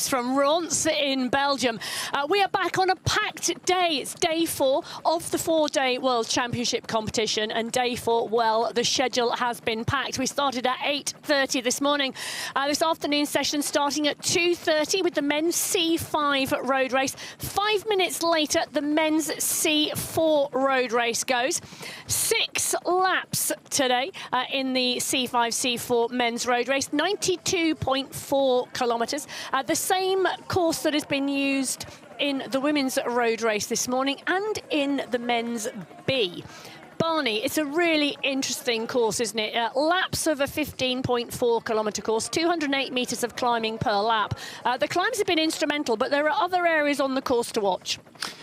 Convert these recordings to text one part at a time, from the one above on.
Championships from Ronse in Belgium. We are back on a packed day. It's day 4 of the 4-day World Championship competition, and day 4, well, the schedule has been packed. We started at 8:30 this morning. This afternoon session starting at 2:30 with the men's C5 road race. 5 minutes later, the men's C4 road race goes. 6 laps today in the C5, C4 men's road race, 92.4 kilometres. The same course that has been used in the women's road race this morning and in the men's B. Barney, it's a really interesting course, isn't it? Laps of a 15.4 kilometre course, 208 metres of climbing per lap. The climbs have been instrumental, but there are other areas on the course to watch.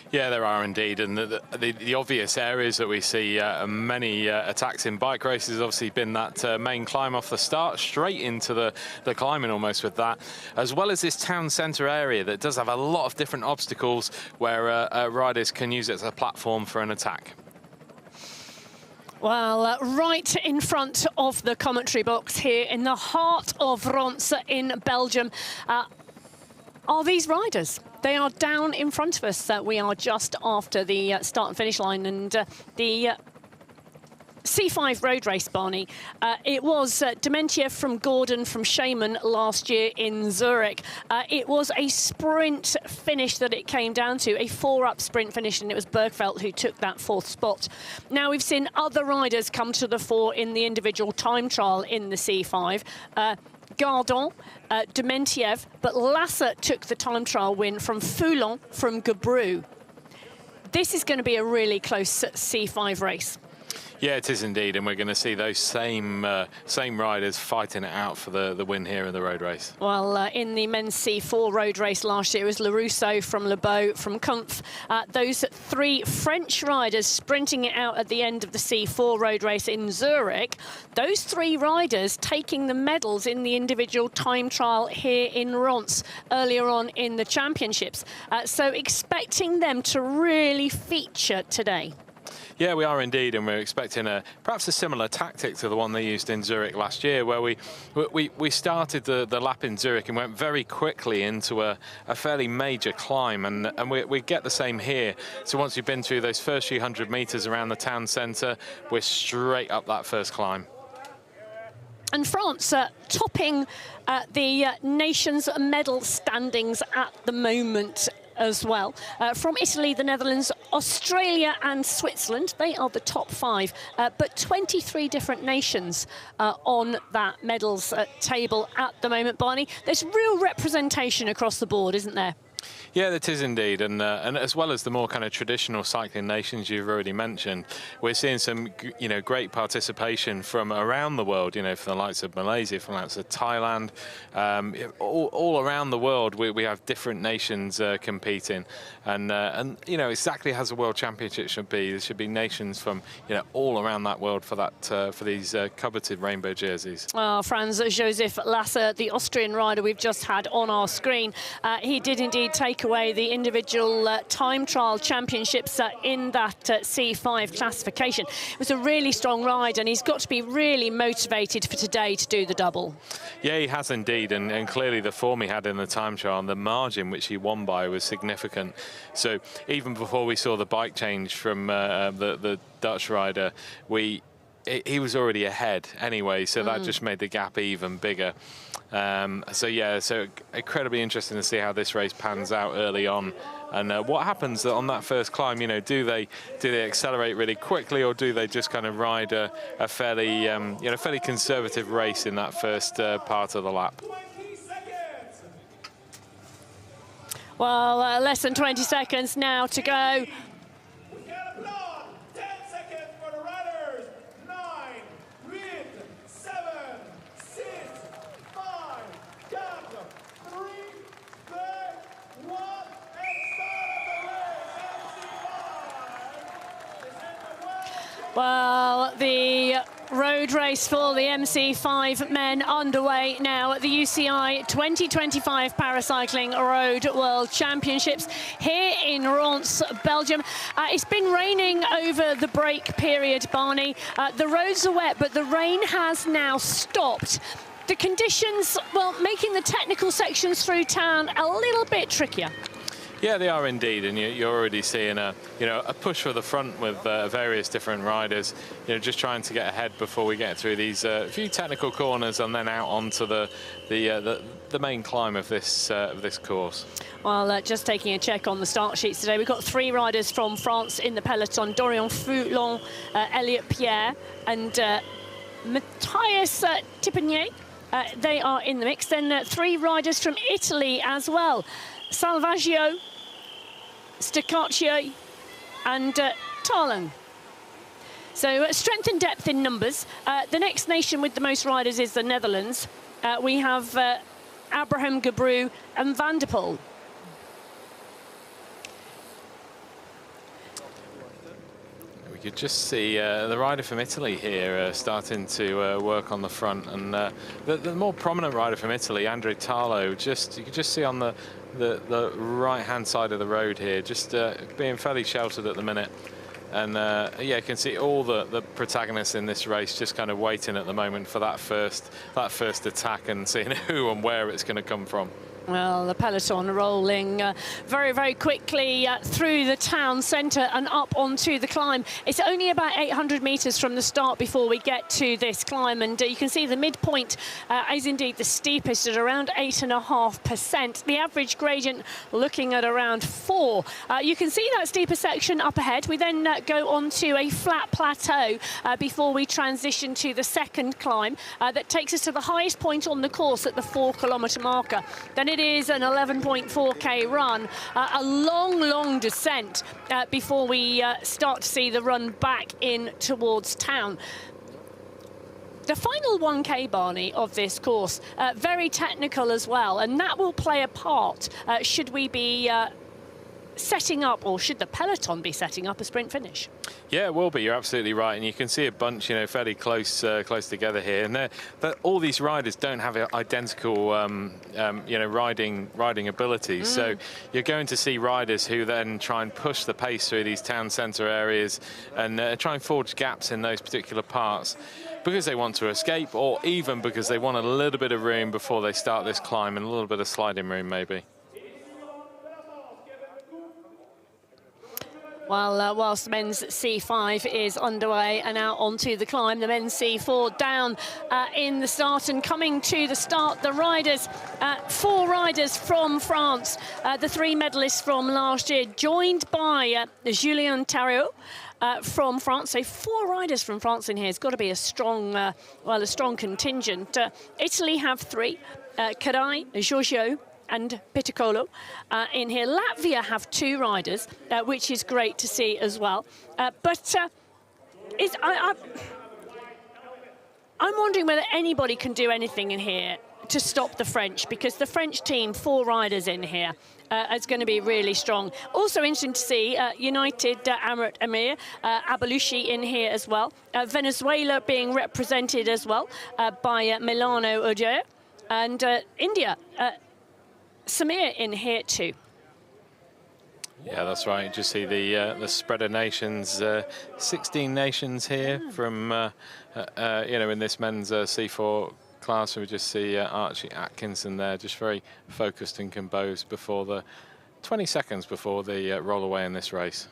Yeah, there are indeed, and the obvious areas that we see many attacks in bike races has obviously been that main climb off the start, straight into the climbing almost with that, as well as this town centre area that does have a lot of different obstacles where riders can use it as a platform for an attack. Well, right in front of the commentary box here in the heart of Ronse in Belgium are these riders. They are down in front of us. We are just after the start and finish line, and the C5 road race, Barney. It was Dementiev from Gordon from Shaman last year in Zurich. It was a sprint finish that it came down to, a 4-up sprint finish, and it was Bergfeldt who took that 4th spot. Now we've seen other riders come to the fore in the individual time trial in the C5. Gardon, Dementiev, but LCsser took the time trial win from Foulon from Gebru. This is going to be a really close C5 race. Yeah, it is indeed, and we're going to see those same riders fighting it out for the win here in the road race. Well, in the men's C4 road race last year, it was Larousseau from Lebeau from Kumpf. Those 3 French riders sprinting it out at the end of the C4 road race in Zurich. Those 3 riders taking the medals in the individual time trial here in Ronse earlier on in the championships. So expecting them to really feature today. Yeah, we are indeed, and we're expecting perhaps a similar tactic to the one they used in Zurich last year, where we started the lap in Zurich and went very quickly into a fairly major climb, and we get the same here. So once you've been through those first few 100 metres around the town centre, we're straight up that first climb. And France topping the nations medal standings at the moment as well. From Italy, the Netherlands, Australia and Switzerland, they are the top 5, but 23 different nations on that medals table at the moment, Barney. There's real representation across the board, isn't there? Yeah, it is indeed, and as well as the more kind of traditional cycling nations you've already mentioned, we're seeing some great participation from around the world. From the likes of Malaysia, from the likes of Thailand, all around the world. We have different nations competing, and exactly as a World Championship should be. There should be nations from all around that world for these coveted rainbow jerseys. Well, Franz Josef LCsser, the Austrian rider we've just had on our screen, he did indeed take away the individual time trial championships in that C5 classification. It was a really strong ride, and he's got to be really motivated for today to do the double. Yeah, he has indeed, and clearly the form he had in the time trial and the margin which he won by was significant. So even before we saw the bike change from the Dutch rider, he was already ahead anyway, so that just made the gap even bigger. So incredibly interesting to see how this race pans out early on, and what happens on that first climb. Do they accelerate really quickly, or do they just kind of ride a fairly fairly conservative race in that first part of the lap? Well, less than 20 seconds now to go. Well, the road race for the MC5 men underway now at the UCI 2025 Paracycling Road World Championships here in Ronse, Belgium. It's been raining over the break period, Barney. The roads are wet, but the rain has now stopped. the conditions, well, making the technical sections through town a little bit trickier. Yeah, they are indeed, and you're already seeing a push for the front with various different riders, just trying to get ahead before we get through these few technical corners and then out onto the main climb of this course. Well, just taking a check on the start sheets today, we've got 3 riders from France in the peloton: Dorian Foulon, Elliot Pierre, and Matthias Tipenier. They are in the mix. Then 3 riders from Italy as well: Salvaggio, Stacaccio, and Tarlan. So strength and depth in numbers. The next nation with the most riders is the Netherlands. We have Abraham Gebru and Van der Poel. We could just see the rider from Italy here starting to work on the front, and the more prominent rider from Italy, Andrea Tarlo, you could just see on the right-hand side of the road here, just being fairly sheltered at the minute. And yeah, you can see all the protagonists in this race just kind of waiting at the moment for that first attack and seeing who and where it's going to come from. Well, the peloton rolling very, very quickly through the town centre and up onto the climb. It's only about 800 metres from the start before we get to this climb, and you can see the midpoint is indeed the steepest at around 8.5%. The average gradient looking at around 4. You can see that steeper section up ahead. We then go onto a flat plateau before we transition to the second climb that takes us to the highest point on the course at the 4-kilometre marker. Then it is an 11.4k run, a long descent before we start to see the run back in towards town. The final 1k, Barney, of this course, very technical as well, and that will play a part should we be setting up, or should the peloton be setting up, a sprint finish? Yeah, it will be. You're absolutely right, and you can see a bunch, fairly close together here. And but all these riders don't have identical, riding abilities. So you're going to see riders who then try and push the pace through these town centre areas and try and forge gaps in those particular parts, because they want to escape, or even because they want a little bit of room before they start this climb, and a little bit of sliding room maybe. Well, whilst men's C5 is underway and out onto the climb, the men's C4 down in the start, and coming to the start, the riders, 4 riders from France, the 3 medalists from last year, joined by Julien Tarot from France. So 4 riders from France in here. It's got to be a strong, a strong contingent. Italy have 3, Carai, Giorgio, and Piticolo in here. Latvia have 2 riders, which is great to see as well. But I'm wondering whether anybody can do anything in here to stop the French, because the French team, 4 riders in here, is going to be really strong. Also interesting to see United Amirat Emir, Abelushi in here as well. Venezuela being represented as well by Milano Ogier, and India, Samir in here too. Yeah, that's right. You just see the spread of nations, 16 nations here from, in this men's C4 class. We just see Archie Atkinson there, just very focused and composed before the 20 seconds before the roll away in this race.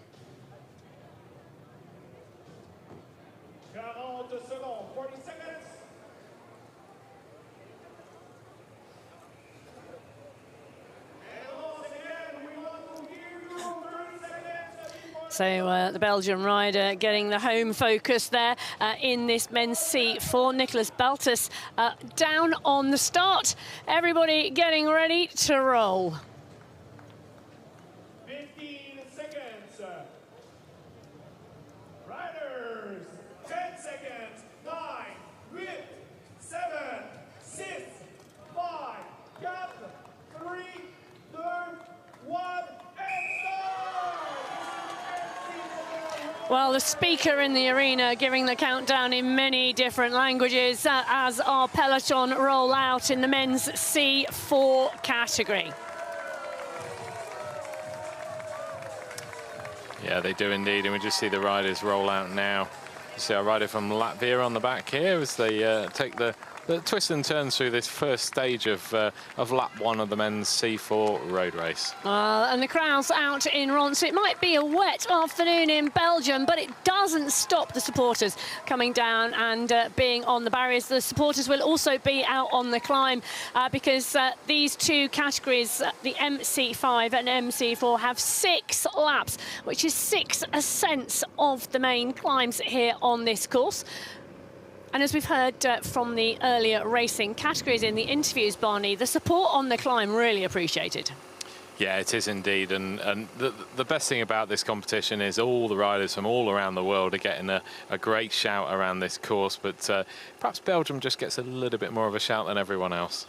So the Belgian rider getting the home focus there in this men's C4. Nicolas Baltus down on the start. Everybody getting ready to roll. 15 seconds. Riders, 10 seconds. 9, 8, 7, 6, 5, 4, 3, 2, 1, and start! Well, the speaker in the arena giving the countdown in many different languages as our peloton roll out in the men's C4 category. Yeah, they do indeed, and we just see the riders roll out now. You see our rider from Latvia on the back here as they take the the twists and turns through this first stage of lap 1 of the men's C4 road race. And the crowds out in Ronse. It might be a wet afternoon in Belgium, but it doesn't stop the supporters coming down and being on the barriers. The supporters will also be out on the climb because these two categories, the MC5 and MC4, have 6 laps, which is 6 ascents of the main climbs here on this course. And as we've heard from the earlier racing categories in the interviews, Barney, the support on the climb really appreciated. Yeah, it is indeed, and the best thing about this competition is all the riders from all around the world are getting a great shout around this course, but perhaps Belgium just gets a little bit more of a shout than everyone else.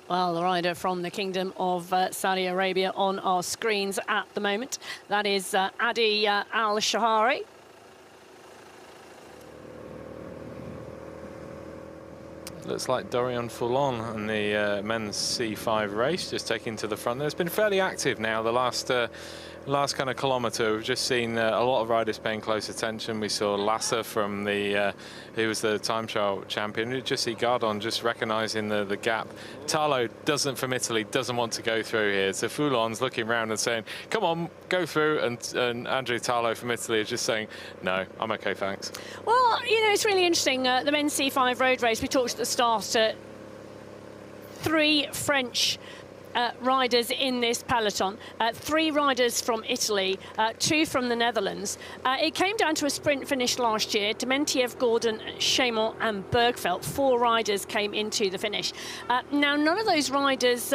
Well, the rider from the Kingdom of Saudi Arabia on our screens at the moment. That is Adi Al-Shahari. Looks like Dorian Foulon in the men's C5 race, just taking to the front. It's been fairly active now the last kind of kilometre. We've just seen a lot of riders paying close attention. We saw LCsser from the who was the time trial champion. You just see Gardon just recognising the gap. Tarlo from Italy doesn't want to go through here, so Foulon's looking around and saying, come on, go through, and Andrew Tarlo from Italy is just saying, no, I'm okay, thanks. Well, you know, it's really interesting, the men's C5 road race. We talked at the start, 3 French riders in this peloton, 3 riders from Italy, 2 from the Netherlands. It came down to a sprint finish last year. Dementiev, Gordon, Chaumont and Bergfeldt, 4 riders came into the finish. Now, none of those riders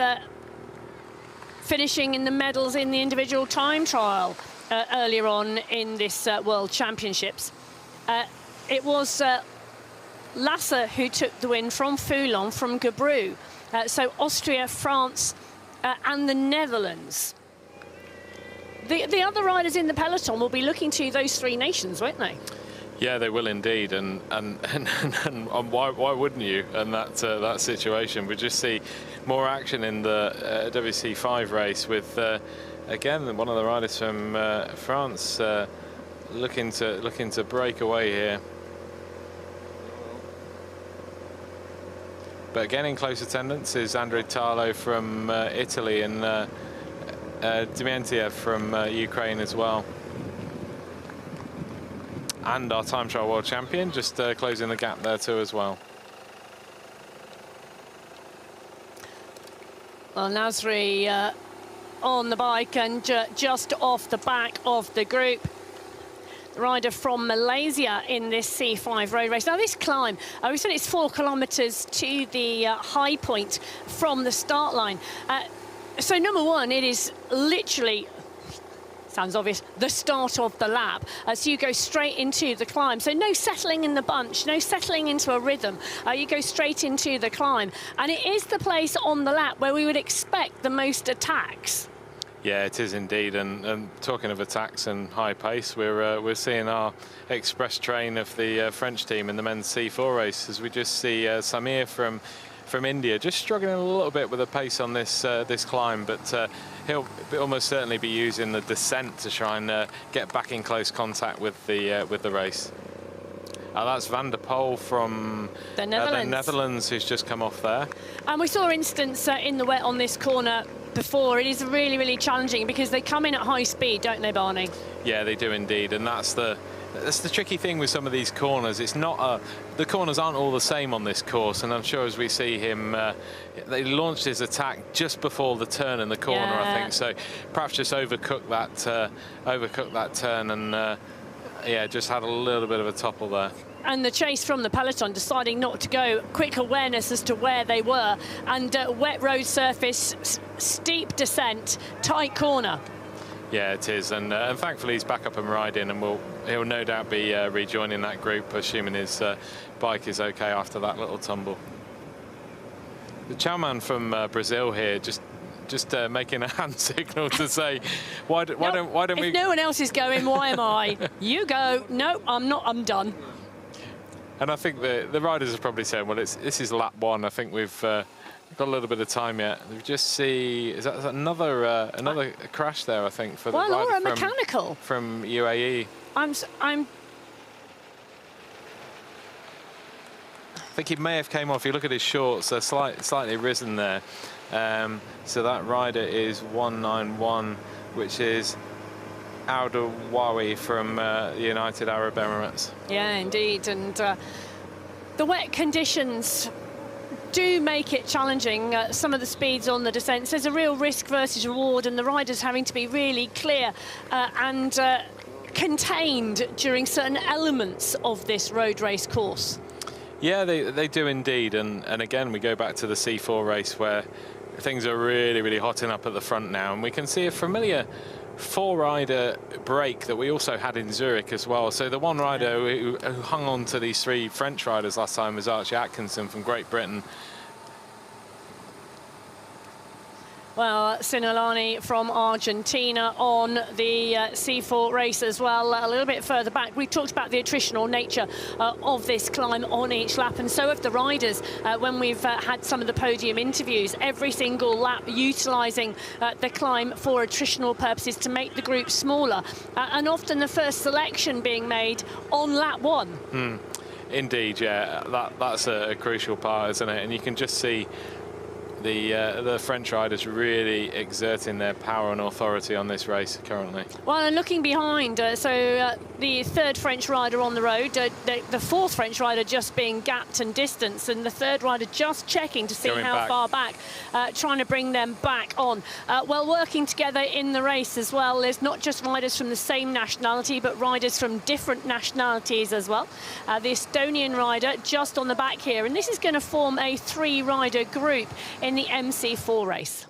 finishing in the medals in the individual time trial earlier on in this World Championships. It was LCsser who took the win from Foulon, from Gabru. So Austria, France, and the Netherlands. The other riders in the peloton will be looking to those 3 nations, won't they? Yeah, they will indeed, and why wouldn't you in that situation? We just see more action in the WC5 race with again one of the riders from France looking to break away here. But again, in close attendance is Andrew Tarlo from Italy and Dementiev from Ukraine as well. And our time trial world champion just closing the gap there too as well. Well, Nasri on the bike and just off the back of the group. The rider from Malaysia in this C5 road race. Now, this climb, we said it's 4 kilometres to the high point from the start line. So, number one, it is literally, sounds obvious, the start of the lap. So you go straight into the climb. So no settling in the bunch, no settling into a rhythm. You go straight into the climb. And it is the place on the lap where we would expect the most attacks. Yeah, it is indeed. And talking of attacks and high pace, we're seeing our express train of the French team in the men's C4 race, as we just see Samir from India just struggling a little bit with the pace on this this climb, but he'll almost certainly be using the descent to try and get back in close contact with the race. That's Van der Poel from the Netherlands, who's just come off there. And we saw instance in the wet on this corner before. It is really, really challenging because they come in at high speed, don't they, Barney? Yeah, they do indeed, and that's the tricky thing with some of these corners. It's not the corners aren't all the same on this course, and I'm sure as we see him, they launched his attack just before the turn in the corner, I think. So perhaps just overcooked that turn, and yeah, just had a little bit of a topple there. And the chase from the peloton deciding not to go, quick awareness as to where they were, and wet road surface, steep descent, tight corner. Yeah, it is, and thankfully he's back up and riding, and he'll no doubt be rejoining that group, assuming his bike is okay after that little tumble. The Chauman from Brazil here just making a hand signal to say, why don't we? If no one else is going, why am I? You go. No, I'm not. I'm done. And I think the riders are probably saying, well, this is lap 1. I think we've got a little bit of time yet. We just see, is that another crash there, I think, for the rider mechanical from UAE. think he may have came off. You look at his shorts; they're slightly risen there. So that rider is 191, which is Al-Dawawi from the United Arab Emirates. Yeah, indeed. And the wet conditions do make it challenging. Some of the speeds on the descents, there's a real risk versus reward, and the riders having to be really clear and contained during certain elements of this road race course. Yeah, they do indeed. And again, we go back to the C4 race where things are really hotting up at the front now, and we can see a familiar four-rider break that we also had in Zurich as well. So the one rider who hung on to these three French riders last time was Archie Atkinson from Great Britain. Well, Sinolani from Argentina on the C4 race as well. A little bit further back, we talked about the attritional nature of this climb on each lap, and so have the riders when we've had some of the podium interviews. Every single lap utilising the climb for attritional purposes to make the group smaller, and often the first selection being made on lap one. Indeed, yeah, that's a crucial part, isn't it? And you can just see the French riders really exerting their power and authority on this race currently. Well, and looking behind, the third French rider on the road, the fourth French rider just being gapped and distanced, and the third rider just checking to see how far back, trying to bring them back on. Well, working together in the race as well, there's not just riders from the same nationality, but riders from different nationalities as well. The Estonian rider just on the back here, and this is going to form a three-rider group in the MC4 race.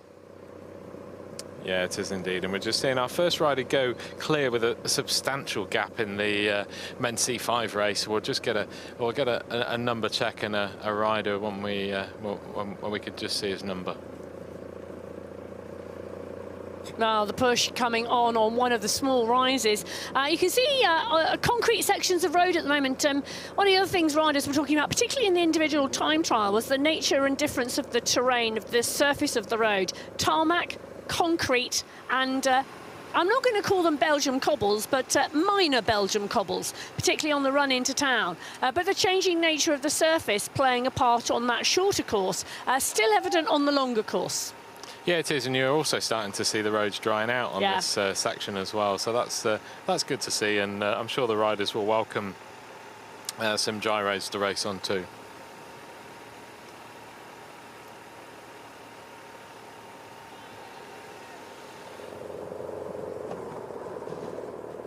Yeah, it is indeed, and we're just seeing our first rider go clear with a substantial gap in the men's C5 race. We'll just get a number check and a rider when we could just see his number. Now the push coming on one of the small rises. You can see concrete sections of road at the moment. One of the other things riders were talking about, particularly in the individual time trial, was the nature and difference of the terrain, of the surface of the road. Tarmac, concrete, and I'm not going to call them Belgium cobbles, but minor Belgium cobbles, particularly on the run into town. But the changing nature of the surface playing a part on that shorter course, still evident on the longer course. Yeah, it is, and you're also starting to see the roads drying out on this section as well. So that's good to see, and I'm sure the riders will welcome some dry roads to race on too.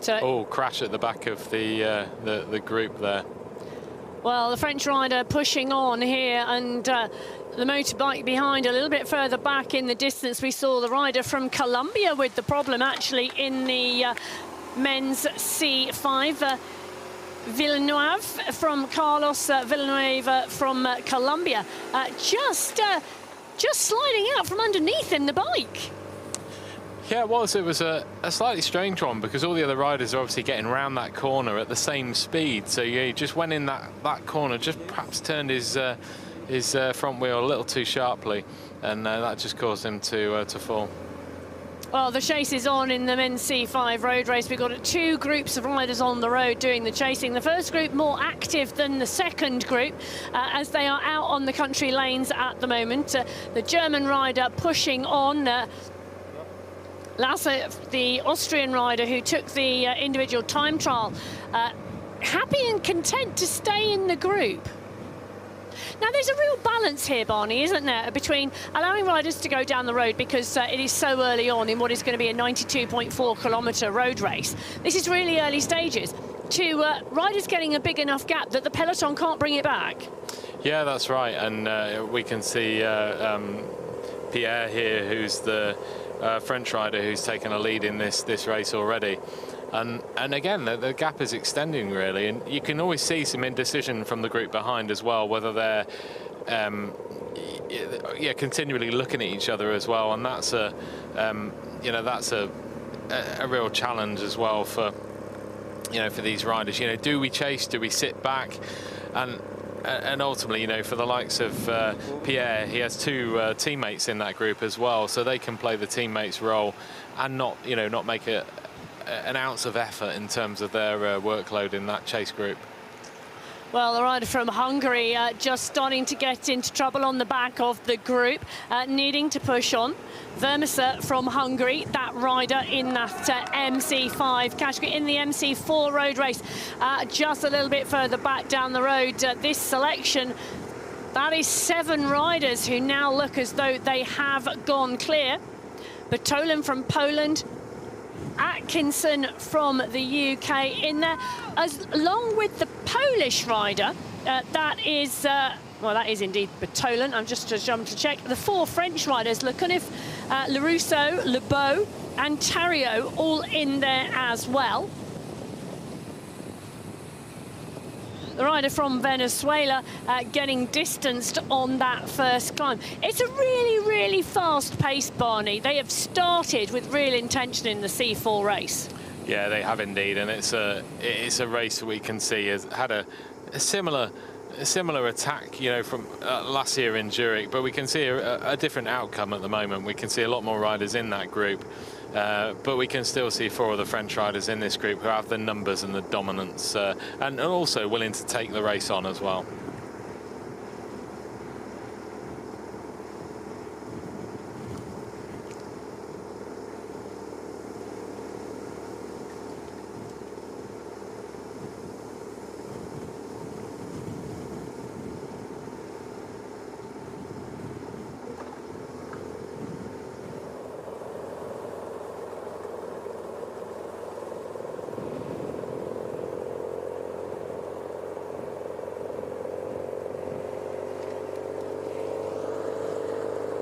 Oh, crash at the back of the group there. Well, the French rider pushing on here, and the motorbike behind a little bit further back in the distance. We saw the rider from Colombia with the problem actually in the men's C5. Villeneuve from Carlos Villanueva from Colombia, just sliding out from underneath in the bike. Yeah, it was a slightly strange one because all the other riders are obviously getting around that corner at the same speed. So he just went in that corner, just perhaps turned his front wheel a little too sharply, and that just caused him to fall. Well, the chase is on in the men's C5 road race. We've got two groups of riders on the road doing the chasing. The first group more active than the second group as they are out on the country lanes at the moment. The German rider pushing on. Lasse, the Austrian rider who took the individual time trial, happy and content to stay in the group. Now, there's a real balance here, Barney, isn't there, between allowing riders to go down the road because it is so early on in what is going to be a 92.4 kilometre road race. This is really early stages, to riders getting a big enough gap that the peloton can't bring it back. Yeah, that's right, and we can see Pierre here, who's the French rider who's taken a lead in this race already. And again, the gap is extending really, and you can always see some indecision from the group behind as well, whether they're continually looking at each other as well, and that's a real challenge as well for these riders. Do we chase? Do we sit back? And ultimately, for the likes of Pierre, he has two teammates in that group as well, so they can play the teammates' role and not make an ounce of effort in terms of their workload in that chase group. Well, the rider from Hungary just starting to get into trouble on the back of the group, needing to push on. Ronse from Hungary, that rider in that MC5 category. In the MC4 road race, just a little bit further back down the road, this selection, that is 7 riders who now look as though they have gone clear. Batolan from Poland, Atkinson from the UK in there, along with the Polish rider. That is, well, that is indeed Batolan. I'm just to jump to check. The 4 French riders, Leconif, Lerousseau, Lebeau, and Thariot, all in there as well. The rider from Venezuela getting distanced on that first climb. It's a really, really fast pace, Barney. They have started with real intention in the C4 race. Yeah, they have indeed, and it's a race that we can see has had a similar attack, you know, from last year in Zurich, but we can see a different outcome at the moment. We can see a lot more riders in that group. But we can still see 4 of the French riders in this group who have the numbers and the dominance and also willing to take the race on as well.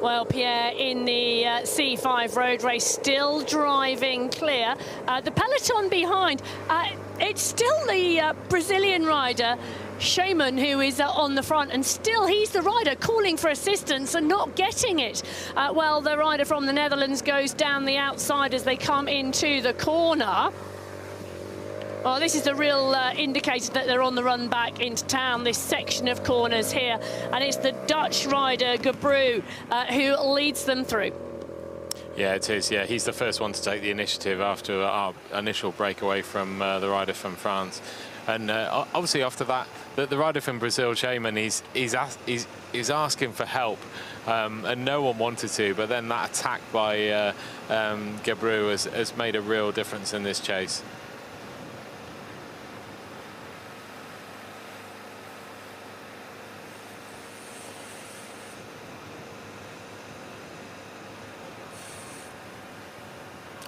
Well, Pierre, in the C5 road race, still driving clear. The peloton behind, it's still the Brazilian rider, Shaman, who is on the front, and still he's the rider calling for assistance and not getting it. Well, the rider from the Netherlands goes down the outside as they come into the corner. Well, this is a real indicator that they're on the run back into town, this section of corners here. And it's the Dutch rider, Gebru, who leads them through. Yeah, it is. Yeah, he's the first one to take the initiative after our initial breakaway from the rider from France. And obviously after that, the rider from Brazil, Shaman, he's asking for help. And no one wanted to, but then that attack by Gebru has made a real difference in this chase.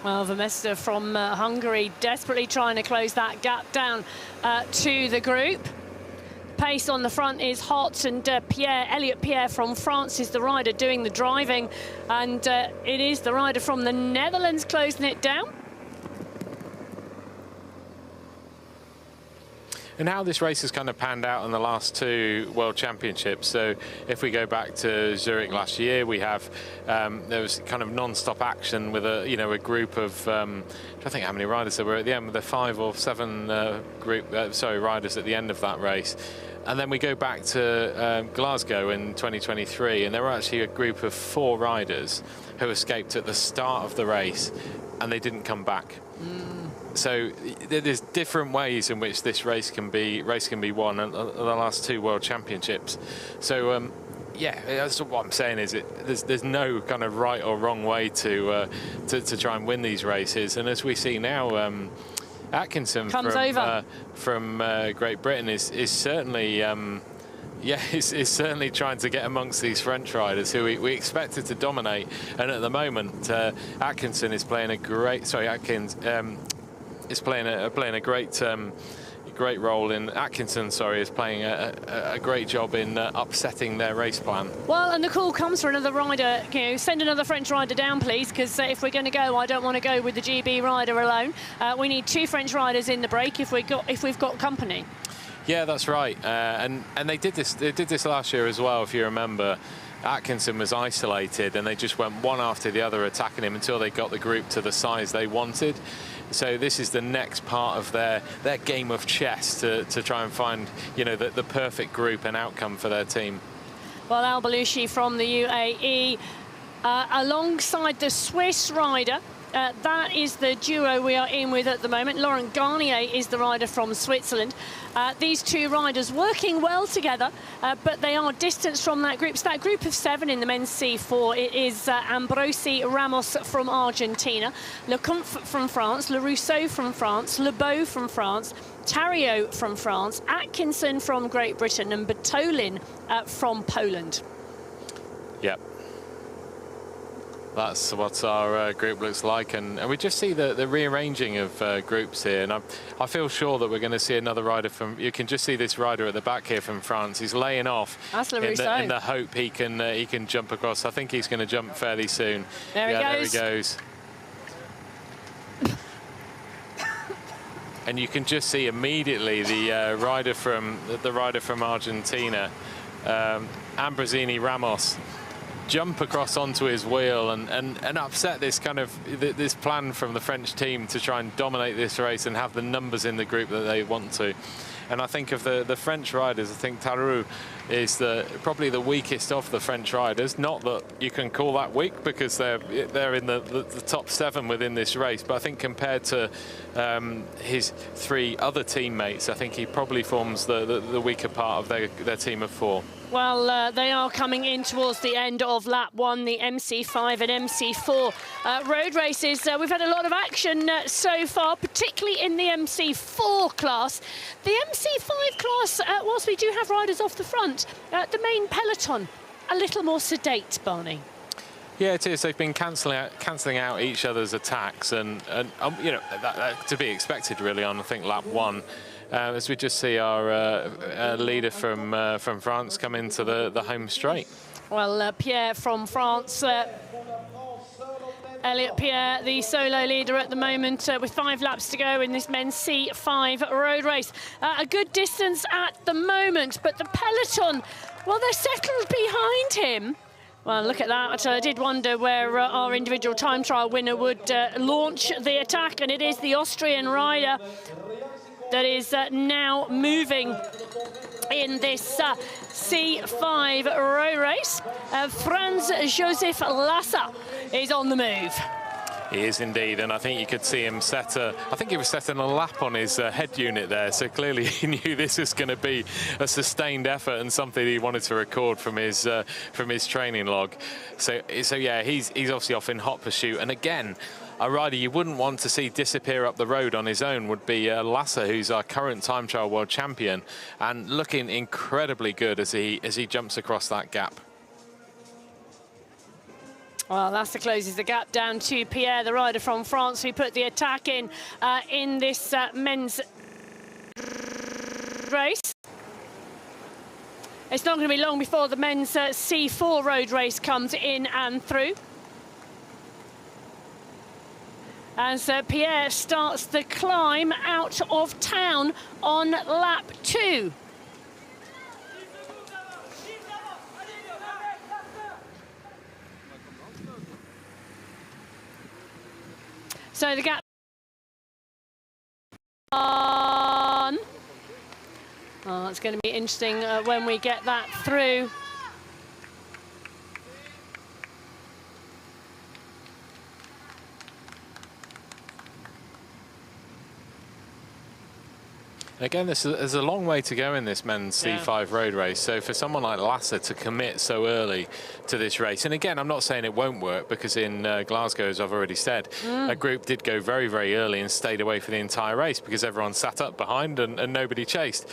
Well, Vermester from Hungary desperately trying to close that gap down to the group. Pace on the front is hot, and Elliot Pierre from France is the rider doing the driving, and it is the rider from the Netherlands closing it down. And how this race has kind of panned out in the last 2 World Championships. So if we go back to Zurich last year, we have there was kind of non-stop action with a group of I think how many riders there were at the end, with the 5 or 7 riders at the end of that race. And then we go back to Glasgow in 2023, and there were actually a group of 4 riders who escaped at the start of the race, and they didn't come back. So there's different ways in which this race can be won in the last 2 World Championships. So yeah, that's what I'm saying is there's no kind of right or wrong way to try and win these races. And as we see now, Atkinson from Great Britain is certainly is certainly trying to get amongst these French riders who we expected to dominate. And at the moment, Atkinson is playing a great. Is playing a great role in Atkinson. Is playing a great job in upsetting their race plan. Well, and the call comes for another rider. You know, send another French rider down, please, because if we're going to go, I don't want to go with the GB rider alone. We need 2 French riders in the break if we've got company. Yeah, that's right. And they did this. They did this last year as well, if you remember. Atkinson was isolated, and they just went one after the other attacking him until they got the group to the size they wanted. So this is the next part of their game of chess to try and find, you know, the perfect group and outcome for their team. Well, Al Balushi from the UAE, alongside the Swiss rider, That is the duo we are in with at the moment. Laurent Garnier is the rider from Switzerland. These two riders working well together, but they are distanced from that group. So that group of 7 in the men's C4, it is Ambrosi Ramos from Argentina, Lecomte from France, Le Rousseau from France, Lebeau from France, Tarrio from France, Atkinson from Great Britain, and Bertolin from Poland. Yep. That's what our group looks like, and we just see the rearranging of groups here, and I feel sure that we're going to see another rider from. You can just see this rider at the back here from France. He's laying off in the hope he can jump across. I think he's going to jump fairly soon. There he goes. And you can just see immediately the rider from Argentina, Ambrosini Ramos, jump across onto his wheel and upset this kind of this plan from the French team to try and dominate this race and have the numbers in the group that they want to. And I think of the French riders, I think Tarrou is probably the weakest of the French riders. Not that you can call that weak, because they're in the top 7 within this race. But I think compared to his 3 other teammates, I think he probably forms the weaker part of their team of 4. Well, they are coming in towards the end of lap 1, the MC5 and MC4 road races. We've had a lot of action so far, particularly in the MC4 class. The MC5 class, whilst we do have riders off the front, the main peloton, a little more sedate, Barney. Yeah, it is. They've been cancelling out each other's attacks, and you know, that to be expected really on, I think, lap 1. As we just see our leader from France come into the home straight. Well, Pierre from France, Elliot Pierre, the solo leader at the moment, with 5 laps to go in this men's C5 road race. A good distance at the moment, but the peloton, well, they're settled behind him. Well, look at that. I did wonder where our individual time trial winner would launch the attack, and it is the Austrian rider that is now moving in this C5 road race. Franz Josef Lasser is on the move. He is indeed, and I think you could see him I think he was setting a lap on his head unit there, so clearly he knew this was going to be a sustained effort and something he wanted to record from his training log. So yeah, he's obviously off in hot pursuit, and again, a rider you wouldn't want to see disappear up the road on his own would be Lasser, who's our current time trial world champion, and looking incredibly good as he jumps across that gap. Well, Lasser closes the gap down to Pierre, the rider from France, who put the attack in this men's race. It's not going to be long before the men's C4 road race comes in and through. As Pierre starts the climb out of town on lap 2. So the gap on. Oh, it's going to be interesting when we get that through. Again, there's a long way to go in this men's C5 road race. So for someone like Lasser to commit so early to this race, and again, I'm not saying it won't work, because in Glasgow, as I've already said, a group did go very, very early and stayed away for the entire race because everyone sat up behind and nobody chased.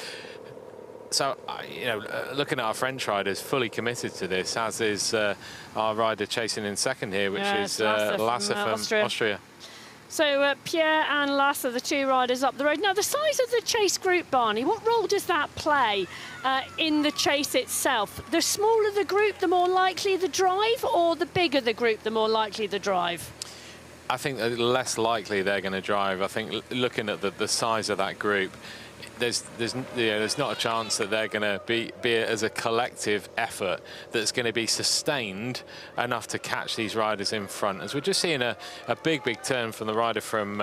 So, you know, looking at our French riders, fully committed to this, as is our rider chasing in second here, which is Lasser from Austria. So Pierre and Lasser, the 2 riders up the road. Now, the size of the chase group, Barney, what role does that play in the chase itself? The smaller the group, the more likely the drive, or the bigger the group, the more likely the drive? I think the less likely they're going to drive. I think looking at the size of that group, there's not a chance that they're going to be as a collective effort that's going to be sustained enough to catch these riders in front. As we're just seeing a big turn from the rider from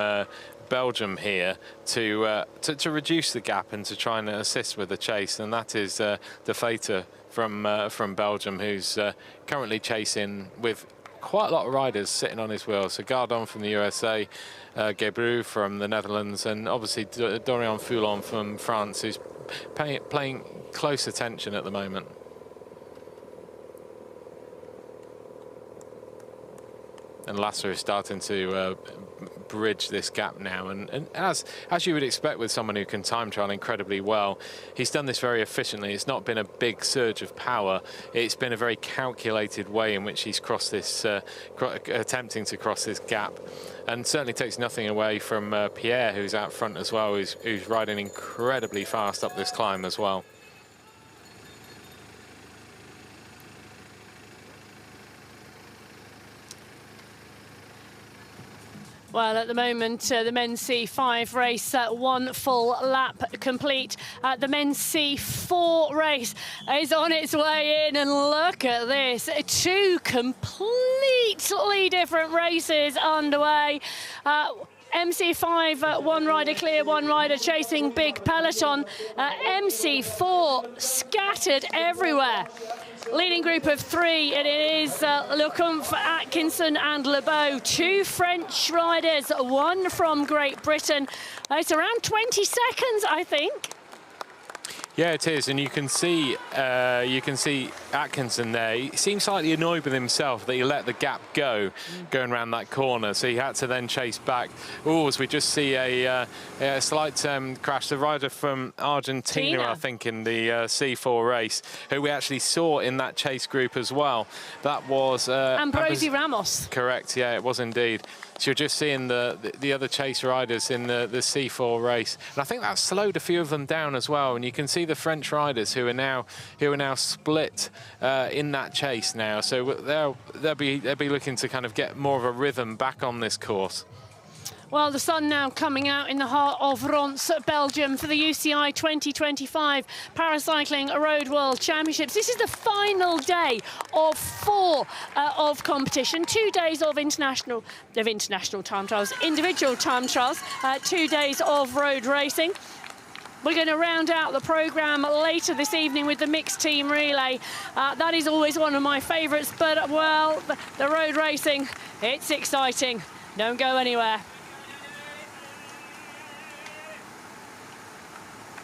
Belgium here to reduce the gap and to try and assist with the chase, and that is De Feiter from Belgium, who's currently chasing with quite a lot of riders sitting on his wheels. So Gardon from the USA, Gebru from the Netherlands, and obviously Dorian Foulon from France, who's paying close attention at the moment. And LCsser is starting to bridge this gap now, and as you would expect with someone who can time trial incredibly well, he's done this very efficiently. It's not been a big surge of power. It's been a very calculated way in which he's crossed this, attempting to cross this gap, and certainly takes nothing away from Pierre, who's out front as well, who's riding incredibly fast up this climb as well. Well, at the moment, the men's C5 race, 1 full lap complete. The men's C4 race is on its way in, and look at this. 2 completely different races underway. MC5, 1 rider clear, 1 rider chasing big peloton. MC4 scattered everywhere. Leading group of 3, it is Lecomte, Atkinson and Lebeau. 2 French riders, 1 from Great Britain. It's around 20 seconds, I think. Yeah, it is, and you can see Atkinson there. He seems slightly annoyed with himself that he let the gap go, going around that corner. So he had to then chase back. Oh, as we just see a slight crash. The rider from Argentina, I think, in the C4 race, who we actually saw in that chase group as well. That was Ambrosi Ramos. Correct. Yeah, it was indeed. So you're just seeing the other chase riders in the C4 race, and I think that slowed a few of them down as well. And you can see the French riders who are now split in that chase now. So they'll be looking to kind of get more of a rhythm back on this course. Well, the sun now coming out in the heart of Ronse, Belgium, for the UCI 2025 Paracycling Road World Championships. This is the final day of 4 of competition, 2 days of international time trials, individual time trials, 2 days of road racing. We're going to round out the programme later this evening with the mixed team relay. That is always one of my favourites, but, well, the road racing, it's exciting. Don't go anywhere.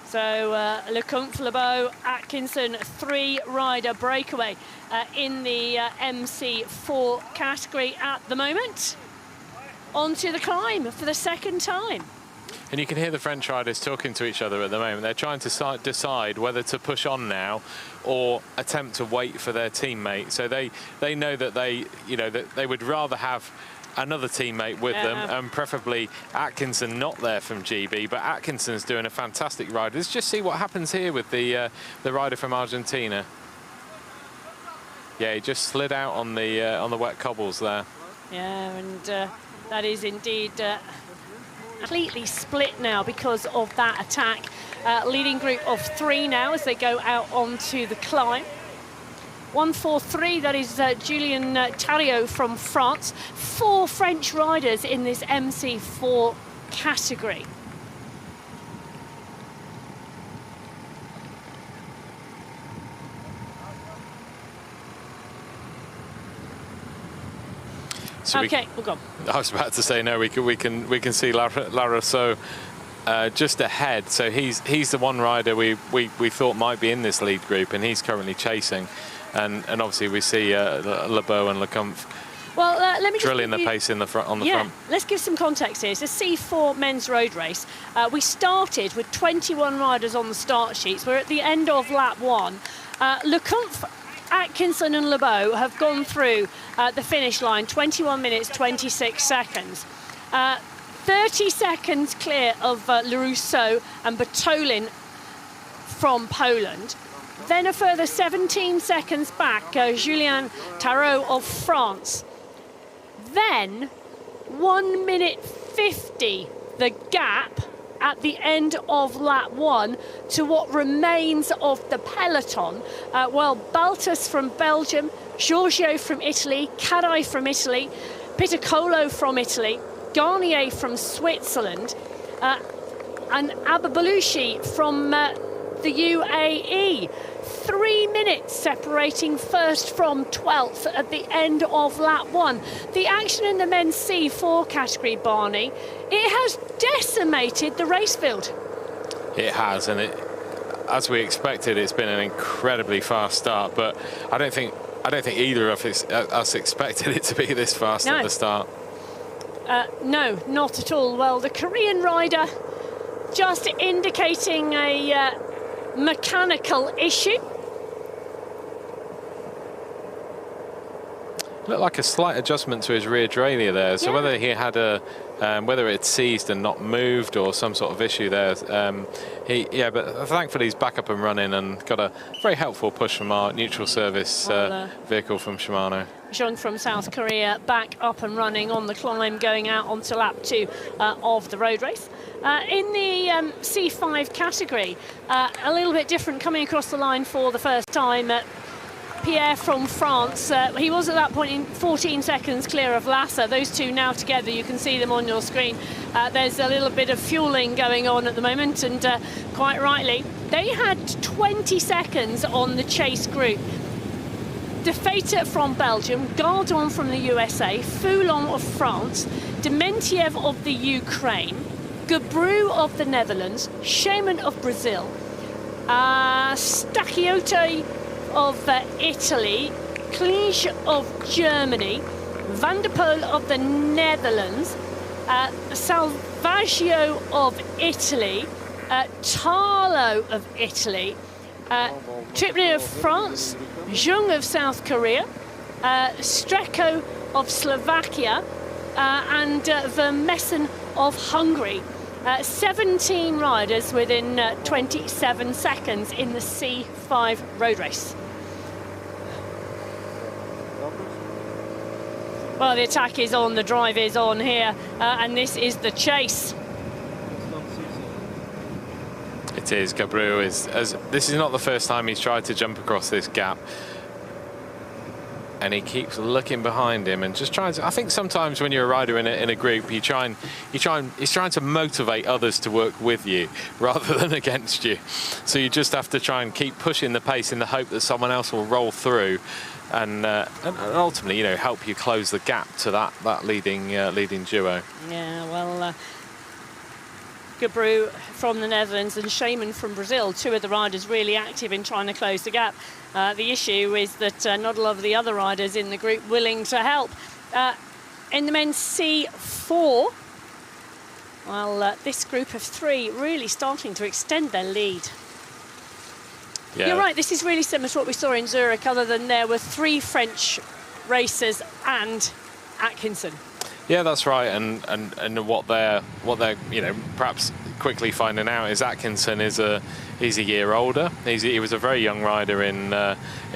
So Lecomte, Lebeau, Atkinson, 3-rider breakaway in the MC4 category at the moment. Onto the climb for the 2nd time. And you can hear the French riders talking to each other at the moment. They're trying to decide whether to push on now or attempt to wait for their teammate. So they know that they would rather have another teammate with them, and preferably Atkinson not there from GB, but Atkinson's doing a fantastic ride. Let's just see what happens here with the rider from Argentina. Yeah, he just slid out on the wet cobbles there. Yeah, and that is indeed completely split now because of that attack. Leading group of 3 now as they go out onto the climb. 143, that is Julien Tarriot from France. 4 French riders in this MC4 category. So okay, we're gone. I was about to say no. We can see Larousseau just ahead. So he's the one rider we thought might be in this lead group, and he's currently chasing. And obviously we see Lebeau and Lecomte let me drilling the pace in the front on the front. Let's give some context here. It's a C4 men's road race. We started with 21 riders on the start sheets. We're at the end of lap 1. Lecomte, Atkinson and Lebeau have gone through the finish line, 21 minutes, 26 seconds. 30 seconds clear of Larousseau and Bartolin from Poland. Then a further 17 seconds back, Julien Tarriot of France. Then 1 minute 50, the gap at the end of lap 1 to what remains of the peloton. Baltas from Belgium, Giorgio from Italy, Cadai from Italy, Pitacolo from Italy, Garnier from Switzerland, and Ababalushi from the UAE. 3 minutes separating first from 12th at the end of lap 1. The action in the men's C4 category, Barney, it has decimated the race field. It has, and as we expected, it's been an incredibly fast start, but I don't think either of us expected it to be this fast at the start. No, not at all. Well, the Korean rider just indicating a mechanical issue. Looked like a slight adjustment to his rear derailleur there. So whether he had whether it seized and not moved or some sort of issue there, but thankfully he's back up and running and got a very helpful push from our neutral service vehicle from Shimano. Jung from South Korea back up and running on the climb, going out onto lap 2 of the road race. In the C5 category, a little bit different, coming across the line for the first time. Pierre from France, he was at that point in 14 seconds clear of LCsser. Those two now together, you can see them on your screen. There's a little bit of fueling going on at the moment, and quite rightly, they had 20 seconds on the chase group. De Feiter from Belgium, Gardon from the USA, Foulon of France, Dementiev of the Ukraine, Gabru of the Netherlands, Shaman of Brazil, Stacchiotto of Italy, Klige of Germany, Van der Poel of the Netherlands, Salvaggio of Italy, Tarlo of Italy, Tripner of France, Jung of South Korea, Streko of Slovakia, and Vermessen of Hungary. 17 riders within 27 seconds in the C5 road race. Well, the attack is on, the drive is on here, and this is the chase. It is. Gabru this is not the first time he's tried to jump across this gap. And he keeps looking behind him and just trying to. I think sometimes when you're a rider in a group, he's trying to motivate others to work with you rather than against you. So you just have to try and keep pushing the pace in the hope that someone else will roll through, and ultimately, help you close the gap to that leading duo. Yeah, well. Gabru from the Netherlands and Shaman from Brazil, two of the riders really active in trying to close the gap. The issue is that not a lot of the other riders in the group willing to help. In the men's C4, well, this group of 3 really starting to extend their lead. Yeah. You're right, this is really similar to what we saw in Zurich, other than there were 3 French racers and Atkinson. Yeah, that's right, and what they're perhaps quickly finding out is Atkinson he's a year older. He was a very young rider in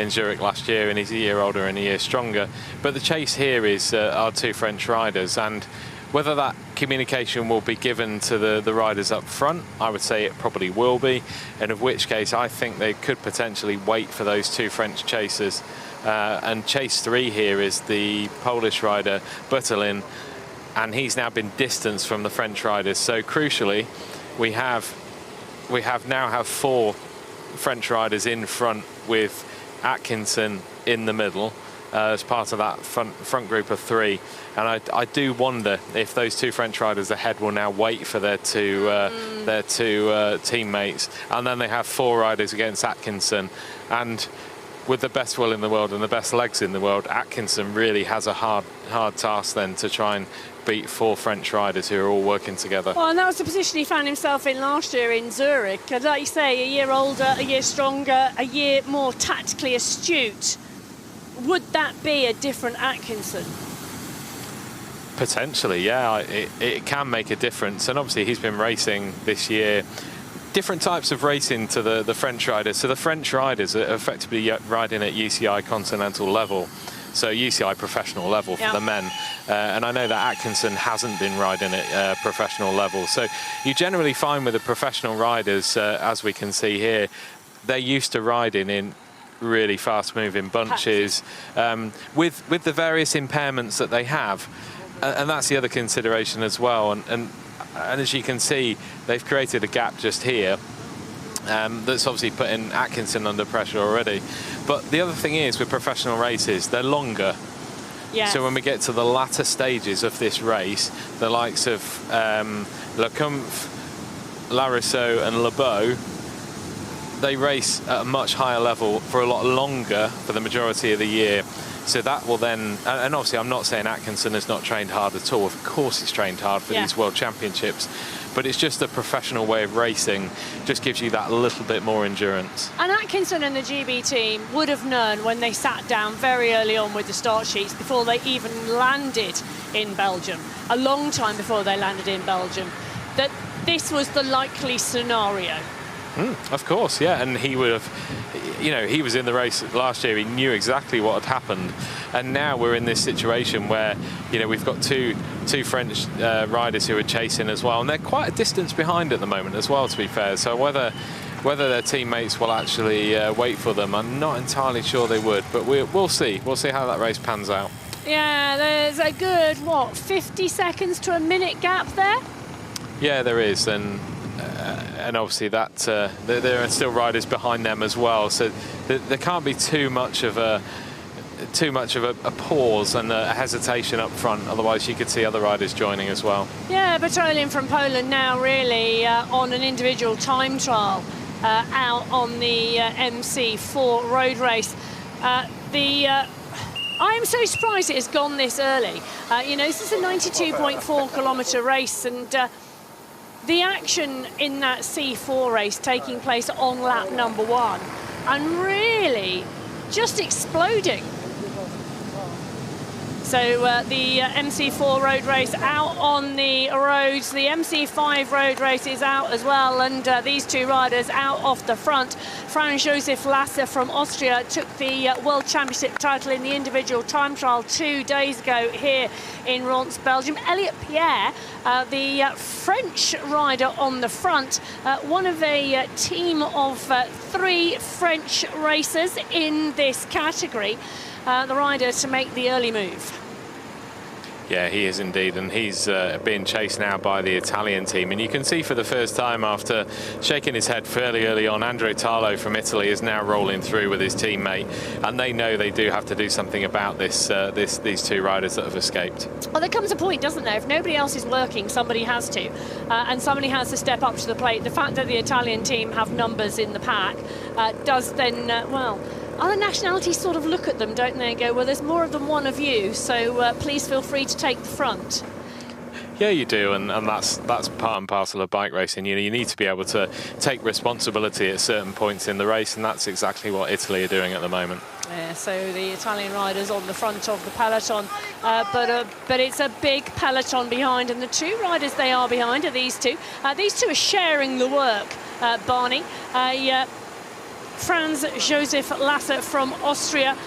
Zurich last year, and he's a year older and a year stronger. But the chase here is our 2 French riders, and whether that communication will be given to the riders up front, I would say it probably will be, and of which case I think they could potentially wait for those 2 French chasers. And chase 3 here is the Polish rider Butelin, and he's now been distanced from the French riders. So crucially, we now have 4 French riders in front with Atkinson in the middle as part of that front group of 3. And I do wonder if those 2 French riders ahead will now wait for their two teammates, and then they have 4 riders against Atkinson. And with the best will in the world and the best legs in the world, Atkinson really has a hard task then to try and beat 4 French riders who are all working together. Well, and that was the position he found himself in last year in Zurich. And like you say, a year older, a year stronger, a year more tactically astute. Would that be a different Atkinson? Potentially, yeah. It can make a difference. And obviously he's been racing this year different types of racing to the French riders. So the French riders are effectively riding at UCI continental level, so UCI professional level for the men. And I know that Atkinson hasn't been riding at professional level. So you generally find with the professional riders, as we can see here, they're used to riding in really fast-moving bunches with the various impairments that they have. And that's the other consideration as well. And as you can see, they've created a gap just here. that's obviously putting Atkinson under pressure already. But the other thing is, with professional races, they're longer. Yes. So when we get to the latter stages of this race, the likes of Lecomte, Larousseau and Lebeau, they race at a much higher level for a lot longer for the majority of the year. So that will then, and obviously I'm not saying Atkinson has not trained hard at all. Of course he's trained hard for these World Championships. But it's just a professional way of racing, just gives you that little bit more endurance. And Atkinson and the GB team would have known when they sat down very early on with the start sheets before they even landed in Belgium, a long time before they landed in Belgium, that this was the likely scenario. Of course, yeah, and he would have, you know, he was in the race last year, he knew exactly what had happened, and now we're in this situation where, you know, we've got two French riders who are chasing as well, and they're quite a distance behind at the moment as well, to be fair, so whether their teammates will actually wait for them, I'm not entirely sure they would, but we'll see how that race pans out. Yeah, there's a good, 50 seconds to a minute gap there? Yeah, there is, and obviously that there are still riders behind them as well, so there can't be too much of a pause and a hesitation up front, otherwise you could see other riders joining as well. Yeah, Battalion from Poland now really on an individual time trial out on the MC4 road race. I am so surprised it has gone this early. You know, this is a 92.4 kilometre race, and the action in that C4 race taking place on lap number 1 and really just exploding. So the MC4 road race out on the roads, the MC5 road race is out as well, and these two riders out off the front. Franz-Josef Lasser from Austria took the World Championship title in the individual time trial 2 days ago here in Ronse, Belgium. Elliot Pierre, the French rider on the front, one of a team of 3 French racers in this category, the rider to make the early move. Yeah, he is indeed, and he's being chased now by the Italian team. And you can see for the first time, after shaking his head fairly early on, Andrea Tarlo from Italy is now rolling through with his teammate, and they know they do have to do something about this. These two riders that have escaped. Well, there comes a point, doesn't there? If nobody else is working, somebody has to, and somebody has to step up to the plate. The fact that the Italian team have numbers in the pack does then, well, other nationalities sort of look at them, don't they, and go, well, there's more of them, one of you, so please feel free to take the front. Yeah, you do, and that's part and parcel of bike racing. You know, you need to be able to take responsibility at certain points in the race, and that's exactly what Italy are doing at the moment. Yeah, so the Italian riders on the front of the peloton, but it's a big peloton behind, and the two riders they are behind are these two. These two are sharing the work, Barney. Franz-Josef Lasser from Austria,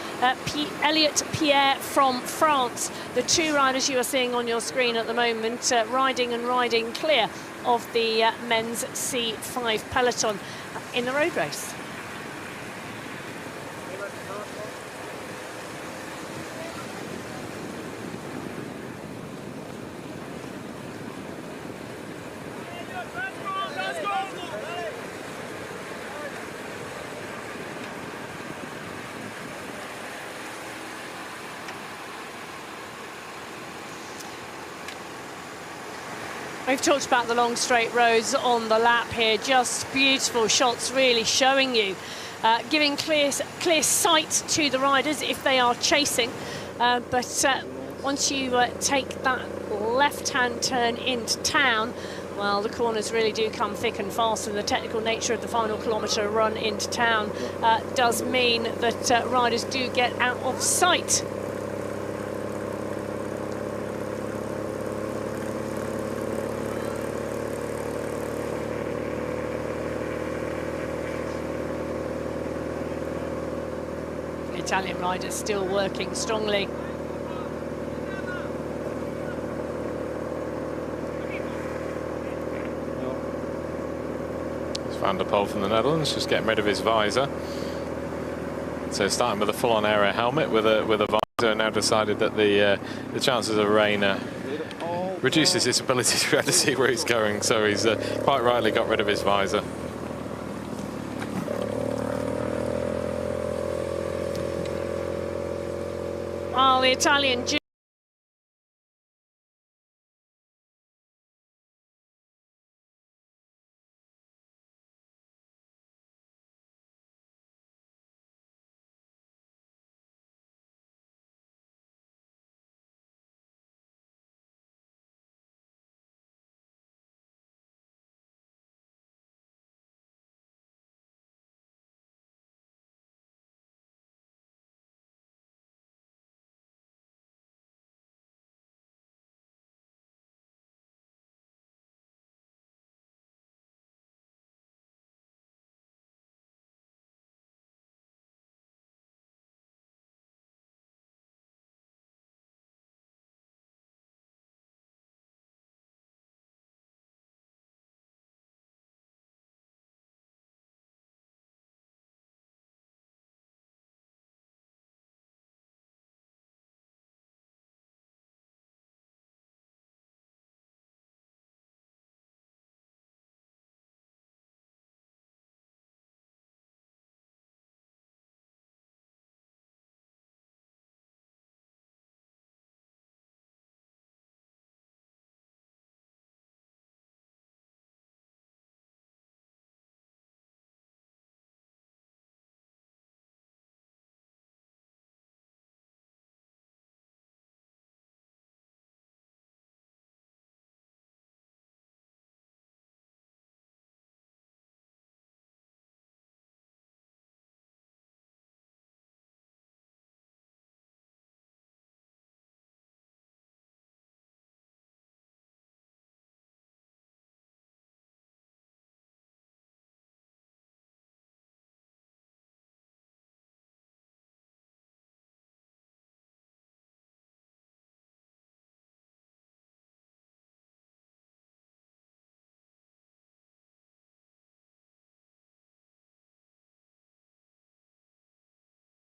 Elliot Pierre from France. The two riders you are seeing on your screen at the moment riding clear of the men's C5 peloton in the road race. We've talked about the long straight roads on the lap here, just beautiful shots really showing you, giving clear sight to the riders if they are chasing, but once you take that left-hand turn into town, well, the corners really do come thick and fast, and the technical nature of the final kilometre run into town does mean that riders do get out of sight. Italian riders still working strongly. It's Van der Poel from the Netherlands, just getting rid of his visor. So starting with a full-on aero helmet with a visor, and now decided that the chances of rain reduces his ability to be able to see where he's going. So he's quite rightly got rid of his visor. the Italian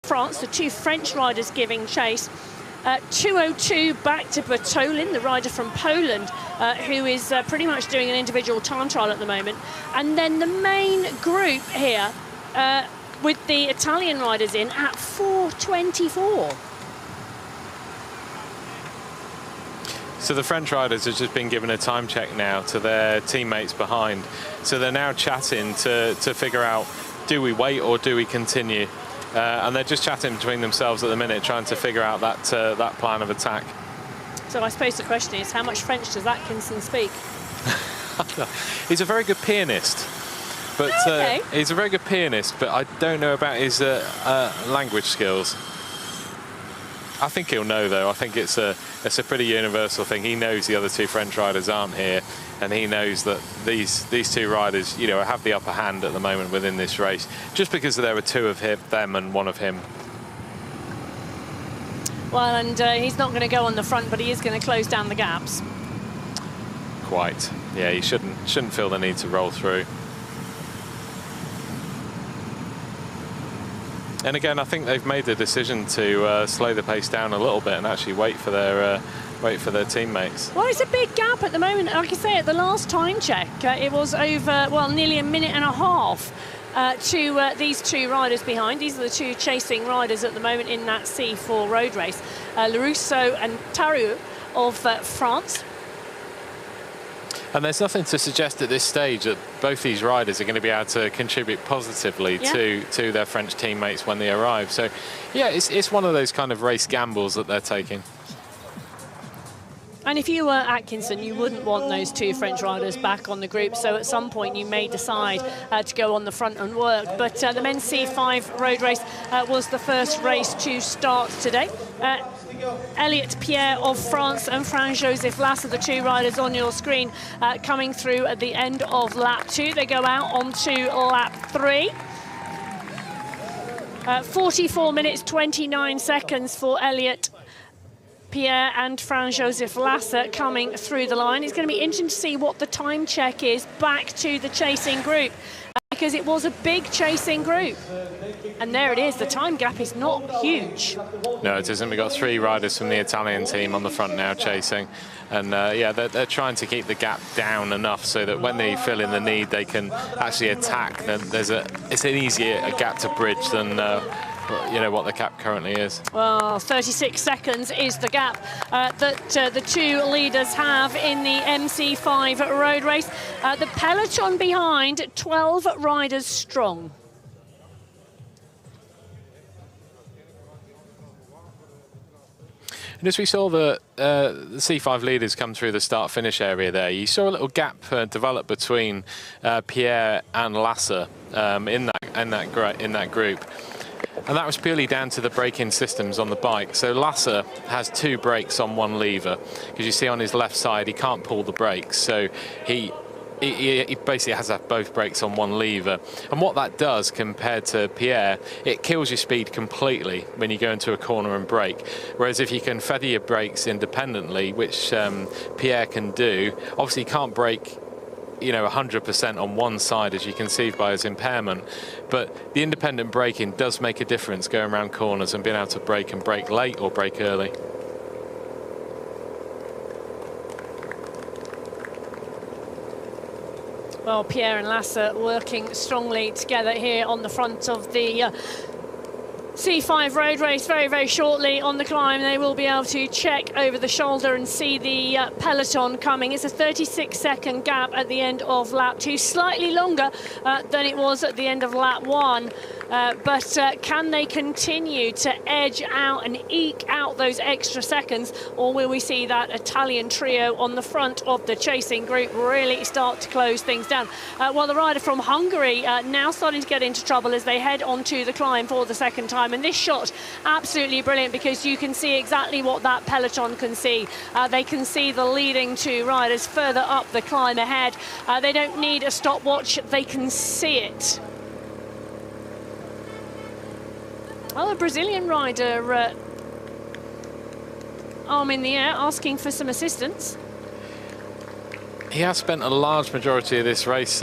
France, the two French riders giving chase. 2:02 back to Bertolin, the rider from Poland, who is pretty much doing an individual time trial at the moment. And then the main group here with the Italian riders in at 4:24. So the French riders have just been given a time check now to their teammates behind. So they're now chatting to figure out, do we wait or do we continue? And they're just chatting between themselves at the minute, trying to figure out that plan of attack. So I suppose the question is, how much French does Atkinson speak? He's a very good pianist, but okay. He's a very good pianist, but I don't know about his language skills. I think he'll know, though. I think it's a pretty universal thing. He knows the other two French riders aren't here, and he knows that these two riders, you know, have the upper hand at the moment within this race, just because there were two of them and one of him. Well, and he's not going to go on the front, but he is going to close down the gaps. Quite. Yeah, he shouldn't feel the need to roll through. And again, I think they've made the decision to slow the pace down a little bit and actually wait for their teammates. Well, it's a big gap at the moment. Like I say, at the last time check, it was over, well, nearly a minute and a half to these two riders behind. These are the two chasing riders at the moment in that C4 road race. Rousseau and Tarou of France. And there's nothing to suggest at this stage that both these riders are going to be able to contribute positively to their French teammates when they arrive. So, yeah, it's one of those kind of race gambles that they're taking. And if you were Atkinson, you wouldn't want those two French riders back on the group. So at some point you may decide to go on the front and work. But the men's C5 road race was the first race to start today. Elliot Pierre of France and Franz-Joseph Lasser, the two riders on your screen, coming through at the end of lap 2. They go out onto lap 3. 44 minutes, 29 seconds for Elliot Pierre and Franz-Joseph Lasser coming through the line. It's going to be interesting to see what the time check is back to the chasing group, because it was a big chasing group. And there it is, the time gap is not huge. No, it isn't. We've got 3 riders from the Italian team on the front now chasing. And yeah, they're trying to keep the gap down enough so that when they feel in the need, they can actually attack. Then it's an easier gap to bridge than you know, what the gap currently is. Well, 36 seconds is the gap that the two leaders have in the MC5 road race. The peloton behind, 12 riders strong. And as we saw the C5 leaders come through the start-finish area there, you saw a little gap develop between Pierre and LCsser in that group. And that was purely down to the braking systems on the bike. So LCsser has 2 brakes on 1 lever, because you see on his left side he can't pull the brakes. So he basically has both brakes on 1 lever. And what that does compared to Pierre, it kills your speed completely when you go into a corner and brake. Whereas if you can feather your brakes independently, which Pierre can do, obviously he can't brake, you know, 100% on one side, as you can see by his impairment. But the independent braking does make a difference going around corners and being able to brake and brake late or brake early. Well, Pierre and LCsser working strongly together here on the front of the C5 road race. Very, very shortly on the climb, they will be able to check over the shoulder and see the peloton coming. It's a 36-second gap at the end of lap 2, slightly longer than it was at the end of lap 1. But can they continue to edge out and eke out those extra seconds, or will we see that Italian trio on the front of the chasing group really start to close things down? Well, the rider from Hungary now starting to get into trouble as they head onto the climb for the second time. And this shot, absolutely brilliant, because you can see exactly what that peloton can see. They can see the leading 2 riders further up the climb ahead. They don't need a stopwatch, they can see it. Well, a Brazilian rider arm in the air, asking for some assistance. He has spent a large majority of this race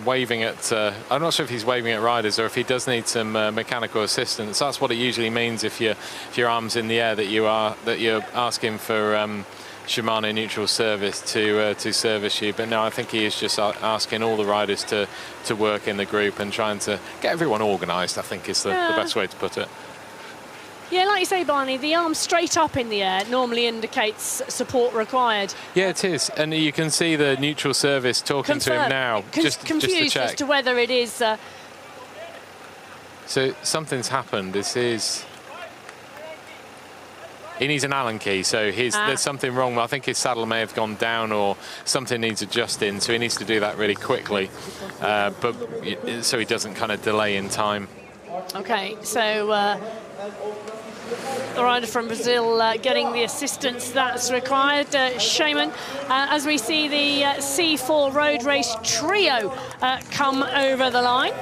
waving at, I'm not sure if he's waving at riders or if he does need some mechanical assistance. That's what it usually means if your arm's in the air, that you're asking for Shimano neutral service to service you. But no, I think he is just asking all the riders to work in the group and trying to get everyone organised, I think is the best way to put it. Yeah, like you say, Barney, the arm straight up in the air normally indicates support required. Yeah, it is. And you can see the neutral service talking to him now. Just confused to check as to whether it is... So something's happened. This is... He needs an Allen key, so there's something wrong. I think his saddle may have gone down or something needs adjusting, so he needs to do that really quickly, but so he doesn't kind of delay in time. Okay, so the rider from Brazil getting the assistance that's required. Shaman, as we see the C4 road race trio come over the line.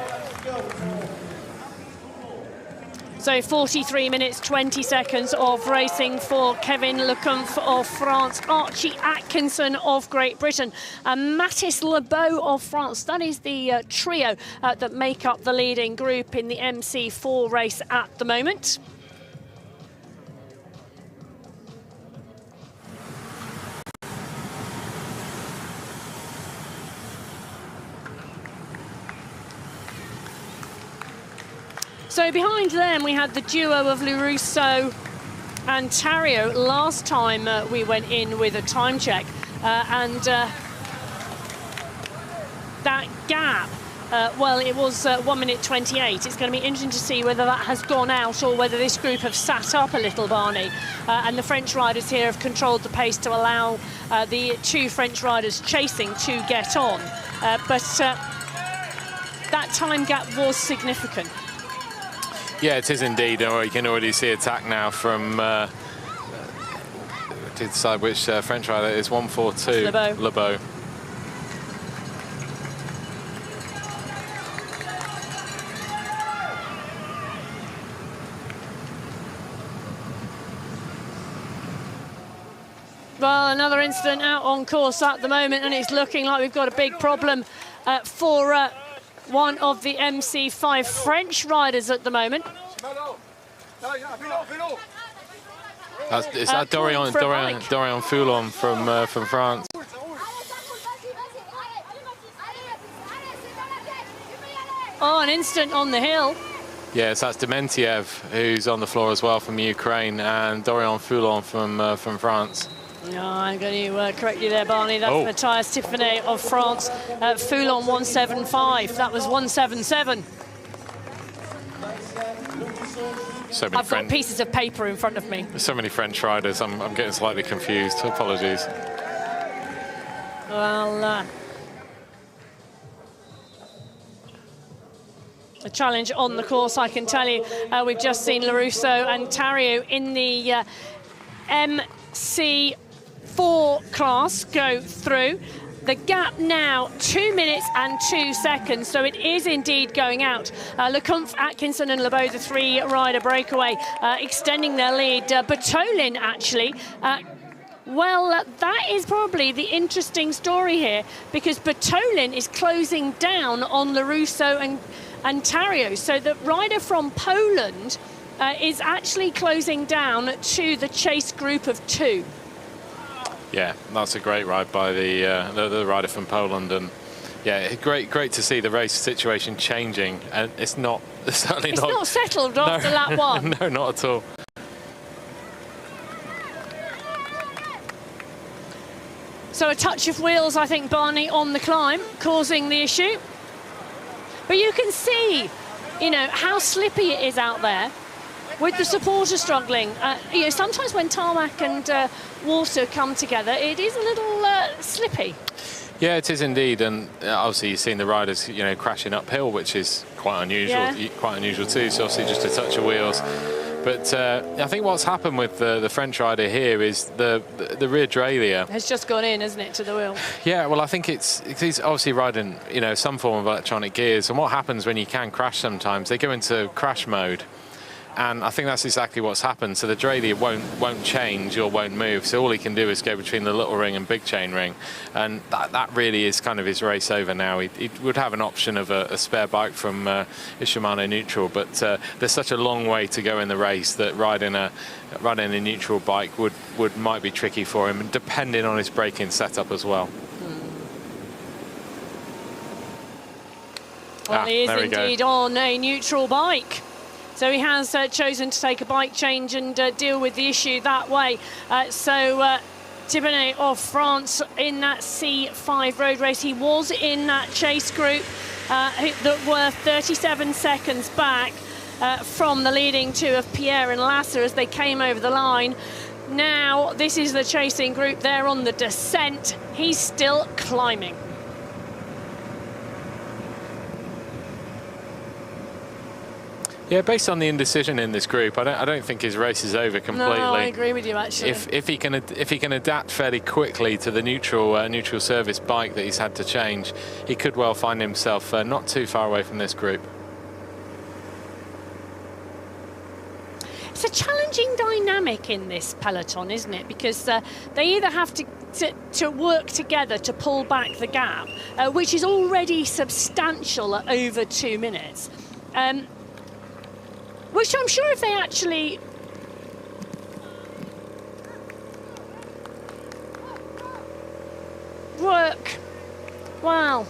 So 43 minutes, 20 seconds of racing for Kevin Lecomte of France, Archie Atkinson of Great Britain, and Mathis Lebeau of France. That is the trio that make up the leading group in the MC4 race at the moment. So behind them we had the duo of Lurusso and Tario last time we went in with a time check, and that gap, well, it was 1 minute 28. It's going to be interesting to see whether that has gone out or whether this group have sat up a little, Barney. And the French riders here have controlled the pace to allow the 2 French riders chasing to get on. But that time gap was significant. Yeah, it is indeed. Or you can already see attack now from to decide which French rider it is. 142. Lebeau. Well, another incident out on course at the moment, and it's looking like we've got a big problem for one of the MC5 French riders at the moment. Is that Dorian Foulon from France? Oh, an incident on the hill. Yes, that's Dementiev, who's on the floor as well from Ukraine, and Dorian Foulon from France. No, I'm going to correct you there, Barney. That's Matthias Tiffinet of France. Foulon 175. That was 177. So many I've got pieces of paper in front of me. So many French riders. I'm getting slightly confused. Apologies. Well, a challenge on the course, I can tell you. We've just seen Larusso and Tario in the MC4 class go through. The gap now 2 minutes and 2 seconds, so it is indeed going out. Lecomte, Atkinson and Lebeau, the three-rider breakaway, extending their lead. Bertolin, actually, well, that is probably the interesting story here, because Bertolin is closing down on Larusso and Tario. So the rider from Poland is actually closing down to the chase group of 2. Yeah, that's a great ride by the rider from Poland, and yeah, great to see the race situation changing. And it's not certainly it's not, not settled after lap 1. No, not at all. So a touch of wheels, I think, Barney, on the climb, causing the issue. But you can see, you know, how slippy it is out there with the supporter struggling. You know, sometimes when tarmac and water come together, it is a little slippy. Yeah, it is indeed, and obviously you've seen the riders, you know, crashing uphill, which is quite unusual, too. So obviously just a touch of wheels. But I think what's happened with the French rider here is the rear derailleur has just gone in, hasn't it, to the wheel? Yeah, well, I think he's obviously riding, you know, some form of electronic gears. And what happens when you can crash sometimes, they go into crash mode. And I think that's exactly what's happened. So the derailleur won't change or won't move. So all he can do is go between the little ring and big chain ring. And that really is kind of his race over now. He would have an option of a spare bike from Shimano neutral, but there's such a long way to go in the race that riding a neutral bike might be tricky for him, depending on his braking setup as well. Well, he is indeed on a neutral bike. So he has chosen to take a bike change and deal with the issue that way. Tiffinet of France in that C5 road race. He was in that chase group that were 37 seconds back from the leading 2 of Pierre and LCsser as they came over the line. Now this is the chasing group. They're on the descent. He's still climbing. Yeah, based on the indecision in this group, I don't think his race is over completely. No, I agree with you, actually. If he can adapt fairly quickly to the neutral service bike that he's had to change, he could well find himself not too far away from this group. It's a challenging dynamic in this peloton, isn't it? Because they either have to work together to pull back the gap, which is already substantial at over 2 minutes. Which I'm sure if they actually work well.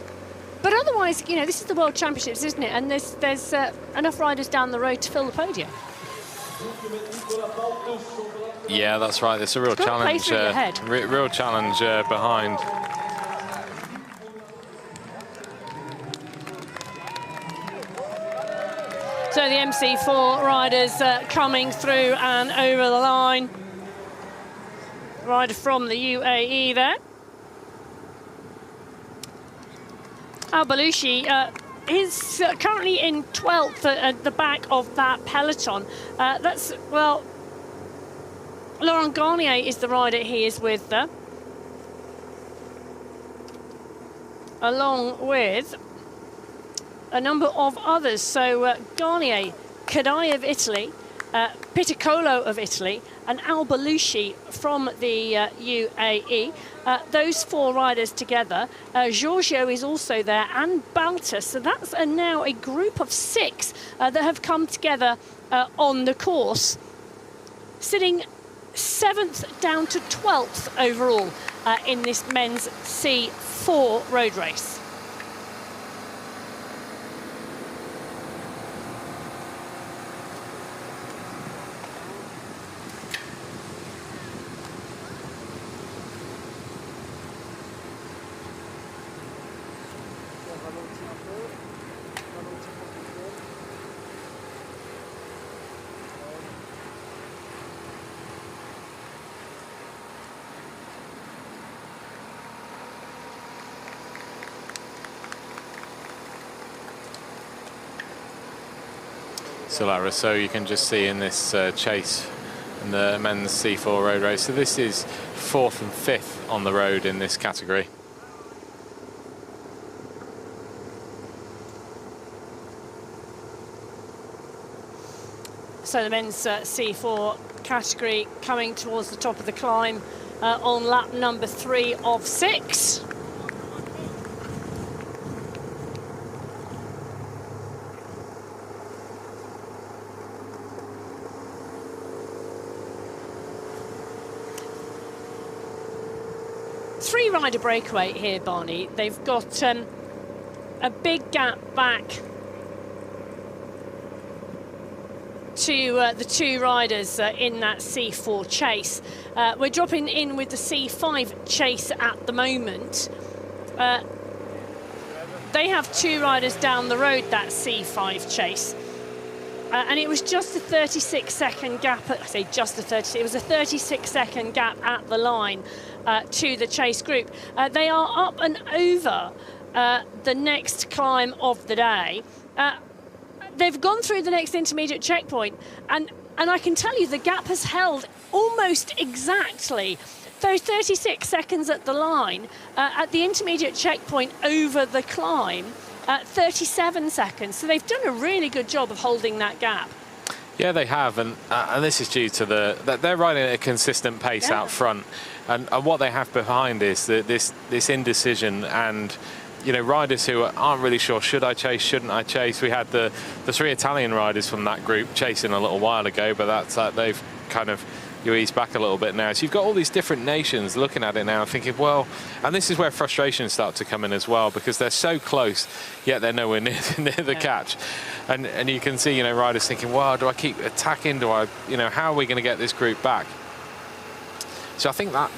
But otherwise, you know, this is the World Championships, isn't it? And there's enough riders down the road to fill the podium. Yeah, that's right. There's a real challenge. Real challenge behind. So the MC4 riders coming through and over the line. Rider from the UAE there. Al-Balushi is currently in 12th at the back of that peloton. That's, well, Laurent Garnier is the rider he is with there. Along with a number of others. So Garnier, Cadai of Italy, Piticolo of Italy, and Al-Balushi from the UAE. Those 4 riders together. Giorgio is also there, and Balta. So that's now a group of 6 that have come together on the course, sitting 7th down to 12th overall in this men's C4 road race. So you can just see in this chase in the men's C4 road race. So this is 4th and 5th on the road in this category. So the men's C4 category coming towards the top of the climb on lap number 3 of 6. Three-rider breakaway here, Barney. They've got a big gap back to the two riders in that C4 chase. We're dropping in with the C5 chase at the moment. They have two riders down the road, that C5 chase. And it was just a 36-second gap. I say just a 30. It was a 36-second gap at the line to the chase group. They are up and over the next climb of the day. They've gone through the next intermediate checkpoint, and I can tell you the gap has held almost exactly those 36 seconds at the line. At the intermediate checkpoint over the climb, 37 seconds. So they've done a really good job of holding that gap. Yeah, they have, and this is due to that they're riding at a consistent pace out front, and what they have behind is this indecision and, you know, riders who aren't really sure, should I chase, shouldn't I chase. We had the 3 Italian riders from that group chasing a little while ago, but that's they've kind of eased back a little bit now. So you've got all these different nations looking at it now thinking, well, and this is where frustrations start to come in as well, because they're so close, yet they're nowhere near the catch. And you can see, you know, riders thinking, well, do I keep attacking? Do I, you know, how are we going to get this group back? So I think that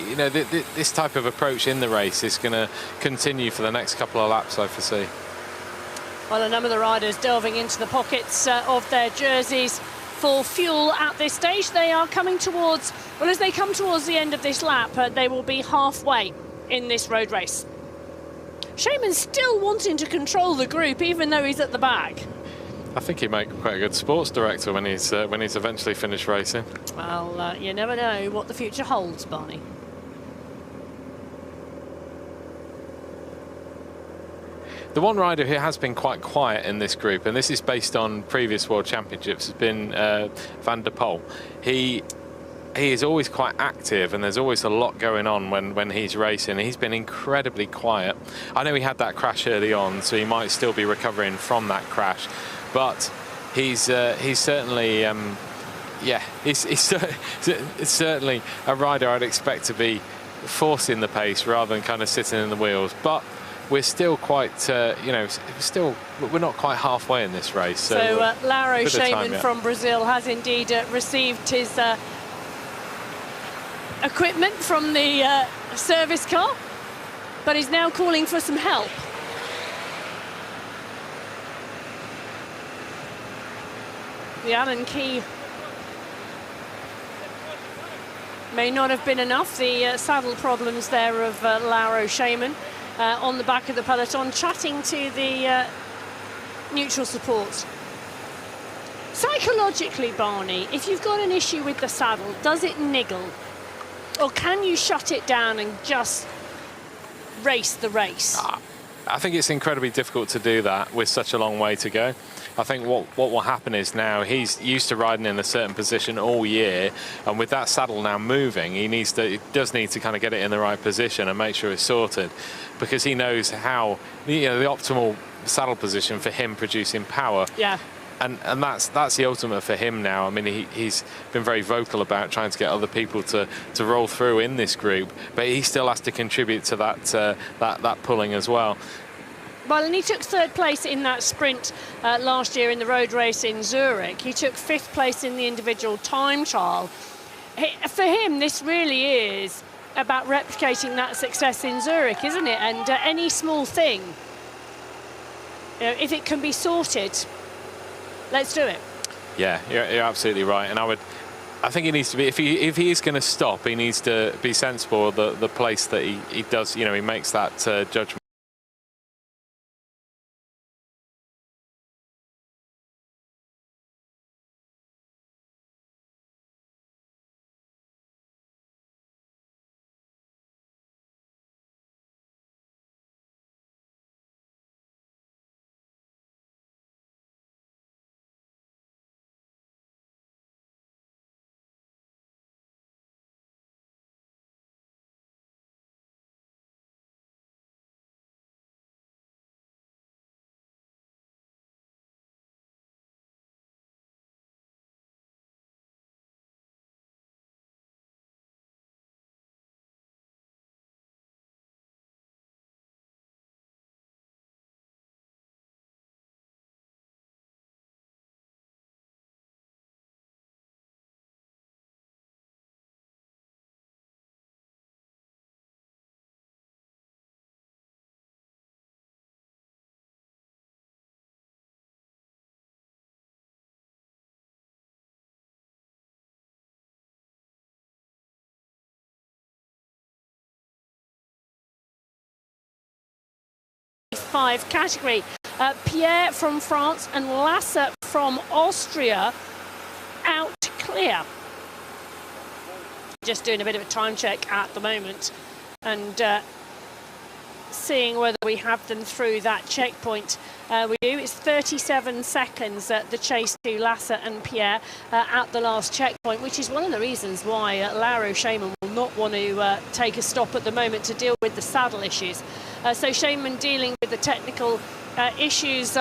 you know, this type of approach in the race is going to continue for the next couple of laps, I foresee. Well, a number of the riders delving into the pockets of their jerseys for fuel at this stage. They are coming towards, well, as they come towards the end of this lap, they will be halfway in this road race. Shaman's still wanting to control the group, even though he's at the back. I think he'd make quite a good sports director when he's eventually finished racing. Well, you never know what the future holds, Barney. The one rider who has been quite quiet in this group, and this is based on previous World Championships, has been Van der Poel. He is always quite active, and there's always a lot going on when he's racing. He's been incredibly quiet. I know he had that crash early on, so he might still be recovering from that crash. But he's certainly, it's certainly a rider I'd expect to be forcing the pace rather than kind of sitting in the wheels. But we're still quite, you know, we're not quite halfway in this race. So Lauro Shaman from Brazil has indeed received his equipment from the service car, but is now calling for some help. The Allen key may not have been enough. The saddle problems there of Lauro Shaman on the back of the peloton, chatting to the neutral support. Psychologically, Barney, if you've got an issue with the saddle, does it niggle? Or can you shut it down and just race the race? I think it's incredibly difficult to do that with such a long way to go. I think what will happen is now he's used to riding in a certain position all year, and with that saddle now moving, he does need to kind of get it in the right position and make sure it's sorted, because he knows how, you know, the optimal saddle position for him producing power. Yeah. And that's the ultimate for him now. I mean, he's been very vocal about trying to get other people to roll through in this group, but he still has to contribute to that pulling as well. Well, and he took 3rd place in that sprint last year in the road race in Zurich. He took 5th place in the individual time trial. For him, this really is about replicating that success in Zurich, isn't it? And any small thing You know, if it can be sorted, let's do it. Yeah, you're absolutely right. And I think he needs to be, if he is going to stop, he needs to be sensible of the place that he does, you know, he makes that judgment. Five category. Pierre from France and LCsser from Austria out clear. Just doing a bit of a time check at the moment and seeing whether we have them through that checkpoint. We do. It's 37 seconds the chase to LCsser and Pierre at the last checkpoint, which is one of the reasons why Lauro Shaman will not want to take a stop at the moment to deal with the saddle issues. So Shaman dealing with the technical issues.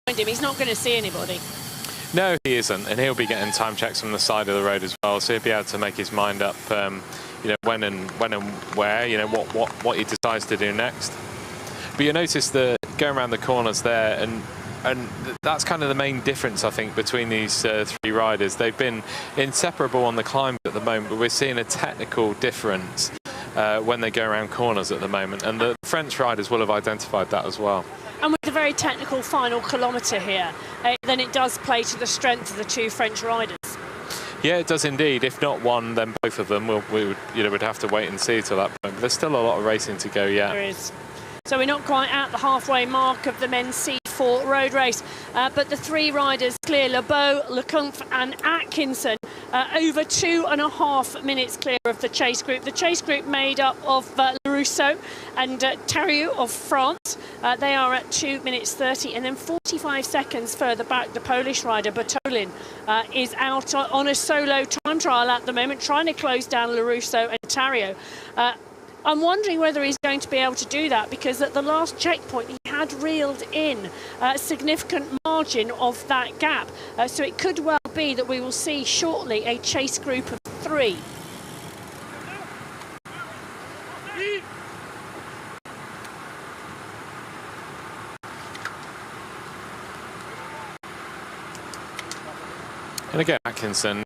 He's not going to see anybody. No, he isn't, and he'll be getting time checks from the side of the road as well, so he'll be able to make his mind up, you know, when and where, you know, what he decides to do next. But you notice the going around the corners there, and that's kind of the main difference, I think, between these three riders. They've been inseparable on the climb at the moment, but we're seeing a technical difference when they go around corners at the moment, and the French riders will have identified that as well. And with a very technical final kilometre here, then it does play to the strength of the two French riders. Yeah, it does indeed. If not one, then both of them. We'd have to wait and see till that point. But there's still a lot of racing to go yet. There is. So we're not quite at the halfway mark of the men's C4 road race, but the three riders clear, Lebeau, Lecomte and Atkinson, over 2.5 minutes clear of the chase group. The chase group made up of Rousseau and Thariou of France. They are at 2 minutes 30, and then 45 seconds further back, the Polish rider Bertolin is out on a solo time trial at the moment, trying to close down Rousseau and Thariou. I'm wondering whether he's going to be able to do that, because at the last checkpoint he had reeled in a significant margin of that gap. So it could well be that we will see shortly a chase group of three. And again, Atkinson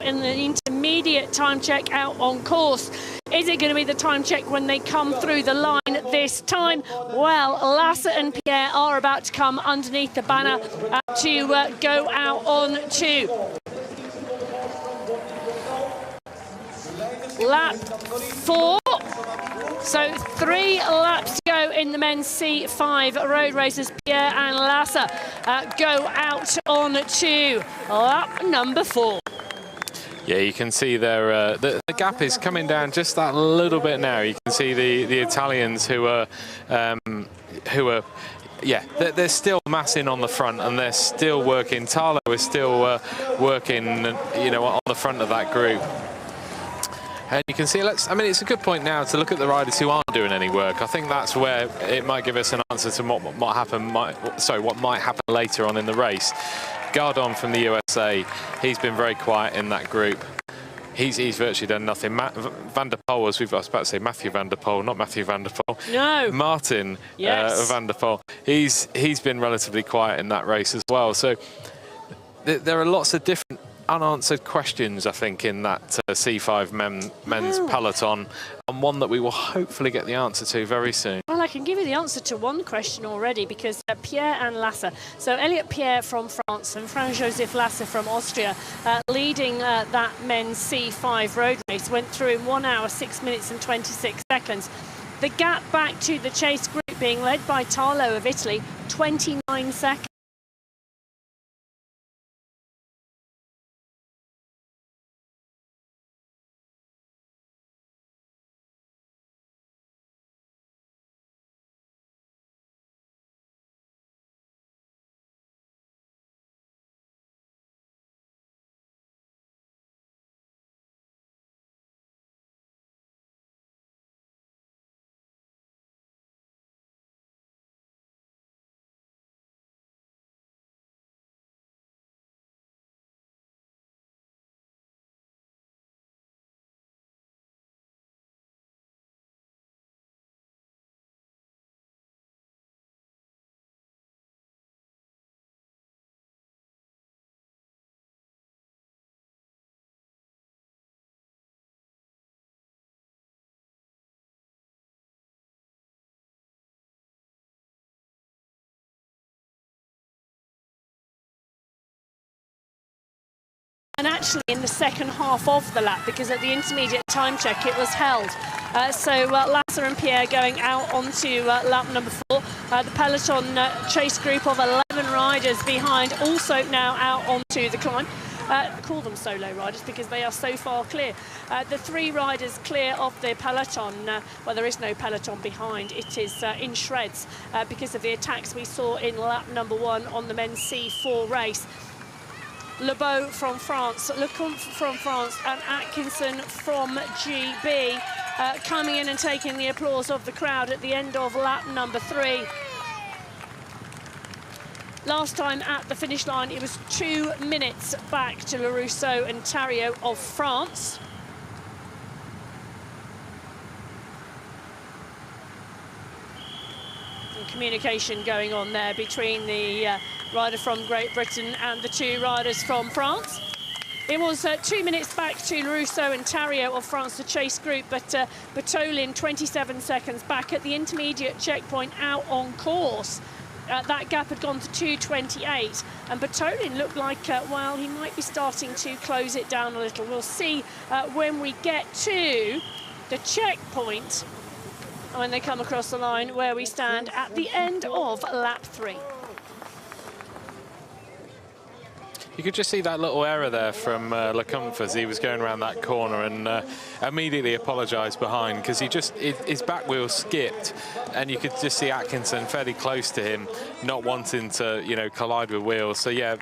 in the intermediate time check out on course. Is it going to be the time check when they come through the line this time? Well, LCsser and Pierre are about to come underneath the banner to go out on to lap 4. So 3 laps to go in the men's C5 road races. Pierre and LCsser go out on to lap number 4. Yeah, you can see there the gap is coming down just that little bit now. You can see the Italians who are yeah, they're still massing on the front and they're still working. Talo is still working, you know, on the front of that group. And you can see, I mean, it's a good point now to look at the riders who aren't doing any work. I think that's where it might give us an answer to what might happen later on in the race. Gardon from the USA, he's been very quiet in that group. He's virtually done nothing. Van der Poel, as I was about to say, Matthew Van der Poel, not Matthew Van der Poel. No. Martin Yes. Van der Poel. He's been relatively quiet in that race as well. So there are lots of different unanswered questions, I think, in that C5 men's peloton, and one that we will hopefully get the answer to very soon. Well, I can give you the answer to one question already, because Pierre and LCsser, so Elliot Pierre from France and Franz-Josef LCsser from Austria, leading that men's C5 road race, went through in 1 hour, 6 minutes and 26 seconds. The gap back to the chase group being led by Talo of Italy, 29 seconds. And actually in the second half of the lap, because at the intermediate time check it was held. So LCsser and Pierre going out onto lap number 4. The peloton chase group of 11 riders behind also now out onto the climb. Call them solo riders because they are so far clear. The 3 riders clear of the peloton, well, there is no peloton behind. It is in shreds because of the attacks we saw in lap number 1 on the men's C4 race. Lebeau from France, Lecomte from France and Atkinson from GB coming in and taking the applause of the crowd at the end of lap number 3. Last time at the finish line it was 2 minutes back to Le Rousseau and Thariot of France. And communication going on there between the rider from Great Britain and the 2 riders from France. It was 2 minutes back to Le Rousseau and Thariot of France, the chase group, but Bertolin 27 seconds back at the intermediate checkpoint out on course. That gap had gone to 2:28, and Bertolin looked like, well, he might be starting to close it down a little. We'll see when we get to the checkpoint, when they come across the line, where we stand at the end of lap 3. You could just see that little error there from Lecomte as he was going around that corner and immediately apologised behind because his back wheel skipped, and you could just see Atkinson fairly close to him, not wanting to, you know, collide with wheels. So yeah,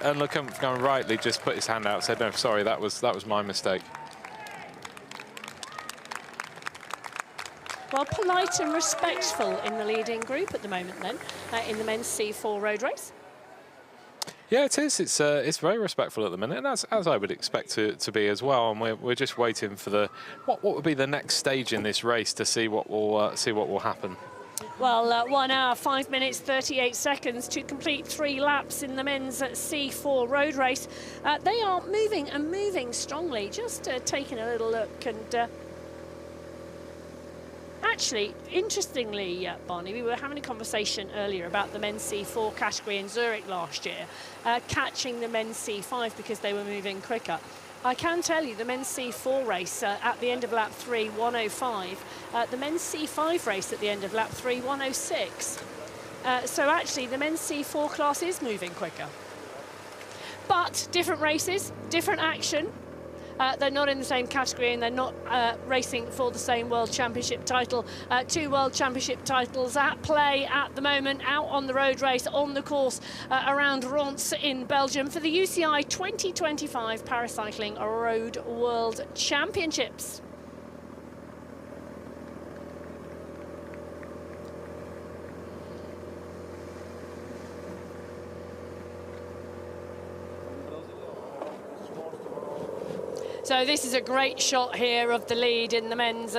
and Lecomte going rightly just put his hand out, said, "No, sorry, that was my mistake." Well, polite and respectful in the leading group at the moment then, in the men's C4 road race. Yeah, it is. It's very respectful at the minute, and as I would expect to be as well. And we're just waiting for what would be the next stage in this race to see what will happen. Well, 1 hour, 5 minutes, 38 seconds to complete 3 laps in the men's C4 road race. They are moving and moving strongly. Just taking a little look and actually, interestingly, Barney, we were having a conversation earlier about the men's C4 category in Zurich last year, catching the men's C5 because they were moving quicker. I can tell you the men's C4 race at the end of lap 3, 105. The men's C5 race at the end of lap 3, 106. So actually the men's C4 class is moving quicker. But different races, different action. They're not in the same category and they're not racing for the same World Championship title. 2 World Championship titles at play at the moment, out on the road race, on the course around Ronse in Belgium for the UCI 2025 Paracycling Road World Championships. So this is a great shot here of the lead in the men's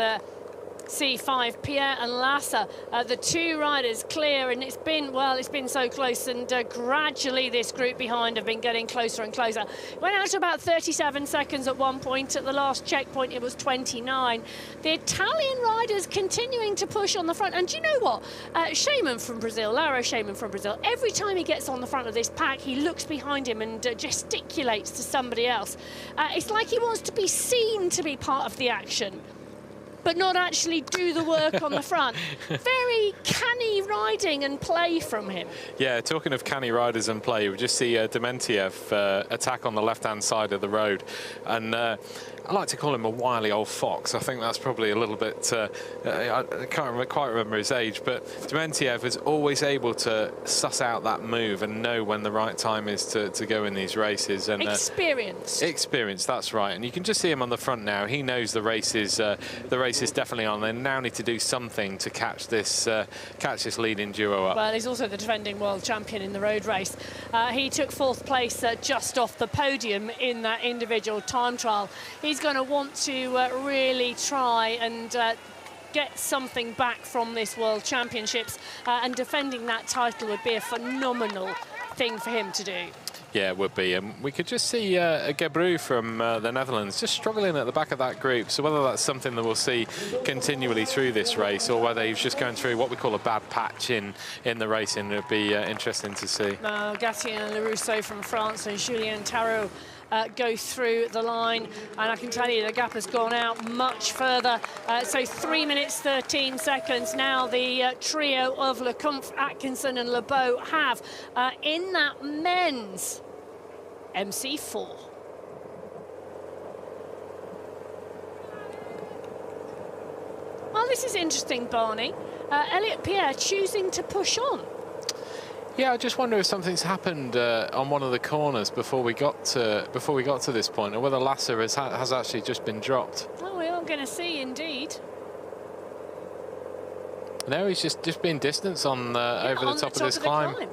C5, Pierre and LCsser, the 2 riders clear, and it's been so close, and gradually this group behind have been getting closer and closer. Went out to about 37 seconds at one point. At the last checkpoint, it was 29. The Italian riders continuing to push on the front, and do you know what? Shaman from Brazil, Lauro Shaman from Brazil, every time he gets on the front of this pack, he looks behind him and gesticulates to somebody else. It's like he wants to be seen to be part of the action, but not actually do the work on the front. Very canny riding and play from him. Yeah, talking of canny riders and play, we just see Dementiev attack on the left-hand side of the road. And I like to call him a wily old fox. I think that's probably a little bit, I can't quite remember his age, but Dementiev is always able to suss out that move and know when the right time is to go in these races. And Experience, that's right. And you can just see him on the front now. He knows the race is definitely on. They now need to do something to catch this leading duo up. Well, he's also the defending world champion in the road race. He took 4th place just off the podium in that individual time trial. He's going to want to really try and get something back from this World Championships, and defending that title would be a phenomenal thing for him to do. Yeah, it would be. We could just see Gebru from the Netherlands just struggling at the back of that group. So whether that's something that we'll see continually through this race, or whether he's just going through what we call a bad patch in the racing, it would be interesting to see. Gatien Lerousseau from France and Julien Tarot go through the line, and I can tell you the gap has gone out much further. So 3 minutes 13 seconds now the trio of Lecomte, Atkinson and Lebeau have in that men's MC4. Well, this is interesting, Barney. Elliot Pierre choosing to push on. Yeah, I just wonder if something's happened on one of the corners before we got to this point, or whether LCsser has actually just been dropped. Well, we are going to see, indeed. No, he's just been distanced on over the top of this climb.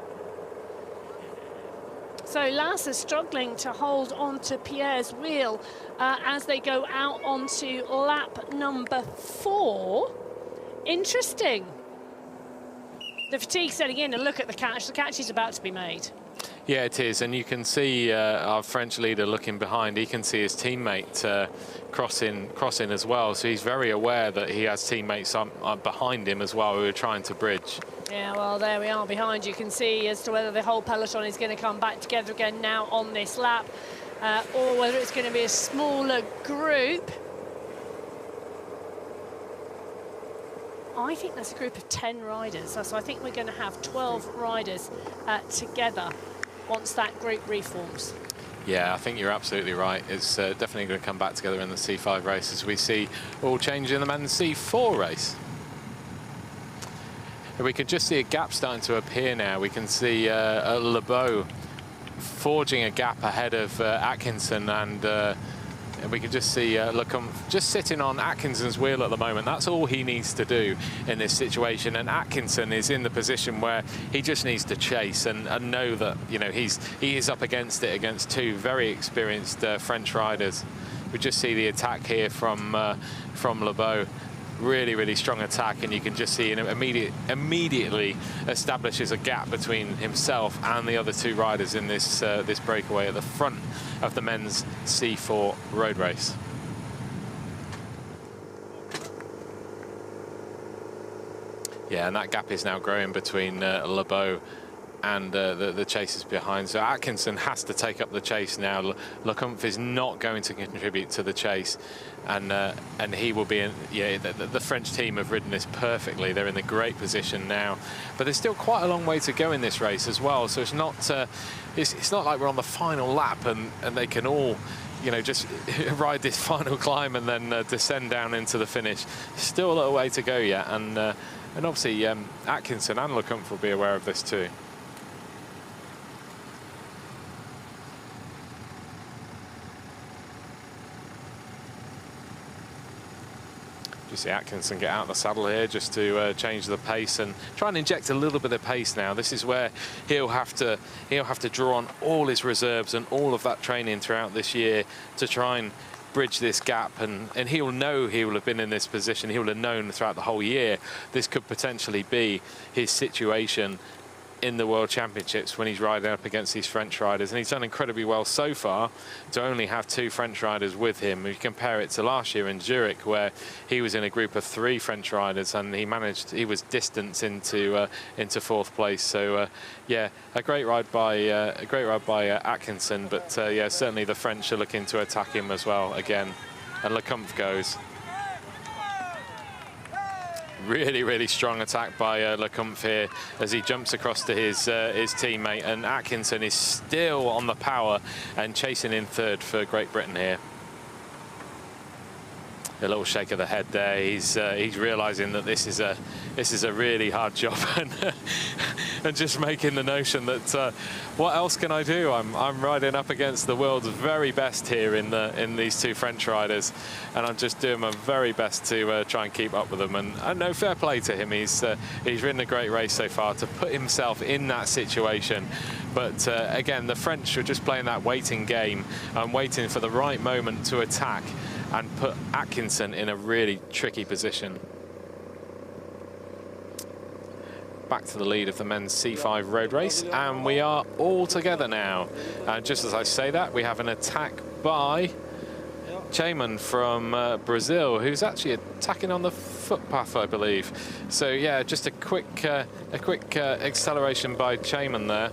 So LCsser struggling to hold on to Pierre's wheel as they go out onto lap number 4. Interesting. The fatigue setting in, and look at the catch. The catch is about to be made. Yeah, it is, and you can see our French leader looking behind. He can see his teammate crossing as well, so he's very aware that he has teammates behind him as well who are trying to bridge. Yeah, well, there we are behind. You can see as to whether the whole peloton is going to come back together again now on this lap, or whether it's going to be a smaller group. I think that's a group of 10 riders, so I think we're going to have 12 riders together once that group reforms. Yeah, I think you're absolutely right. It's definitely going to come back together in the C5 race, as we see all change in the men's C4 race. We can just see a gap starting to appear now. We can see Lebeau forging a gap ahead of Atkinson, and we can just see Lecomte just sitting on Atkinson's wheel at the moment. That's all he needs to do in this situation, and Atkinson is in the position where he just needs to chase and know that, you know, he is up against it against 2 very experienced French riders. We just see the attack here from Lebeau. really, really strong attack, and you can just see immediately establishes a gap between himself and the other two riders in this this breakaway at the front of the men's C4 road race. Yeah, and that gap is now growing between Lebeau and the chasers behind. So Atkinson has to take up the chase now. Lecomte is not going to contribute to the chase, and he will be in. Yeah, the French team have ridden this perfectly. They're in a great position now, but there's still quite a long way to go in this race as well. So it's not like we're on the final lap and they can all, you know, just ride this final climb and then descend down into the finish. Still a little way to go yet, and obviously Atkinson and Lecomte will be aware of this too. You see Atkinson get out of the saddle here just to change the pace and try and inject a little bit of pace now. This is where he'll have to draw on all his reserves and all of that training throughout this year to try and bridge this gap, and he'll know he will have been in this position. He will have known throughout the whole year this could potentially be his situation in the World Championships when he's riding up against these French riders, and he's done incredibly well so far to only have 2 French riders with him. If you compare it to last year in Zurich, where he was in a group of 3 French riders and he was distanced into 4th place. So yeah, a great ride by Atkinson, but yeah, certainly the French are looking to attack him as well again, and Lecomte goes. Really, really strong attack by Lecomte here as he jumps across to his teammate, and Atkinson is still on the power and chasing in 3rd for Great Britain here. A little shake of the head there. He's realising that this is a really hard job, and just making the notion that what else can I do? I'm riding up against the world's very best here in these 2 French riders, and I'm just doing my very best to try and keep up with them. And no, fair play to him. He's ridden a great race so far to put himself in that situation. But again, the French are just playing that waiting game and waiting for the right moment to attack and put Atkinson in a really tricky position. Back to the lead of the men's C5 road race, and we are all together now. And just as I say that, we have an attack by Chaman from Brazil, who's actually attacking on the footpath, I believe. So yeah, just a quick acceleration by Chaman there.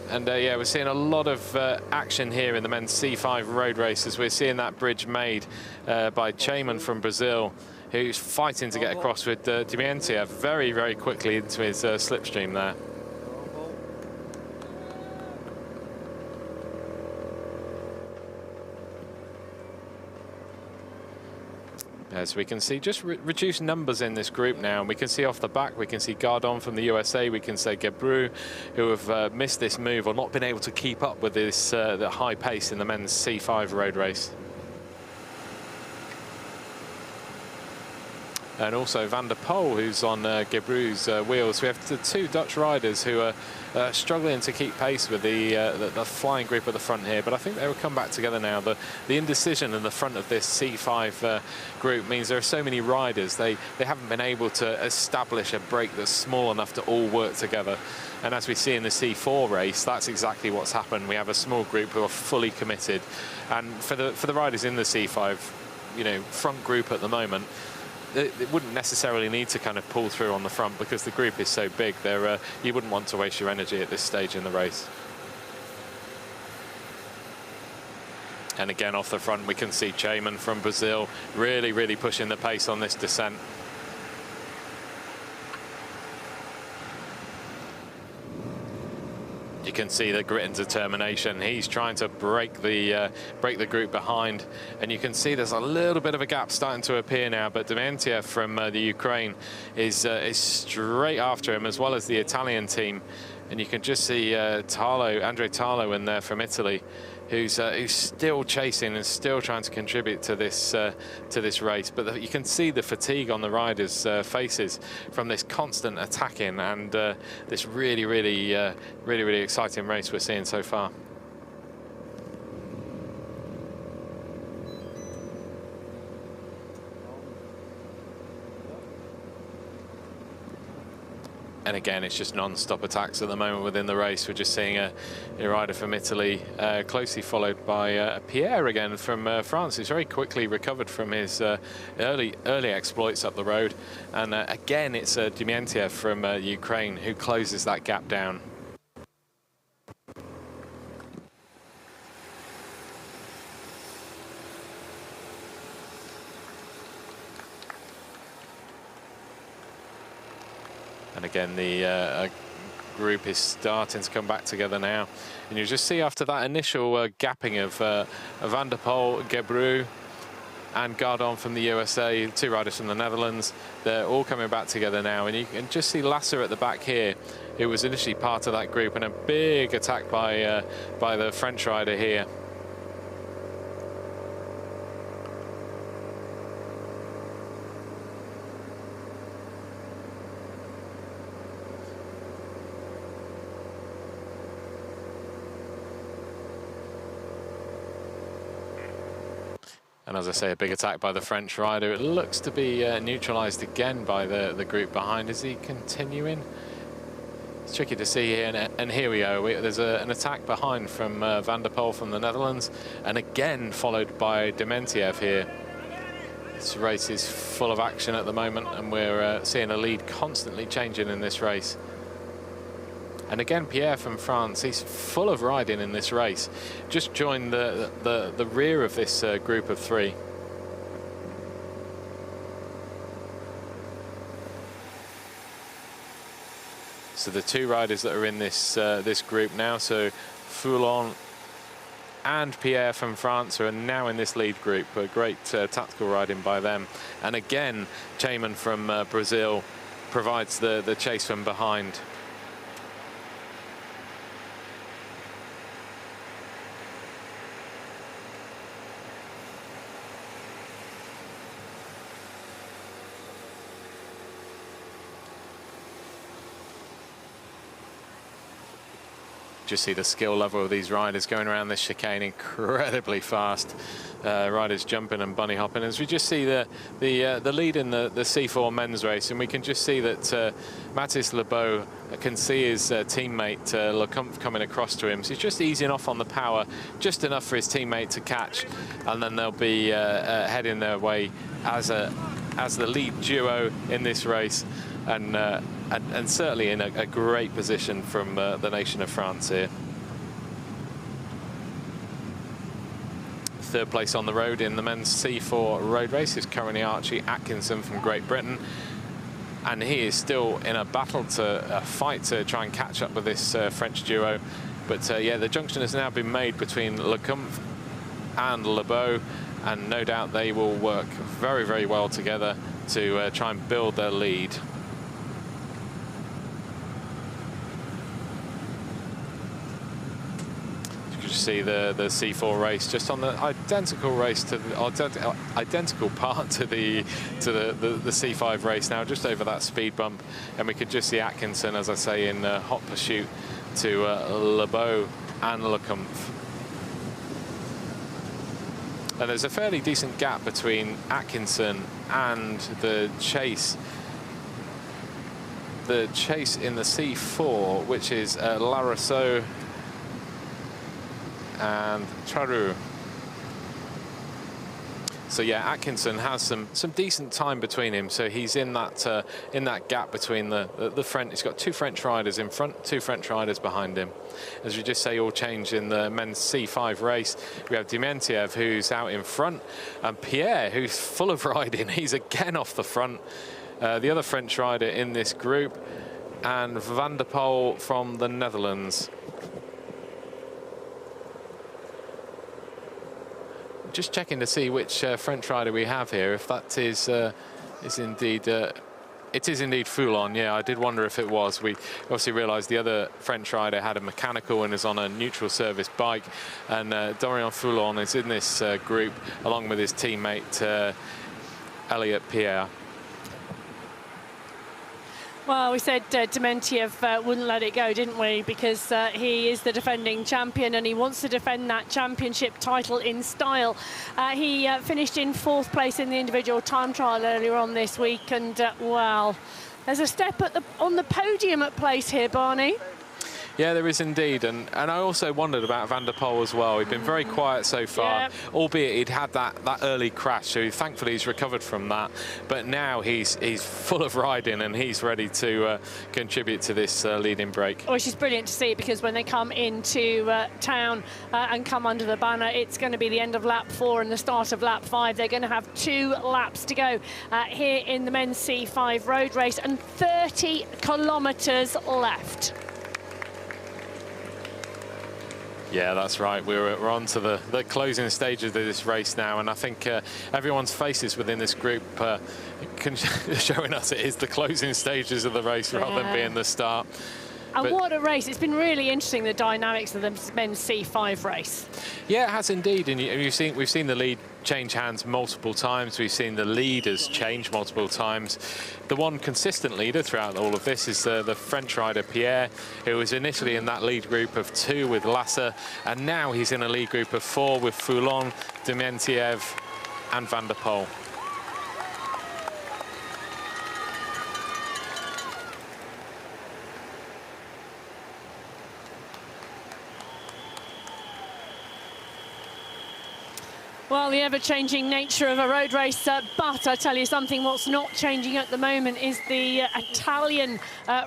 And yeah, we're seeing a lot of action here in the men's C5 road races. We're seeing that bridge made by Chaman from Brazil, who's fighting to get across with Dimientia very, very quickly into his slipstream there. As we can see, just reduced numbers in this group now. We can see off the back, we can see Gardon from the USA, we can say Gebru, who have missed this move or not been able to keep up with this the high pace in the men's C5 road race. And also Van der Poel, who's on Gebru's wheels. We have the 2 Dutch riders who are struggling to keep pace with the flying group at the front here, but I think they will come back together now. The indecision in the front of this C5 group means there are so many riders. They haven't been able to establish a break that's small enough to all work together. And as we see in the C4 race, that's exactly what's happened. We have a small group who are fully committed, and for the riders in the C5, you know, front group at the moment, it wouldn't necessarily need to kind of pull through on the front because the group is so big. You wouldn't want to waste your energy at this stage in the race. And again, off the front, we can see Chaman from Brazil really, really pushing the pace on this descent. You can see the grit and determination. He's trying to break the group behind, and you can see there's a little bit of a gap starting to appear now. But Dimientia from the Ukraine is straight after him, as well as the Italian team. And you can just see Andrea Tarlo in there from Italy, who's still chasing and still trying to contribute to this race. But you can see the fatigue on the riders' faces from this constant attacking and this really exciting race we're seeing so far. And again, it's just non-stop attacks at the moment within the race. We're just seeing a rider from Italy, closely followed by Pierre again from France. He's very quickly recovered from his early exploits up the road. And again, it's Dmientiev from Ukraine who closes that gap down. And again, the group is starting to come back together now. And you just see after that initial gapping of Van der Poel, Gebru and Gardon from the USA, 2 riders from the Netherlands, they're all coming back together now. And you can just see LCsser at the back here, who was initially part of that group, and a big attack by the French rider here. And as I say, a big attack by the French rider. It looks to be neutralised again by the group behind. Is he continuing? It's tricky to see here, and here we go. There's an attack behind from Van der Poel from the Netherlands, and again followed by Dmientiev here. This race is full of action at the moment, and we're seeing a lead constantly changing in this race. And again, Pierre from France, he's full of riding in this race. Just joined the rear of this group of 3. So the 2 riders that are in this this group now, so Foulon and Pierre from France are now in this lead group. A great tactical riding by them. And again, Chayman from Brazil provides the chase from behind. Just see the skill level of these riders going around this chicane incredibly fast. Riders jumping and bunny hopping. As we just see the lead in the C4 men's race, and we can just see that Mathis Lebeau can see his teammate Lecomte coming across to him. So he's just easing off on the power, just enough for his teammate to catch, and then they'll be heading their way as the lead duo in this race. And certainly in a great position from the nation of France here. 3rd place on the road in the men's C4 road race is currently Archie Atkinson from Great Britain. And he is still in a battle to fight to try and catch up with this French duo. But yeah, the junction has now been made between Lecomte and Lebeau, and no doubt they will work very, very well together to try and build their lead. See the C4 race just on the identical race to the identical part to the C5 race now, just over that speed bump, and we could just see Atkinson, as I say, in hot pursuit to Lebeau and Lecomte. And there's a fairly decent gap between Atkinson and the chase in the C4, which is Larousseau and Traru. So yeah, Atkinson has some decent time between him. So he's in that gap between the French. He's got 2 French riders in front, 2 French riders behind him. As we just say, all change in the men's C5 race. We have Dmientiev, who's out in front, and Pierre, who's full of riding. He's again off the front. The other French rider in this group, and Van der Poel from the Netherlands. Just checking to see which French rider we have here. If that is indeed, it is indeed Foulon. Yeah, I did wonder if it was. We obviously realised the other French rider had a mechanical and is on a neutral service bike, and Dorian Foulon is in this group along with his teammate Elliot Pierre. Well, we said Dmientiev wouldn't let it go, didn't we? Because he is the defending champion and he wants to defend that championship title in style. He finished in 4th place in the individual time trial earlier on this week, and well, There's a step on the podium at place here, Barney. Yeah, there is indeed, and I also wondered about Van der Poel as well. He'd been very quiet so far, albeit he'd had that early crash, so thankfully he's recovered from that. But now he's full of riding and he's ready to contribute to this leading break. Which is brilliant to see, because when they come into town and come under the banner, it's going to be the end of lap 4 and the start of lap 5. They're going to have 2 laps to go here in the men's C5 road race, and 30 kilometres left. Yeah, that's right. We're on to the closing stages of this race now, and I think everyone's faces within this group showing us it is the closing stages of the race rather than being the start. And what a race. It's been really interesting, the dynamics of the men's C5 race. Yeah, it has indeed. And we've seen the lead change hands multiple times. We've seen the leaders change multiple times. The one consistent leader throughout all of this is the French rider Pierre, who was initially in that lead group of 2 with LCsser, and now he's in a lead group of 4 with Foulon, Dementiev and Van der Poel. Well, the ever-changing nature of a road race, but I tell you something, what's not changing at the moment is the Italian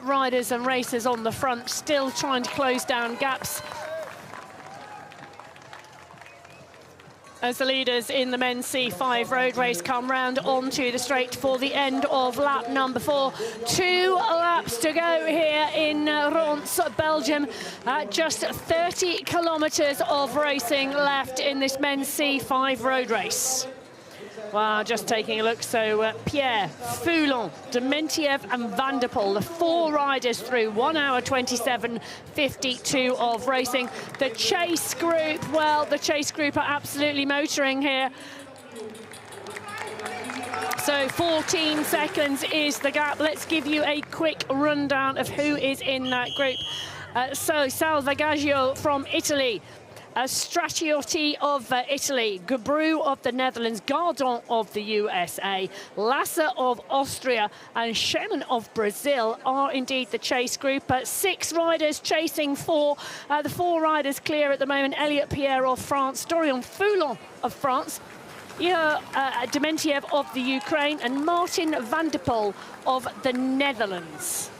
riders and racers on the front, still trying to close down gaps. As the leaders in the men's C5 road race come round onto the straight for the end of lap number 4. 2 laps to go here in Ronse, Belgium. Just 30 kilometres of racing left in this men's C5 road race. Wow, just taking a look. So Pierre, Foulon, Dementiev and Van der Poel, the 4 riders through 1 hour 27:52 of racing. The chase group, well, the chase group are absolutely motoring here. So 14 seconds is the gap. Let's give you a quick rundown of who is in that group. So Salvagaggio from Italy, Stracchiotti of Italy, Gebru of the Netherlands, Gardon of the USA, LCsser of Austria and Schemann of Brazil are indeed the chase group. 6 riders chasing 4. The 4 riders clear at the moment. Elliot Pierre of France, Dorian Foulon of France, Dementiev of the Ukraine and Martin Van der Poel of the Netherlands.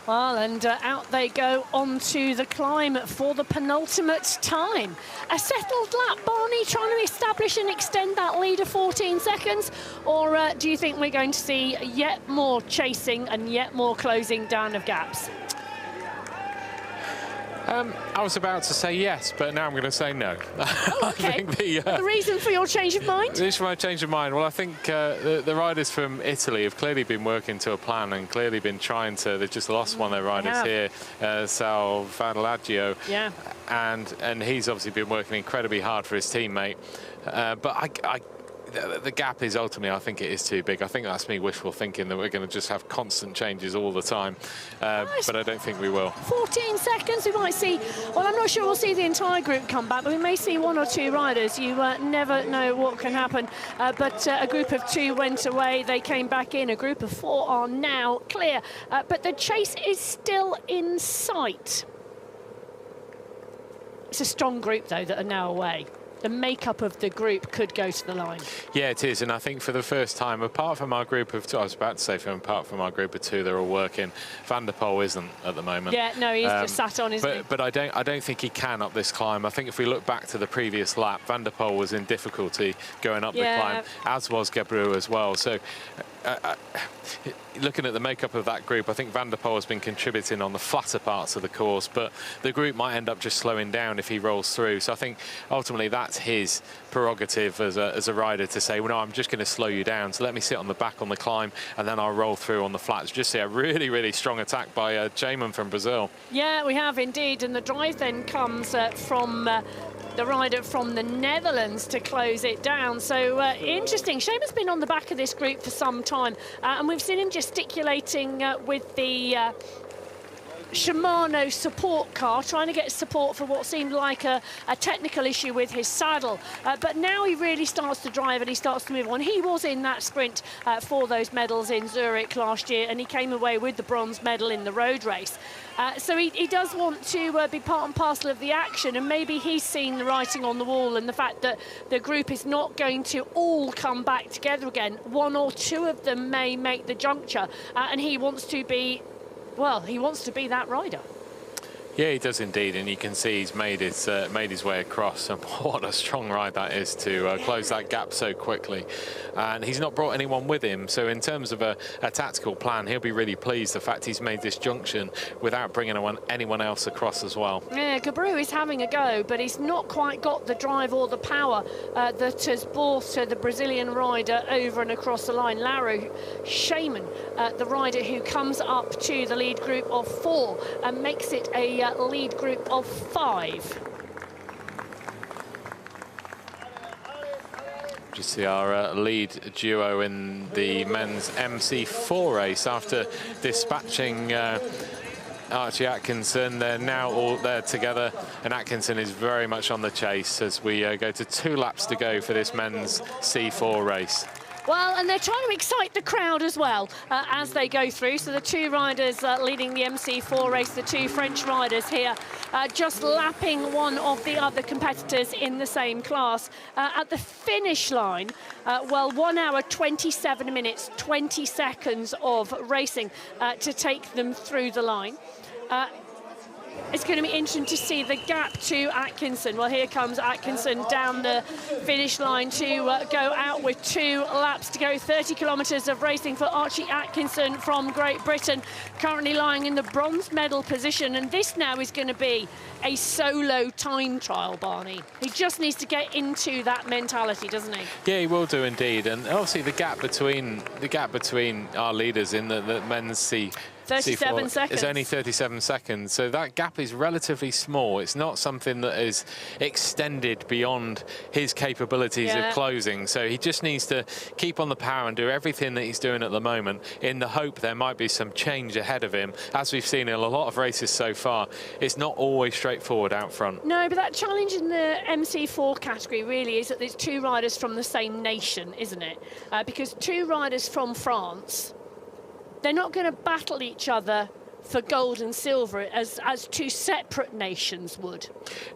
Well, and out they go onto the climb for the penultimate time. A settled lap, Barney, trying to establish and extend that lead of 14 seconds? Or do you think we're going to see yet more chasing and yet more closing down of gaps? I was about to say yes, but now I'm going to say no. Oh, okay. I think the reason for your change of mind? The reason for my change of mind? Well, I think the riders from Italy have clearly been working to a plan and clearly been trying to. They've just lost one of their riders here, Salvagaggio. Yeah. And he's obviously been working incredibly hard for his teammate. But the gap is ultimately, I think it is too big. I think that's me wishful thinking that we're going to just have constant changes all the time. But I don't think we will. 14 seconds, we might see, well, I'm not sure we'll see the entire group come back, but we may see 1 or 2 riders. You never know what can happen. But a group of 2 went away, they came back in. A group of 4 are now clear. But the chase is still in sight. It's a strong group, though, that are now away. The makeup of the group could go to the line. Yeah, it is, and I think for the first time, apart from our group of 2, I was about to say apart from our group of 2, they're all working. Van der Poel isn't at the moment. Yeah, no, he's just sat on, isn't he? But I don't think he can up this climb. I think if we look back to the previous lap, Van der Poel was in difficulty going up the climb, as was Gebru as well. So looking at the makeup of that group, I think Van der Poel has been contributing on the flatter parts of the course, but the group might end up just slowing down if he rolls through. So I think ultimately that's his prerogative as a rider to say, well, no, I'm just going to slow you down, so let me sit on the back on the climb and then I'll roll through on the flats. Just see a really, really strong attack by Schemann from Brazil. Yeah, we have indeed, and the drive then comes from the rider from the Netherlands to close it down. So interesting. Schemann's been on the back of this group for some time, and we've seen him gesticulating with the Shimano support car, trying to get support for what seemed like a technical issue with his saddle. But now he really starts to drive and he starts to move on. He was in that sprint for those medals in Zurich last year, and he came away with the bronze medal in the road race. So he does want to be part and parcel of the action, and maybe he's seen the writing on the wall and the fact that the group is not going to all come back together again. One or two of them may make the juncture, and he wants to be, well, he wants to be that rider. Yeah, he does indeed, and you can see he's made his way across, and what a strong ride that is to close that gap so quickly. And he's not brought anyone with him, so in terms of a tactical plan, he'll be really pleased the fact he's made this junction without bringing anyone else across as well. Yeah, Gabru is having a go, but he's not quite got the drive or the power that has brought the Brazilian rider over and across the line. Lauro Shaman, the rider who comes up to the lead group of 4 and makes it a lead group of 5. You see our lead duo in the men's MC4 race after dispatching Archie Atkinson. They're now all there together, and Atkinson is very much on the chase as we go to 2 laps to go for this men's C4 race. Well, and they're trying to excite the crowd as well as they go through. So the 2 riders leading the MC4 race, the 2 French riders here, just lapping one of the other competitors in the same class. At the finish line, well, 1 hour, 27 minutes, 20 seconds of racing to take them through the line. It's going to be interesting to see the gap to Atkinson. Well, here comes Atkinson down the finish line to go out with 2 laps to go. 30 kilometres of racing for Archie Atkinson from Great Britain, currently lying in the bronze medal position. And this now is going to be a solo time trial, Barney. He just needs to get into that mentality, doesn't he? Yeah, he will do indeed. And obviously the gap between our leaders in the men's C4 seconds. It's only 37 seconds, so that gap is relatively small. It's not something that is extended beyond his capabilities of closing, so he just needs to keep on the power and do everything that he's doing at the moment in the hope there might be some change ahead of him. As we've seen in a lot of races so far, it's not always straightforward out front. No, but that challenge in the MC4 category really is that there's 2 riders from the same nation, isn't it? Because 2 riders from France, they're not going to battle each other for gold and silver as 2 separate nations would.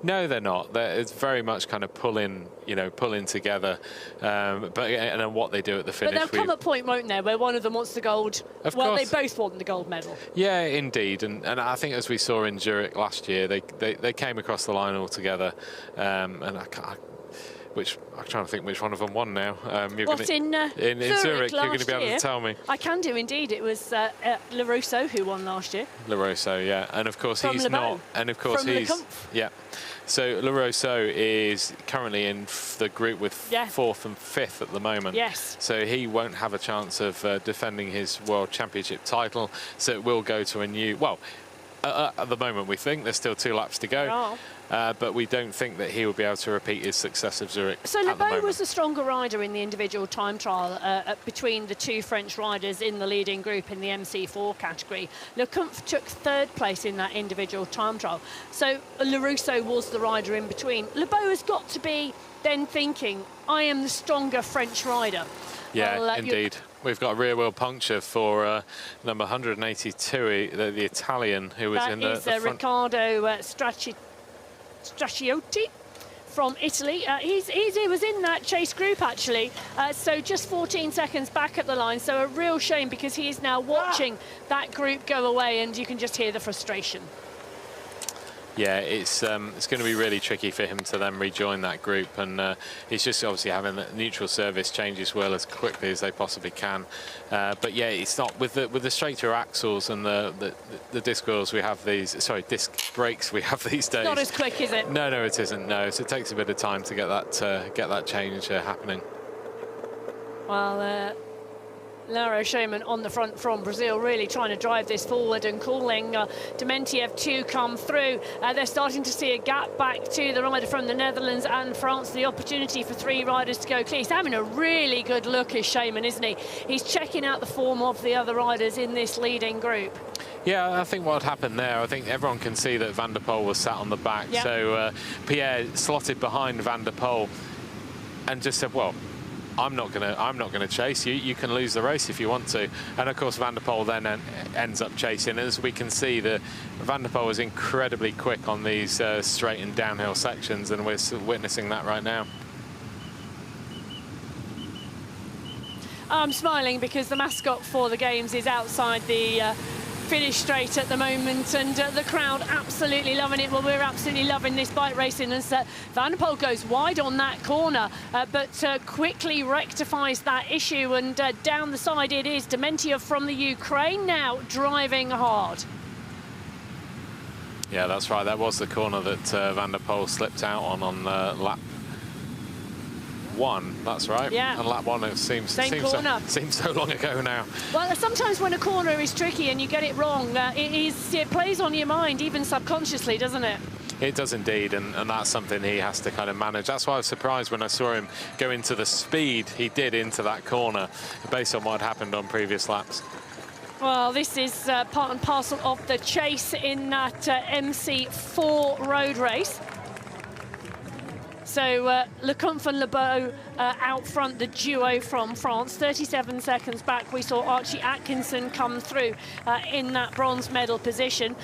No, they're not. It's very much kind of pulling together. But and then what they do at the finish. But there'll come a point, won't there, where one of them wants the gold. Well, they both want the gold medal. Yeah, indeed. And I think as we saw in Zurich last year, they came across the line all together. And I'm trying to think which one of them won now. In Zurich, you're going to be able to tell me. I can do indeed. It was Larosso who won last year. Larosso, yeah, and of course he's not. And of course he's yeah. So Larosso is currently in the group with 4th and 5th at the moment. Yes. So he won't have a chance of defending his World Championship title. So it will go to a new. Well, at the moment we think there's still 2 laps to go. But we don't think that he will be able to repeat his success of Zurich. So Lebeau was the stronger rider in the individual time trial between the 2 French riders in the leading group in the MC4 category. Lecomte took 3rd place in that individual time trial. So Larousseau was the rider in between. Lebeau has got to be then thinking, I am the stronger French rider. Yeah, well, indeed. We've got a rear wheel puncture for number 182, the Italian who was in the front. Riccardo Stracchiotti from Italy. He was in that chase group actually, so just 14 seconds back at the line, so a real shame because he is now watching that group go away and you can just hear the frustration. Yeah, it's going to be really tricky for him to then rejoin that group, and he's just obviously having the neutral service change his wheel as quickly as they possibly can. But yeah, it's not with the straighter axles and the disc wheels we have disc brakes we have these days. Not as quick, is it? No, it isn't. No, so it takes a bit of time to get that change happening. Well, Laura Showman on the front from Brazil, really trying to drive this forward and calling Dementiev to come through. They're starting to see a gap back to the rider from the Netherlands and France, the opportunity for 3 riders to go clear. He's having a really good look, is Showman, isn't he? He's checking out the form of the other riders in this leading group. Yeah, I think what happened there, I think everyone can see that Van der Poel was sat on the back. Yep. So Pierre slotted behind Van der Poel and just said, well, I'm not gonna chase you. You can lose the race if you want to. And of course, Van der Poel then ends up chasing. As we can see, the Van der Poel is incredibly quick on these straight and downhill sections, and we're witnessing that right now. I'm smiling because the mascot for the games is outside the finish straight at the moment, and the crowd absolutely loving it. Well, we're absolutely loving this bike racing as Van der Poel goes wide on that corner, but quickly rectifies that issue, and down the side it is Dementiev from the Ukraine now driving hard. Yeah, that's right. That was the corner that Van der Poel slipped out on lap 1, that's right. Yeah. And lap 1, it seems so long ago now. Well, sometimes when a corner is tricky and you get it wrong, it plays on your mind, even subconsciously, doesn't it? It does indeed, and that's something he has to kind of manage. That's why I was surprised when I saw him go into the speed he did into that corner, based on what had happened on previous laps. Well, this is part and parcel of the chase in that MC4 road race. So Lecomte and Lebeau out front, the duo from France. 37 seconds back, we saw Archie Atkinson come through in that bronze medal position.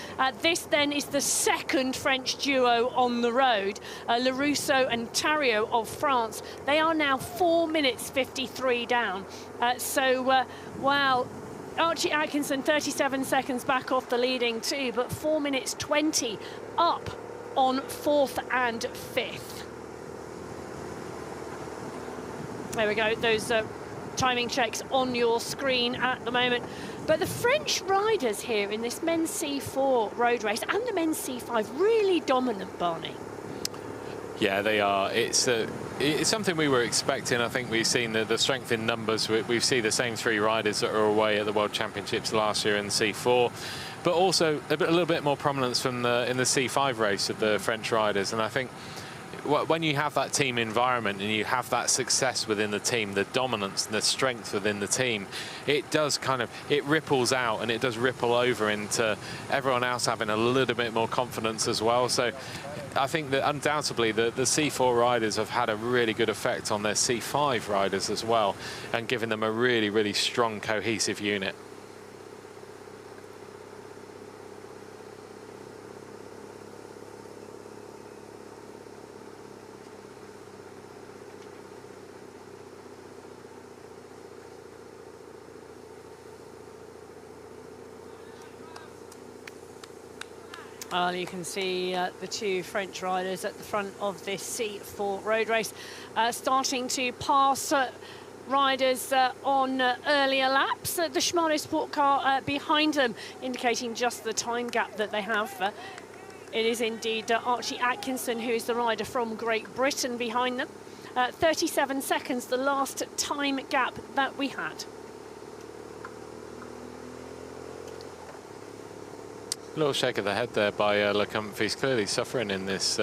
This then is the second French duo on the road, Le Rousseau and Thariot of France. They are now 4 minutes 53 down. Wow. Archie Atkinson 37 seconds back off the leading 2, but 4 minutes 20 up on 4th and 5th. There we go, those timing checks on your screen at the moment. But the French riders here in this men's C4 road race and the men's C5 really dominant, Barney. Yeah, they are. It's something we were expecting. I think we've seen the strength in numbers. We've seen the same 3 riders that are away at the World Championships last year in C4, but also a little bit more prominence from in the C5 race of the French riders. And I think when you have that team environment and you have that success within the team, the dominance and the strength within the team, it does it ripples out, and it does ripple over into everyone else having a little bit more confidence as well. So I think that undoubtedly the C4 riders have had a really good effect on their C5 riders as well, and giving them a really, really strong, cohesive unit. Well, you can see the 2 French riders at the front of this C4 road race starting to pass riders on earlier laps. The Shimano Sport car behind them, indicating just the time gap that they have. It is indeed Archie Atkinson, who is the rider from Great Britain, behind them. 37 seconds, the last time gap that we had. A little shake of the head there by Lecomte. He's clearly suffering in this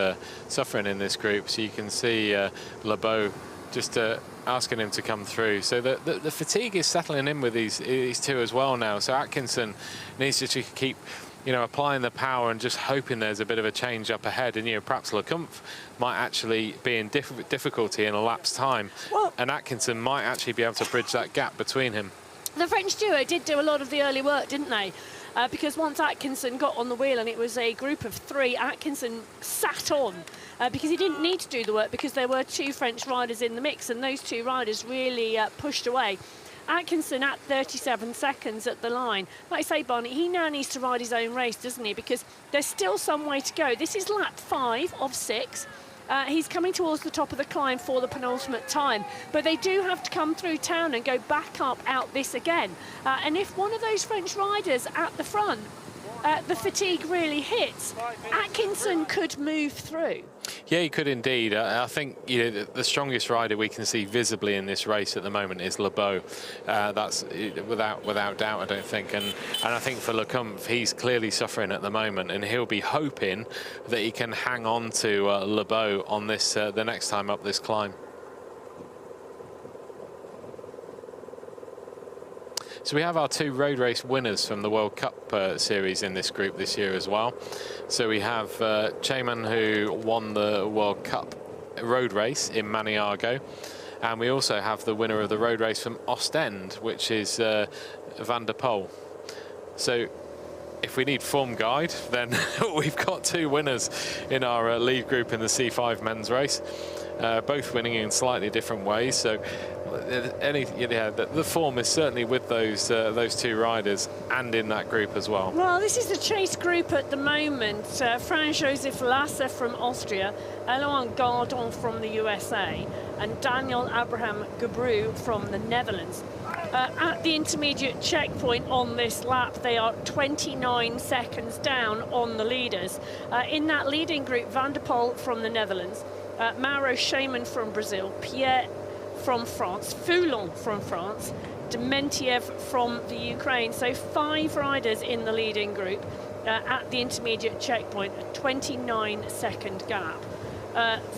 group. So you can see Lebeau just asking him to come through. So the fatigue is settling in with these 2 as well now. So Atkinson needs to keep, applying the power and just hoping there's a bit of a change up ahead. And perhaps Lecomte might actually be in difficulty in a lap's time, and Atkinson might actually be able to bridge that gap between him. The French duo did do a lot of the early work, didn't they? Because once Atkinson got on the wheel and it was a group of 3, Atkinson sat on because he didn't need to do the work, because there were 2 French riders in the mix, and those 2 riders really pushed away. Atkinson at 37 seconds at the line. Like I say, Barney, he now needs to ride his own race, doesn't he? Because there's still some way to go. This is lap 5 of 6. He's coming towards the top of the climb for the penultimate time, but they do have to come through town and go back up out this again. And if one of those French riders at the front the fatigue really hits, Atkinson could move through. Yeah, he could indeed. I think the strongest rider we can see visibly in this race at the moment is Lute. That's without doubt, I don't think. And I think for Lecomte, he's clearly suffering at the moment, and he'll be hoping that he can hang on to Lute on this the next time up this climb. So we have our 2 road race winners from the World Cup series in this group this year as well. So we have Chaman, who won the World Cup road race in Maniago. And we also have the winner of the road race from Ostend, which is Van der Poel. So if we need form guide, then we've got 2 winners in our lead group in the C5 men's race, both winning in slightly different ways. So the form is certainly with those 2 riders and in that group as well. Well, this is the chase group at the moment. Franz-Josef Lasser from Austria, Eloan Gardon from the USA, and Daniel Abraham Gebru from the Netherlands. At the intermediate checkpoint on this lap, they are 29 seconds down on the leaders. In that leading group, Van der Poel from the Netherlands, Mauro Shaman from Brazil, Pierre from France, Foulon from France, Dementiev from the Ukraine. So 5 riders in the leading group at the intermediate checkpoint, a 29-second gap.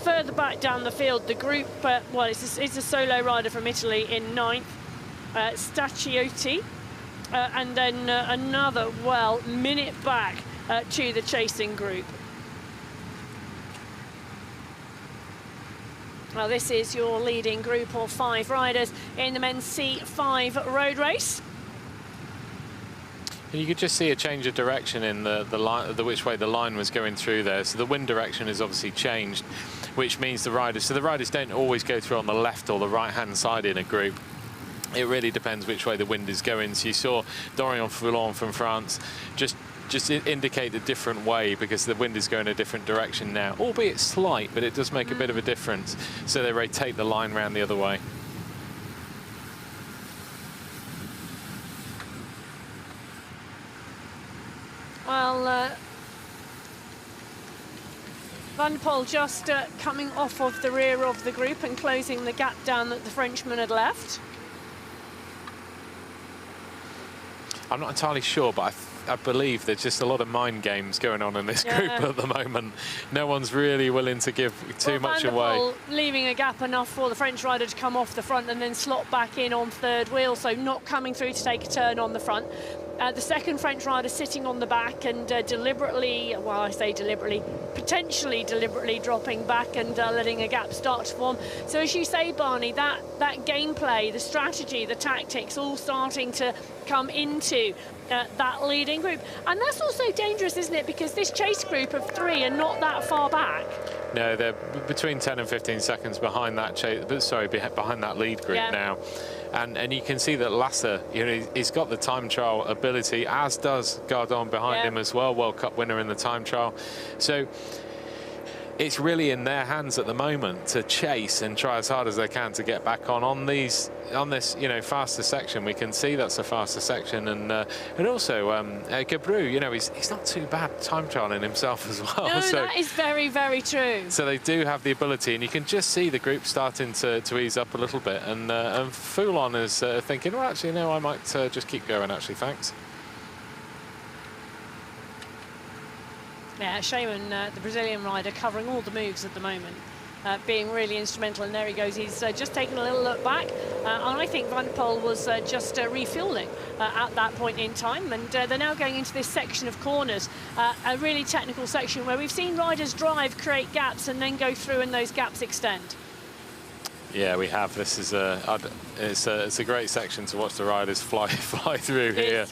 Further back down the field, the group, well, it's a solo rider from Italy in 9th, Stacchiotti, and then another, well, minute back to the chasing group. Well, this is your leading group of 5 riders in the men's C5 road race. You could just see a change of direction in the line, which way the line was going through there. So the wind direction has obviously changed, which means the riders don't always go through on the left or the right-hand side in a group. It really depends which way the wind is going. So you saw Dorian Foulon from France just indicate a different way because the wind is going a different direction now, albeit slight, but it does make a bit of a difference. So they rotate the line round the other way. Well, Van der Poel just coming off of the rear of the group and closing the gap down that the Frenchman had left. I'm not entirely sure, but I believe there's just a lot of mind games going on in this group at the moment. No one's really willing to give too much away. Van der Poel leaving a gap enough for the French rider to come off the front and then slot back in on 3rd wheel, so not coming through to take a turn on the front. The second French rider sitting on the back and deliberately, well, I say deliberately, potentially deliberately dropping back and letting a gap start to form. So as you say, Barney, that gameplay, the strategy, the tactics all starting to come into that leading group. And that's also dangerous, isn't it? Because this chase group of 3 are not that far back. No, they're between 10 and 15 seconds behind that behind that lead group now. And you can see that Lasser, he's got the time trial ability, as does Gardon behind him as well, World Cup winner in the time trial. So it's really in their hands at the moment to chase and try as hard as they can to get back on this faster section. We can see that's a faster section, and also Gebru, he's not too bad time trialing himself as well. No, so that is very, very true. So they do have the ability, and you can just see the group starting to ease up a little bit, and Foulon is thinking, well, actually, no, I might just keep going, actually, thanks. Yeah, Shaman, the Brazilian rider, covering all the moves at the moment, being really instrumental. And there he goes. He's just taken a little look back. And I think Van der Poel was just refueling at that point in time. And they're now going into this section of corners, a really technical section where we've seen riders drive, create gaps, and then go through and those gaps extend. Yeah, we have. This is it's a great section to watch the riders fly through here.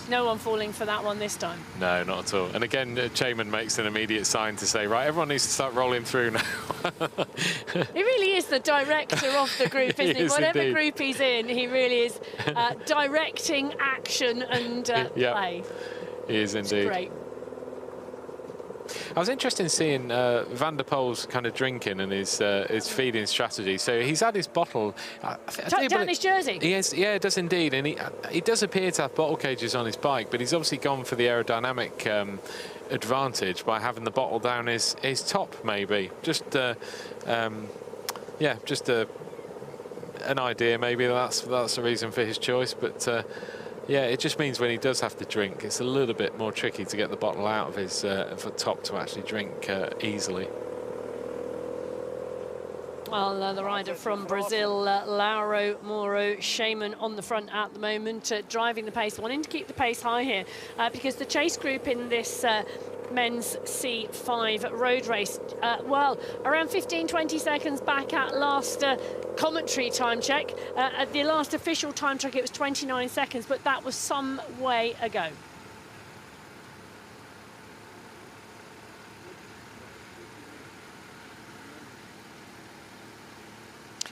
No one falling for that one this time. No, not at all. And again, Chaman makes an immediate sign to say, right, everyone needs to start rolling through now. He really is the director of the group, isn't he? Whatever group he's in, he really is directing action and play. He is indeed. Great. I was interested in seeing Van der Poel's kind of drinking and his feeding strategy. So he's had his bottle. Tucked down his jersey. He is, yeah, it does indeed. And he does appear to have bottle cages on his bike, but he's obviously gone for the aerodynamic advantage by having the bottle down his top, maybe. Just, yeah, just an idea. Maybe that's the reason for his choice, but. Yeah, it just means when he does have to drink, it's a little bit more tricky to get the bottle out of his top to actually drink easily. Well, the rider from Brazil, Lauro Moro Shaman on the front at the moment, driving the pace, wanting to keep the pace high here, because the chase group in this men's C5 road race, well, around 15-20 seconds back at last commentary time check. At the last official time check, it was 29 seconds, but that was some way ago.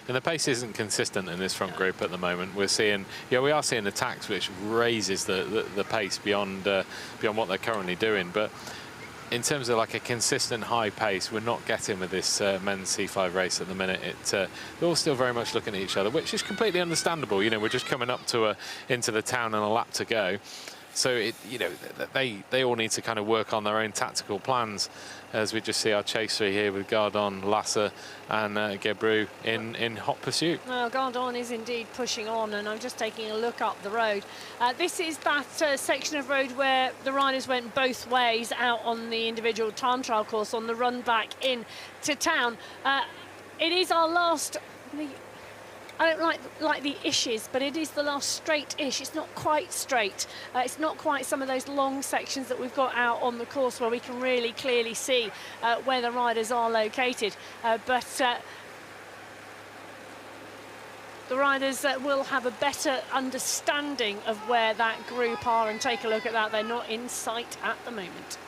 And the pace isn't consistent in this front group at the moment. We're seeing, yeah, we are seeing attacks which raises the pace beyond what they're currently doing. But in terms of like a consistent high pace, we're not getting with this men's C5 race at the minute. They're all still very much looking at each other, which is completely understandable. You know, we're just coming up to into the town and a lap to go. So, you know, they all need to kind of work on their own tactical plans, as we just see our chaser here with Gardon, LCsser and Gebru in hot pursuit. Well, Gardon is indeed pushing on, and I'm just taking a look up the road. This is that section of road where the riders went both ways out on the individual time trial course on the run back in to town. It is our last... I don't like the ishes, but it is the last straight-ish. It's not quite straight. It's not quite some of those long sections that we've got out on the course where we can really clearly see where the riders are located. But the riders will have a better understanding of where that group are, and take a look at that. They're not in sight at the moment.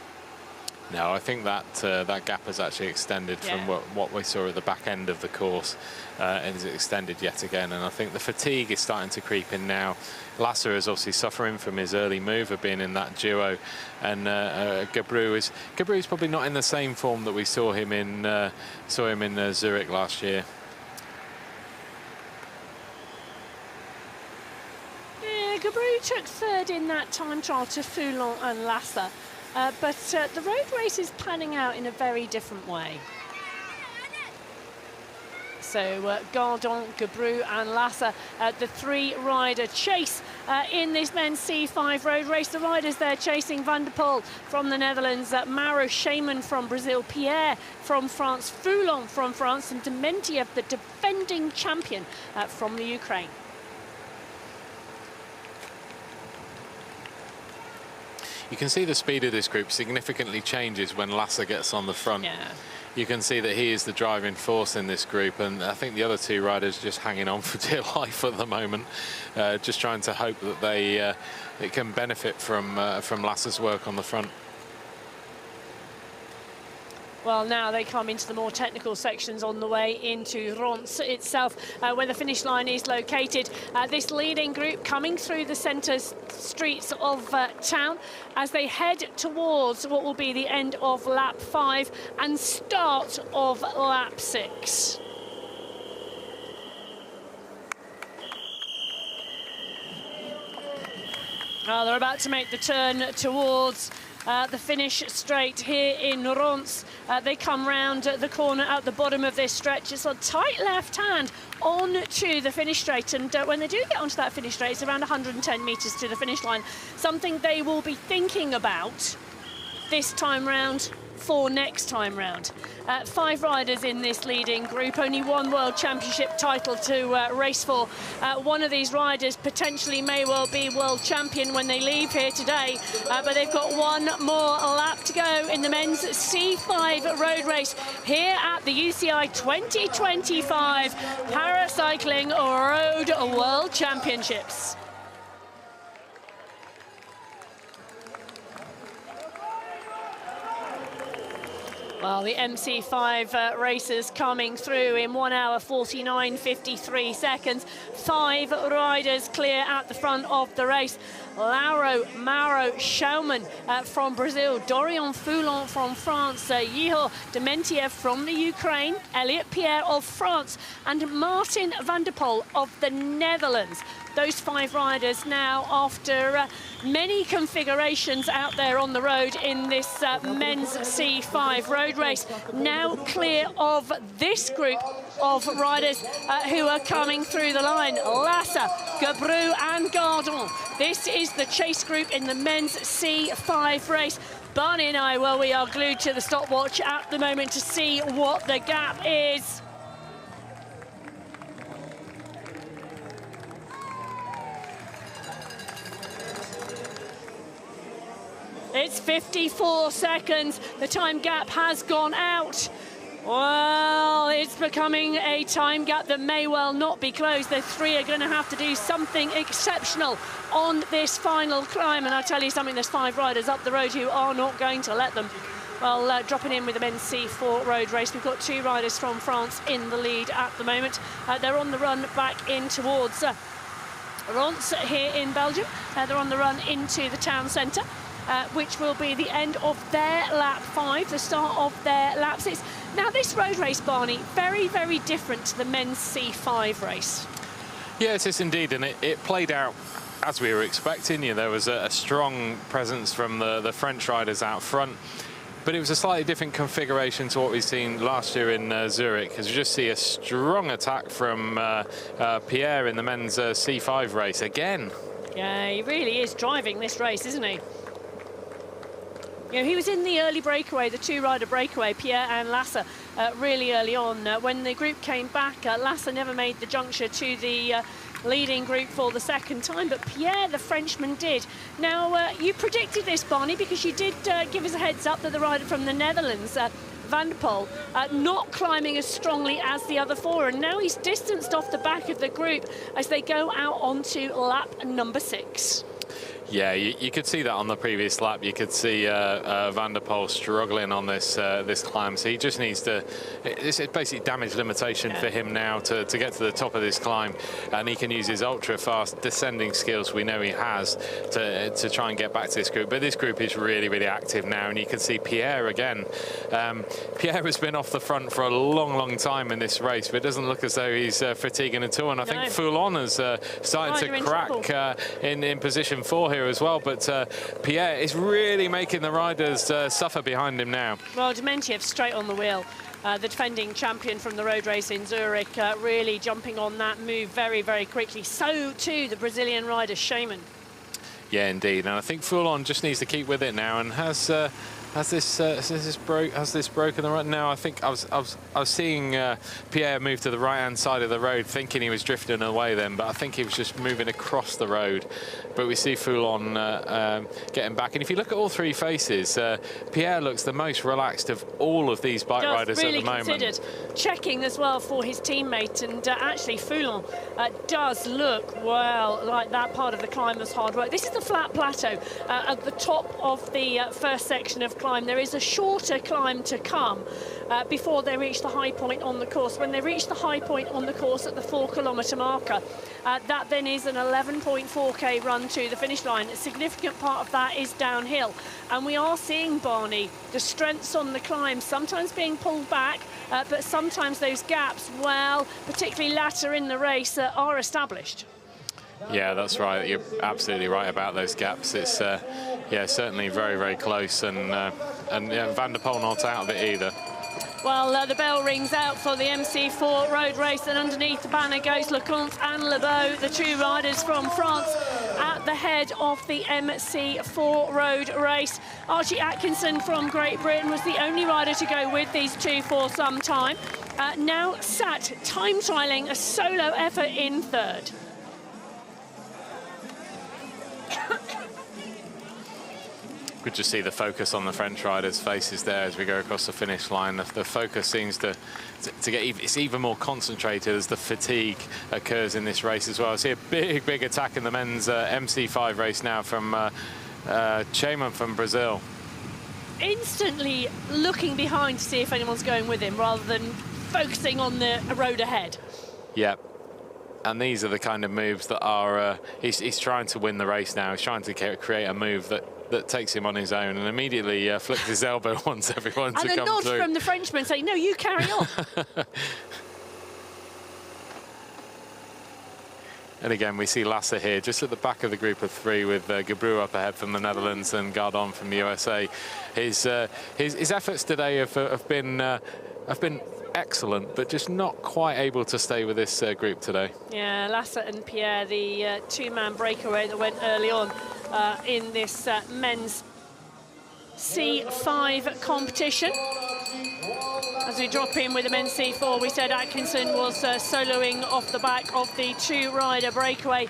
No, I think that that gap has actually extended from what we saw at the back end of the course, and it's extended yet again. And I think the fatigue is starting to creep in now. LCsser is obviously suffering from his early move of being in that duo, and Gebru is probably not in the same form that we saw him in Zurich last year. Yeah, Gebru took third in that time trial to Foulon and LCsser. But the road race is panning out in a very different way. So Gardon, Gebru and LCsser, the three-rider chase in this men's C5 road race. The riders there chasing Van der Poel from the Netherlands, Mauro Shaman from Brazil, Pierre from France, Foulon from France, and Dementiev, the defending champion from the Ukraine. You can see the speed of this group significantly changes when LCsser gets on the front. Yeah. You can see that he is the driving force in this group, and I think the other two riders just hanging on for dear life at the moment, just trying to hope that they can benefit from LCsser's work on the front. Well, now they come into the more technical sections on the way into Ronse itself, where the finish line is located. This leading group coming through the centre streets of town as they head towards what will be the end of lap 5 and start of lap 6. Well, they're about to make the turn towards the finish straight here in Ronse. They come round the corner at the bottom of this stretch. It's a tight left hand on to the finish straight, and when they do get onto that finish straight, it's around 110 metres to the finish line. Something they will be thinking about this time round for next time round. 5 riders in this leading group, only one World Championship title to race for. One of these riders potentially may well be world champion when they leave here today, but they've got one more lap to go in the men's C5 road race here at the UCI 2025 Paracycling Road World Championships. Well, the MC5 racers coming through in 1 hour 49:53 seconds. 5 riders clear at the front of the race. Lauro Mauro Schaumann from Brazil, Dorian Foulon from France, Yiho Dementiev from the Ukraine, Elliot Pierre of France, and Martin van der Poel of the Netherlands. Those 5 riders now, after many configurations out there on the road in this men's C5 road race, now clear of this group of riders who are coming through the line. LCsser, Gebru and Gardon. This is the chase group in the men's C5 race. Barney and I, well, we are glued to the stopwatch at the moment to see what the gap is. It's 54 seconds. The time gap has gone out. Well, it's becoming a time gap that may well not be closed. The 3 are going to have to do something exceptional on this final climb. And I'll tell you something, there's 5 riders up the road who are not going to let them. Well, dropping in with the men's C4 road race, we've got 2 riders from France in the lead at the moment. They're on the run back in towards Ronse here in Belgium. They're on the run into the town centre. Which will be the end of their lap 5, the start of their lap 6. Now, this road race, Barney, very, very different to the men's C5 race. Yes, it's indeed, and it played out as we were expecting. There was a strong presence from the French riders out front, but it was a slightly different configuration to what we've seen last year in Zurich, because you just see a strong attack from Pierre in the men's C5 race again. Yeah, he really is driving this race, isn't he? You know, he was in the early breakaway, the 2-rider breakaway, Pierre and LCsser, really early on. When the group came back, LCsser never made the juncture to the leading group for the second time, but Pierre, the Frenchman, did. Now, you predicted this, Barney, because you did give us a heads up that the rider from the Netherlands, Van der Poel, not climbing as strongly as the other 4, and now he's distanced off the back of the group as they go out onto lap number 6. Yeah, you could see that on the previous lap. You could see Van der Poel struggling on this this climb. So he just needs to. It's basically damage limitation for him now to get to the top of this climb, and he can use his ultra fast descending skills we know he has to try and get back to this group. But this group is really, really active now, and you can see Pierre again. Pierre has been off the front for a long, long time in this race, but it doesn't look as though he's fatiguing at all. And I think Foulon is starting to crack in position 4 here as well, but Pierre is really making the riders suffer behind him now. Well, Dementiev straight on the wheel. The defending champion from the road race in Zurich, really jumping on that move very, very quickly. So too the Brazilian rider Schaumann. Yeah, indeed, and I think Foulon just needs to keep with it now. And has this broken the run? No, I think I was seeing Pierre move to the right-hand side of the road, thinking he was drifting away then, but I think he was just moving across the road. But we see Foulon getting back, and if you look at all 3 faces, Pierre looks the most relaxed of all of these bike riders really at the moment. Considered, checking as well for his teammate, and actually Foulon does look, well, like that part of the climb was hard work. This is the flat plateau at the top of the first section of climb. There is a shorter climb to come before they reach the high point on the course. When they reach the high point on the course at the 4-kilometre marker, that then is an 11.4k run to the finish line. A significant part of that is downhill, and we are seeing, Barney, the strengths on the climb sometimes being pulled back, but sometimes those gaps, well, particularly later in the race, are established. Yeah, that's right. You're absolutely right about those gaps. It's yeah, certainly very, very close, and yeah, Van der Poel not out of it either. Well, the bell rings out for the MC4 road race, and underneath the banner goes Lecomte and Lebeau, the 2 riders from France, at the head of the MC4 road race. Archie Atkinson from Great Britain was the only rider to go with these 2 for some time. Now sat time trialling a solo effort in 3rd. Good to see the focus on the French riders' faces there as we go across the finish line. The focus seems to get it's even more concentrated as the fatigue occurs in this race as well. I see a big attack in the men's MC5 race now from Schaumann from Brazil. instantly looking behind to see if anyone's going with him rather than focusing on the road ahead. Yeah. And these are the kind of moves that are, he's trying to win the race now. He's trying to create a move that takes him on his own, and immediately flicks his elbow, wants everyone to come through. And a nod from the Frenchman saying, no, you carry on. And again, we see LCsser here, just at the back of the group of three, with Gebru up ahead from the Netherlands and Gardon from the USA. His efforts today have been excellent, but just not quite able to stay with this group today. Yeah, LCsser and Pierre, the two-man breakaway that went early on in this men's C5 competition. As we drop in with the men's C4, we said Atkinson was soloing off the back of the two-rider breakaway,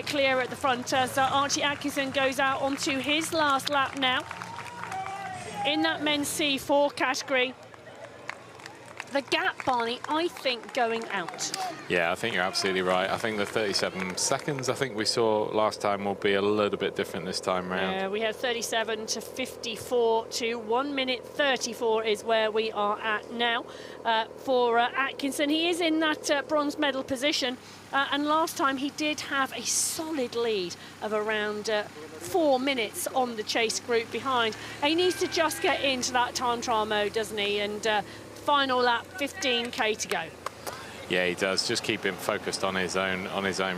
clear at the front. So Archie Atkinson goes out onto his last lap now in that men's C4 category. The gap, Barney, I think, going out. Yeah, I think you're absolutely right. I think the 37 seconds I think we saw last time will be a little bit different this time round. Yeah, we had 37 to 54 to 1 minute 34 is where we are at now for Atkinson. He is in that bronze medal position, and last time he did have a solid lead of around 4 minutes on the chase group behind. He needs to just get into that time trial mode, doesn't he? And final lap, 15k to go. Yeah, he does. Just keep him focused on his own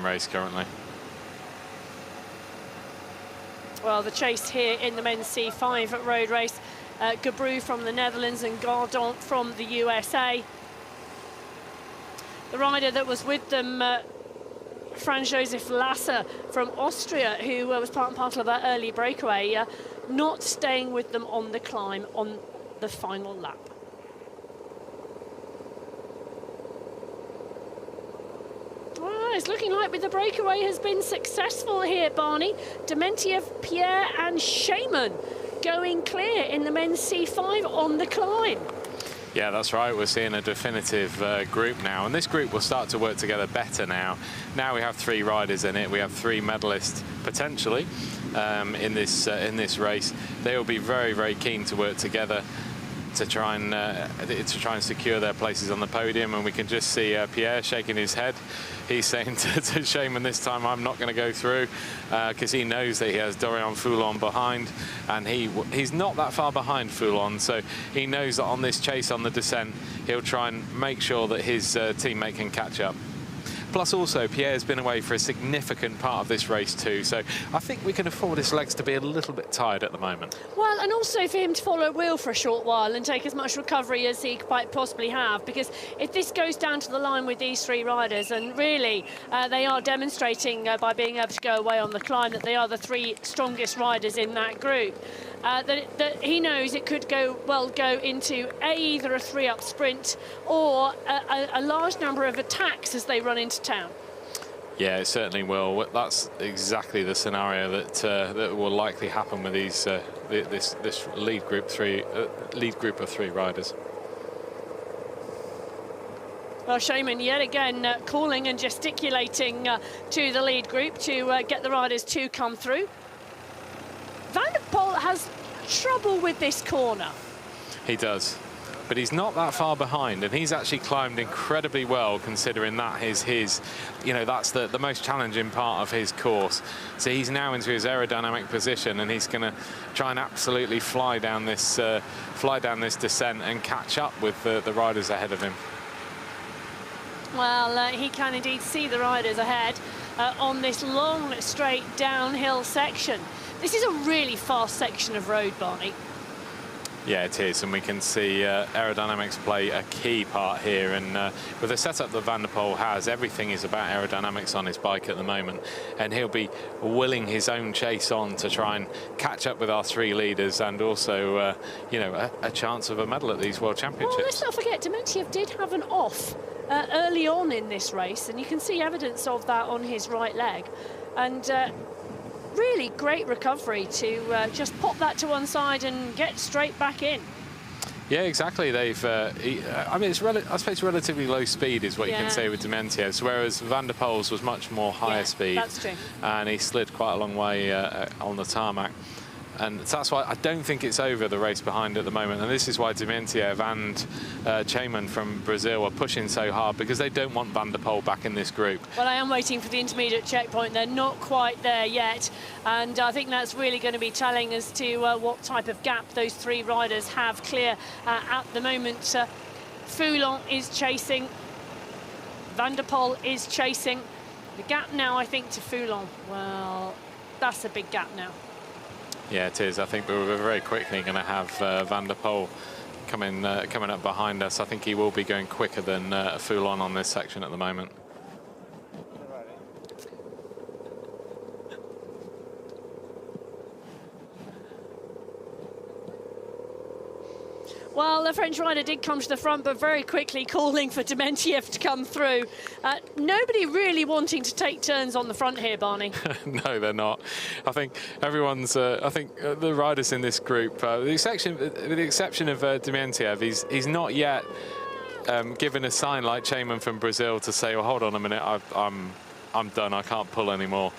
race currently. Well, the chase here in the men's C5 road race, Gebru from the Netherlands and Gardon from the USA. The rider that was with them, Franz-Josef LCsser from Austria, who was part and parcel of that early breakaway, not staying with them on the climb on the final lap. It's looking like the breakaway has been successful here, Barney. Dementiev, Pierre and Shaman going clear in the men's C5 on the climb. Yeah, that's right. We're seeing a definitive group now, and this group will start to work together better now. Now we have 3 riders in it. We have 3 medalists potentially in this race. They will be very, very keen to work together to try and secure their places on the podium. And we can just see Pierre shaking his head. He's saying to Shaman this time, I'm not going to go through, because he knows that he has Dorian Foulon behind, and he's not that far behind Foulon, so he knows that on this chase on the descent, he'll try and make sure that his teammate can catch up. Plus also, Pierre's been away for a significant part of this race too, so I think we can afford his legs to be a little bit tired at the moment. Well, and also for him to follow wheel for a short while and take as much recovery as he might possibly have, because if this goes down to the line with these 3 riders, and really they are demonstrating by being able to go away on the climb that they are the 3 strongest riders in that group, that he knows it could go into either a 3-up sprint or a large number of attacks as they run into town. Yeah, it certainly will. That's exactly the scenario that will likely happen with these this lead group of 3 riders. Well, Shaman yet again calling and gesticulating to the lead group to get the riders to come through. Van der Poel has trouble with this corner. He does, but he's not that far behind, and he's actually climbed incredibly well, considering that is his, that's the most challenging part of his course. So he's now into his aerodynamic position, and he's going to try and absolutely fly down this descent and catch up with the riders ahead of him. Well, he can indeed see the riders ahead on this long, straight downhill section. This is a really fast section of road, Barney. Yeah, it is, and we can see aerodynamics play a key part here. And with the setup that Van der Poel has, everything is about aerodynamics on his bike at the moment, and he'll be willing his own chase on to try and catch up with our 3 leaders, and also, a chance of a medal at these World Championships. Well, let's not forget, Dementiev did have an off early on in this race, and you can see evidence of that on his right leg. And really great recovery to just pop that to one side and get straight back in. Yeah, exactly. They've, I mean, I suppose relatively low speed is what you can say with Dementiev, whereas Van der Poel's was much more higher speed. That's true. And he slid quite a long way on the tarmac. And so that's why I don't think it's over, the race behind at the moment. And this is why Dmitriev and Chaman from Brazil are pushing so hard, because they don't want Van der Poel back in this group. Well, I am waiting for the intermediate checkpoint. They're not quite there yet. And I think that's really going to be telling as to what type of gap those three riders have clear at the moment. Foulon is chasing. Van der Poel is chasing. The gap now, I think, to Foulon, well, that's a big gap now. Yeah, it is. I think we're very quickly going to have Van der Poel coming up behind us. I think he will be going quicker than Foulon on this section at the moment. Well, the French rider did come to the front, but very quickly calling for Dmitriev to come through. Nobody really wanting to take turns on the front here, Barney. No, they're not. I think everyone's. I think the riders in this group, with the exception of Dmitriev, he's not yet given a sign like Chaman from Brazil to say, "Well, hold on a minute, I'm done. I can't pull anymore."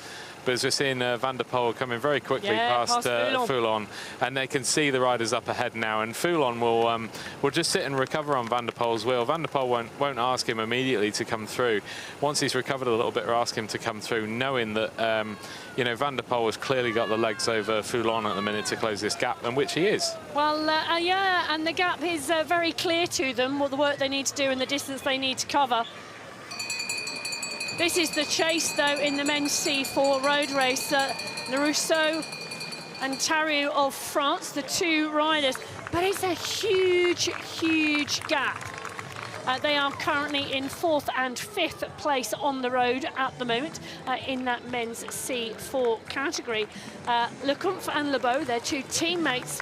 But as we're seeing Van der Poel coming very quickly past Foulon, and they can see the riders up ahead now, and Foulon will just sit and recover on Van der Poel's wheel. Van der Poel won't ask him immediately to come through. Once he's recovered a little bit, or ask him to come through, knowing that you know, Van der Poel has clearly got the legs over Foulon at the minute to close this gap, and which he is. Well, yeah, and the gap is very clear to them, what the work they need to do and the distance they need to cover. This is the chase, though, in the men's C4 road race. Ronse and Tariu of France, the two riders. But it's a huge, huge gap. They are currently in 4th and 5th place on the road at the moment in that men's C4 category. Lecomte and Lebeau, their two teammates,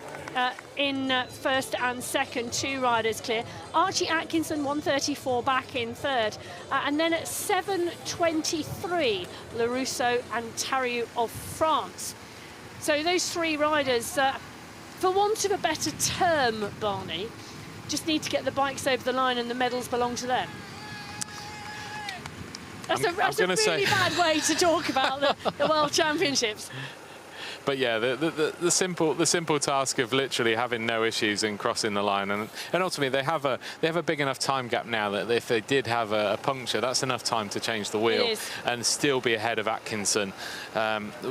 in 1st and 2nd, two riders clear. Archie Atkinson, 134, back in 3rd. And then at 7:23, Ronse and Tariu of France. So those three riders, for want of a better term, Barney, just need to get the bikes over the line and the medals belong to them. That's a really bad way to talk about the World Championships. But yeah, the simple task of literally having no issues in crossing the line, and ultimately they have a big enough time gap now that if they did have a puncture, that's enough time to change the wheel and still be ahead of Atkinson,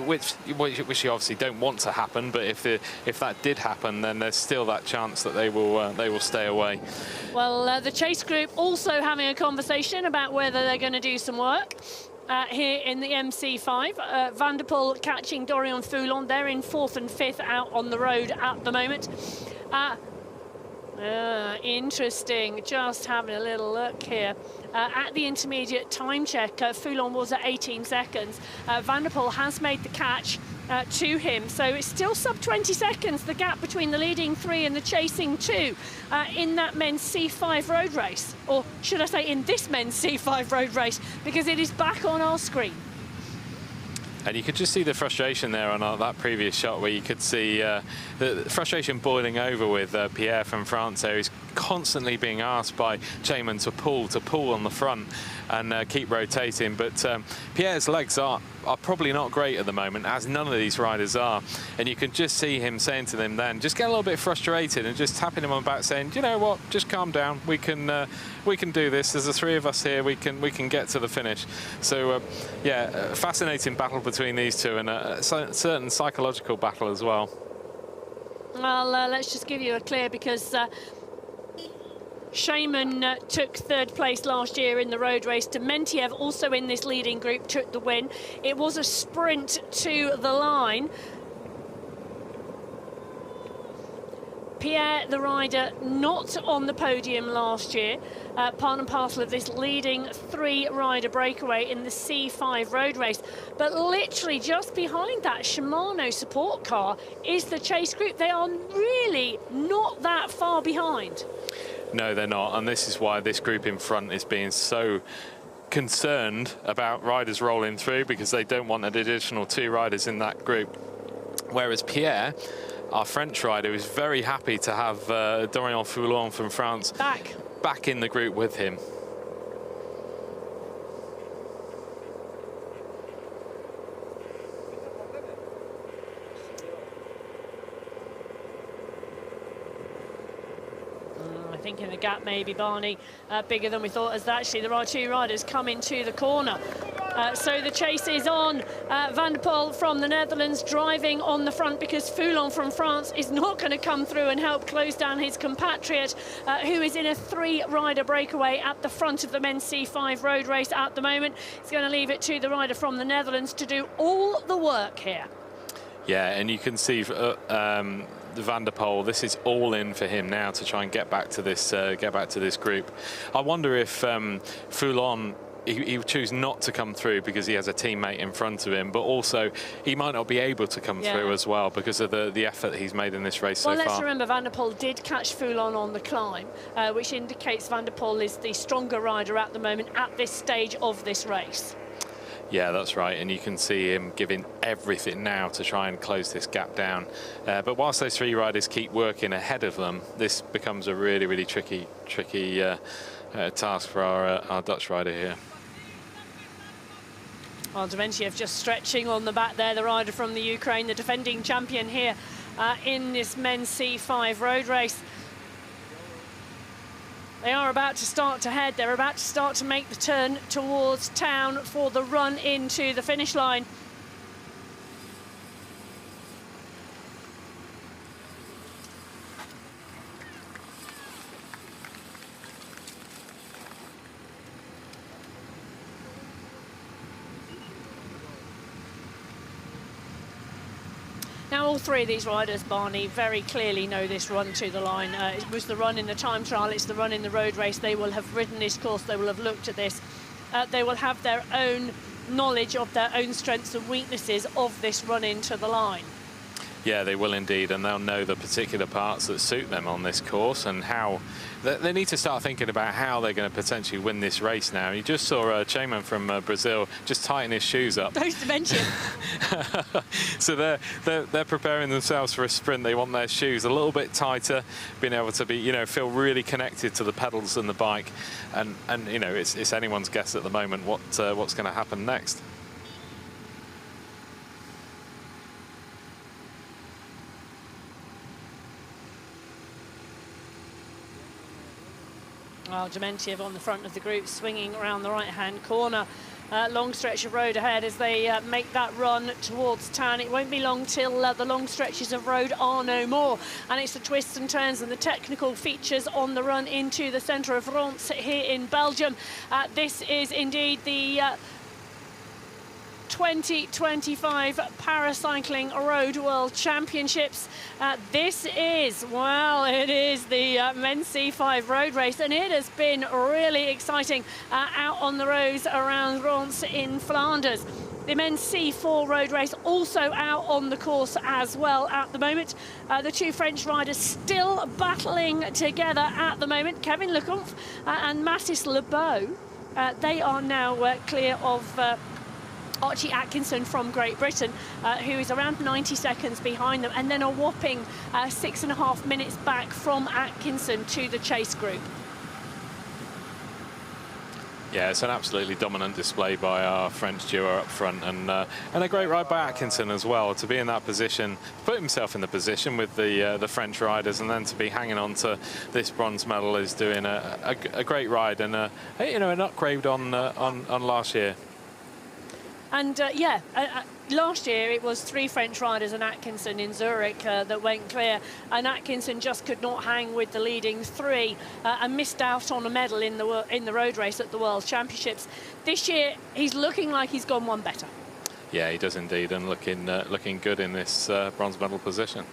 which you obviously don't want to happen. But if that did happen, then there's still that chance that they will stay away. Well, the chase group also having a conversation about whether they're going to do some work. Here in the MC5, Van der Poel catching Dorian Foulon. They're in 4th and 5th out on the road at the moment. Interesting, just having a little look here. At the intermediate time check, Foulon was at 18 seconds. Van der Poel has made the catch to him, so it's still sub 20 seconds, the gap between the leading three and the chasing two in that men's C5 road race. Or should I say in this men's C5 road race, because it is back on our screen. And you could just see the frustration there on that previous shot, where you could see the frustration boiling over with Pierre from France there. He's constantly being asked by Chaman to pull on the front and keep rotating. But Pierre's legs are probably not great at the moment, as none of these riders are. And you can just see him saying to them then, just get a little bit frustrated and just tapping him on the back saying, you know what, just calm down. We can do this. There's the three of us here. We can get to the finish. So yeah, fascinating battle between these two, and a certain psychological battle as well. Well, let's just give you a clear, because Chaman took 3rd place last year in the road race. Dmitriev, also in this leading group, took the win. It was a sprint to the line. Pierre, the rider, not on the podium last year. Part and parcel of this leading three-rider breakaway in the C5 road race. But literally just behind that Shimano support car is the chase group. They are really not that far behind. No, they're not, and this is why this group in front is being so concerned about riders rolling through, because they don't want an additional 2 riders in that group. Whereas Pierre, our French rider, is very happy to have Dorian Foulon from France back in the group with him. thinking the gap maybe, Barney, bigger than we thought, as actually there are two riders coming to the corner. So the chase is on. Van der Poel from the Netherlands driving on the front, because Foulon from France is not going to come through and help close down his compatriot, who is in a 3-rider breakaway at the front of the men's C5 road race at the moment. He's going to leave it to the rider from the Netherlands to do all the work here. Yeah, and you can see the Van der Poel, this is all in for him now to try and get back to this group. I wonder if Foulon, he would choose not to come through because he has a teammate in front of him, but also he might not be able to come through as well because of the effort he's made in this race so far. Well, let's remember Van der Poel did catch Foulon on the climb, which indicates Van der Poel is the stronger rider at the moment at this stage of this race. Yeah, that's right, and you can see him giving everything now to try and close this gap down. But whilst those 3 riders keep working ahead of them, this becomes a really, really tricky task for our Dutch rider here. Well, Dementiev just stretching on the back there, the rider from the Ukraine, the defending champion here in this men's C5 road race. They are about to start to head. They're about to start to make the turn towards town for the run into the finish line. Now, all 3 of these riders, Barney, very clearly know this run to the line. It was the run in the time trial, it's the run in the road race. They will have ridden this course, they will have looked at this. They will have their own knowledge of their own strengths and weaknesses of this run into the line. Yeah, they will indeed, and they'll know the particular parts that suit them on this course and how they need to start thinking about how they're going to potentially win this race now. You just saw a chairman from Brazil just tighten his shoes up. Those dimensions. So they're preparing themselves for a sprint. They want their shoes a little bit tighter, being able to be, you know, feel really connected to the pedals and the bike, and you know, it's anyone's guess at the moment what's going to happen next. Well, Dementiev on the front of the group, swinging around the right-hand corner. Long stretch of road ahead as they make that run towards town. It won't be long till the long stretches of road are no more. And it's the twists and turns and the technical features on the run into the centre of Ronse here in Belgium. This is indeed the 2025 Paracycling Road World Championships. This is, well, it is the men's C5 road race, and it has been really exciting out on the roads around Ronse in Flanders. The men's C4 road race also out on the course as well at the moment. The 2 French riders still battling together at the moment. Kevin Lecomte and Mathis Lebeau, they are now clear of Archie Atkinson from Great Britain, who is around 90 seconds behind them, and then a whopping 6.5 minutes back from Atkinson to the chase group. Yeah, it's an absolutely dominant display by our French duo up front, and a great ride by Atkinson as well, to be in that position, put himself in the position with the French riders, and then to be hanging on to this bronze medal is doing a great ride, and you know, an upgrade on last year. And last year it was 3 French riders and Atkinson in Zurich that went clear, and Atkinson just could not hang with the leading 3 and missed out on a medal in the road race at the World Championships. This year he's looking like he's gone one better. Yeah, he does indeed, and looking good in this bronze medal position.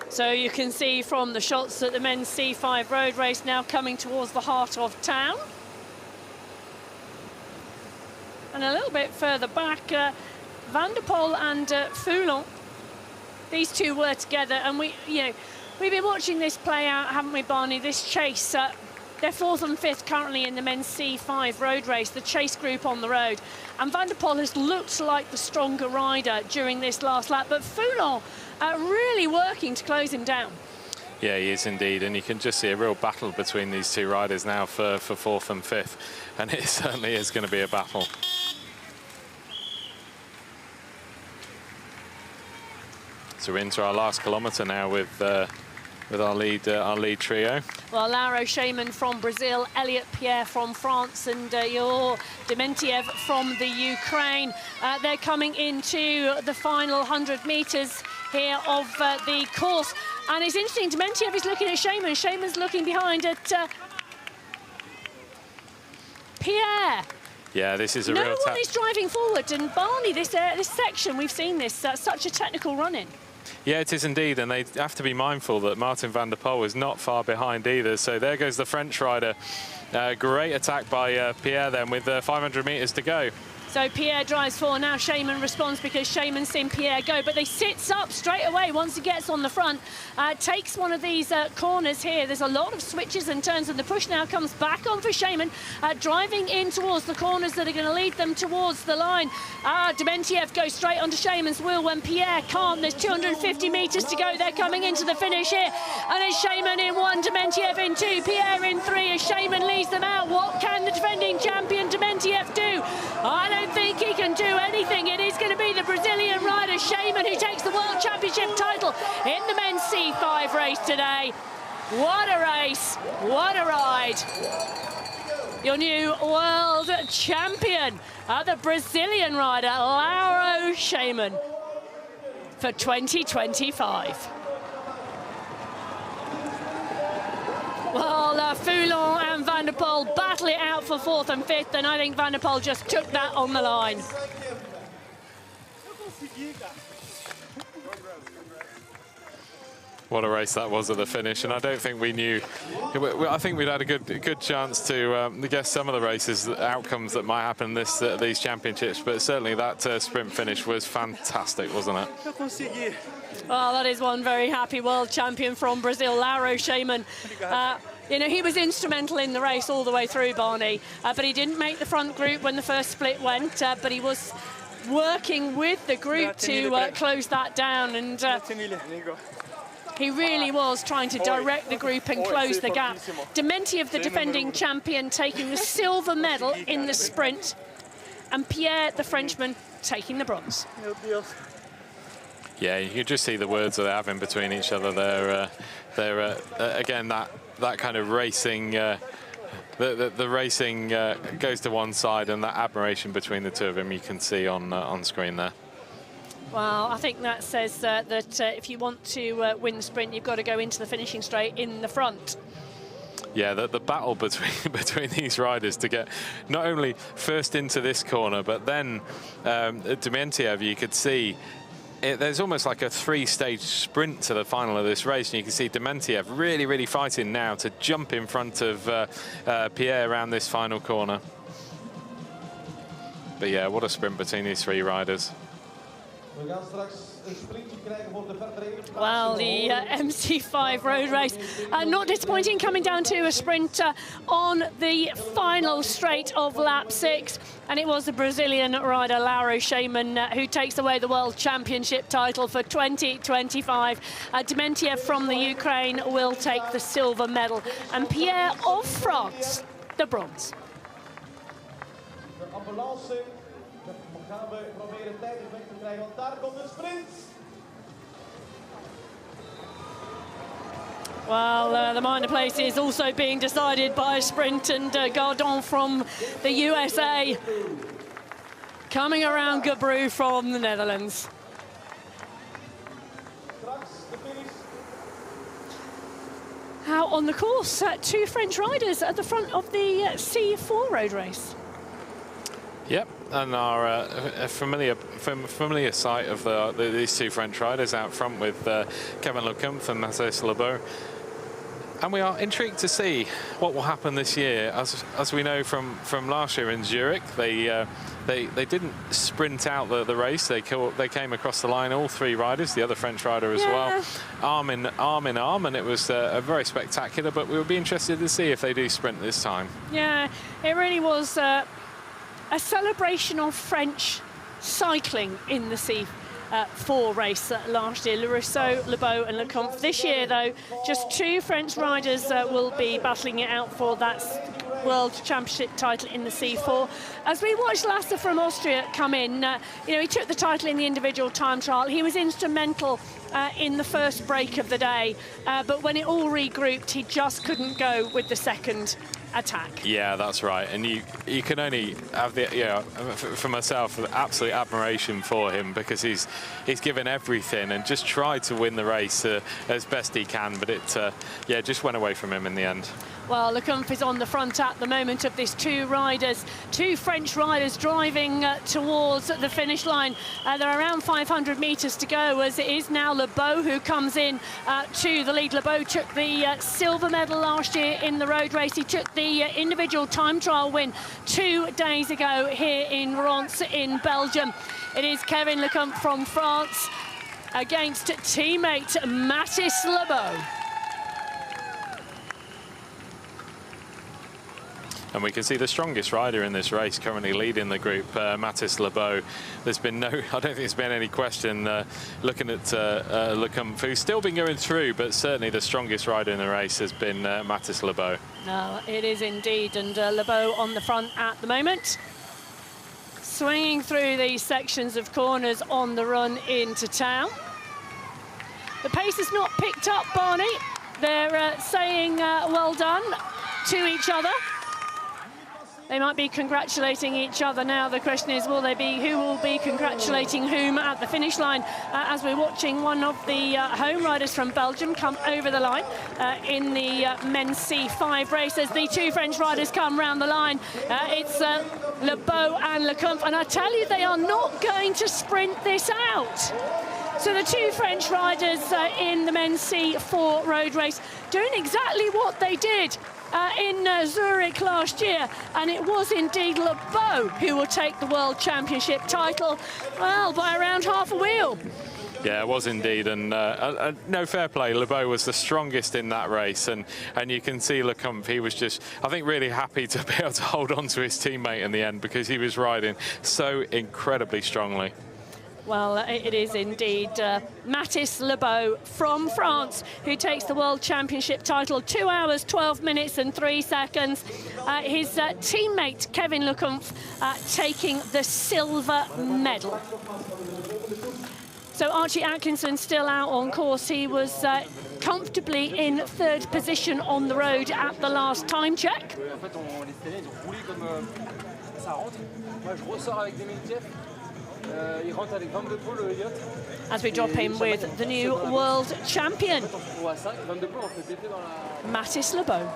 So you can see from the shots that the men's C5 road race now coming towards the heart of town. And a little bit further back, Van der Poel and Foulon, these 2 were together, and we've been watching this play out, haven't we, Barney? This chase, they're 4th and 5th currently in the men's C5 road race, the chase group on the road. And Van der Poel has looked like the stronger rider during this last lap, but Foulon really working to close him down. Yeah, he is indeed, and you can just see a real battle between these two riders now for fourth and fifth, and it certainly is going to be a battle. So we're into our last kilometre now with our lead trio. Well, Lauro Shaman from Brazil, Elliot Pierre from France, and Yehor Dementiev from the Ukraine. They're coming into the final 100 metres here of the course. And it's interesting, Dementiev is looking at Shaman. Shaman's looking behind at Pierre. Yeah, this is a real No one is driving forward, and Barney, this section, we've seen this, such a technical run-in. Yeah, it is indeed, and they have to be mindful that Martin van der Poel is not far behind either. So there goes the French rider. Great attack by Pierre then with 500 metres to go. So Pierre drives forward. Now Shaman responds because Shaman's seen Pierre go, but they sits up straight away once he gets on the front. Takes one of these corners here. There's a lot of switches and turns, and the push now comes back on for Shaman, driving in towards the corners that are going to lead them towards the line. Dementiev goes straight onto Shaman's wheel when Pierre can't. There's 250 metres to go. They're coming into the finish here, and it's Shaman in one, Dementiev in two, Pierre in three as Shaman leads them out. What can the defending champion Dementiev do? I don't think he can do anything. It is going to be the Brazilian rider Shaman who takes the World Championship title in the men's C5 race today. What a race, what a ride. Your new world champion, the Brazilian rider Lauro Shaman for 2025. Well, Foulon and Van der Poel battle it out for fourth and fifth, and I think Van der Poel just took that on the line. What a race that was at the finish, and I don't think we knew. I think we'd had a good chance to guess some of the races, outcomes that might happen these championships, but certainly that sprint finish was fantastic, wasn't it? Well, that is one very happy world champion from Brazil, Lauro Shaman. You know, he was instrumental in the race all the way through, Barney, but he didn't make the front group when the first split went, but he was working with the group to close that down, and he really was trying to direct the group and close the gap. Dementiev, the defending champion, taking the silver medal in the sprint, and Pierre, the Frenchman, taking the bronze. Yeah, you can just see the words that they're having between each other there. Again, that kind of racing, the racing goes to one side, and that admiration between the two of them you can see on screen there. Well, I think that says that if you want to win the sprint, you've got to go into the finishing straight in the front. Yeah, the battle between these riders to get not only first into this corner, but then Dementiev, you could see there's almost like a three-stage sprint to the final of this race, and you can see Dementiev really fighting now to jump in front of Pierre around this final corner. But yeah, what a sprint between these three riders. Well, the MC5 road race, not disappointing, coming down to a sprint on the final straight of lap 6. And it was the Brazilian rider Lauro Shaman who takes away the World Championship title for 2025. Dementiev from the Ukraine will take the silver medal. And Pierre of France, the bronze. Well, the minor place is also being decided by a sprint, and Gardon from the USA coming around Gabru from the Netherlands. Out on the course, two French riders at the front of the C4 road race. Yep, and our familiar sight of these two French riders out front with Kevin Lecomte and Mathis Lebeau. And we are intrigued to see what will happen this year. As we know from last year in Zurich, they didn't sprint out the race. They came across the line, all three riders, the other French rider as well, arm in arm, and it was very spectacular. But we will be interested to see if they do sprint this time. Yeah, it really was a celebration of French cycling in the C4 race last year. Le Rousseau, Lebeau and Lecomte. This year, though, just 2 French riders will be battling it out for that World Championship title in the C4. As we watched LCsser from Austria come in, he took the title in the individual time trial. He was instrumental in the first break of the day, but when it all regrouped, he just couldn't go with the second attack. Yeah, that's right. And you can only have the, for myself, absolute admiration for him, because he's given everything and just tried to win the race as best he can, but it just went away from him in the end. Well, Lecomte is on the front at the moment of this 2 French riders driving towards the finish line. There are around 500 metres to go, as it is now Lebeau who comes in to the lead. Lebeau took the silver medal last year in the road race. He took the individual time trial win 2 days ago here in Ronse in Belgium. It is Kevin Lecomte from France against teammate Mathis Lebeau. And we can see the strongest rider in this race currently leading the group, Mathis Lebeau. There's been I don't think there's been any question looking at Lecomte, who's still been going through, but certainly the strongest rider in the race has been Mathis Lebeau. No, it is indeed, and Lebeau on the front at the moment. Swinging through these sections of corners on the run into town. The pace is not picked up, Barney. They're saying well done to each other. They might be congratulating each other now. The question is, who will be congratulating whom at the finish line, as we're watching one of the home riders from Belgium come over the line in the men's C5 race as the 2 French riders come round the line. It's Lebeau and Lecomte, and I tell you, they are not going to sprint this out. So the 2 French riders in the men's C4 road race doing exactly what they did in Zurich last year, and it was indeed Lebeau who will take the World Championship title, well, by around half a wheel. Yeah, it was indeed, and no, fair play. Lebeau was the strongest in that race, and you can see Lecomte, he was just, I think, really happy to be able to hold on to his teammate in the end, because he was riding so incredibly strongly. Well, it is indeed Mathis Lebeau from France who takes the World Championship title, 2 hours, 12 minutes and 3 seconds. His teammate, Kevin Lecomte, taking the silver medal. So Archie Atkinson still out on course. He was comfortably in 3rd position on the road at the last time check. As we drop in with the new world champion, Mathis Lebeau.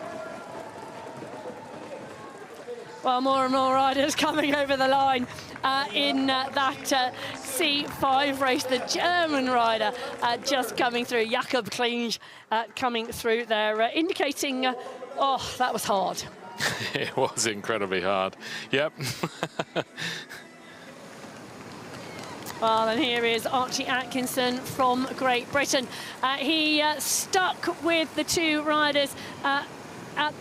Well, more and more riders coming over the line in that C5 race. The German rider just coming through, Jakob Klinge coming through there, indicating, oh, that was hard. It was incredibly hard. Yep. Well, and here is Archie Atkinson from Great Britain. He stuck with the 2 riders at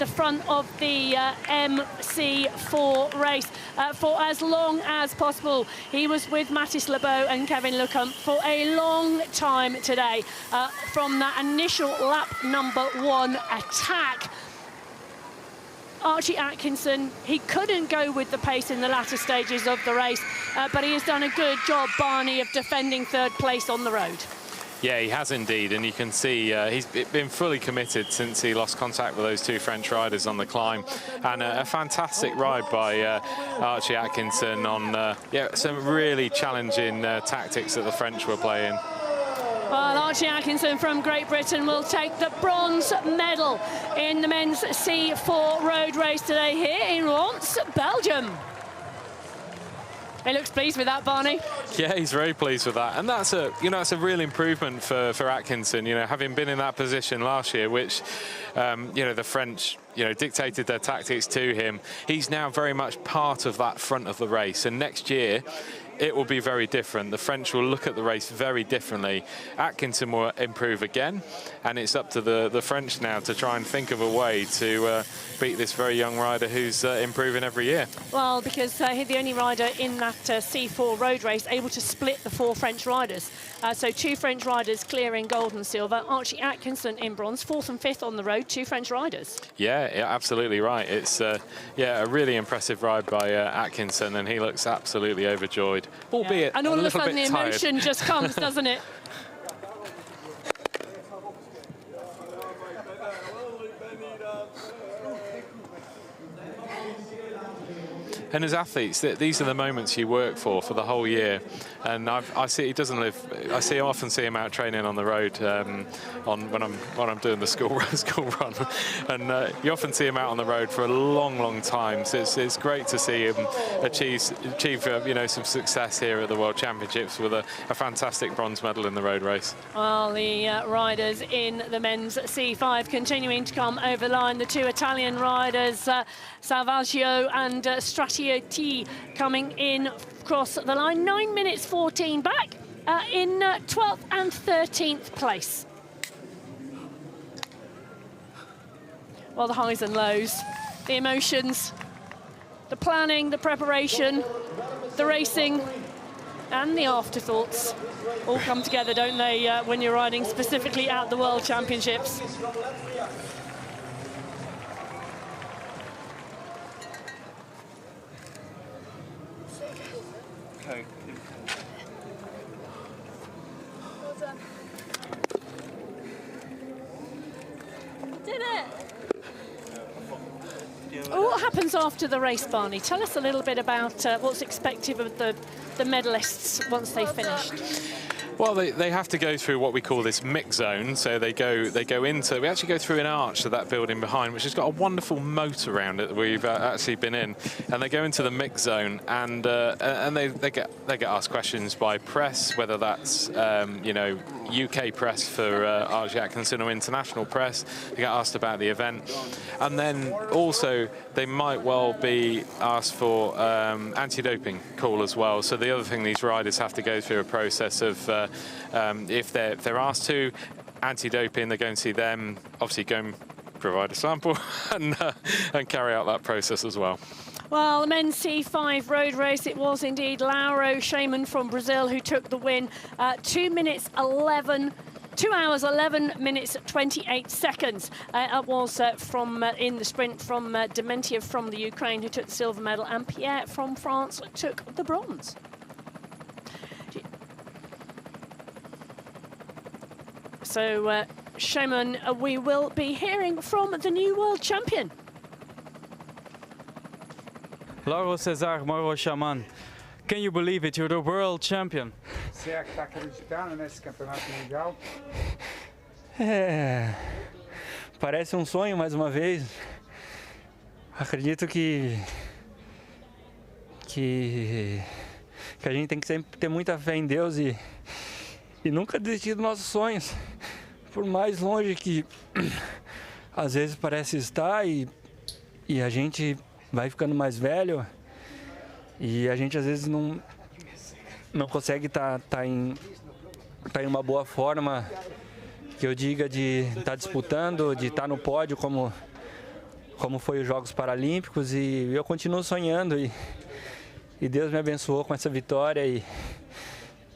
the front of the MC4 race for as long as possible. He was with Mathis Lebeau and Kevin Lecomte for a long time today. From that initial lap number 1 attack, Archie Atkinson, he couldn't go with the pace in the latter stages of the race, but he has done a good job, Barney, of defending 3rd place on the road. Yeah, he has indeed, and you can see he's been fully committed since he lost contact with those 2 French riders on the climb, and a fantastic ride by Archie Atkinson on some really challenging tactics that the French were playing. Well, Archie Atkinson from Great Britain will take the bronze medal in the men's C4 road race today here in Ronse, Belgium. He looks pleased with that, Barney. Yeah, he's very pleased with that, and that's a that's a real improvement for Atkinson. Having been in that position last year, which the French dictated their tactics to him. He's now very much part of that front of the race, and next year it will be very different. The French will look at the race very differently. Atkinson will improve again, and it's up to the French now to try and think of a way to beat this very young rider who's improving every year. Well, because he's the only rider in that C4 road race able to split the 4 French riders. So 2 French riders clearing gold and silver. Archie Atkinson in bronze, 4th and 5th on the road, 2 French riders. Yeah, absolutely right. It's a really impressive ride by Atkinson, and he looks absolutely overjoyed, albeit and all a of a sudden the tired. emotion just comes, doesn't it? And as athletes, these are the moments you work for the whole year. And I see he doesn't live. I often see him out training on the road when I'm doing the school run, and you often see him out on the road for a long time. So it's great to see him achieve some success here at the World Championships with a fantastic bronze medal in the road race. Well, the riders in the men's C5 continuing to come over the line. The 2 Italian riders, Salvaggio and Stratiotti, coming in across the line. 9 minutes 14 back in 12th and 13th place. Well, the highs and lows, the emotions, the planning, the preparation, the racing, and the afterthoughts all come together, don't they, when you're riding specifically at the World Championships. Did it? What happens after the race, Barney? Tell us a little bit about what's expected of the medalists once they've finished. Well, they have to go through what we call this mix zone. So we actually go through an arch to that building behind, which has got a wonderful moat around it that we've actually been in. And they go into the mix zone, and they get asked questions by press, whether that's UK press for Archie Atkinson or international press. They get asked about the event, and then also they might well be asked for anti-doping call as well. So the other thing, these riders have to go through a process of if they're asked to anti-doping, they go and see them, obviously go and provide a sample and carry out that process as well. Well, the men's C5 road race, it was indeed Lauro Shaman from Brazil who took the win. 2 hours, 11 minutes, 28 seconds. It was in the sprint from Dementiev from the Ukraine who took the silver medal, and Pierre from France took the bronze. So, Shaman, we will be hearing from the new world champion. LCsser, Mauro Shaman. Can you believe it? You're the world champion. Você é que está acreditando nesse campeonato mundial? Parece um sonho mais uma vez. Acredito que a gente tem que sempre ter muita fé em Deus e nunca desistir dos nossos sonhos. Por mais longe que às vezes parece estar e a gente vai ficando mais velho e a gente às vezes não consegue tá em uma boa forma, que eu diga, de estar disputando, de estar no pódio como foi os Jogos Paralímpicos, e eu continuo sonhando e Deus me abençoou com essa vitória e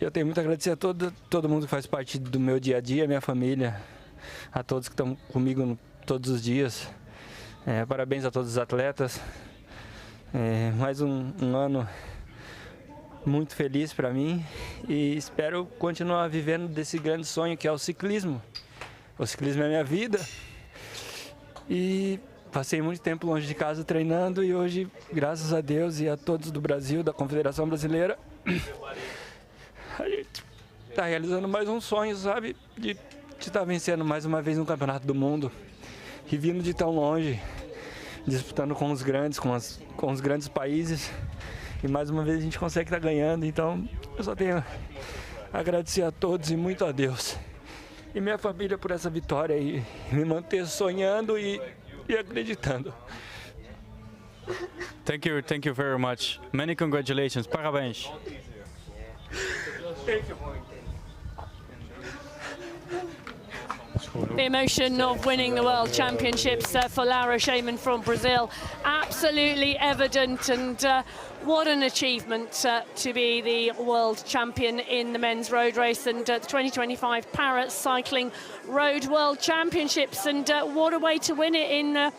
eu tenho muito a agradecer a todo mundo que faz parte do meu dia a dia, minha família, a todos que estão comigo todos os dias. Parabéns a todos os atletas. Mais um ano muito feliz para mim e espero continuar vivendo desse grande sonho que é o ciclismo. O ciclismo é minha vida e passei muito tempo longe de casa treinando e hoje, graças a Deus e a todos do Brasil, da Confederação Brasileira, a gente está realizando mais um sonho, sabe? De estar vencendo mais uma vez um campeonato do mundo e vindo de tão longe, disputando com os grandes, com os grandes países, e mais uma vez a gente consegue estar ganhando. Então eu só tenho a agradecer a todos e muito a Deus e minha família por essa vitória e me manter sonhando e acreditando. Thank you very much. Many congratulations. Parabéns. The emotion of winning the World Championships for Laura Shaman from Brazil, absolutely evident, and what an achievement to be the world champion in the men's road race and the 2025 Para Cycling Road World Championships, and what a way to win it in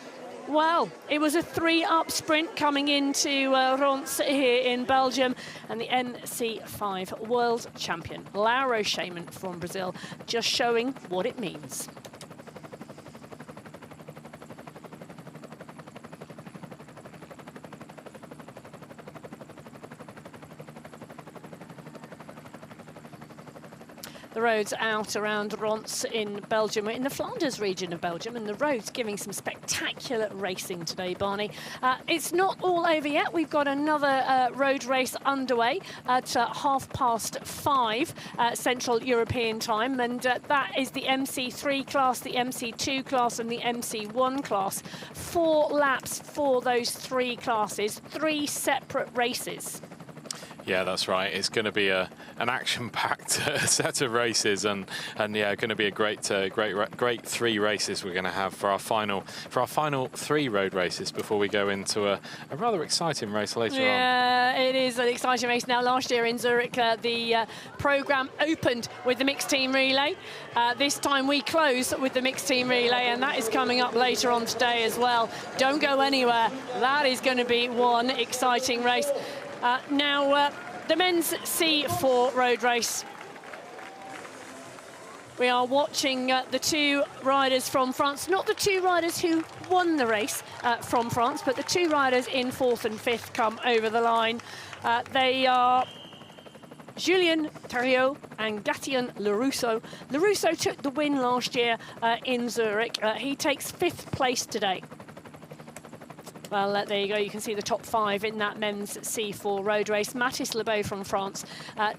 well, it was a 3-up sprint coming into Ronse here in Belgium, and the MC5 world champion, Laura Shaman from Brazil, just showing what it means. The roads out around Ronse in Belgium. We're in the Flanders region of Belgium, and the roads giving some spectacular racing today, Barney. It's not all over yet. We've got another road race underway at 5:30 Central European time, and that is the MC3 class, the MC2 class, and the MC1 class. 4 laps for those 3 classes, 3 separate races. Yeah, that's right. It's going to be an action-packed set of races, and yeah, going to be a great 3 races we're going to have for our final 3 road races before we go into a rather exciting race later on. Yeah, it is an exciting race. Now, last year in Zurich, the programme opened with the mixed team relay. This time we close with the mixed team relay, and that is coming up later on today as well. Don't go anywhere. That is going to be one exciting race. Now, the men's C4 road race. We are watching the 2 riders from France, not the 2 riders who won the race from France, but the 2 riders in 4th and 5th come over the line. They are Julien Thériault and Gatien Larusso. Larusso took the win last year in Zurich. He takes 5th place today. Well, there you go. You can see the top 5 in that men's C4 road race. Mathis Lebeau from France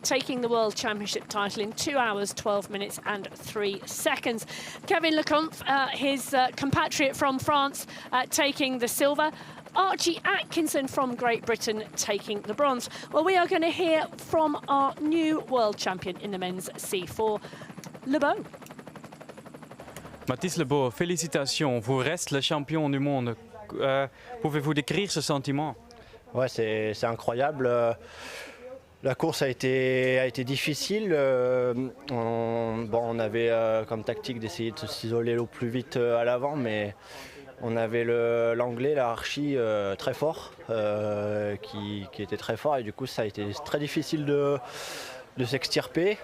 taking the World Championship title in 2 hours, 12 minutes and 3 seconds. Kevin Lecomte, his compatriot from France, taking the silver. Archie Atkinson from Great Britain taking the bronze. Well, we are going to hear from our new world champion in the men's C4, Lebeau. Mathis Lebeau, félicitations. Vous restez le champion du monde. Pouvez-vous décrire ce sentiment? Ouais, c'est incroyable. La course a été difficile. On avait comme tactique d'essayer de s'isoler au plus vite à l'avant, mais on avait l'anglais, l'Archi très fort, qui était très fort, et du coup ça a été très difficile de s'extirper.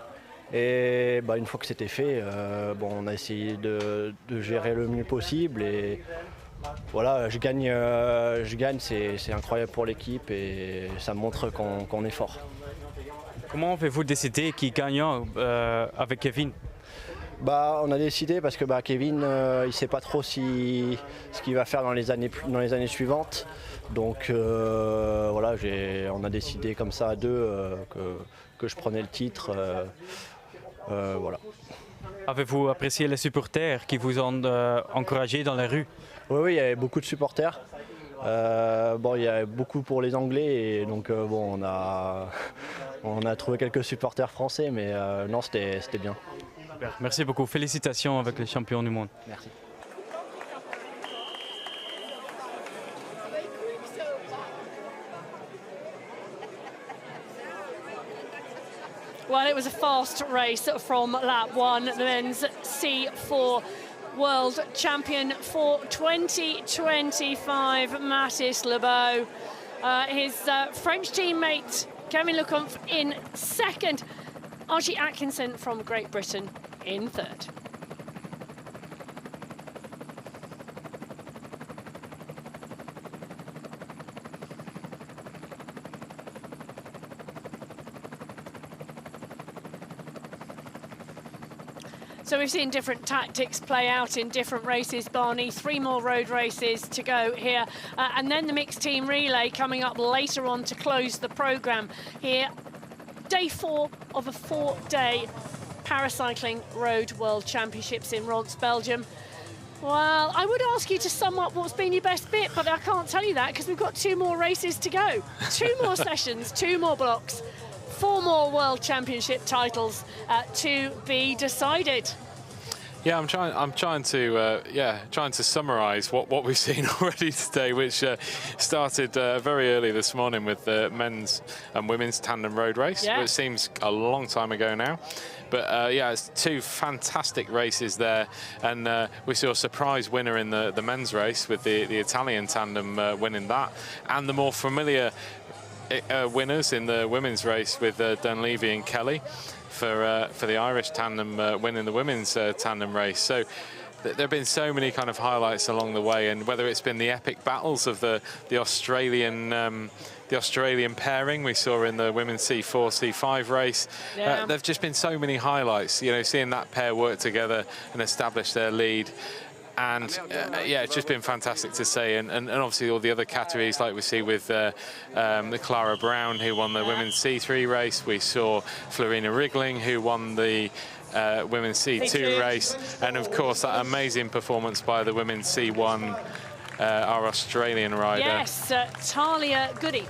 Et une fois que c'était fait, on a essayé de gérer le mieux possible, et voilà, je gagne, c'est incroyable pour l'équipe et ça montre qu'on est fort. Comment avez-vous décidé qui gagne avec Kevin? On a décidé parce que Kevin, il ne sait pas trop ce qu'il va faire dans les années suivantes. Donc voilà, on a décidé comme ça à 2 que je prenais le titre. Voilà. Avez-vous apprécié les supporters qui vous ont encouragé dans la rue? Oui, il y avait beaucoup de supporters. Il y avait beaucoup pour les Anglais, et donc on a trouvé quelques supporters français, mais non, c'était bien. Super. Merci beaucoup. Félicitations avec les champions du monde. Merci. Well, it was a fast race from lap 1. The men's C4 world champion for 2025, Mathis Lebeau. His French teammate, Kevin Lecomte, in 2nd. Archie Atkinson from Great Britain in 3rd. So we've seen different tactics play out in different races, Barney. 3 more road races to go here. And then the mixed team relay coming up later on to close the programme here. Day 4 of a 4-day Paracycling Road World Championships in Ronse, Belgium. Well, I would ask you to sum up what's been your best bit, but I can't tell you that because we've got 2 more races to go. 2 more sessions, 2 more blocks. 4 more World Championship titles to be decided. Yeah, I'm trying to summarise what we've seen already today, which started very early this morning with the men's and women's tandem road race. Yeah. Which seems a long time ago now. But yeah, it's 2 fantastic races there, and we saw a surprise winner in the men's race with the Italian tandem winning that, and the more familiar winners in the women's race with Dunleavy and Kelly for the Irish tandem winning the women's tandem race. So there have been so many kind of highlights along the way, and whether it's been the epic battles of the Australian pairing we saw in the women's C4, C5 race. Yeah. There've just been so many highlights, you know, seeing that pair work together and establish their lead. And yeah, it's just been fantastic to see. And obviously all the other categories, like we see with the Clara Brown, who won the women's C3 race. We saw Florina Wriggling, who won the women's C2 race. And of course, that amazing performance by the women's C1, our Australian rider. Yes, Talia Goody.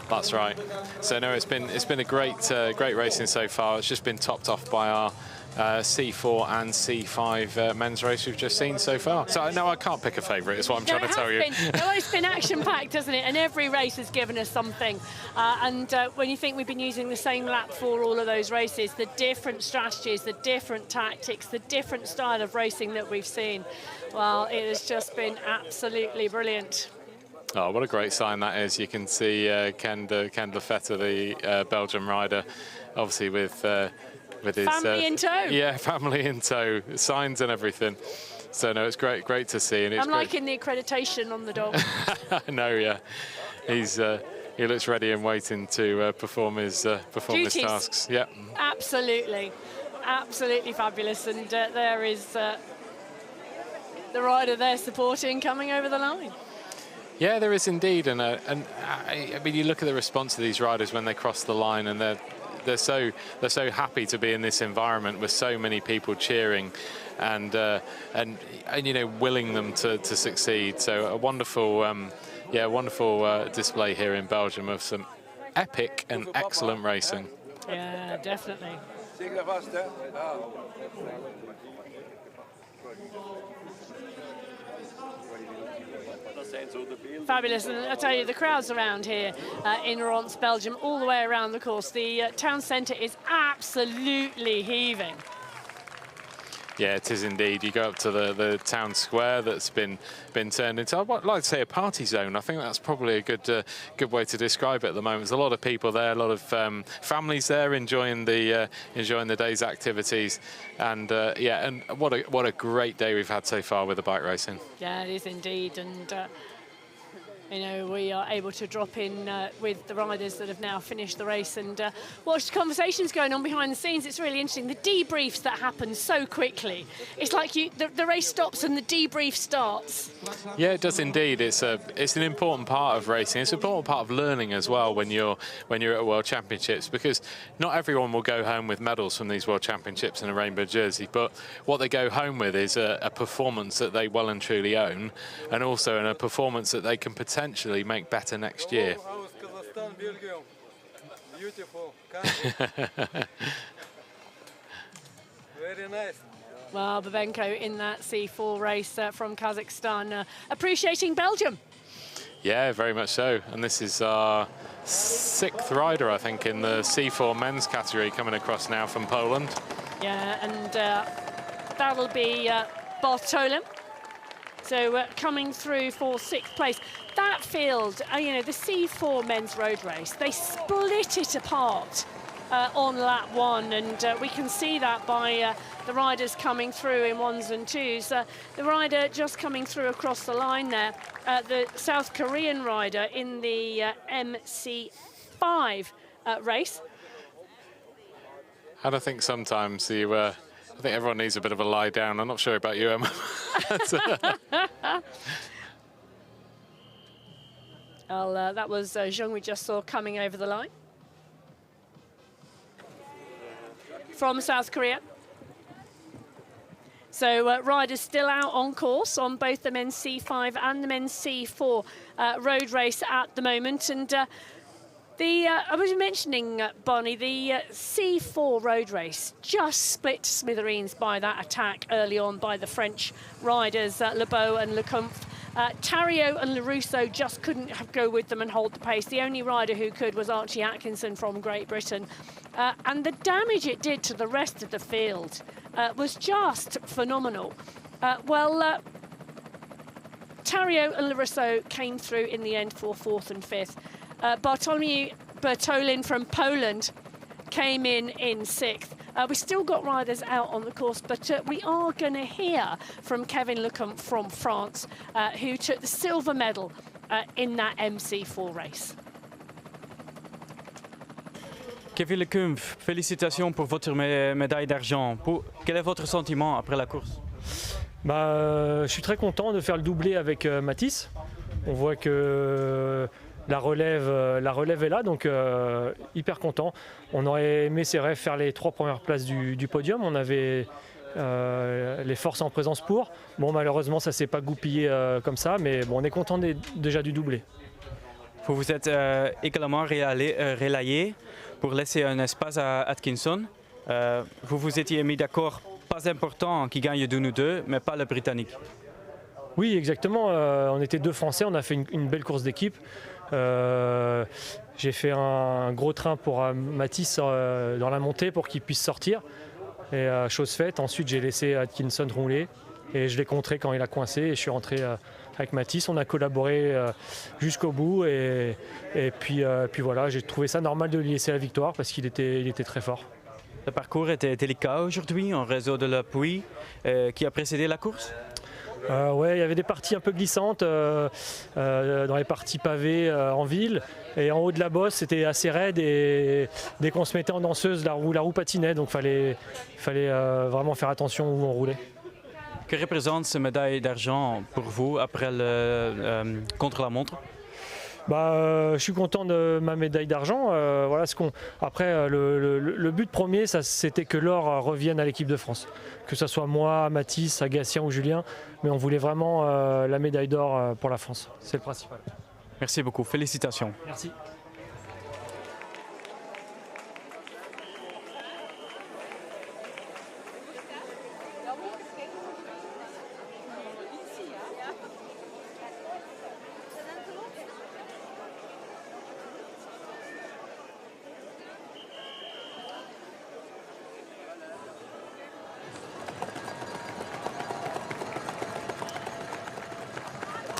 That's right. So no, it's been a great racing so far. It's just been topped off by our C4 and C5 men's race we've just seen so far. So no, I can't pick a favourite, is what I'm trying to tell you. It's been action-packed, hasn't it? And every race has given us something. And when you think we've been using the same lap for all of those races, the different strategies, the different tactics, the different style of racing that we've seen, well, it has just been absolutely brilliant. Oh, what a great sign that is. You can see Ken Lefetta, the Belgian rider, obviously with his family in tow. Yeah, family in tow, signs and everything. So no, it's great to see. And it's I'm liking the accreditation on the dog. I know, yeah. He looks ready and waiting to perform his tasks. Yeah. Absolutely fabulous. And there is the rider there supporting coming over the line. Yeah, there is indeed, and I mean, you look at the response of these riders when they cross the line, and they're so happy to be in this environment with so many people cheering, and you know, willing them to succeed. So a wonderful display here in Belgium of some epic and excellent racing. Yeah, definitely. Fabulous, and I tell you, the crowds around here in Ronse, Belgium, all the way around the course. The town centre is absolutely heaving. Yeah, it is indeed. You go up to the town square that's been turned into, I'd like to say, a party zone. I think that's probably a good way to describe it at the moment. There's a lot of people there, a lot of families there enjoying the day's activities, and yeah, and what a great day we've had so far with the bike racing. Yeah, it is indeed, and you know, we are able to drop in with the riders that have now finished the race and watch the conversations going on behind the scenes. It's really interesting. The debriefs that happen so quickly. It's like the race stops and the debrief starts. Yeah, it does indeed. It's an important part of racing. It's an important part of learning as well when you're at World Championships, because not everyone will go home with medals from these World Championships in a rainbow jersey, but what they go home with is a performance that they well and truly own, and also a performance that they can potentially make better next year. Beautiful. Very nice. Well, Babenko in that C4 race from Kazakhstan, appreciating Belgium. Yeah, very much so. And this is our 6th rider, I think, in the C4 men's category coming across now from Poland. Yeah, and that'll be Bartolem. So coming through for 6th place. That field, you know, the C4 men's road race, they split it apart on lap 1, and we can see that by the riders coming through in 1s and 2s. The rider just coming through across the line there, the South Korean rider in the MC5 race. And I think sometimes I think everyone needs a bit of a lie down. I'm not sure about you, Emma. Well, that was Zheng we just saw coming over the line from South Korea. So riders still out on course on both the men's C5 and the men's C4 road race at the moment. And I was mentioning, Bonnie, the C4 road race just split to smithereens by that attack early on by the French riders, Lebeau and Lecomte. Thariot and Larusso just couldn't go with them and hold the pace. The only rider who could was Archie Atkinson from Great Britain. And the damage it did to the rest of the field was just phenomenal. Thariot and Larusso came through in the end for 4th and 5th. Bartłomiej Bertolin from Poland came in 6th. We still got riders out on the course, but we are going to hear from Kevin Lecomte from France, who took the silver medal in that MC4 race. Kevin Lecomte, félicitations pour votre médaille d'argent. Quel est votre sentiment après la course? Je suis très content de faire le doublé avec Mathis. On voit que la relève est là, donc hyper content. On aurait aimé faire les 3 premières places du podium. On avait les forces en présence pour. Bon, malheureusement, ça ne s'est pas goupillé comme ça, mais bon, on est content déjà du doublé. Vous vous êtes également relayé pour laisser un espace à Atkinson. Vous vous étiez mis d'accord, pas important qui gagne de nous deux, mais pas le Britannique. Oui, exactement. On était 2 Français, on a fait une belle course d'équipe. J'ai fait un gros train pour Mathis dans la montée pour qu'il puisse sortir. Et chose faite, ensuite j'ai laissé Atkinson rouler et je l'ai contré quand il a coincé et je suis rentré avec Mathis. On a collaboré jusqu'au bout et puis voilà, j'ai trouvé ça normal de lui laisser la victoire parce qu'il était très fort. Le parcours était délicat aujourd'hui en raison de la pluie qui a précédé la course. Ouais, il y avait des parties un peu glissantes dans les parties pavées en ville et en haut de la bosse c'était assez raide et dès qu'on se mettait en danseuse la roue patinait, donc fallait vraiment faire attention où on roulait. Que représente cette médaille d'argent pour vous après le contre-la-montre? Je suis content de ma médaille d'argent. Après, le but premier, c'était que l'or revienne à l'équipe de France. Que ce soit moi, Mathis, Agatien ou Julien. Mais on voulait vraiment la médaille d'or pour la France. C'est le principal. Merci beaucoup. Félicitations. Merci.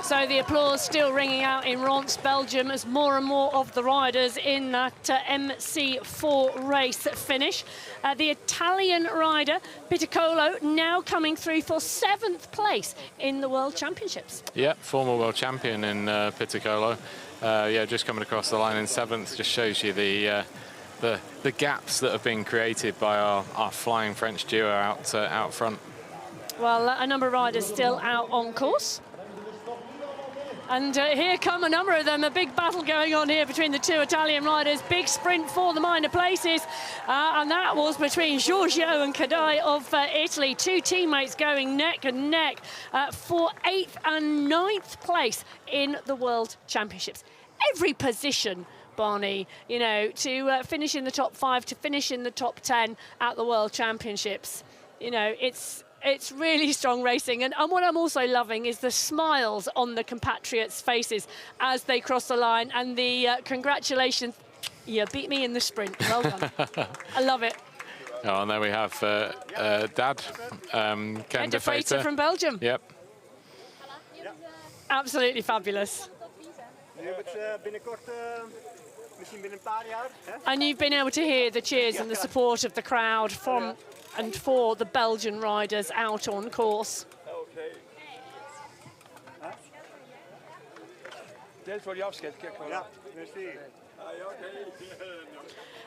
So the applause still ringing out in Ronse, Belgium, as more and more of the riders in that MC4 race finish. The Italian rider, Piticolo, now coming through for 7th place in the World Championships. Yeah, former world champion in Piticolo. Just coming across the line in 7th just shows you the gaps that have been created by our flying French duo out front. Well, a number of riders still out on course. And here come a number of them, a big battle going on here between the 2 Italian riders. Big sprint for the minor places. And that was between Giorgio and Kadai of Italy. 2 teammates going neck and neck for 8th and 9th place in the World Championships. Every position, Barney, you know, to finish in the top 5, to finish in the top 10 at the World Championships. You know, it's really strong racing, and what I'm also loving is the smiles on the compatriots' faces as they cross the line, and the congratulations. You beat me in the sprint. Well done. I love it. Oh, and there we have Dad, Ken de Feiter from Belgium. Yep. Absolutely fabulous. And you've been able to hear the cheers and the support of the crowd from and for the Belgian riders out on course.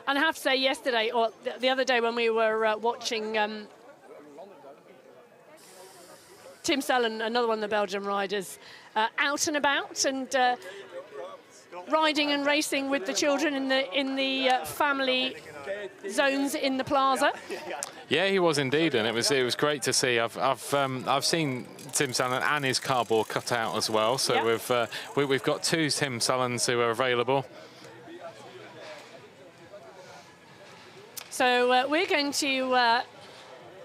And I have to say, yesterday, or the other day when we were watching Tim Sellen, another one of the Belgian riders, out and about and riding and racing with the children in the family zones in the plaza. Yeah, he was indeed, and it was great to see. I've seen Tim Sellen and his cardboard cut out as well. So yep. we've got 2 Tim Sellens who are available. So we're going to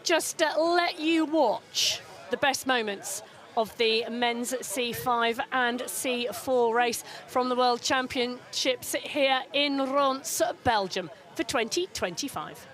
just let you watch the best moments of the men's C5 and C4 race from the World Championships here in Ronse, Belgium for 2025.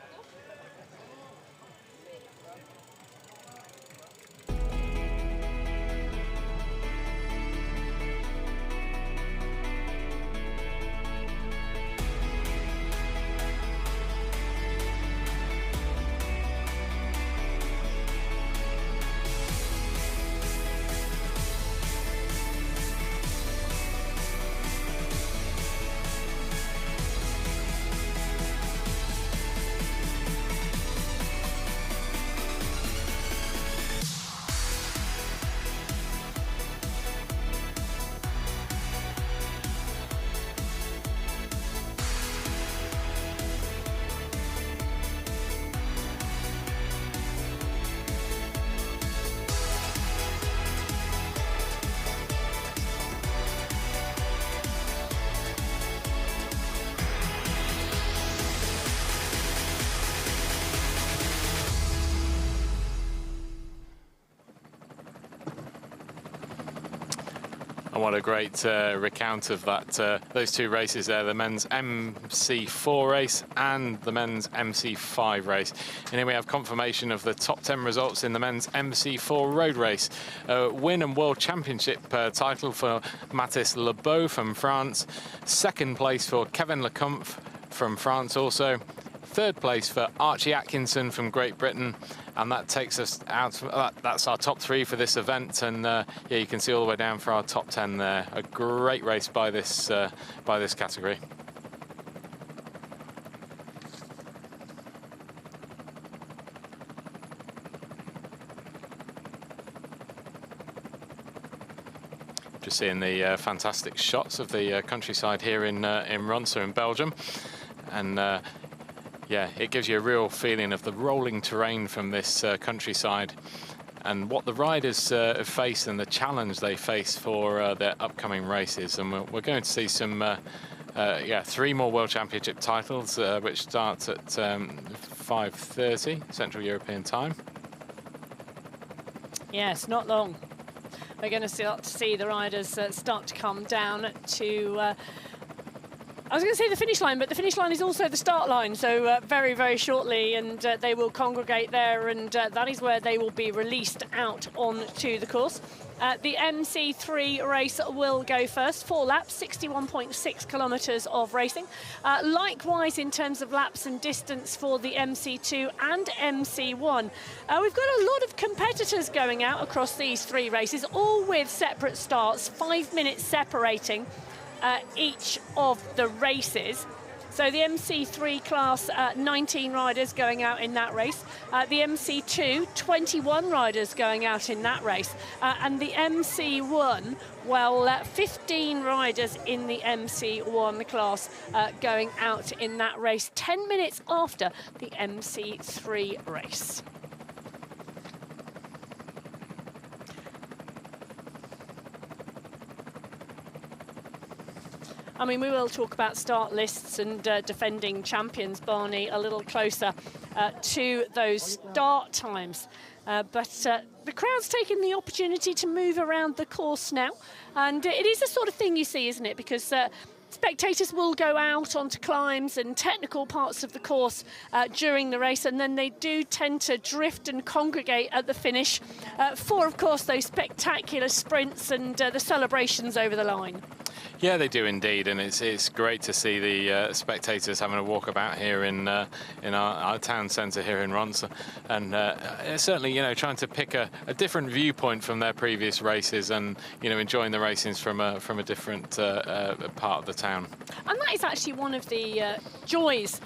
What a great recount of that. Those two races there, the men's MC4 race and the men's MC5 race. And here we have confirmation of the top 10 results in the men's MC4 road race. Win and World Championship title for Mathis Lebeau from France. Second place for Kevin Lecomte from France also. Third place for Archie Atkinson from Great Britain. And that takes us out, that's our top 3 for this event. And yeah, you can see all the way down for our top 10 there. A great race by this category. Just seeing the fantastic shots of the countryside here in Ronse in Belgium. And yeah, it gives you a real feeling of the rolling terrain from this countryside and what the riders face and the challenge they face for their upcoming races. And we're going to see some, 3 more World Championship titles, which starts at 5:30 Central European time. Yes, not long. We're going to start to see the riders start to come down to I was going to say the finish line, but the finish line is also the start line, so very, very shortly, and they will congregate there, and that is where they will be released out onto the course. The MC3 race will go first, 4 laps, 61.6 kilometres of racing. Likewise, in terms of laps and distance for the MC2 and MC1. We've got a lot of competitors going out across these 3 races, all with separate starts, 5 minutes separating each of the races. So the MC3 class, 19 riders going out in that race. The MC2, 21 riders going out in that race. And the MC1, well, 15 riders in the MC1 class going out in that race, 10 minutes after the MC3 race. I mean, we will talk about start lists and defending champions, Barney, a little closer to those start times. But the crowd's taking the opportunity to move around the course now. And it is the sort of thing you see, isn't it? Because spectators will go out onto climbs and technical parts of the course during the race, and then they do tend to drift and congregate at the finish for, of course, those spectacular sprints and the celebrations over the line. Yeah, they do indeed, and it's great to see the spectators having a walk about here in our town centre here in Ronse, and certainly, you know, trying to pick a different viewpoint from their previous races, and you know, enjoying the racings from a different part of the town. And that is actually one of the joys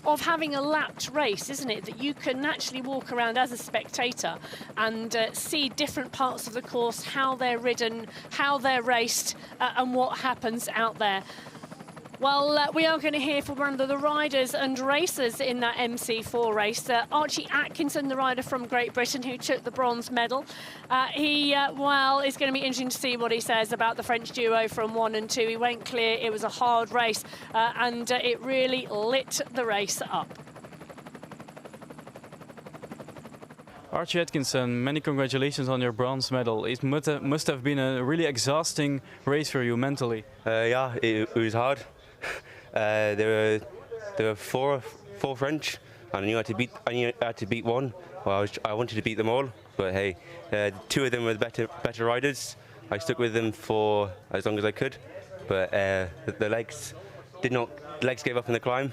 of having a lapped race, isn't it? That you can actually walk around as a spectator and see different parts of the course, how they're ridden, how they're raced, and what happens out there. Well, we are going to hear from one of the riders and racers in that MC4 race. Archie Atkinson, the rider from Great Britain who took the bronze medal. Well, it's going to be interesting to see what he says about the French duo from 1 and 2. He went clear. It was a hard race and it really lit the race up. Archie Atkinson, many congratulations on your bronze medal. It must have been a really exhausting race for you mentally. Yeah, it was hard. There were four French, and I knew I had to beat one. Well, I wanted to beat them all, but hey, 2 of them were better riders. I stuck with them for as long as I could, but the legs gave up in the climb,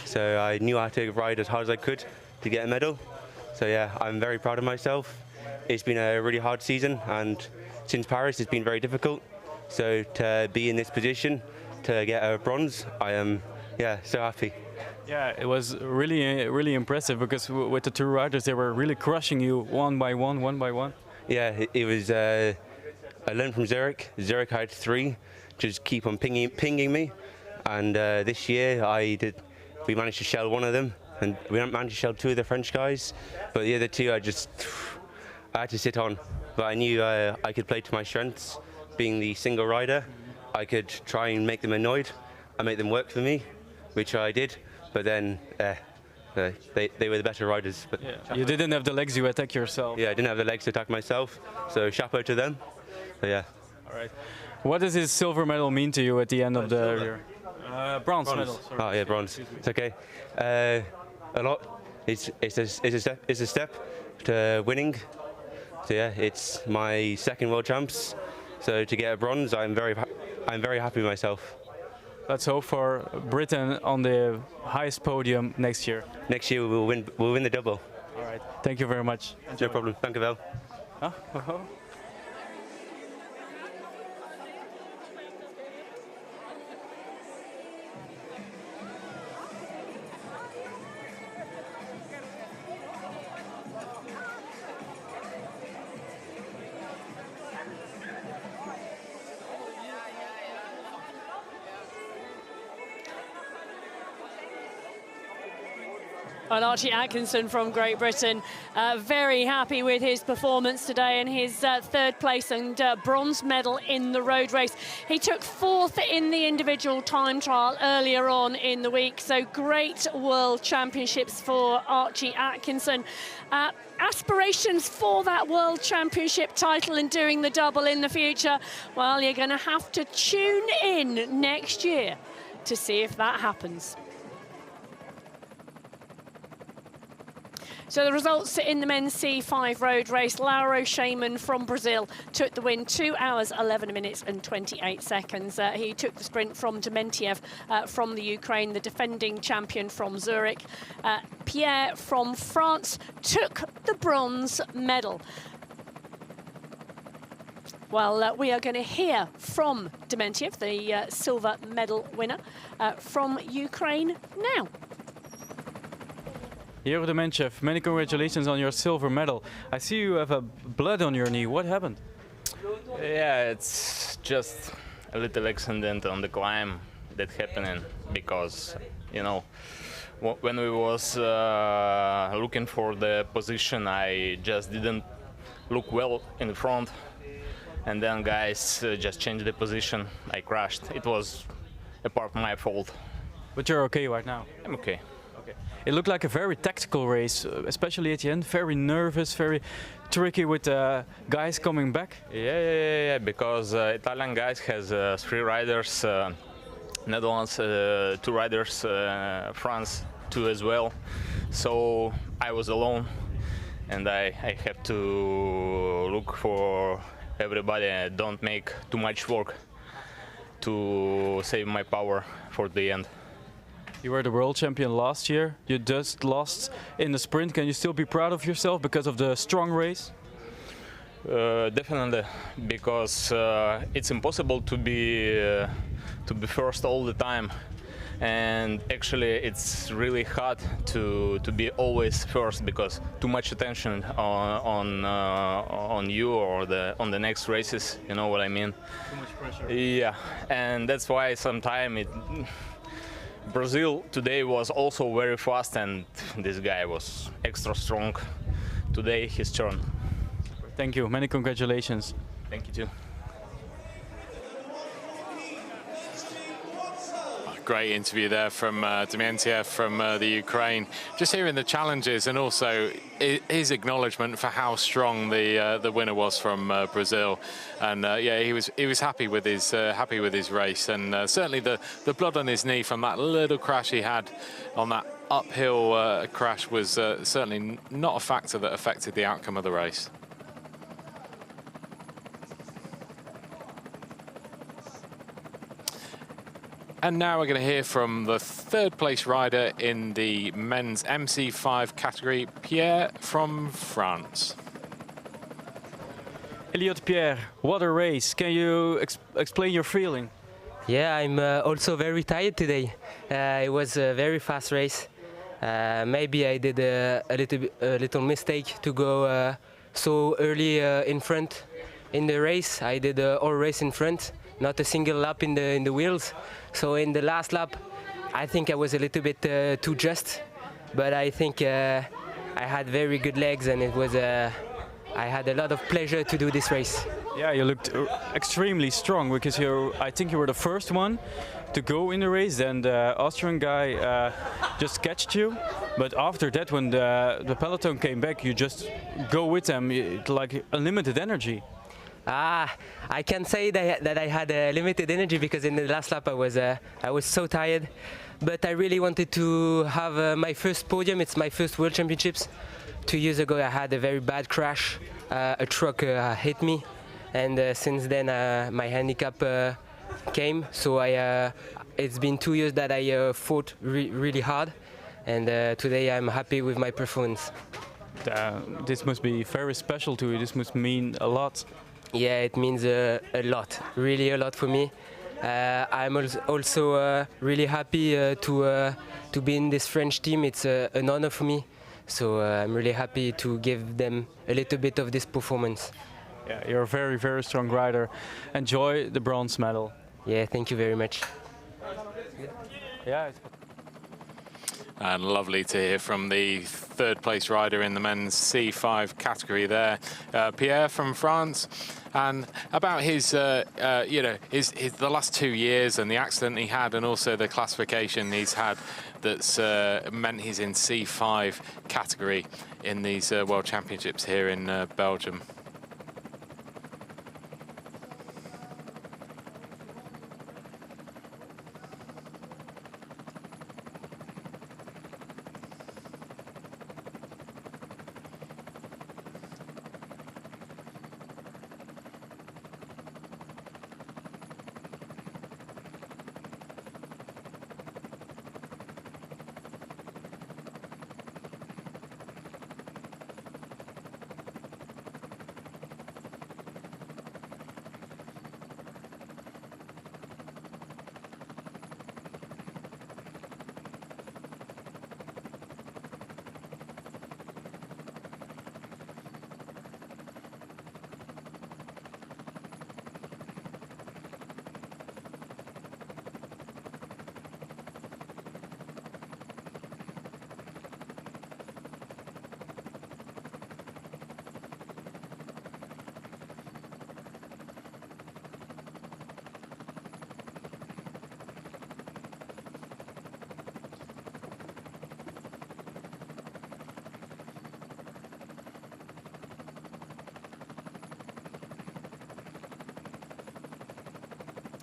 so I knew I had to ride as hard as I could to get a medal. So yeah, I'm very proud of myself. It's been a really hard season, and since Paris it's been very difficult. So to be in this position, to get a bronze, I am so happy. Yeah, it was really impressive because with the 2 riders they were really crushing you one by one. Yeah, it was. I learned from Zurich. Zurich had 3, just keep on pinging me, and this year we managed to shell one of them, and we managed to shell 2 of the French guys, but the other 2 I had to sit on. But I knew I could play to my strengths, being the single rider. I could try and make them annoyed and make them work for me, which I did, but then they were the better riders. But yeah. You didn't have the legs, you attack yourself. Yeah, I didn't have the legs to attack myself, so chapeau to them. So yeah. All right. What does this silver medal mean to you at the end of the year? Bronze medal. Sorry. Oh yeah, bronze. It's okay. A lot. It's a step to winning. So yeah, it's my 2nd World Champs. So to get a bronze, I'm very happy with myself. Let's hope for Britain on the highest podium next year. Next year we'll win the double. All right. Thank you very much. No problem. Thank you, Vel. Huh? Well, Archie Atkinson from Great Britain, very happy with his performance today and his 3rd place and bronze medal in the road race. He took 4th in the individual time trial earlier on in the week, so great World Championships for Archie Atkinson. Aspirations for that World Championship title and doing the double in the future, well, you're going to have to tune in next year to see if that happens. So the results in the men's C5 road race, Lauro Shaman from Brazil took the win, 2 hours, 11 minutes and 28 seconds. He took the sprint from Dementiev from the Ukraine, the defending champion from Zurich. Pierre from France took the bronze medal. Well, we are going to hear from Dementiev, the silver medal winner from Ukraine now. Here, Dementiev, many congratulations on your silver medal. I see you have a blood on your knee. What happened? Yeah, it's just a little accident on the climb that happened because, you know, when we was looking for the position, I just didn't look well in the front, and then guys just changed the position. I crashed. It was a part of my fault. But you're okay right now? I'm okay. It looked like a very tactical race, especially at the end. Very nervous, very tricky with guys coming back. Yeah, because Italian guys has 3 riders, Netherlands 2 riders, France 2 as well. So I was alone, and I have to look for everybody and don't make too much work to save my power for the end. You were the world champion last year. You just lost in the sprint. Can you still be proud of yourself because of the strong race? Definitely, because it's impossible to be first all the time. and actually it's really hard to be always first because too much attention on you or on the next races, you know what I mean? Too much pressure. Yeah, and that's why sometimes Brazil today was also very fast, and this guy was extra strong. Today his turn. Thank you, many congratulations. Thank you too. Great interview there from Dmientiev from the Ukraine. Just hearing the challenges and also his acknowledgement for how strong the winner was from Brazil. And yeah, he was happy with his race, and certainly the blood on his knee from that little crash he had on that uphill crash was certainly not a factor that affected the outcome of the race. And now we're going to hear from the third place rider in the men's MC5 category, Pierre from France. Elliot Pierre, what a race. Can you explain your feeling? Yeah, I'm also very tired today. It was a very fast race. Maybe I did a little mistake to go so early in front in the race. I did the whole race in front, not a single lap in the wheels. So in the last lap, I think I was a little bit too just, but I think I had very good legs, and it was I had a lot of pleasure to do this race. Yeah, you looked extremely strong because I think you were the first one to go in the race. Then the Austrian guy just catched you, but after that, when the peloton came back, you just go with them, like unlimited energy. I can say that I had limited energy because in the last lap I was so tired, but I really wanted to have my first podium. It's my first World Championships. 2 years ago I had a very bad crash. A truck hit me, and since then my handicap came. So it's been 2 years that I fought really hard, and today I'm happy with my performance. This must be very special to you. This must mean a lot. Yeah, it means a lot, really a lot for me. I'm also really happy to be in this French team. It's an honor for me, so I'm really happy to give them a little bit of this performance. Yeah, you're a very, very strong rider. Enjoy the bronze medal. Yeah, thank you very much. Yeah. And lovely to hear from the third place rider in the men's C5 category there, Pierre from France, and about his, you know, the last 2 years and the accident he had, and also the classification he's had that's meant he's in C5 category in these World Championships here in Belgium.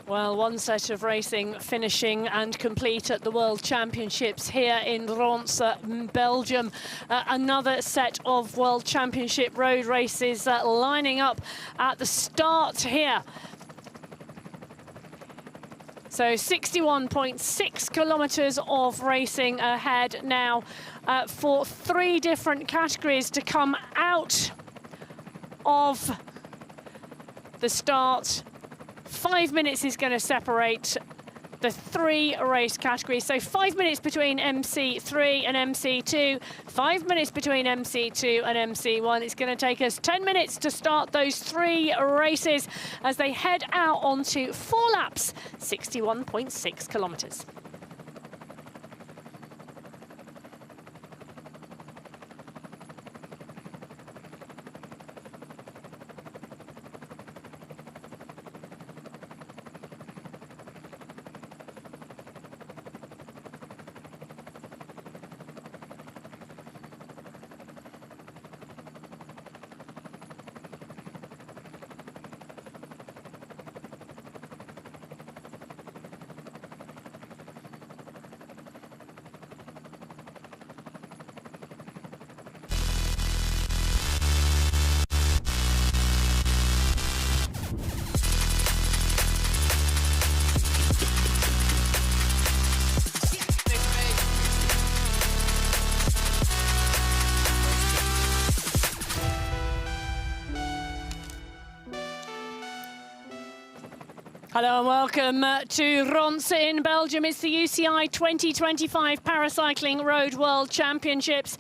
Well, one set of racing finishing and complete at the World Championships here in Ronse, Belgium. Another set of World Championship road races lining up at the start here. So 61.6 kilometers of racing ahead now for 3 different categories to come out of the start. 5 minutes is going to separate the 3 race categories. So 5 minutes between MC3 and MC2, 5 minutes between MC2 and MC1. It's going to take us 10 minutes to start those 3 races as they head out onto 4 laps, 61.6 kilometres. Hello and welcome to Ronse in Belgium. It's the UCI 2025 Paracycling Road World Championships.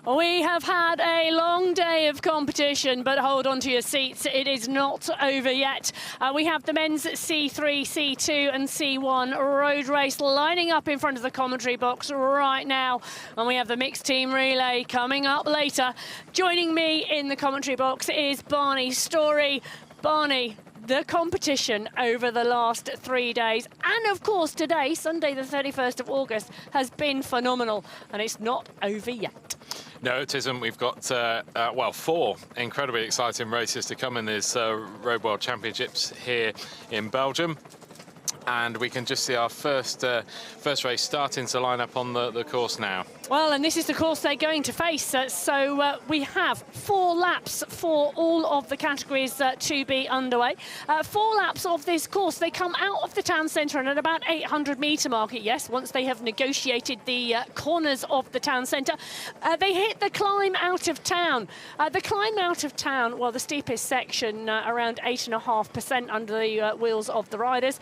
We have had a long day of competition, but hold on to your seats, it is not over yet. We have the men's C3, C2 and C1 road race lining up in front of the commentary box right now. And we have the mixed team relay coming up later. Joining me in the commentary box is Barney Story. Barney, the competition over the last 3 days, and of course today, Sunday the 31st of August, has been phenomenal, and it's not over yet. No, it isn't. We've got, well, 4 incredibly exciting races to come in this Road World Championships here in Belgium. And we can just see our first race starting to line up on the course now. Well, and this is the course they're going to face. So we have 4 laps for all of the categories to be underway. 4 laps of this course. They come out of the town centre and at about 800-metre mark. Yes, once they have negotiated the corners of the town centre, they hit the climb out of town. The climb out of town, well, the steepest section, around 8.5% under the wheels of the riders.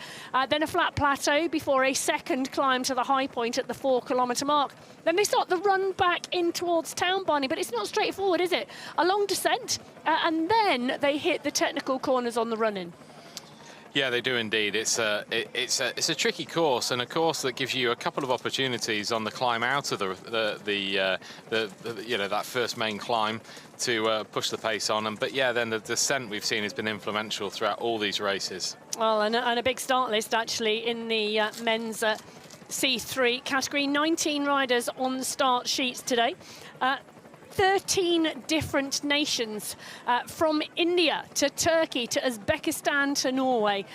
Then a flat plateau before a second climb to the high point at the 4-kilometre mark. Then they start the run back in towards town, Barney, but it's not straightforward, is it? A long descent, and then they hit the technical corners on the run-in. Yeah, they do indeed. It's a tricky course, and a course that gives you a couple of opportunities on the climb out of the you know, that first main climb to push the pace on. But yeah, then the descent we've seen has been influential throughout all these races. Well, and a big start list actually in the men's C3 category. 19 riders on the start sheets today. 13 different nations, from India to Turkey to Uzbekistan to Norway.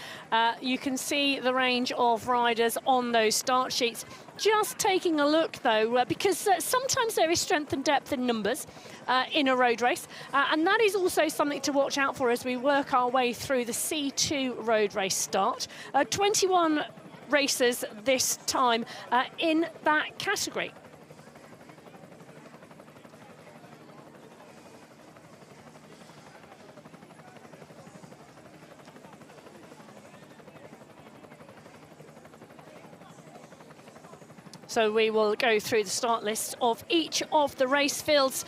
You can see the range of riders on those start sheets. Just taking a look though, because sometimes there is strength and depth in numbers in a road race, and that is also something to watch out for as we work our way through the C2 road race start. 21 racers this time in that category. So we will go through the start list of each of the race fields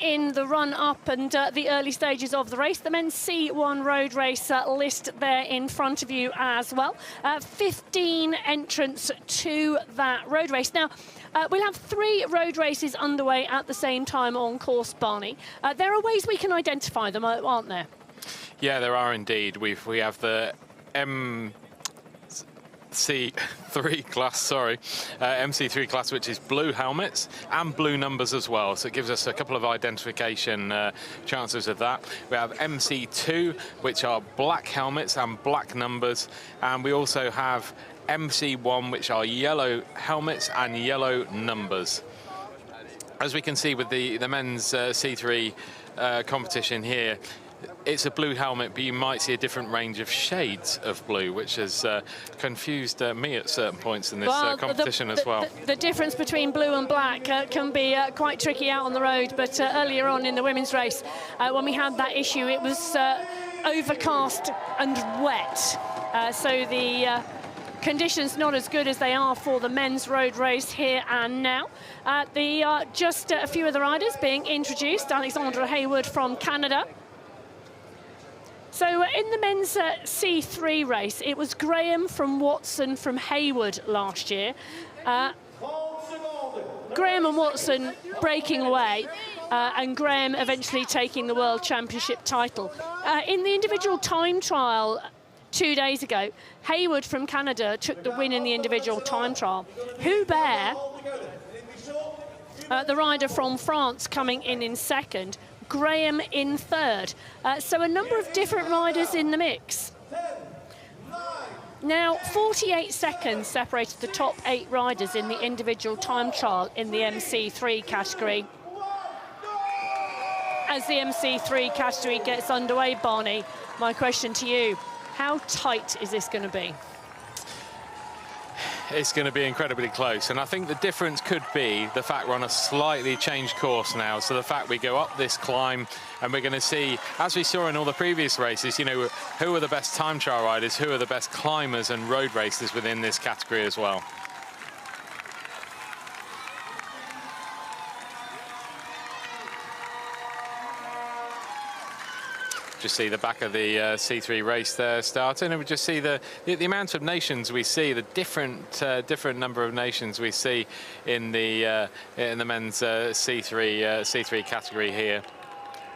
in the run-up and the early stages of the race. The men's C1 road race list there in front of you as well. 15 entrants to that road race. Now, we'll have 3 road races underway at the same time on course, Barney. There are ways we can identify them, aren't there? Yeah, there are indeed. We have the MC3 class, MC3 class, which is blue helmets and blue numbers as well. So it gives us a couple of identification chances of that. We have MC2, which are black helmets and black numbers. And we also have MC1, which are yellow helmets and yellow numbers. As we can see with the men's C3 competition here, it's a blue helmet, but you might see a different range of shades of blue, which has confused me at certain points in this competition as well. The difference between blue and black can be quite tricky out on the road, but earlier on in the women's race, when we had that issue, it was overcast and wet. So the conditions not as good as they are for the men's road race here and now. Just a few of the riders being introduced. Alexandra Hayward from Canada. So in the men's C3 race, it was Graham from Watson from Hayward last year. Graham and Watson breaking away, and Graham eventually taking the World Championship title. In the individual time trial 2 days ago, Hayward from Canada took the win in the individual time trial. Hubert, the rider from France, coming in second. Graham in third. So a number of different riders in the mix. Now, 48 seconds separated the top 8 riders in the individual time trial in the MC3 category. As the MC3 category gets underway, Barney, my question to you, how tight is this going to be? It's going to be incredibly close, and I think the difference could be the fact we're on a slightly changed course now. So the fact we go up this climb, and we're going to see, as we saw in all the previous races, you know, who are the best time trial riders, who are the best climbers and road racers within this category as well. Just see the back of the C3 race there starting, and we just see the amount of nations we see, the different number of nations we see in the men's C3 category here.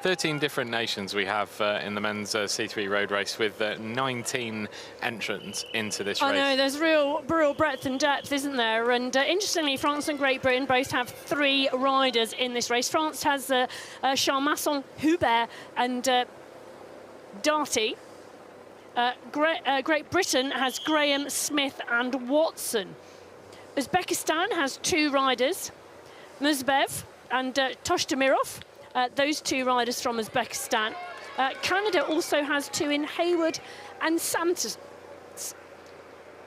13 different nations we have in the men's C3 road race, with 19 entrants into this race. I know, there's real breadth and depth, isn't there? And interestingly, France and Great Britain both have 3 riders in this race. France has Charles-Masson, Hubert and Darty. Great Britain has Graham, Smith and Watson. Uzbekistan has 2 riders, Muzbev and Toshtamirov, those 2 riders from Uzbekistan. Canada also has 2 in Hayward and Santos.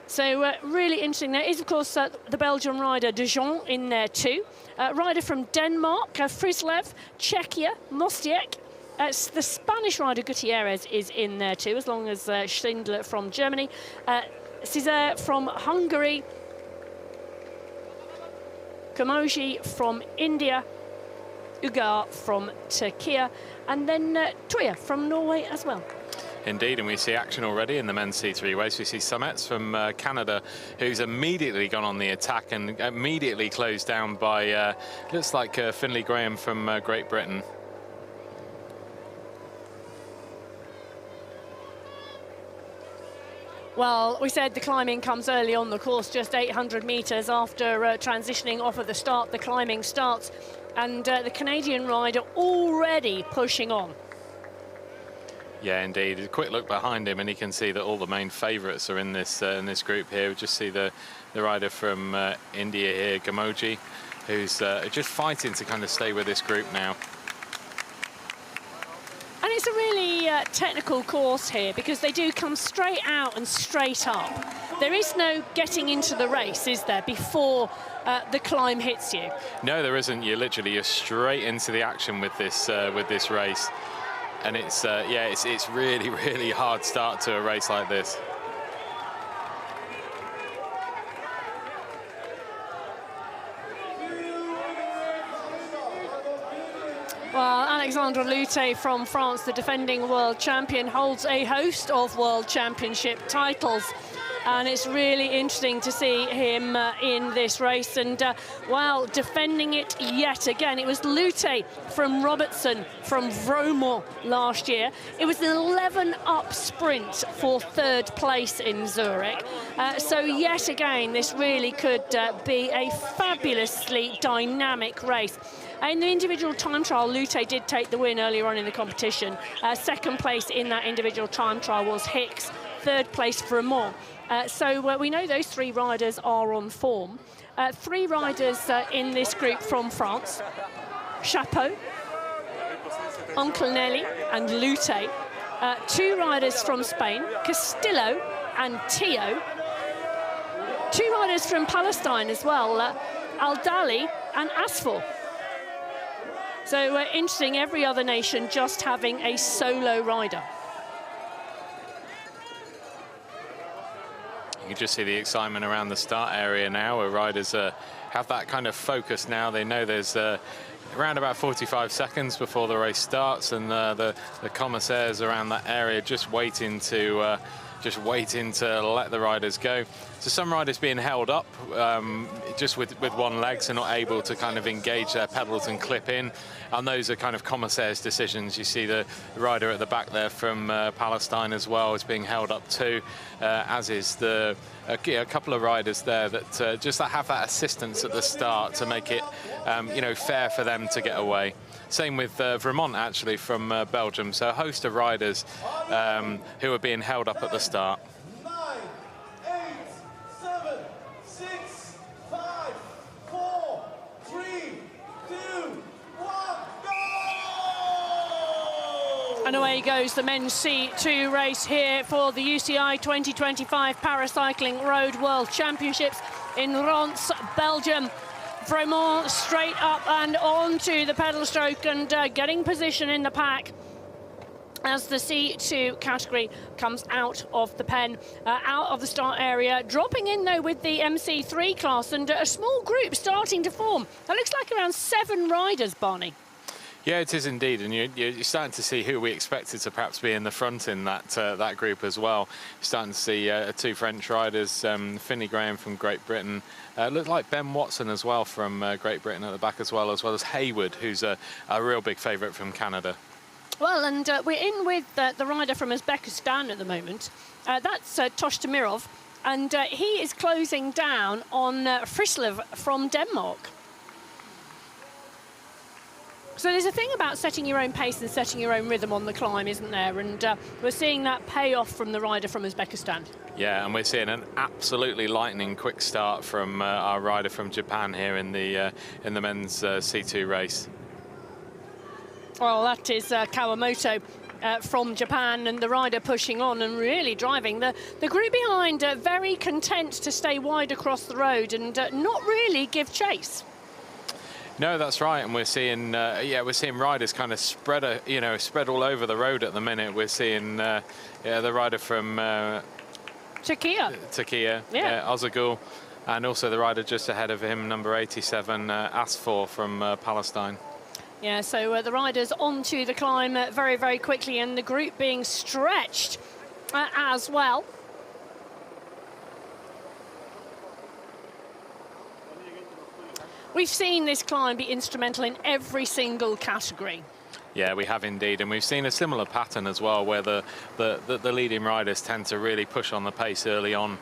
So really interesting. There is, of course, the Belgian rider Dijon in there too. Rider from Denmark, Frislev, Czechia, Mostiek. The Spanish rider Gutierrez is in there too, as long as Schindler from Germany. Cesar from Hungary. Kamoji from India. Ugar from Turkey. And then Toya from Norway as well. Indeed, and we see action already in the men's C3 race. We see Summets from Canada, who's immediately gone on the attack and immediately closed down by, looks like Finlay Graham from Great Britain. Well, we said the climbing comes early on the course, just 800 metres after transitioning off of the start. The climbing starts, and the Canadian rider already pushing on. Yeah, indeed. A quick look behind him, and he can see that all the main favourites are in this group here. We just see the rider from India here, Gamoji, who's just fighting to kind of stay with this group now. And it's a really technical course here, because they do come straight out and straight up. There is no getting into the race, is there, before the climb hits you? No, there isn't. You're straight into the action with this race, and it's it's really hard start to a race like this. Well, Alexandre Lute from France, the defending world champion, holds a host of world championship titles. And it's really interesting to see him in this race. And, well, defending it yet again. It was Lute from Robertson from Vromont last year. It was an 11-up sprint for 3rd place in Zurich. So yet again, this really could be a fabulously dynamic race. In the individual time trial, Lute did take the win earlier on in the competition. 2nd place in that individual time trial was Hicks, 3rd place Vermont. So we know those 3 riders are on form. 3 riders in this group from France: Chapeau, Oncle Nelly and Lute. 2 riders from Spain, Castillo and Tio. 2 riders from Palestine as well, Al-Dali and Asfal. So interesting, every other nation just having a solo rider. You can just see the excitement around the start area now, where riders have that kind of focus now. They know there's around about 45 seconds before the race starts, and the commissaires around that area just waiting to let the riders go. So some riders being held up just with one leg, so not able to kind of engage their pedals and clip in. And those are kind of commissaire's decisions. You see the rider at the back there from Palestine as well is being held up too, as is a couple of riders there that just have that assistance at the start to make it fair for them to get away. Same with Vermont, actually, from Belgium. So a host of riders who are being held up at the start. 9, 8, 7, 6, 5, 4, 3, 2, 1, go! And away goes the men's C2 race here for the UCI 2025 Paracycling Road World Championships in Ronse, Belgium. Vermont straight up and onto the pedal stroke and getting position in the pack as the C2 category comes out of the pen, out of the start area. Dropping in, though, with the MC3 class and a small group starting to form. That looks like around 7 riders, Barney. Yeah, it is indeed, and you're starting to see who we expected to perhaps be in the front in that group as well. You're starting to see 2 French riders, Finney Graham from Great Britain, looked like Ben Watson as well from Great Britain at the back as well as Hayward, who's a real big favourite from Canada. Well, and we're in with the rider from Uzbekistan at the moment. That's Tosh Tamirov, and he is closing down on Frislev from Denmark. So there's a thing about setting your own pace and setting your own rhythm on the climb, isn't there? And we're seeing that pay off from the rider from Uzbekistan. Yeah, and we're seeing an absolutely lightning quick start from our rider from Japan here in the men's C2 race. Well, that is Kawamoto from Japan, and the rider pushing on and really driving. The group behind very content to stay wide across the road and not really give chase. No, that's right, and we're seeing riders kind of spread all over the road at the minute. We're seeing the rider from Turkey, Ozagul, and also the rider just ahead of him, number 87, Asfor from Palestine. Yeah, so the riders onto the climb very, very quickly, and the group being stretched as well. We've seen this climb be instrumental in every single category. Yeah, we have indeed, and we've seen a similar pattern as well, where the leading riders tend to really push on the pace early on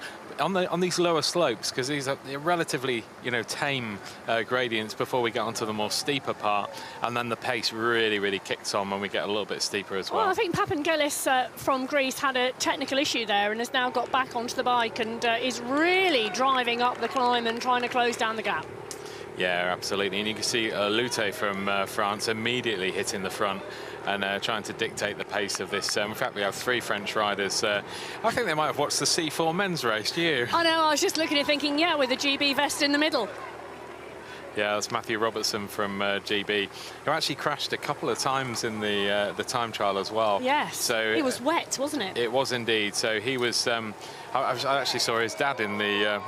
these lower slopes, because these are relatively tame gradients before we get onto the more steeper part, and then the pace really kicks on when we get a little bit steeper as well. Well, I think Papangelis from Greece had a technical issue there and has now got back onto the bike and is really driving up the climb and trying to close down the gap. Yeah, absolutely, and you can see Lute from France immediately hitting the front and trying to dictate the pace of this. In fact, we have 3 French riders. I think they might have watched the C4 men's race. Do you? I know, I was just looking at it thinking, yeah, with the GB vest in the middle. Yeah, that's Matthew Robertson from GB, who actually crashed a couple of times in the time trial as well. Yes, so it was wet, wasn't it? It was indeed. So he was. I actually saw his dad in the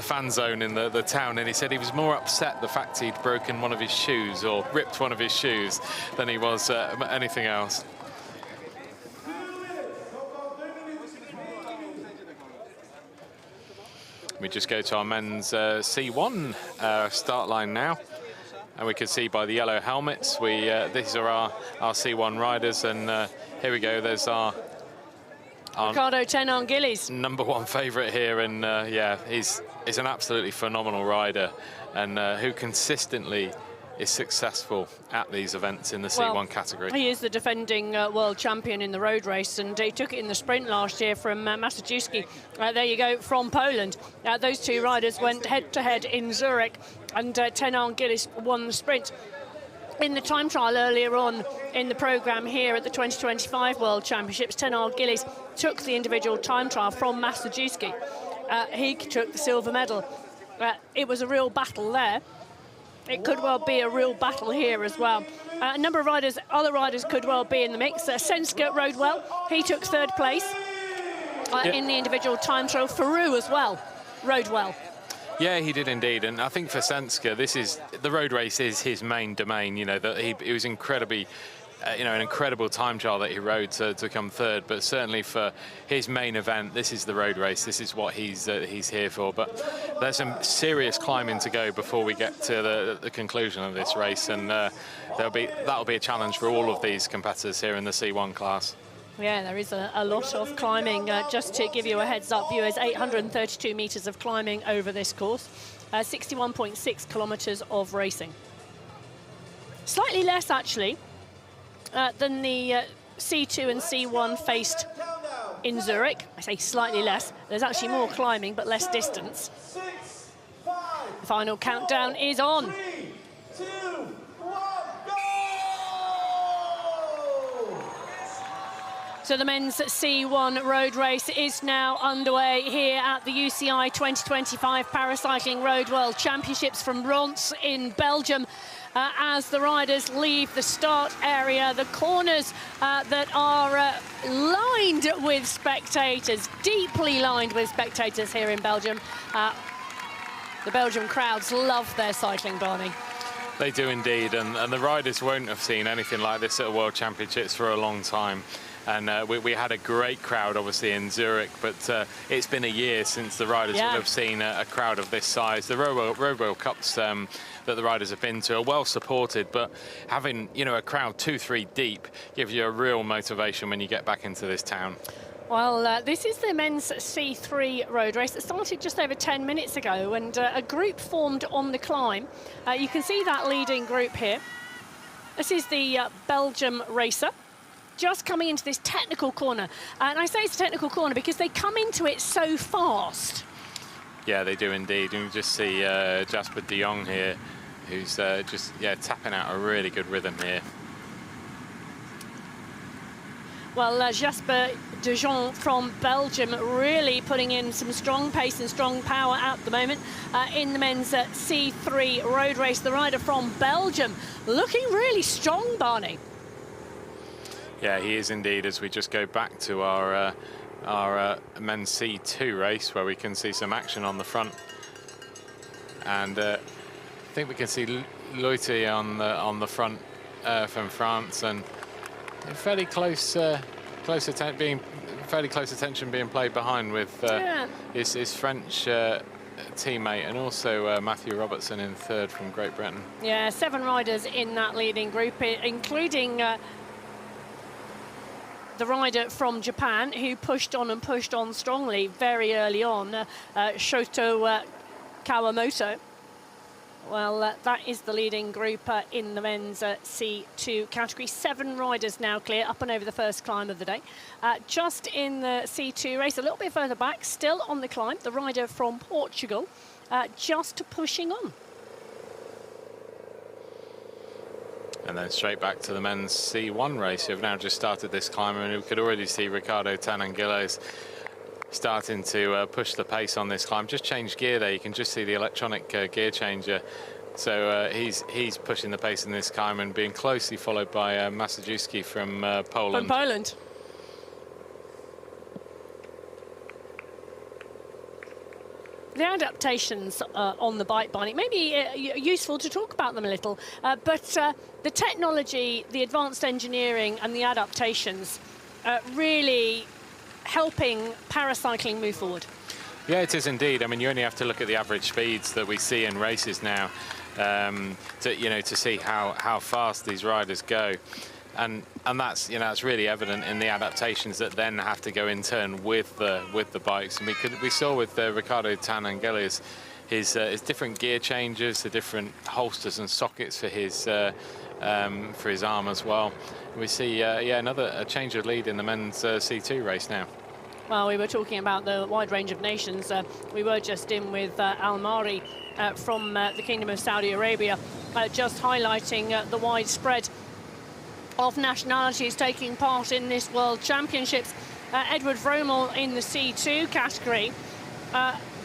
fan zone in the town, and he said he was more upset the fact he'd broken one of his shoes or ripped one of his shoes than he was anything else. We just go to our men's C1 start line now, and we can see by the yellow helmets, these are our C1 riders, and here we go. There's our Ricardo Tenan-Gillies, number 1 favourite here, and yeah, he's an absolutely phenomenal rider, and who consistently is successful at these events in the C1 category. He is the defending world champion in the road race, and he took it in the sprint last year from Massachusetts. There you go, from Poland. Those 2 riders went head-to-head in Zurich, and Tenan-Gillies won the sprint. In the time trial earlier on in the programme here at the 2025 World Championships, Tenan-Gillies took the individual time trial from Massachusetts. He took the silver medal. It was a real battle there. It could well be a real battle here as well. A number of riders, other riders could well be in the mix. Senske rode well. He took 3rd place. in the individual time trial. Faroux as well rode well. Yeah, he did indeed, and I think for Senska, the road race is his main domain. You know, that he was incredibly, an incredible time trial that he rode to come third. But certainly for his main event, this is the road race. This is what he's here for. But there's some serious climbing to go before we get to the conclusion of this race, and that'll be a challenge for all of these competitors here in the C1 class. Yeah, there is a lot of climbing. Just to give you a heads up, viewers, 832 metres of climbing over this course, 61.6 kilometres of racing. Slightly less, actually, than the C2 and C1 faced in Zurich. I say slightly less. There's actually more climbing, but less distance. The final countdown is on. 3, 2, 1, go! So the men's C1 road race is now underway here at the UCI 2025 Paracycling Road World Championships from Ronse in Belgium. As the riders leave the start area, the corners that are lined with spectators, deeply lined with spectators here in Belgium. The Belgian crowds love their cycling, Barney. They do indeed, and the riders won't have seen anything like this at a World Championships for a long time. And we had a great crowd, obviously, in Zurich, but it's been a year since the riders would have seen a crowd of this size. The Road World Cups that the riders have been to are well supported, but having, a crowd 2-3 deep gives you a real motivation when you get back into this town. Well, this is the men's C3 road race that started just over 10 minutes ago, and a group formed on the climb. You can see that leading group here. This is the Belgium racer, just coming into this technical corner. And I say it's a technical corner because they come into it so fast. Yeah, they do indeed. You can just see Jasper de Jong here, who's just tapping out a really good rhythm here. Well, Jasper de Jong from Belgium really putting in some strong pace and strong power at the moment in the men's C3 road race. The rider from Belgium looking really strong, Barney. Yeah, he is indeed, as we just go back to our men's C2 race, where we can see some action on the front. And I think we can see Lute on the front from France, and fairly close attention being played behind with his French teammate, and also Matthew Robertson in third from Great Britain. Yeah, 7 riders in that leading group, including the rider from Japan, who pushed on strongly very early on, Shoto Kawamoto. Well, that is the leading group in the men's C2 category. 7 riders now clear, up and over the first climb of the day. Just in the C2 race, a little bit further back, still on the climb, the rider from Portugal, just pushing on. And then straight back to the men's C1 race, who have now just started this climb, and we could already see Ricardo Tananguillos starting to push the pace on this climb. Just changed gear there. You can just see the electronic gear changer. So he's pushing the pace in this climb and being closely followed by Masajewski from Poland. From Poland. The adaptations on the bike, Barney, maybe useful to talk about them a little, but the technology, the advanced engineering and the adaptations really helping paracycling move forward. Yeah, it is indeed. I mean, you only have to look at the average speeds that we see in races now to see how fast these riders go. And that's that's really evident in the adaptations that then have to go in turn with the bikes. And we saw with Ricardo Tananguillos his different gear changes, the different holsters and sockets for his arm as well. We see another change of lead in the men's C2 race now. Well, we were talking about the wide range of nations. We were just in with Al-Mari from the Kingdom of Saudi Arabia, just highlighting the widespread of nationalities taking part in this World Championships. Edward Vromel in the C2 category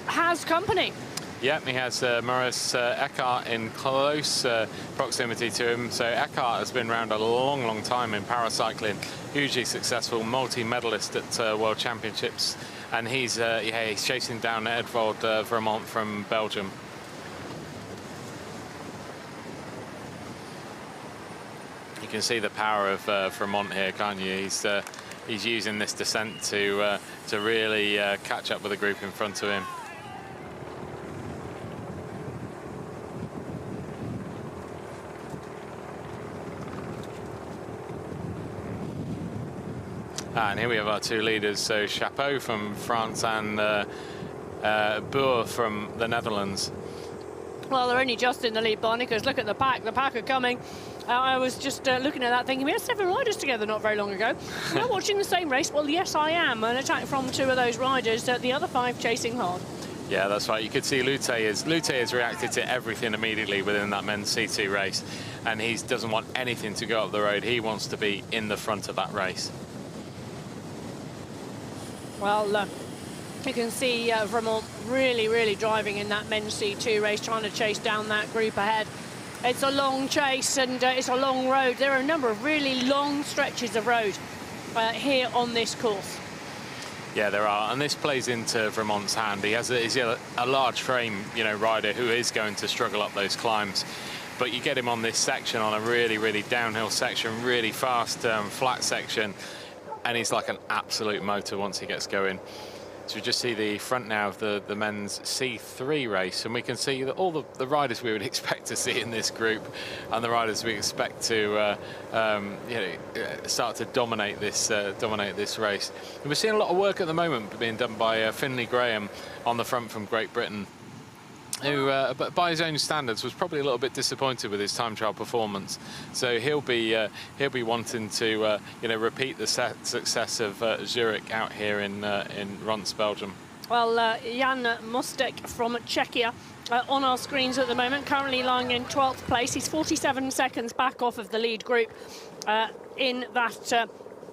has company. Yep, he has Maurice Eckhart in close proximity to him. So Eckhart has been around a long time in paracycling, hugely successful, multi-medalist at World Championships and he's chasing down Edvald Vermont from Belgium. You can see the power of Vermont here, can't you? He's using this descent to really catch up with the group in front of him. And here we have our two leaders, so Chapeau from France and Boer from the Netherlands. Well, they're only just in the lead, Barney, because look at the pack. The pack are coming. I was just looking at that thinking, we had 7 riders together not very long ago. You're watching the same race? Well, yes, I am. An attack from 2 of those riders, the other 5 chasing hard. Yeah, that's right. You could see Lute has reacted to everything immediately within that men's C2 race, and he doesn't want anything to go up the road. He wants to be in the front of that race. Well, you can see Vermont really driving in that men's C2 race, trying to chase down that group ahead. It's a long chase and it's a long road. There are a number of really long stretches of road here on this course. Yeah, there are, and this plays into Vermont's hand. He's a large frame, rider who is going to struggle up those climbs. But you get him on this section, on a really downhill section, really fast, flat section, and he's like an absolute motor once he gets going. So we just see the front now of the men's C3 race, and we can see that all the riders we would expect to see in this group, and the riders we expect to start to dominate this race. And we're seeing a lot of work at the moment being done by Finlay Graham on the front from Great Britain, who, but by his own standards, was probably a little bit disappointed with his time trial performance. So he'll be wanting to repeat the success of Zurich out here in Ronse, Belgium. Well, Jan Mostek from Czechia on our screens at the moment, currently lying in 12th place. He's 47 seconds back off of the lead group in that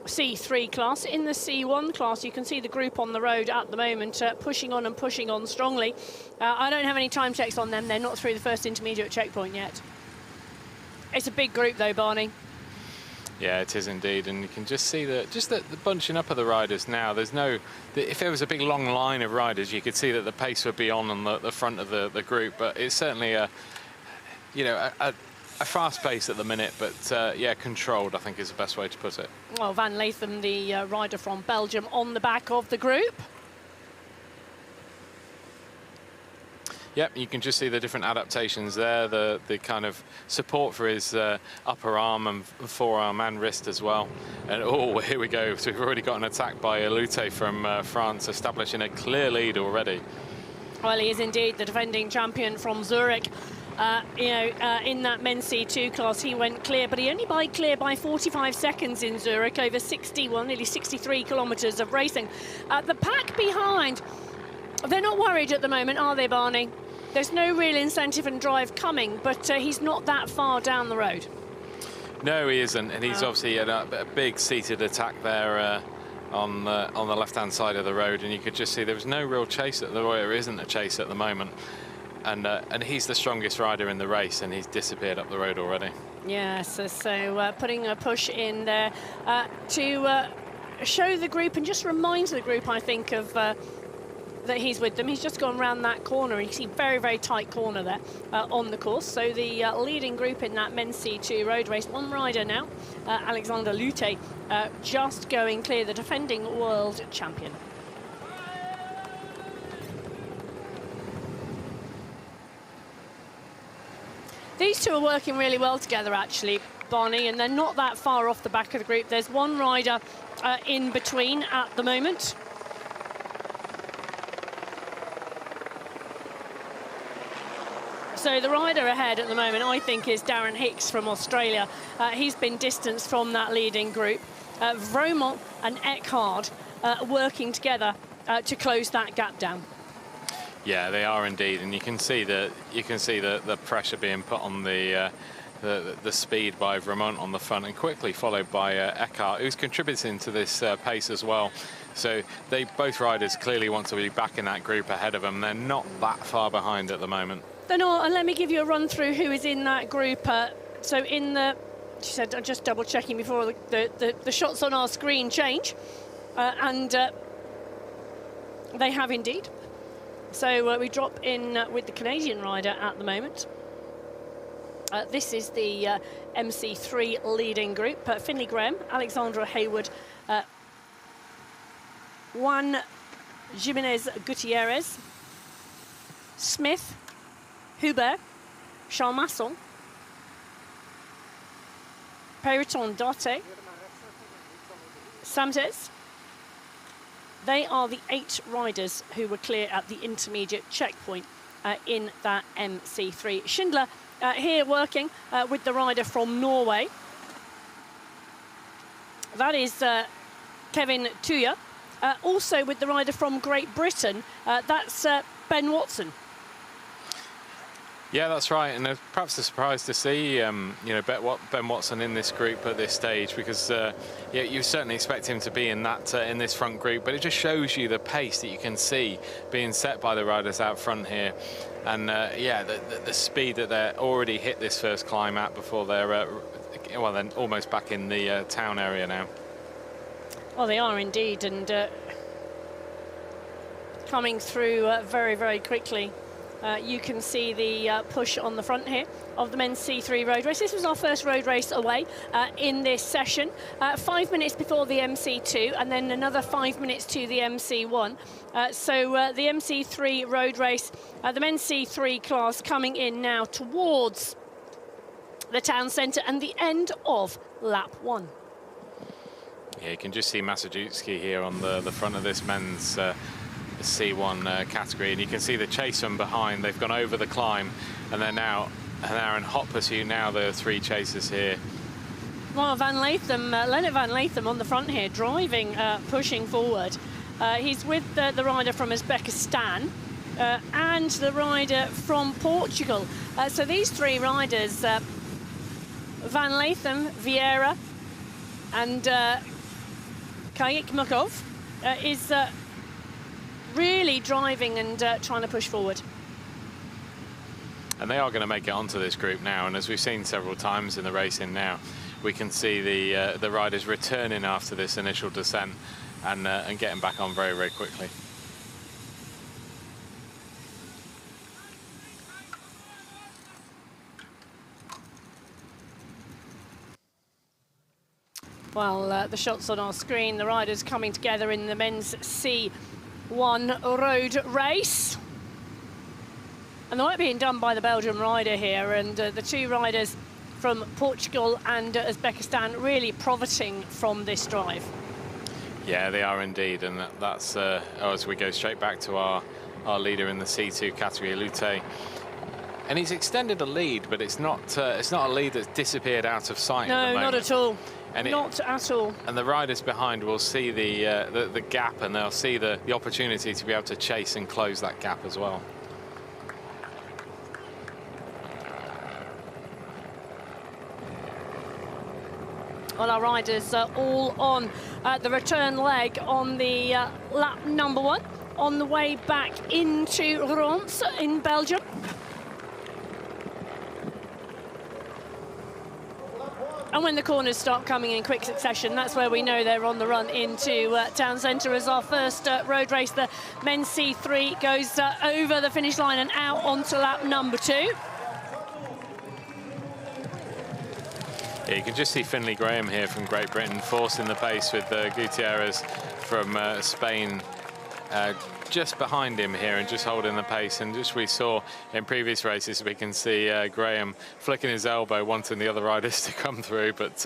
C3 class. In the C1 class, you can see the group on the road at the moment pushing on strongly. I don't have any time checks on them. They're not through the first intermediate checkpoint yet. It's a big group though, Barney. Yeah, it is indeed, and you can just see the bunching up of the riders now. There's if there was a big long line of riders, you could see that the pace would be on the front of the group, but it's certainly a fast pace at the minute, but yeah, controlled, I think is the best way to put it. Well, Van Latham, the rider from Belgium, on the back of the group. Yep, you can just see the different adaptations there, the kind of support for his upper arm and forearm and wrist as well. And oh, here we go. So we've already got an attack by Lute from France, establishing a clear lead already. Well, he is indeed the defending champion from Zurich. In that men's C2 class, he went clear, but he only clear by 45 seconds in Zurich over nearly 63 kilometres of racing. The pack behind, they're not worried at the moment, are they, Barney? There's no real incentive and drive coming, but he's not that far down the road. No, he isn't, and he's obviously had a big seated attack there on the left-hand side of the road, and you could just see there was no real chase there isn't a chase at the moment. And he's the strongest rider in the race, and he's disappeared up the road already. Yes, so putting a push in there to show the group and just remind the group, I think, of that he's with them. He's just gone round that corner. You see very tight corner there on the course. So the leading group in that men's C2 road race, one rider now, Alexander Lute, just going clear, the defending world champion. These two are working really well together, actually, Barney, and they're not that far off the back of the group. There's one rider in between at the moment. So the rider ahead at the moment, I think, is Darren Hicks from Australia. He's been distanced from that leading group. Vromont and Eckhard working together to close that gap down. Yeah, they are indeed, and you can see the pressure being put on the speed by Vermont on the front, and quickly followed by Eckhart, who's contributing to this pace as well. So both riders clearly want to be back in that group ahead of them. They're not that far behind at the moment. They're not, and let me give you a run through who is in that group. So in the, she said, I'm just double checking before the shots on our screen change, and They have indeed. So we drop in with the Canadian rider at the moment. This is the MC3 leading group. Finley Graham, Alexandra Hayward, Juan Jimenez Gutierrez, Smith, Hubert, Charles-Masson, Periton Darte, Samtes. They are the 8 riders who were clear at the intermediate checkpoint in that MC3. Schindler here working with the rider from Norway. That is Kevin Tuya. Also with the rider from Great Britain, that's Ben Watson. Yeah, that's right, and perhaps a surprise to see, you know, Ben Watson in this group at this stage, because yeah, you certainly expect him to be in that in this front group, but it just shows you the pace that you can see being set by the riders out front here, and yeah, the speed that they're already hit this first climb at before they're well, then almost back in the town area now. Well, they are indeed, and coming through very, very quickly. You can see the push on the front here of the men's C3 road race. This was our first road race away in this session. 5 minutes before the MC2 and then another 5 minutes to the MC1. So the MC3 road race, the men's C3 class coming in now towards the town centre and the end of lap 1. Yeah, you can just see Massajutsky here on the front of this men's C1 category, and you can see the chase from behind. They've gone over the climb and they're now in hot pursuit now. There are 3 chasers here. Well, Van Latham, Leonard Van Latham on the front here, driving, pushing forward. He's with the rider from Uzbekistan and the rider from Portugal. So these 3 riders, Van Latham, Vieira and Kayik Mukov, is really driving and trying to push forward. And they are going to make it onto this group now, and as we've seen several times in the racing now, we can see the riders returning after this initial descent and getting back on very, very quickly. Well, the shots on our screen, the riders coming together in the men's C1 road race. And the work being done by the Belgian rider here, and the 2 riders from Portugal and Uzbekistan really profiting from this drive. Yeah, they are indeed, and that's as we go straight back to our leader in the C2 category, Lute. And he's extended a lead, but it's not a lead that's disappeared out of sight at the moment. No, not at all. And not at all. And the riders behind will see the gap, and they'll see the opportunity to be able to chase and close that gap as well. Well, our riders are all on the return leg on the lap number 1, on the way back into Ronse in Belgium. And when the corners start coming in quick succession, that's where we know they're on the run into town centre. As our first road race, the men's C3 goes over the finish line and out onto lap number 2. Yeah, you can just see Finley Graham here from Great Britain forcing the pace with Gutierrez from Spain just behind him here and just holding the pace. And just we saw in previous races, we can see Graham flicking his elbow, wanting the other riders to come through, but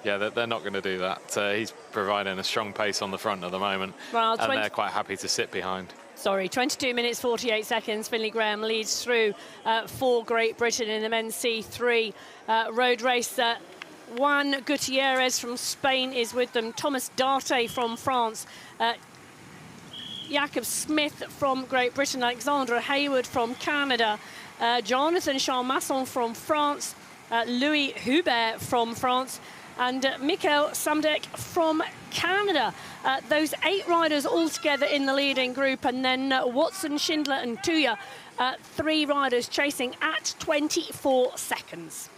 yeah, they're not going to do that. He's providing a strong pace on the front at the moment, well, and they're quite happy to sit behind. Sorry, 22 minutes, 48 seconds. Finley Graham leads through for Great Britain in the men's C3 road race. Juan Gutierrez from Spain is with them. Thomas Darte from France. Jacob Smith from Great Britain, Alexandra Hayward from Canada, Jonathan Charles-Masson from France, Louis Hubert from France, and Mikkel Samdek from Canada. Those 8 riders all together in the leading group, and then Watson, Schindler and Tuya, 3 riders chasing at 24 seconds.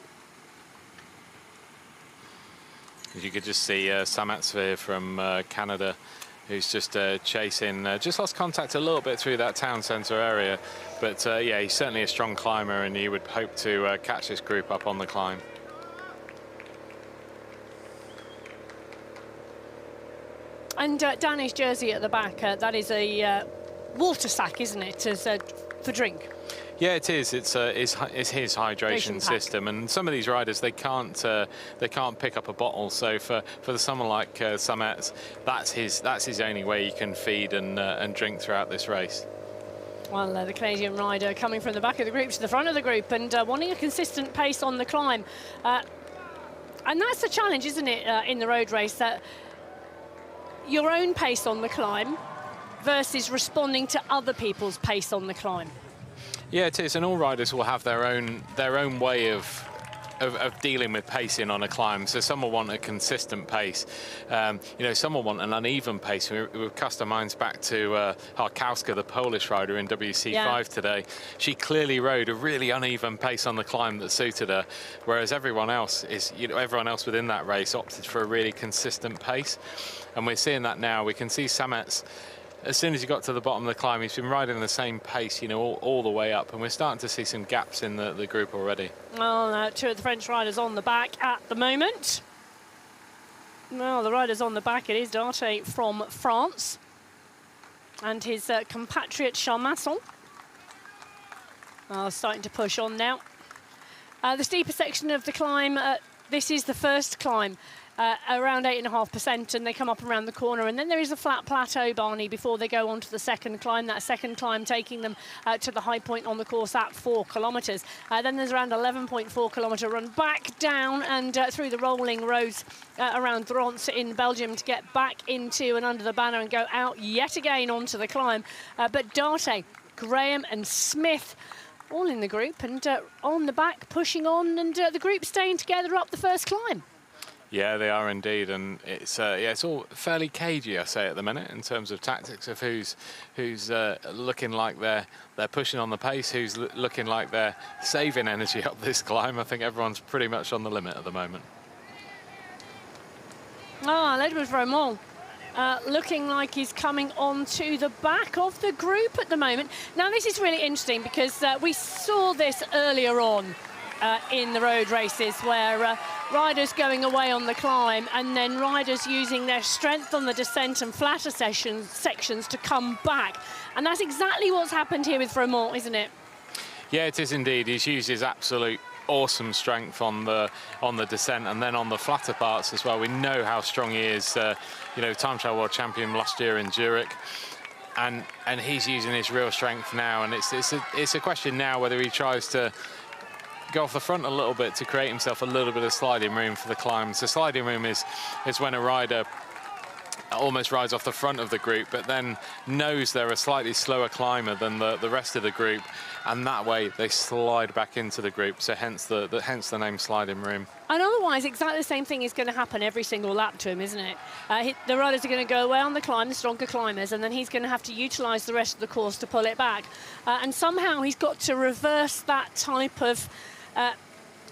You could just see Samatsvir from Canada, who's just chasing, just lost contact a little bit through that town centre area. But yeah, he's certainly a strong climber, and he would hope to catch this group up on the climb. And Danny's jersey at the back, that is a water sack, isn't it, as for drink? Yeah, it is. It's his hydration system, and some of these riders they can't pick up a bottle. So for someone like Samet, that's his only way he can feed and drink throughout this race. Well, the Canadian rider coming from the back of the group to the front of the group and wanting a consistent pace on the climb, and that's the challenge, isn't it, in the road race, that your own pace on the climb versus responding to other people's pace on the climb. Yeah, it is, and all riders will have their own way of dealing with pacing on a climb. So some will want a consistent pace. You know, some will want an uneven pace. We've cast our minds back to Harkowska, the Polish rider in WC5 today. She clearly rode a really uneven pace on the climb that suited her, whereas everyone else within that race opted for a really consistent pace. And we're seeing that now. We can see Samet's, as soon as he got to the bottom of the climb, he's been riding the same pace, you know, all the way up, and we're starting to see some gaps in the group already. Well, two of the French riders on the back at the moment. Well, the riders on the back, it is Darte from France and his compatriot Charmasson. Starting to push on now. The steeper section of the climb, this is the first climb. Around 8.5%, and they come up around the corner, and then there is a flat plateau, Barney, before they go on to the second climb. That second climb taking them to the high point on the course at 4 kilometres. Then there's around 11.4 kilometre run back down and through the rolling roads around Ronse in Belgium to get back into and under the banner and go out yet again onto the climb. But Darte, Graham and Smith all in the group and on the back pushing on, and the group staying together up the first climb. Yeah, they are indeed, and it's all fairly cagey, I say, at the minute in terms of tactics of who's looking like they're pushing on the pace, who's looking like they're saving energy up this climb. I think everyone's pretty much on the limit at the moment. Edward Vromont looking like he's coming on to the back of the group at the moment. Now, this is really interesting because we saw this earlier on in the road races where riders going away on the climb and then riders using their strength on the descent and flatter sections to come back. And that's exactly what's happened here with Vromont, isn't it? Yeah, it is indeed. He's used his absolute awesome strength on the descent and then on the flatter parts as well. We know how strong he is, you know, time trial world champion last year in Zurich. And he's using his real strength now, and it's a question now whether he tries to go off the front a little bit to create himself a little bit of sliding room for the climb. So sliding room is when a rider almost rides off the front of the group, but then knows they're a slightly slower climber than the rest of the group, and that way they slide back into the group. So hence the name sliding room. And otherwise, exactly the same thing is going to happen every single lap to him, isn't it? The riders are going to go away on the climb, the stronger climbers, and then he's going to have to utilise the rest of the course to pull it back. And somehow he's got to reverse that type of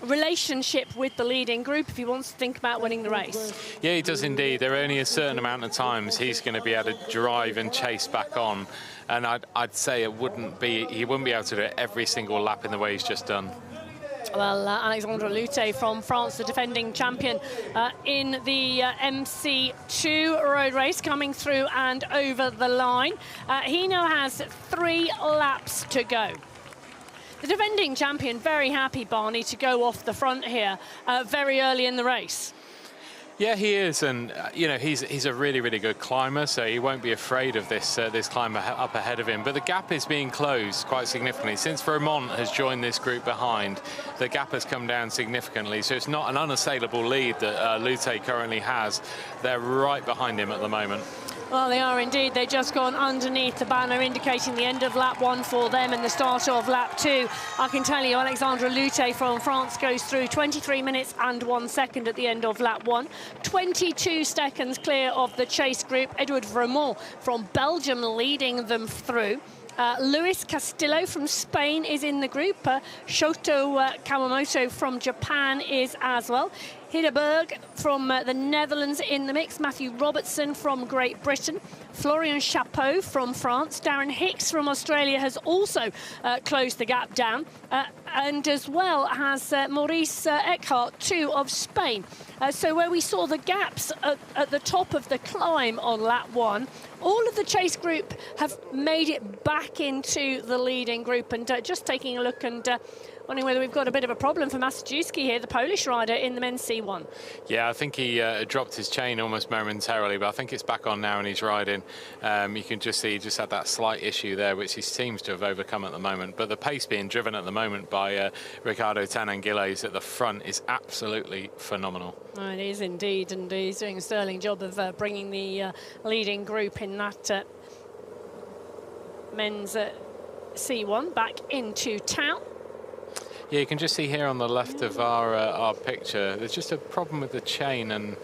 relationship with the leading group if he wants to think about winning the race. Yeah, he does indeed. There are only a certain amount of times he's going to be able to drive and chase back on, and I'd say he wouldn't be able to do it every single lap in the way he's just done. Well, Alexandre Lute from France, the defending champion in the MC2 road race, coming through and over the line. He now has 3 laps to go. The defending champion very happy, Barney, to go off the front here very early in the race. Yeah, he is, and you know, he's a really, really good climber, so he won't be afraid of this climber up ahead of him. But the gap is being closed quite significantly. Since Vromont has joined this group behind, the gap has come down significantly, so it's not an unassailable lead that Lute currently has. They're right behind him at the moment. Well, they are indeed. They've just gone underneath the banner, indicating the end of lap 1 for them and the start of lap 2. I can tell you, Alexandre Lute from France goes through 23 minutes and 1 second at the end of lap 1. 22 seconds clear of the chase group. Edward Vromont from Belgium leading them through. Luis Castillo from Spain is in the group. Shoto Kawamoto from Japan is as well. Hideberg from the Netherlands in the mix. Matthew Robertson from Great Britain. Florian Chapeau from France. Darren Hicks from Australia has also closed the gap down. And as well has Maurice Eckhart, too, of Spain. So where we saw the gaps at the top of the climb on lap 1, all of the chase group have made it back into the leading group. And just taking a look and wondering whether we've got a bit of a problem for Massajuski here, the Polish rider in the men's C1. Yeah, I think he dropped his chain almost momentarily, but I think it's back on now and he's riding. You can just see he just had that slight issue there, which he seems to have overcome at the moment. But the pace being driven at the moment by Ricardo Tananguiles at the front is absolutely phenomenal. Oh, it is indeed, and he's doing a sterling job of bringing the leading group in that men's C1 back into town. Yeah, you can just see here on the left of our picture, there's just a problem with the chain, and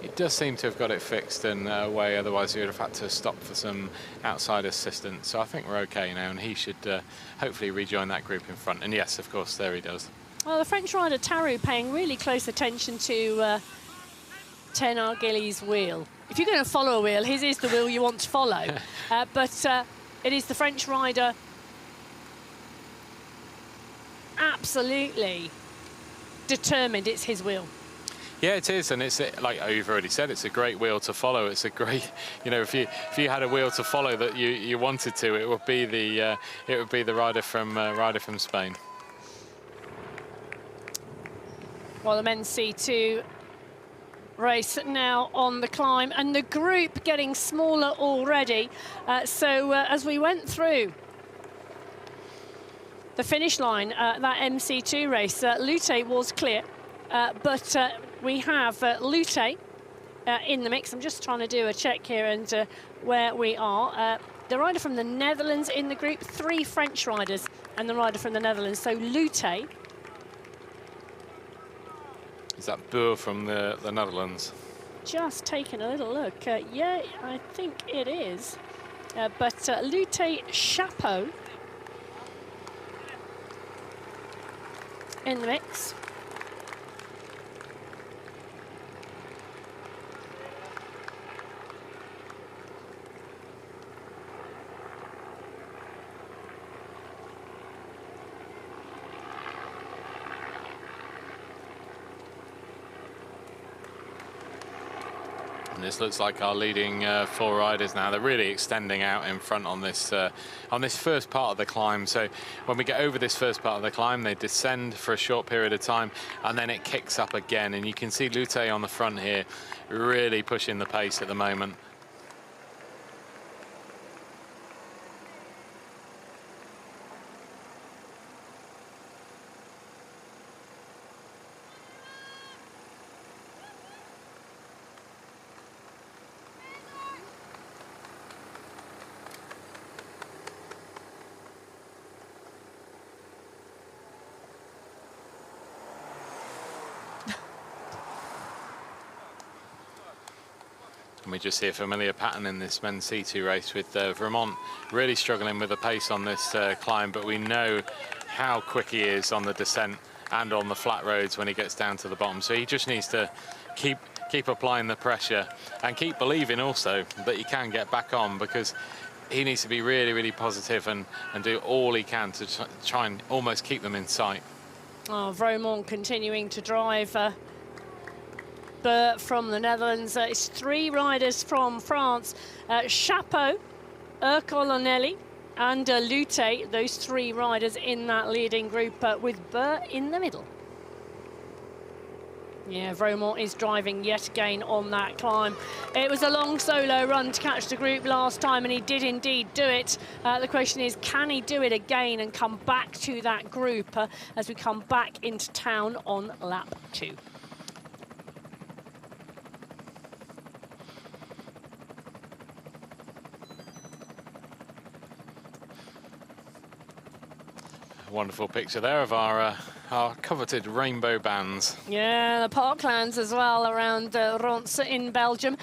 it does seem to have got it fixed in a way, otherwise he would have had to stop for some outside assistance. So I think we're okay now, and he should hopefully rejoin that group in front. And yes, of course, there he does. Well, the French rider Tarou paying really close attention to Tananguiles' wheel. If you're going to follow a wheel, his is the wheel you want to follow. But it is the French rider absolutely determined it's his wheel. Yeah, it is, and it's like you've already said, it's a great wheel to follow. It's a great, you know, if you had a wheel to follow that you wanted to, it would be the rider from Spain. Well, the men's C2 race now on the climb, and the group getting smaller already. So as we went through the finish line, that MC2 race, Lute was clear, but we have Lute in the mix. I'm just trying to do a check here and where we are. The rider from the Netherlands in the group, 3 French riders and the rider from the Netherlands. So Lute. Is that Boer from the Netherlands? Just taking a little look. Yeah, I think it is. But Lute Chapeau in the mix. And this looks like our leading 4 riders now. They're really extending out in front on this first part of the climb. So when we get over this first part of the climb, they descend for a short period of time, and then it kicks up again. And you can see Lute on the front here, really pushing the pace at the moment. And we just see a familiar pattern in this men's C2 race with Vermont really struggling with the pace on this climb, but we know how quick he is on the descent and on the flat roads when he gets down to the bottom. So he just needs to keep applying the pressure and keep believing also that he can get back on, because he needs to be really, really positive and do all he can to try and almost keep them in sight. Oh, Vermont continuing to drive. From the Netherlands, it's 3 riders from France, Chapeau, Colonelli and Lute, those 3 riders in that leading group with Burr in the middle. Yeah, Vermont is driving yet again on that climb. It was a long solo run to catch the group last time, and he did indeed do it. The question is, can he do it again and come back to that group as we come back into town on lap 2? Wonderful picture there of our coveted rainbow bands. Yeah, the parklands as well around Ronse in Belgium.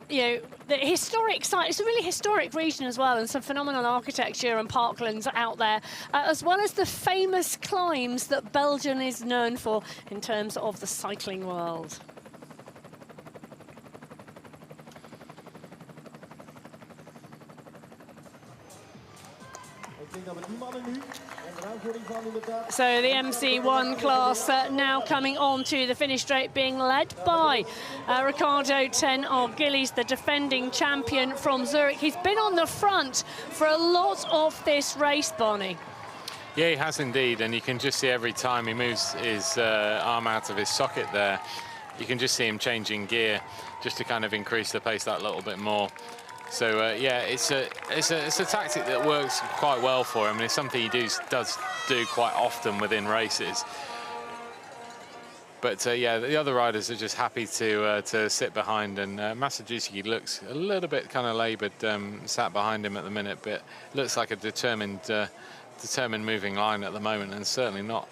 You know, the historic site, it's a really historic region as well, and some phenomenal architecture and parklands out there, as well as the famous climbs that Belgium is known for in terms of the cycling world. So the MC1 class now coming on to the finish straight, being led by Ricardo Ten Argilis, the defending champion from Zurich. He's been on the front for a lot of this race, Barney. Yeah, he has indeed, and you can just see every time he moves his arm out of his socket there, you can just see him changing gear just to kind of increase the pace that little bit more. So yeah, it's a tactic that works quite well for him, and it's something he does do quite often within races. But yeah, the other riders are just happy to sit behind, and Massajuski looks a little bit kind of laboured, sat behind him at the minute, but looks like a determined moving line at the moment, and certainly not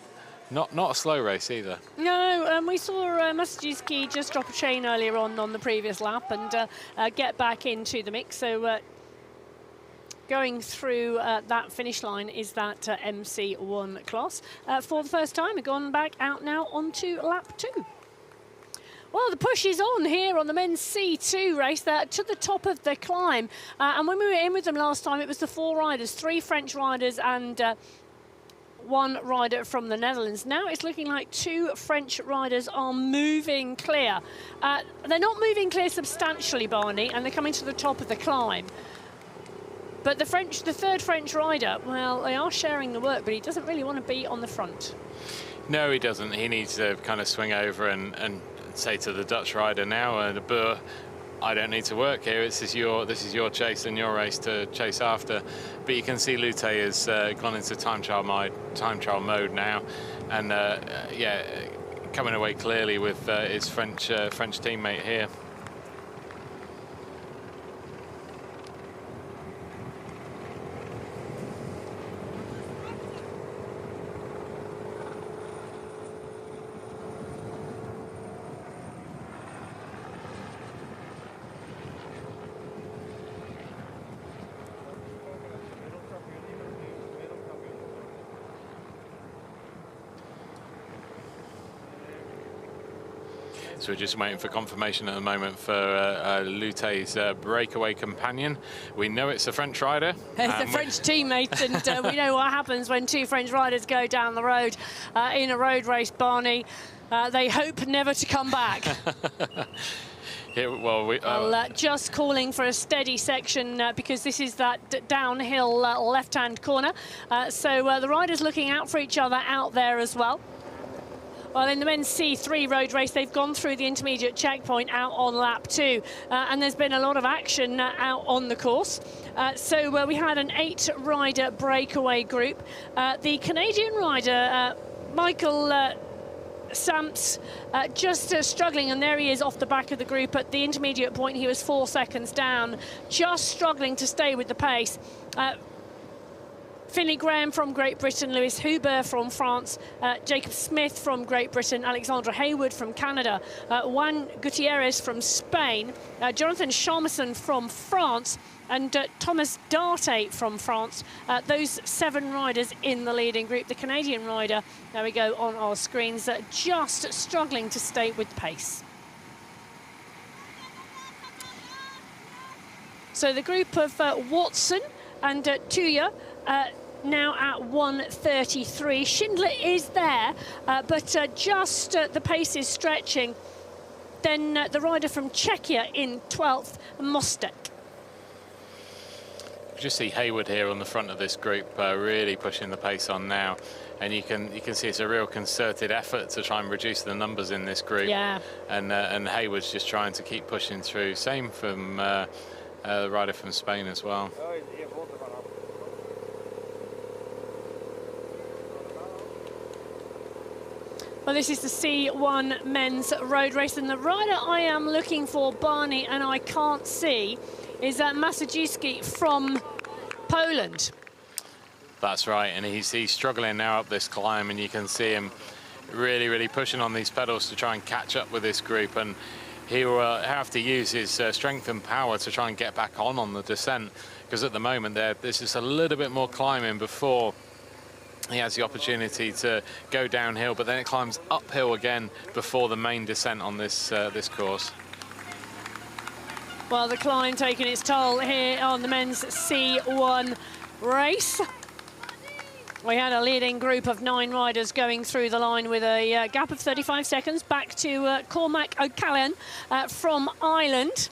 a slow race either. No, we saw Massajuski just drop a chain earlier on the previous lap and get back into the mix. So going through that finish line is that MC1 class. For the first time, we've gone back out now onto lap 2. Well, the push is on here on the men's C2 race to the top of the climb. And when we were in with them last time, it was the 4 riders, 3 French riders and 1 rider from the Netherlands. Now it's looking like 2 French riders are moving clear. They're not moving clear substantially, Barney, and they're coming to the top of the climb. But the 3rd French rider, well, they are sharing the work, but he doesn't really want to be on the front. No, he doesn't. He needs to kind of swing over and say to the Dutch rider now, the Boer, I don't need to work here. This is your chase and your race to chase after. But you can see Lute has gone into time trial mode now, and yeah, coming away clearly with his French teammate here. So we're just waiting for confirmation at the moment for Lute's breakaway companion. We know it's a French rider. It's a French teammate, and we know what happens when 2 French riders go down the road in a road race, Barney. They hope never to come back. Yeah, well, just calling for a steady section because this is that downhill left-hand corner. So the riders looking out for each other out there as well. Well, in the men's C3 road race, they've gone through the intermediate checkpoint out on lap 2, and there's been a lot of action out on the course. So we had an 8-rider breakaway group. The Canadian rider, Michael Samps, just struggling, and there he is off the back of the group. At the intermediate point, he was 4 seconds down, just struggling to stay with the pace. Finley Graham from Great Britain, Lewis Huber from France, Jacob Smith from Great Britain, Alexandra Hayward from Canada, Juan Gutierrez from Spain, Jonathan Charmeson from France, and Thomas Darte from France. Those 7 riders in the leading group. The Canadian rider, there we go on our screens, just struggling to stay with pace. So the group of Watson and Tuya, now at 1:33. Schindler is there, but just the pace is stretching. Then the rider from Czechia in 12th, Mostek. Just see Hayward here on the front of this group, really pushing the pace on now, and you can see it's a real concerted effort to try and reduce the numbers in this group. Yeah. And Hayward's just trying to keep pushing through. Same from the rider from Spain as well. Well, this is the C1 men's road race, and the rider I am looking for, Barney, and I can't see, is Massajuski from Poland. That's right, and he's struggling now up this climb, and you can see him really pushing on these pedals to try and catch up with this group, and he will have to use his strength and power to try and get back on the descent, because at the moment there's just a little bit more climbing before he has the opportunity to go downhill, but then it climbs uphill again before the main descent on this this course. Well, the climb taking its toll here on the men's C1 race. We had a leading group of 9 riders going through the line with a gap of 35 seconds. Back to Cormac O'Callaghan from Ireland.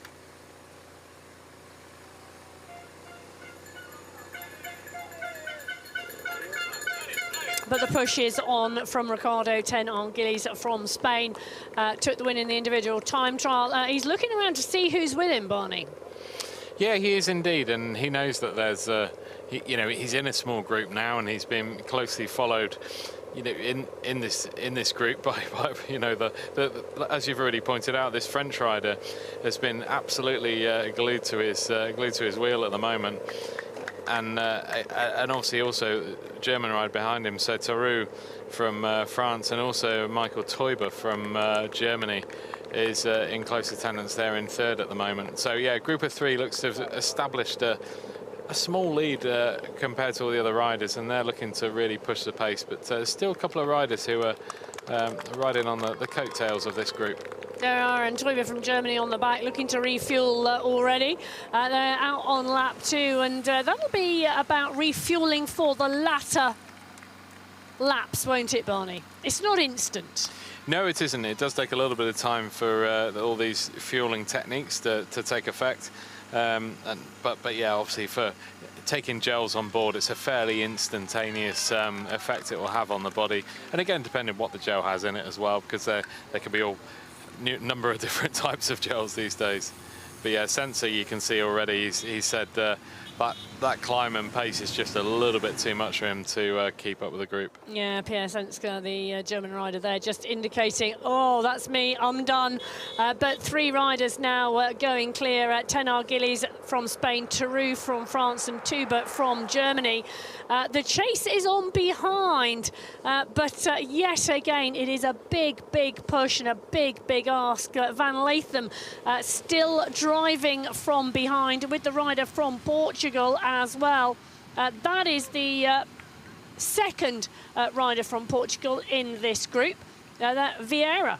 But the push is on from Ricardo 10 Arguelles from Spain. Took the win in the individual time trial. He's looking around to see who's with him, Barney. Yeah, he is indeed, and he knows that there's, you know, he's in a small group now, and he's been closely followed, you know, in this group by you know, as you've already pointed out, this French rider has been absolutely glued to his wheel at the moment. And obviously also German ride behind him, so Tarou from France, and also Michael Teuber from Germany is in close attendance there in 3rd at the moment. So yeah, group of 3 looks to have established a small lead compared to all the other riders, and they're looking to really push the pace, but still a couple of riders who are riding on the coattails of this group. There are, and Teuber from Germany on the back looking to refuel already. They're out on lap 2, and that'll be about refueling for the latter laps, won't it, Barney? It's not instant. No, it isn't. It does take a little bit of time for all these fueling techniques to take effect. But yeah, obviously for taking gels on board, it's a fairly instantaneous effect it will have on the body. And again, depending on what the gel has in it as well, because there can be all number of different types of gels these days. But yeah, LCsser, you can see already, he said that climb and pace is just a little bit too much for him to keep up with the group. Yeah, Pierre LCsser, the German rider there, just indicating, oh, that's me, I'm done. But 3 riders now going clear. 10 Arguelles from Spain, Tarou from France, and Teuber from Germany. The chase is on behind, but yet again, it is a big, big push and a big, big ask. Van Latham still driving from behind with the rider from Portugal as well. That is the second rider from Portugal in this group, Vieira.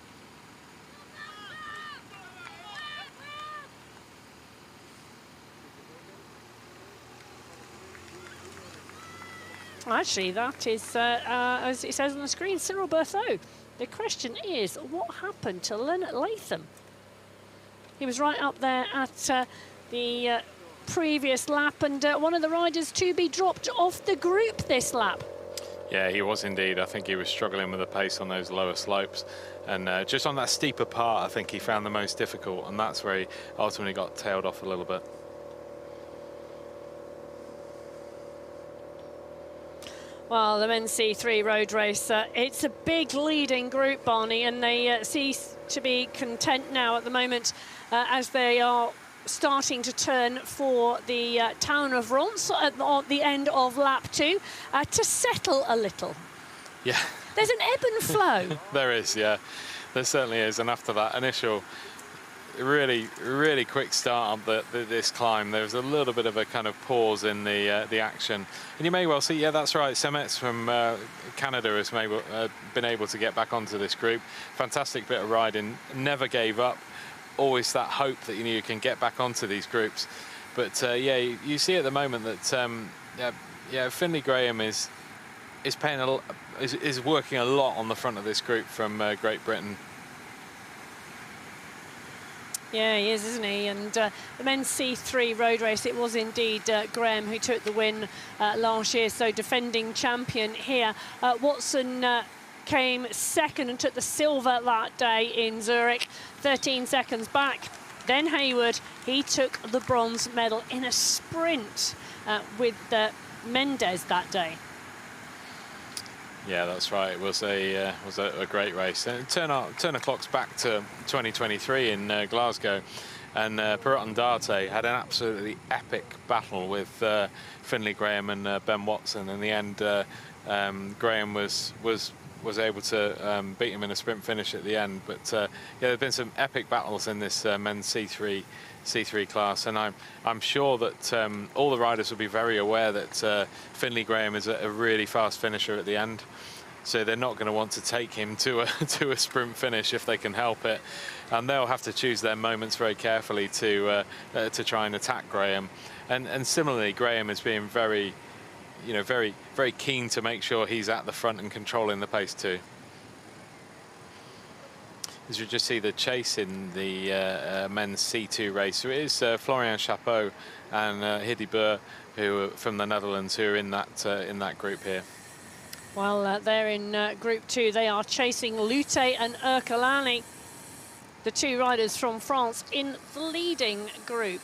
Actually, that is, as it says on the screen, Cyril Berthaud. The question is, what happened to Leonard Latham? He was right up there at the previous lap, and one of the riders to be dropped off the group this lap. Yeah, he was indeed. I think he was struggling with the pace on those lower slopes, and just on that steeper part, I think he found the most difficult, and that's where he ultimately got tailed off a little bit. Well, the men's C3 road race, it's a big leading group, Barney, and they cease to be content now at the moment as they are starting to turn for the town of Ronse at the end of lap 2 to settle a little. Yeah. There's an ebb and flow. There is, yeah. There certainly is, and after that initial really quick start of this climb, there was a little bit of a kind of pause in the action, and you may well see, yeah, that's right, Semets from Canada has been able to get back onto this group. Fantastic bit of riding, never gave up, always that hope that you can get back onto these groups. But yeah, you see at the moment that Finley Graham is working a lot on the front of this group from Great Britain. Yeah, he is, isn't he? And the men's C3 road race, it was indeed Graham who took the win last year, so defending champion here. Watson came second and took the silver that day in Zurich, 13 seconds back. Then Hayward, he took the bronze medal in a sprint with Mendes that day. Yeah, that's right. It was a great race. And Turner clocks back to 2023 in Glasgow, and Perrot Darte had an absolutely epic battle with Finley Graham and Ben Watson. In the end, Graham was able to beat him in a sprint finish at the end. But yeah, there've been some epic battles in this men's C3 class, and I'm sure that all the riders will be very aware that Finley Graham is a really fast finisher at the end, so they're not going to want to take him to a sprint finish if they can help it, and they'll have to choose their moments very carefully to try and attack Graham. And similarly, Graham is being very you know, very, very keen to make sure he's at the front and controlling the pace too. As you just see the chase in the men's C2 race, so it is Florian Chapeau and Hiddy Burr, who are from the Netherlands, who are in that group here. Well, they're in Group 2. They are chasing Lute and Ercolani, the two riders from France, in the leading group.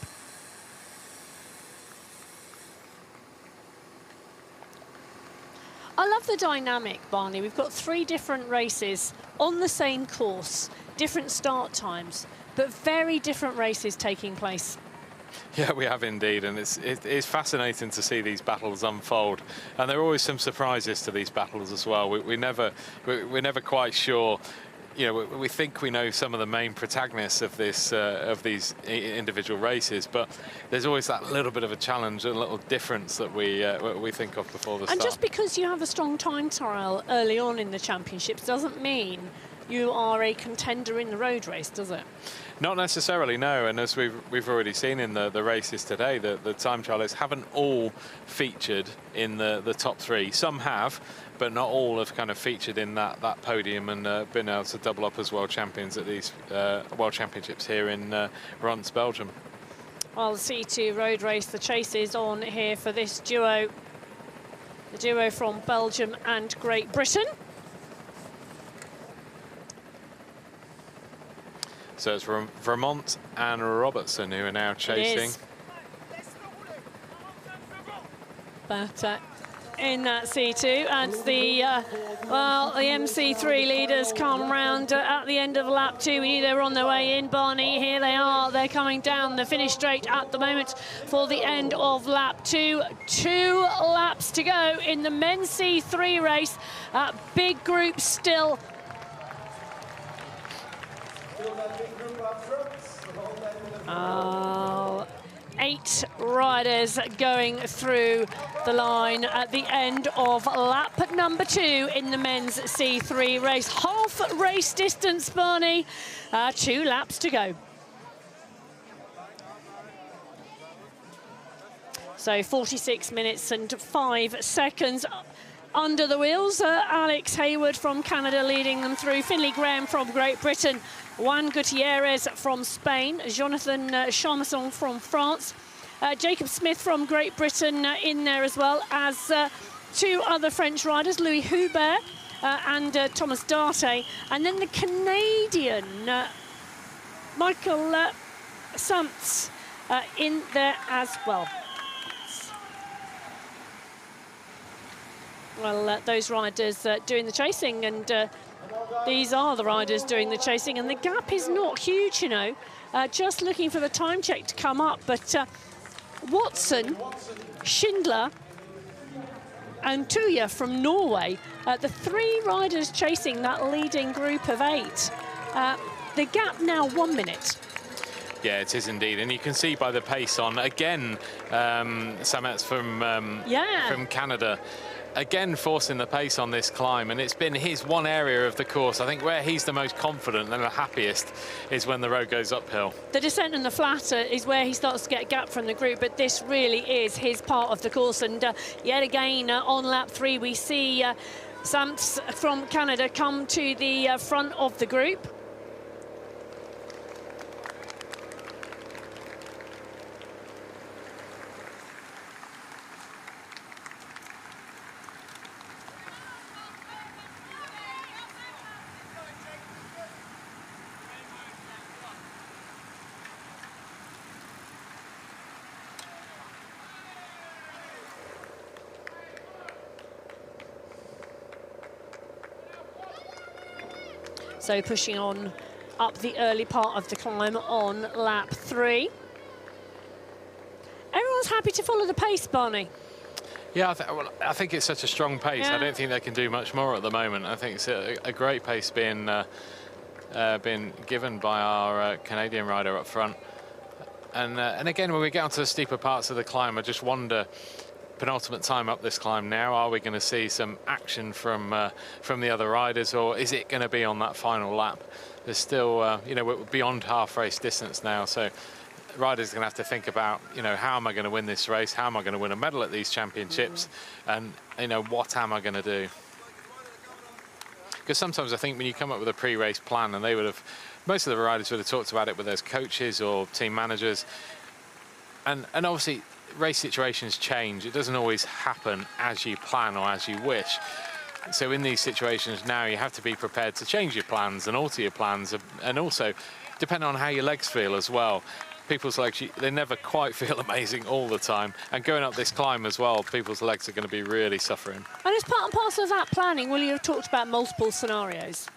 I love the dynamic, Barney. We've got 3 different races on the same course, different start times, but very different races taking place. Yeah, we have indeed, and it's fascinating to see these battles unfold, and there are always some surprises to these battles as well. We're never quite sure. You know, we think we know some of the main protagonists of these individual races, but there's always that little bit of a challenge, a little difference that we think of before the start. And just because you have a strong time trial early on in the championships doesn't mean you are a contender in the road race, does it? Not necessarily, no. And as we've already seen in the races today, the time trialists haven't all featured in the top 3. Some have, but not all have kind of featured in that podium and been able to double up as world champions at these world championships here in Ronse, Belgium. Well, the C2 road race, the chase is on here for this duo. The duo from Belgium and Great Britain. So it's Vermont and Robertson who are now chasing. But in that C2, as the MC3 leaders come round at the end of lap 2. We knew they were on their way in, Barney. Here they are. They're coming down the finish straight at the moment for the end of lap 2. 2 laps to go in the men's C3 race. Big group still. 8 riders going through the line at the end of lap number 2 in the men's C3 race. Half race distance, Barney. 2 laps to go. So 46 minutes and 5 seconds. Under the wheels, Alex Hayward from Canada leading them through. Finley Graham from Great Britain. Juan Gutierrez from Spain. Jonathan Charmasson from France. Jacob Smith from Great Britain in there as well as 2 other French riders, Louis Hubert and Thomas Darte. And then the Canadian Michael Sumps in there as well. Well, those riders doing the chasing, and these are the riders doing the chasing, and the gap is not huge, you know. Just looking for the time check to come up, but Watson, Schindler and Tuya from Norway, the 3 riders chasing that leading group of 8. The gap now 1 minute. Yeah, it is indeed, and you can see by the pace on again. Samets from Canada, again forcing the pace on this climb, and it's been his one area of the course, I think, where he's the most confident and the happiest is when the road goes uphill. The descent and the flat is where he starts to get a gap from the group, but this really is his part of the course, and yet again on lap 3 we see Samps from Canada come to the front of the group. So pushing on up the early part of the climb on lap 3. Everyone's happy to follow the pace, Barney. Yeah, I think it's such a strong pace. Yeah. I don't think they can do much more at the moment. I think it's a great pace being given by our Canadian rider up front. And again, when we get onto the steeper parts of the climb, I just wonder, penultimate time up this climb now, are we going to see some action from the other riders, or is it going to be on that final lap? There's still, you know, we're beyond half race distance now, so riders are going to have to think about, you know, how am I going to win this race? How am I going to win a medal at these championships? And, you know, what am I going to do? Because sometimes I think when you come up with a pre-race plan, and most of the riders would have talked about it with their coaches or team managers, and obviously race situations change. It doesn't always happen as you plan or as you wish. So in these situations now, you have to be prepared to change your plans and alter your plans, and also depending on how your legs feel as well. People's legs, they never quite feel amazing all the time. And going up this climb as well, people's legs are going to be really suffering. And as part and parcel of that planning, will you have talked about multiple scenarios?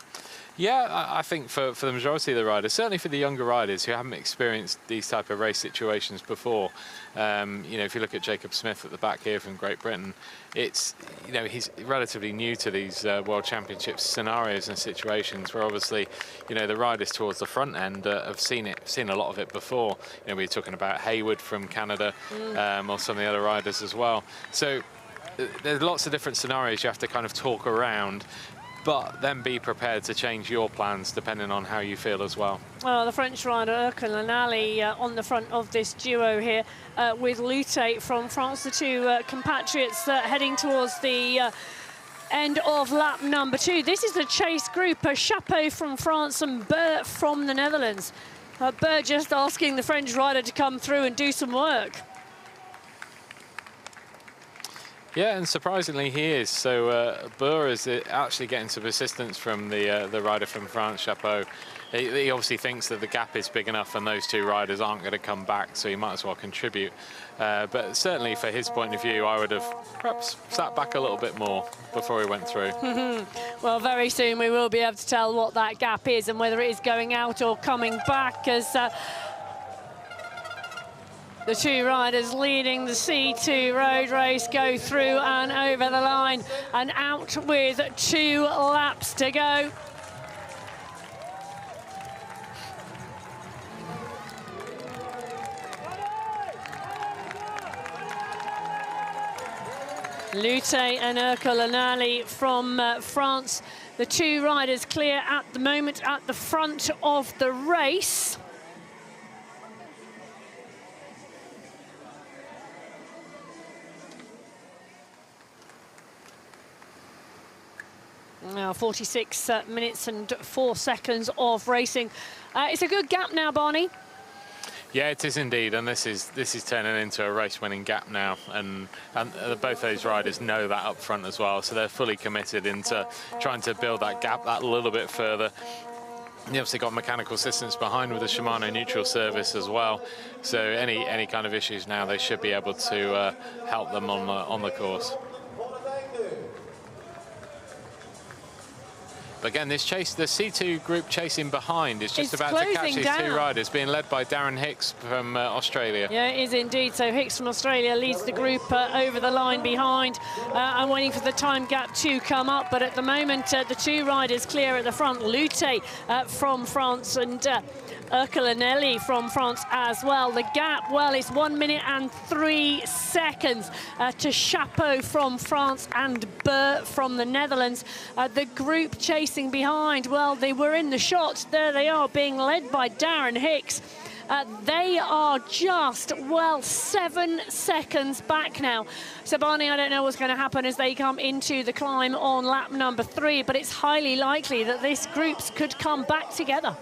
Yeah, I think for the majority of the riders, certainly for the younger riders who haven't experienced these type of race situations before, you know, if you look at Jacob Smith at the back here from Great Britain, it's, you know, he's relatively new to these World Championships scenarios and situations where obviously, you know, the riders towards the front end have seen a lot of it before. You know, we were talking about Hayward from Canada, or some of the other riders as well. So there's lots of different scenarios you have to kind of talk around, but then be prepared to change your plans depending on how you feel as well. Well, the French rider Lanali on the front of this duo here with Lute from France, the two compatriots heading towards the end of lap number 2. This is the chase group, Chapeau from France and Bert from the Netherlands. Bert just asking the French rider to come through and do some work. Yeah, and surprisingly he is. So Burr is actually getting some assistance from the rider from France, Chapeau. He obviously thinks that the gap is big enough and those two riders aren't going to come back, so he might as well contribute. But certainly for his point of view, I would have perhaps sat back a little bit more before he went through. Well, very soon we will be able to tell what that gap is and whether it is going out or coming back, as the two riders leading the C2 road race go through and over the line and out with 2 laps to go. Lute and Lanali from France. The two riders clear at the moment at the front of the race. Now 46 minutes and 4 seconds of racing. It's a good gap now, Barney. Yeah, it is indeed, and this is turning into a race-winning gap now, and both those riders know that up front as well, so they're fully committed into trying to build that gap that little bit further. They obviously got mechanical assistance behind with the Shimano neutral service as well, so any kind of issues now, they should be able to help them on the course. But again, this chase, the C2 group chasing behind is just about to catch these two riders, being led by Darren Hicks from Australia. Yeah, it is indeed. So Hicks from Australia leads the group over the line behind. I'm waiting for the time gap to come up, but at the moment, the two riders clear at the front. Lute from France and Lanali from France as well. The gap, well, it's 1 minute and 3 seconds to Chapeau from France and Bert from the Netherlands. The group chasing behind, well, they were in the shot. There they are, being led by Darren Hicks. They are just, well, 7 seconds back now. So, Barney, I don't know what's going to happen as they come into the climb on lap number 3, but it's highly likely that this group could come back together.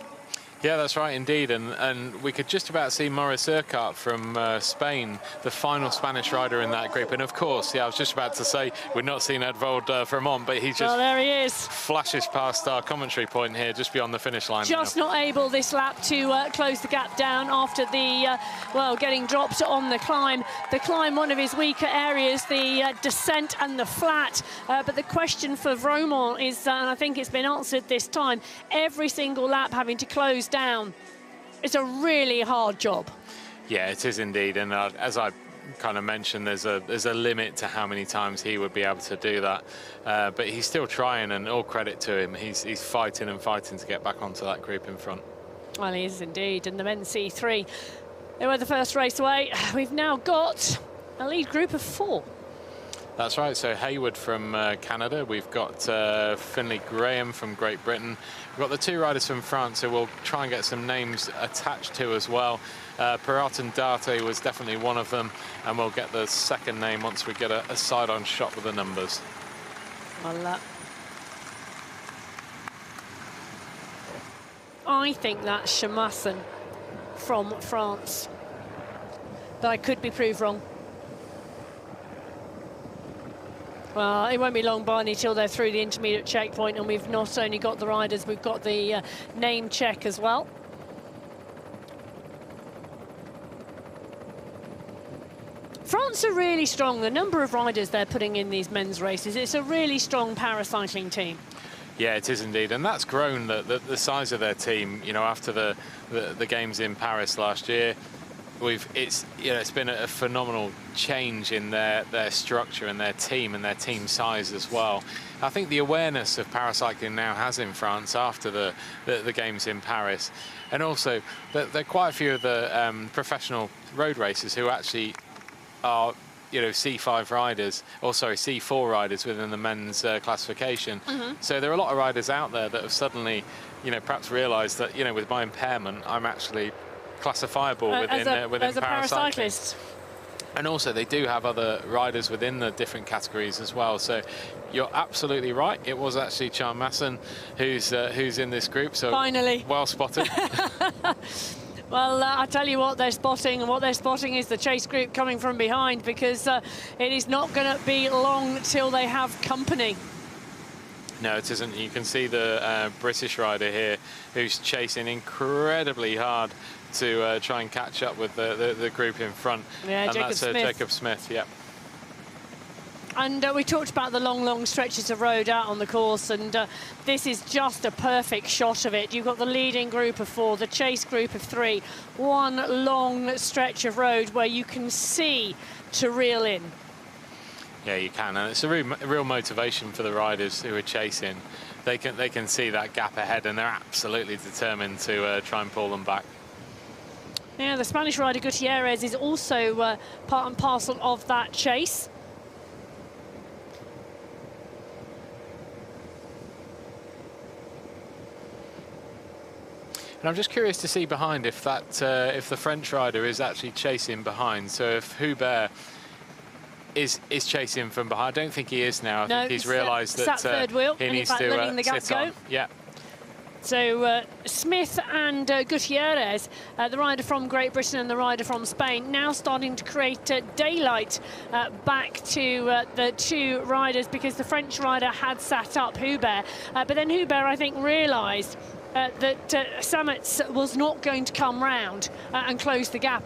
Yeah, that's right indeed, and we could just about see Maurice Urquhart from Spain, the final Spanish rider in that group. And of course, yeah, I was just about to say we're not seeing Edvald Vermont, but he just there he is. Flashes past our commentary point here, just beyond the finish line. Just now not able this lap to close the gap down after the well, getting dropped on the climb. The climb, one of his weaker areas, the descent and the flat. But the question for Vermont is, and I think it's been answered this time, every single lap having to close down. It's a really hard job. Yeah, it is indeed, and as I kind of mentioned, there's a limit to how many times he would be able to do that, but he's still trying, and all credit to him. He's fighting and fighting to get back onto that group in front. Well, he is indeed, and the men's C3, they were the first race away. We've now got a lead group of 4. That's right, so Hayward from Canada, we've got Finley Graham from Great Britain, we've got the 2 riders from France who we'll try and get some names attached to as well. Perrot and Darte was definitely one of them, and we'll get the second name once we get a side-on shot with the numbers. Well, I think that's Chamasson from France, but I could be proved wrong. Well, it won't be long, Barney, till they're through the intermediate checkpoint, and we've not only got the riders, we've got the name check as well. France are really strong. The number of riders they're putting in these men's races, it's a really strong paracycling team. Yeah, it is indeed, and that's grown the size of their team. You know, after the games in Paris last year, it's been a phenomenal change in their structure and their team size as well. I think the awareness of paracycling now has in France after the games in Paris, and also there are quite a few of the professional road racers who actually are C5 riders, or sorry, C4 riders within the men's classification. So there are a lot of riders out there that have suddenly, perhaps realised that, with my impairment, I'm actually classifiable within as a paracyclist. And also they do have other riders within the different categories as well. So you're absolutely right. It was actually Chamasson who's in this group. So finally, well spotted. Well, I tell you what they're spotting, and what they're spotting is the chase group coming from behind, because it is not going to be long till they have company. No, it isn't. You can see the British rider here who's chasing incredibly hard to try and catch up with the group in front. Yeah, and Jacob that's Smith. Jacob Smith, yeah. And we talked about the long stretches of road out on the course, and this is just a perfect shot of it. You've got the leading group of 4, the chase group of 3, one long stretch of road where you can see to reel in. Yeah, you can, and it's a real motivation for the riders who are chasing. They can see that gap ahead, and they're absolutely determined to try and pull them back. Yeah, the Spanish rider Gutierrez is also part and parcel of that chase. And I'm just curious to see behind if the French rider is actually chasing behind. So if Hubert is chasing from behind, I don't think he is now. I think he's realised that third wheel, he needs to letting the gap sit on. go. Yeah. So Smith and Gutierrez, the rider from Great Britain and the rider from Spain, now starting to create daylight back to the 2 riders, because the French rider had sat up Hubert. But then Hubert, I think, realised that Sametz was not going to come round and close the gap.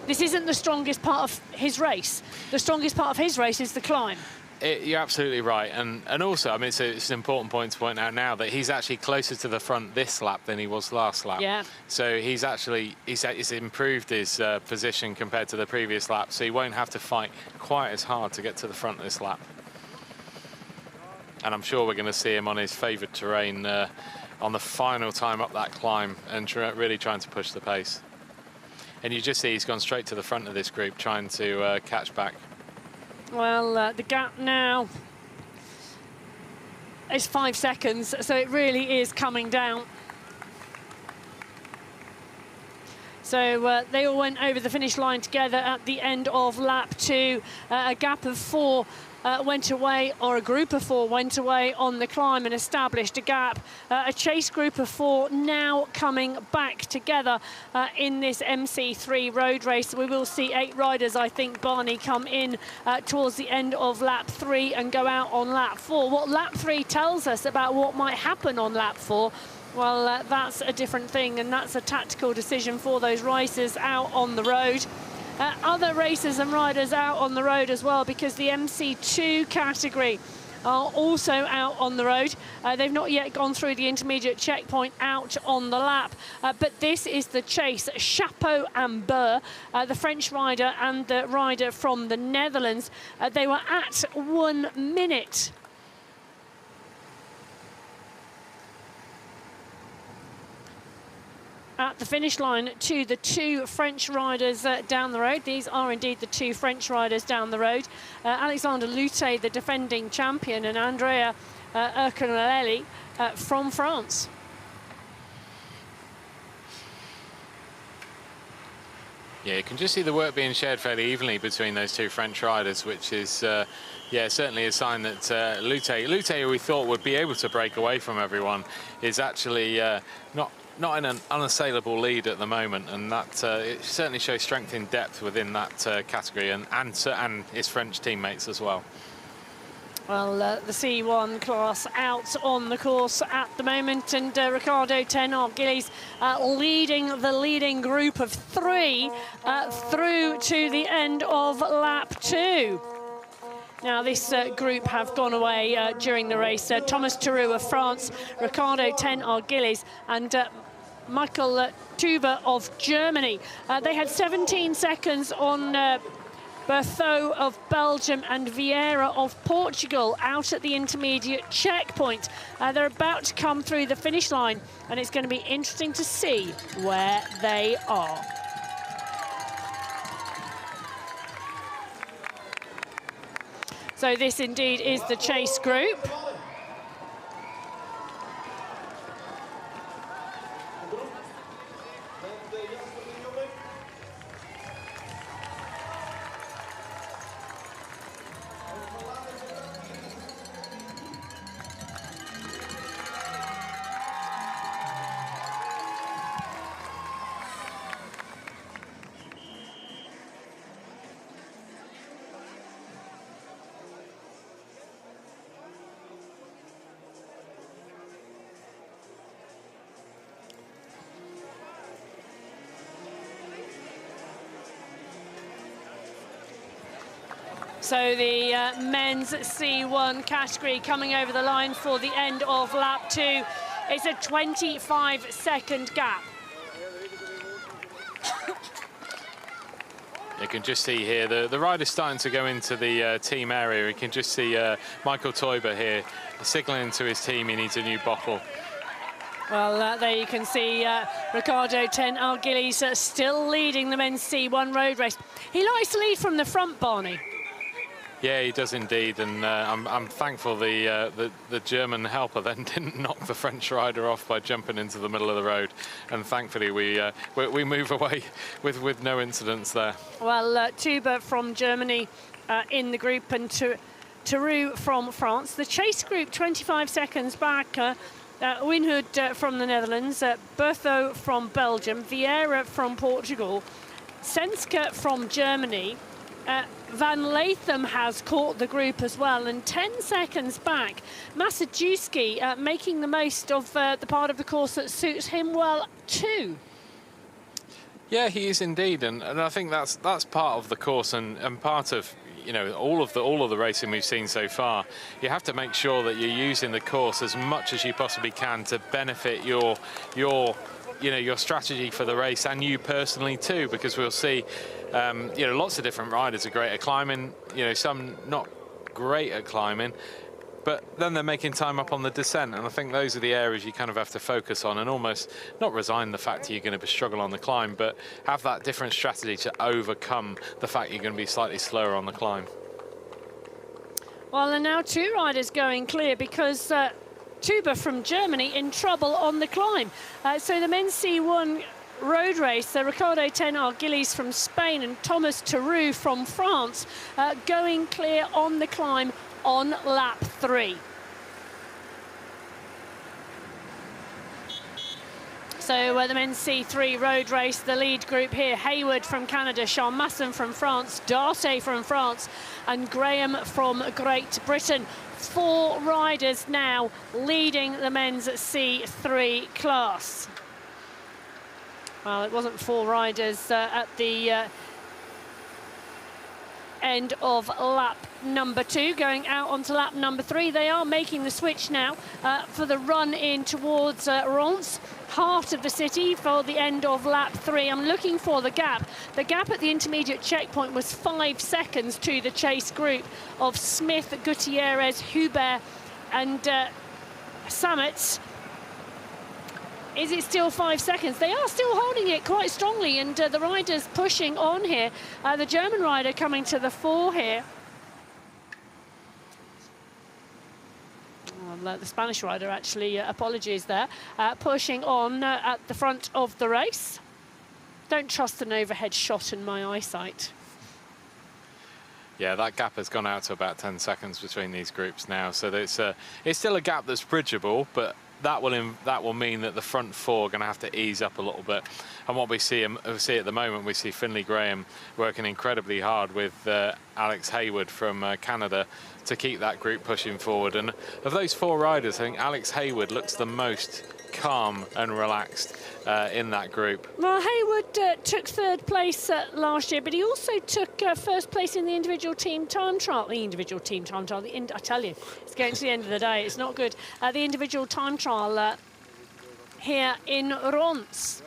This isn't the strongest part of his race. The strongest part of his race is the climb. You're absolutely right, and also, I mean, it's an important point to point out now that he's actually closer to the front this lap than he was last lap. Yeah. So he's improved his position compared to the previous lap, so he won't have to fight quite as hard to get to the front this lap. And I'm sure we're going to see him on his favoured terrain on the final time up that climb, and really trying to push the pace. And you just see he's gone straight to the front of this group, trying to catch back. Well, the gap now is 5 seconds, so it really is coming down. So they all went over the finish line together at the end of lap 2. A gap of 4 went away, or a group of 4 went away on the climb and established a gap. A chase group of 4 now coming back together in this MC3 road race. We will see 8 riders, I think, Barney, come in towards the end of lap 3 and go out on lap 4. What lap 3 tells us about what might happen on lap 4, well, that's a different thing, and that's a tactical decision for those racers out on the road. Other racers and riders out on the road as well, because the MC2 category are also out on the road. They've not yet gone through the intermediate checkpoint out on the lap, but this is the chase. Chapeau and Burr, the French rider and the rider from the Netherlands, they were at 1 minute. at the finish line to the two French riders down the road. These are indeed the two French riders down the road. Alexander Lute, the defending champion, and Andrea Urcanelli from France. Yeah, you can just see the work being shared fairly evenly between those two French riders, which is, yeah, certainly a sign that Lute, who we thought would be able to break away from everyone, is actually not in an unassailable lead at the moment, and that it certainly shows strength in depth within that category, and his French teammates as well. Well, the C1 class out on the course at the moment, and Ricardo Ten-Argyles leading the leading group of three through to the end of lap 2. Now, this group have gone away during the race. Thomas Theroux of France, Ricardo Ten-Argyles, and Michael Tuber of Germany. They had 17 seconds on Berthaud of Belgium and Vieira of Portugal out at the intermediate checkpoint. They're about to come through the finish line, and it's going to be interesting to see where they are. So this indeed is the chase group. So the men's C1 category coming over the line for the end of lap 2. It's a 25-second gap. You can just see here the rider's starting to go into the team area. You can just see Michael Teuber here signalling to his team he needs a new bottle. Well, there you can see Ricardo Ten-Argyles still leading the men's C1 road race. He likes to lead from the front, Barney. Yeah, he does indeed, and I'm thankful the German helper then didn't knock the French rider off by jumping into the middle of the road, and thankfully we move away with no incidents there. Well, Tuber from Germany in the group, and Theroux from France. The chase group 25 seconds back. Winhood from the Netherlands, Berthaud from Belgium, Vieira from Portugal, Senska from Germany. Van Latham has caught the group as well, and 10 seconds back, Massajuski making the most of the part of the course that suits him well too. Yeah, he is indeed, and I think that's part of the course and part of, you know, all of the racing we've seen so far. You have to make sure that you're using the course as much as you possibly can to benefit your strategy for the race, and you personally too, because we'll see lots of different riders are great at climbing, some not great at climbing, but then they're making time up on the descent, and I think those are the areas you kind of have to focus on and almost not resign the fact that you're going to struggle on the climb, but have that different strategy to overcome the fact you're going to be slightly slower on the climb. Well, and now two riders going clear because Tuber from Germany in trouble on the climb. So the men's C1 road race, Ricardo Ten-Argyles from Spain and Thomas Theroux from France going clear on the climb on lap 3. So the men's C3 road race, the lead group here, Hayward from Canada, Charmasson from France, Darté from France and Graham from Great Britain. 4 riders now leading the men's C3 class. Well, it wasn't 4 riders at the end of lap number 2, going out onto lap number 3. They are making the switch now for the run in towards Ronse, heart of the city, for the end of lap 3. I'm looking for the gap. The gap at the intermediate checkpoint was 5 seconds to the chase group of Smith, Gutierrez, Hubert and Sametz. Is it still 5 seconds? They are still holding it quite strongly, and the riders pushing on here. The German rider coming to the fore here. The Spanish rider, actually, apologies there, pushing on at the front of the race. Don't trust an overhead shot in my eyesight. Yeah, that gap has gone out to about 10 seconds between these groups now, so it's still a gap that's bridgeable, but that will mean that the front four are going to have to ease up a little bit. And what we see at the moment, we see Finley Graham working incredibly hard with Alex Hayward from Canada to keep that group pushing forward. And of those 4 riders, I think Alex Hayward looks the most calm and relaxed in that group. Well, Hayward took 3rd place last year, but he also took 1st place in the individual team time trial. The individual team time trial, I tell you, it's getting to the end of the day. It's not good. The individual time trial here in Ronse.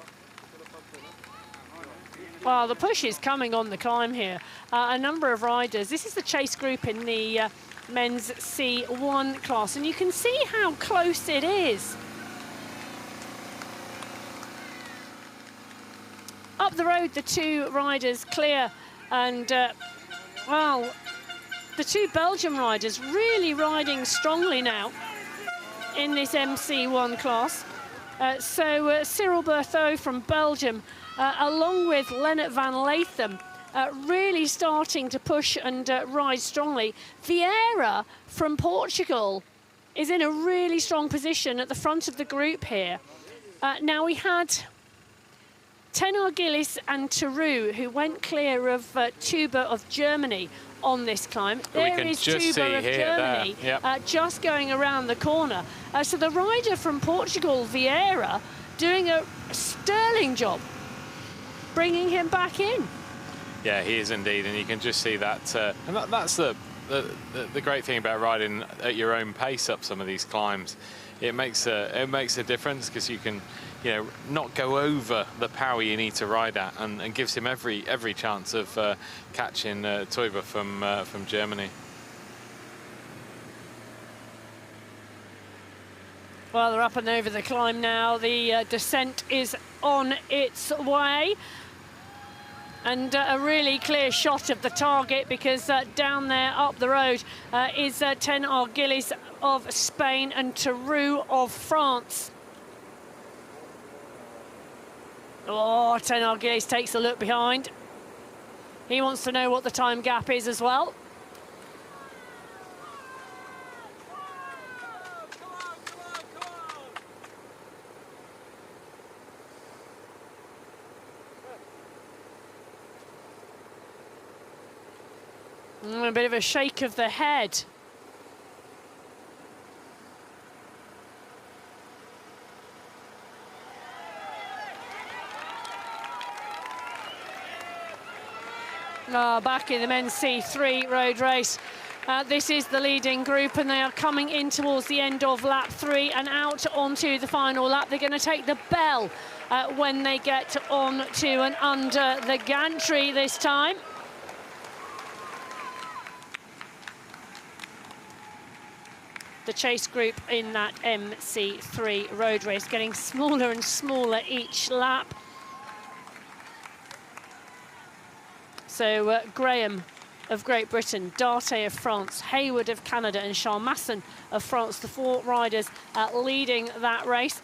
Well, the push is coming on the climb here. A number of riders. This is the chase group in the men's C1 class, and you can see how close it is. Up the road, the 2 riders clear, and well, the 2 Belgian riders really riding strongly now in this MC1 class. Cyril Berthaud from Belgium, along with Lennart van Latham, really starting to push and ride strongly. Vieira from Portugal is in a really strong position at the front of the group here. Now we had Tenar Gillis and Theroux, who went clear of Tuba of Germany on this climb. There is Tuba of Germany just going around the corner. So the rider from Portugal, Vieira, doing a sterling job, bringing him back in. Yeah, he is indeed, and you can just see that. And that's the great thing about riding at your own pace up some of these climbs. It makes a difference because you can, not go over the power you need to ride at, and gives him every chance of catching Tuba from Germany. Well, they're up and over the climb now. The descent is on its way. And a really clear shot of the target, because down there up the road is Tenar Gillis of Spain and Theroux of France. Oh, Tenar Gillis takes a look behind. He wants to know what the time gap is as well. A bit of a shake of the head. Back in the men's C3 road race. This is the leading group, and they are coming in towards the end of lap 3 and out onto the final lap. They're going to take the bell when they get on to and under the gantry this time. The chase group in that MC3 road race getting smaller and smaller each lap. So Graham of Great Britain, Darte of France, Hayward of Canada and Charmasson of France, the 4 riders leading that race.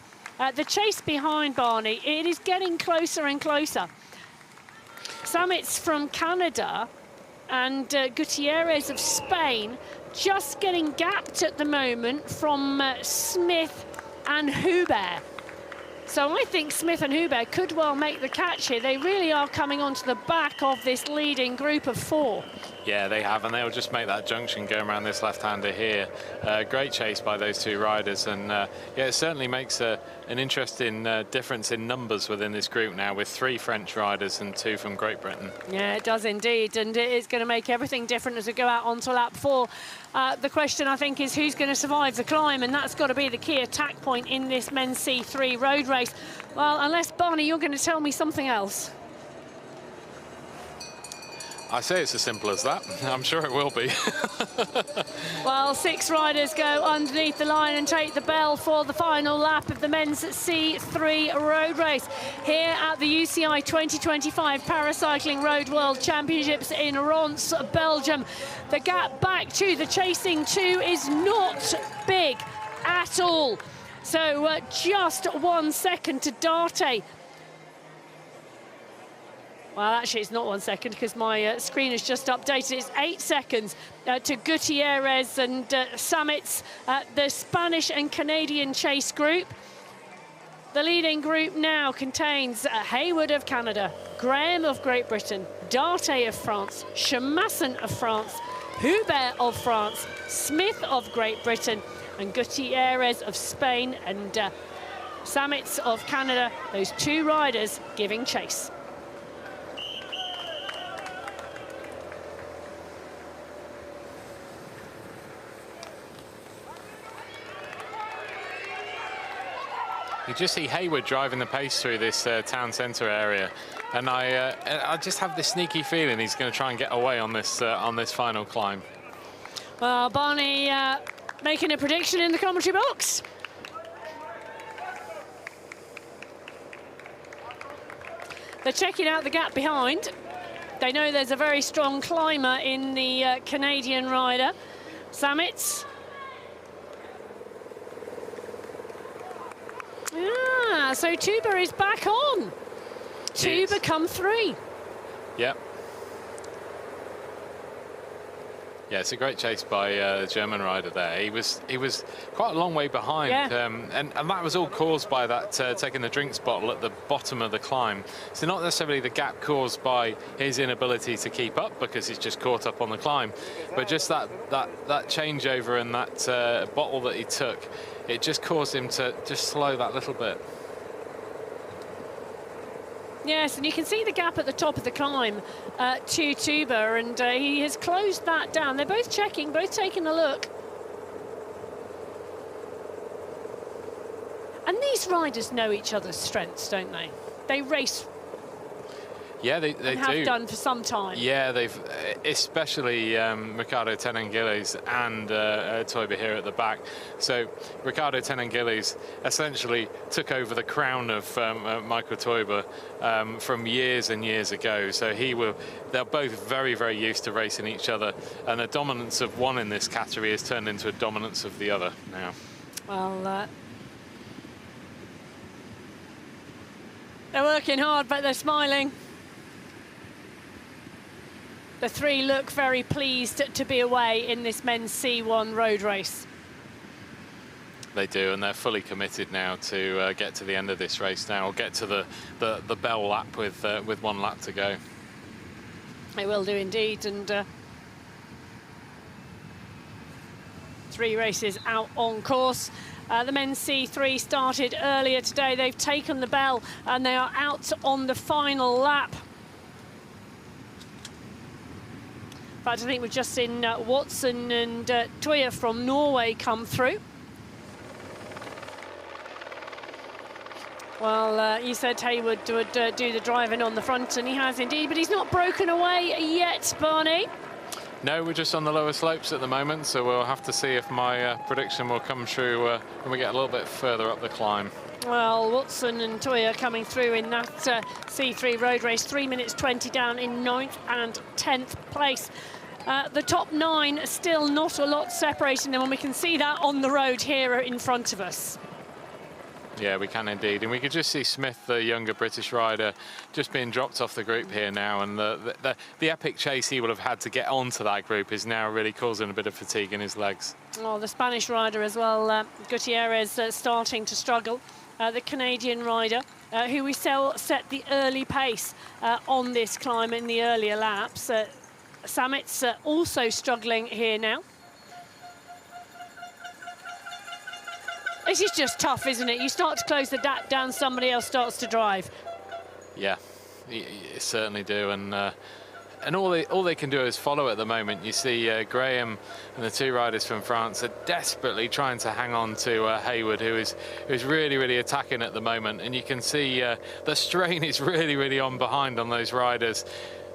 The chase behind, Barney, it is getting closer and closer. Summits from Canada and Gutierrez of Spain just getting gapped at the moment from Smith and Hubert. So I think Smith and Hubert could well make the catch here. They really are coming onto the back of this leading group of 4. Yeah, they have, and they'll just make that junction going around this left-hander here. Great chase by those 2 riders, and yeah, it certainly makes an interesting difference in numbers within this group now, with 3 French riders and 2 from Great Britain. Yeah, it does indeed, and it is going to make everything different as we go out onto lap 4. The question, I think, is who's going to survive the climb, and that's got to be the key attack point in this men's C3 road race. Well, unless, Barney, you're going to tell me something else. I say it's as simple as that. I'm sure it will be. Well, 6 riders go underneath the line and take the bell for the final lap of the men's C3 road race here at the UCI 2025 Paracycling Road World Championships in Ronse, Belgium. The gap back to the chasing 2 is not big at all. So just 1 second to Darte. Well, actually, it's not 1 second because my screen has just updated. It's 8 seconds to Gutierrez and Samitz, the Spanish and Canadian chase group. The leading group now contains Hayward of Canada, Graham of Great Britain, Darte of France, Chamasson of France, Hubert of France, Smith of Great Britain, and Gutierrez of Spain, and Samitz of Canada. Those 2 riders giving chase. You just see Hayward driving the pace through this town centre area, and I just have this sneaky feeling he's going to try and get away on this final climb. Well, Barney making a prediction in the commentary box. They're checking out the gap behind. They know there's a very strong climber in the Canadian rider, Samitz. Ah, so Tuba is back on. Tuba come 3. Yep. Yeah, it's a great chase by the German rider there. He was quite a long way behind, yeah. And that was all caused by that taking the drinks bottle at the bottom of the climb. So not necessarily the gap caused by his inability to keep up because he's just caught up on the climb, but just that changeover and that bottle that he took, it just caused him to just slow that little bit. Yes, and you can see the gap at the top of the climb to Tuba, and he has closed that down. They're both checking, both taking a look. And these riders know each other's strengths, don't they? They race. Yeah, they have do. done for some time. Yeah, they've, especially Ricardo Tenengilis and Toiba here at the back. So Ricardo Tenengilis essentially took over the crown of Michael Toiba from years and years ago. So they're both very, very used to racing each other, and the dominance of one in this category has turned into a dominance of the other now. Well, they're working hard, but they're smiling. The 3 look very pleased to be away in this men's C1 road race. They do, and they're fully committed now to get to the end of this race now, or get to the bell lap with 1 lap to go. They will do indeed, and 3 races out on course. The men's C3 started earlier today. They've taken the bell and they are out on the final lap. In fact, I think we've just seen Watson and Toya from Norway come through. Well, you said Hayward would do the driving on the front, and he has indeed, but he's not broken away yet, Barney. No, we're just on the lower slopes at the moment, so we'll have to see if my prediction will come true when we get a little bit further up the climb. Well, Watson and Toya coming through in that C3 road race, 3 minutes 20 down in 9th and 10th place. The top 9, still not a lot separating them, and we can see that on the road here in front of us. Yeah, we can indeed, and we could just see Smith, the younger British rider, just being dropped off the group here now, and the epic chase he will have had to get onto that group is now really causing a bit of fatigue in his legs. Well, the Spanish rider as well, Gutierrez, starting to struggle. The Canadian rider, who we set the early pace on this climb in the earlier laps. Samitz also struggling here now. This is just tough, isn't it? You start to close the gap down, somebody else starts to drive. Yeah, you certainly do, and all they can do is follow at the moment. You see Graham and the 2 riders from France are desperately trying to hang on to Hayward, who's really, really attacking at the moment, and you can see the strain is really, really on behind on those riders.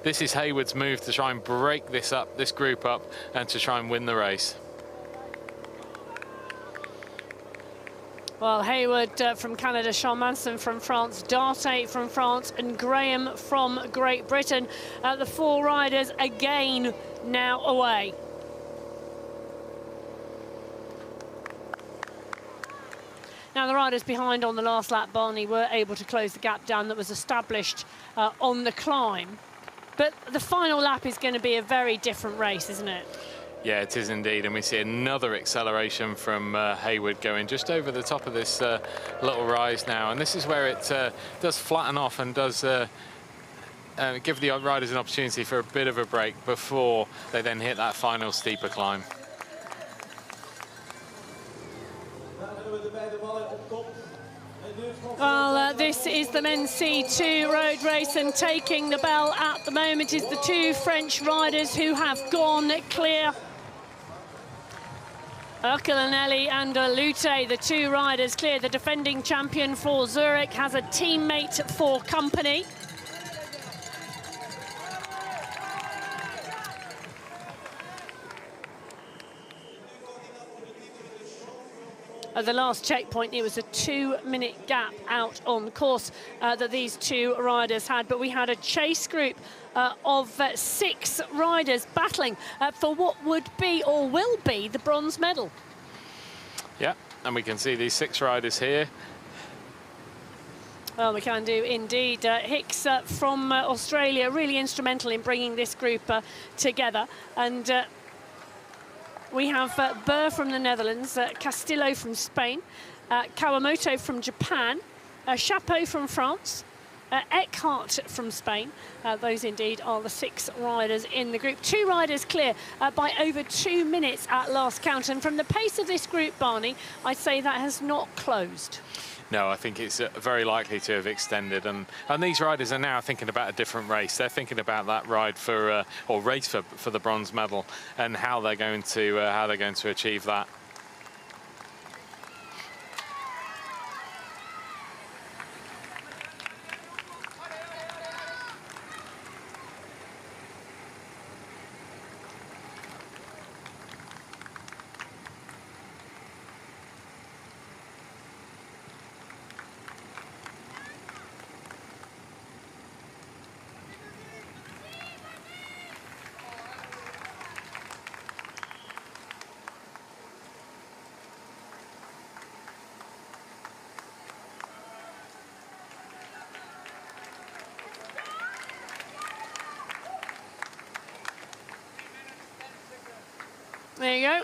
this is Hayward's move to try and break this group up, and to try and win the race. Well, Hayward from Canada, Sean Manson from France, Darte from France, and Graham from Great Britain. The 4 riders again now away. Now, the riders behind on the last lap, Barney, were able to close the gap down that was established on the climb. But the final lap is going to be a very different race, isn't it? Yeah, it is indeed, and we see another acceleration from Hayward going just over the top of this little rise now, and this is where it does flatten off and does give the riders an opportunity for a bit of a break before they then hit that final steeper climb. Well, this is the men's C2 road race, and taking the bell at the moment is the 2 French riders who have gone clear. Urkelanelli and Lute, the 2 riders clear. The defending champion for Zurich has a teammate for company. At the last checkpoint, it was a 2-minute gap out on course that these 2 riders had. But we had a chase group of 6 riders battling for what would be or will be the bronze medal. Yeah, and we can see these 6 riders here. Well, we can do indeed. Hicks from Australia, really instrumental in bringing this group together. And we have Burr from the Netherlands, Castillo from Spain, Kawamoto from Japan, Chapeau from France, Eckhart from Spain. Those indeed are the 6 riders in the group. 2 riders clear by over 2 minutes at last count. And from the pace of this group, Barney, I'd say that has not closed. No, I think it's very likely to have extended, and these riders are now thinking about a different race. They're thinking about that ride for or race for the bronze medal, and how they're going to achieve that. There you go,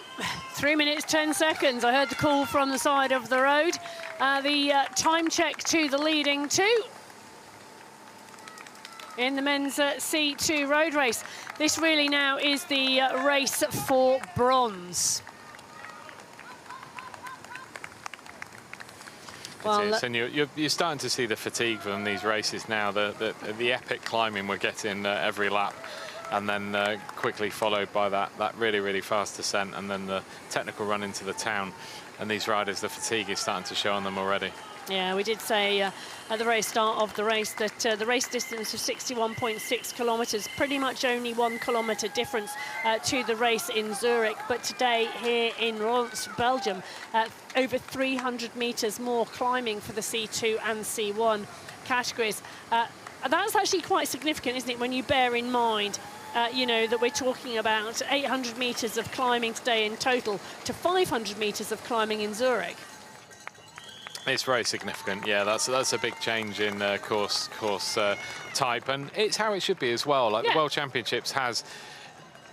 3 minutes, 10 seconds. I heard the call from the side of the road. The time check to the leading 2 in the men's C2 road race. This really now is the race for bronze. Well, and you're starting to see the fatigue from these races now, the epic climbing we're getting every lap. And then quickly followed by that really, really fast descent, and then the technical run into the town. And these riders, the fatigue is starting to show on them already. Yeah, we did say at the very start of the race that the race distance of 61.6 kilometres, pretty much only 1 kilometre difference to the race in Zurich. But today here in Ronse, Belgium, over 300 metres more climbing for the C2 and C1 categories. That's actually quite significant, isn't it, when you bear in mind you know, that we're talking about 800 metres of climbing today in total to 500 metres of climbing in Zurich. It's very significant, yeah. That's a big change in course type, and it's how it should be as well. Like the World Championships has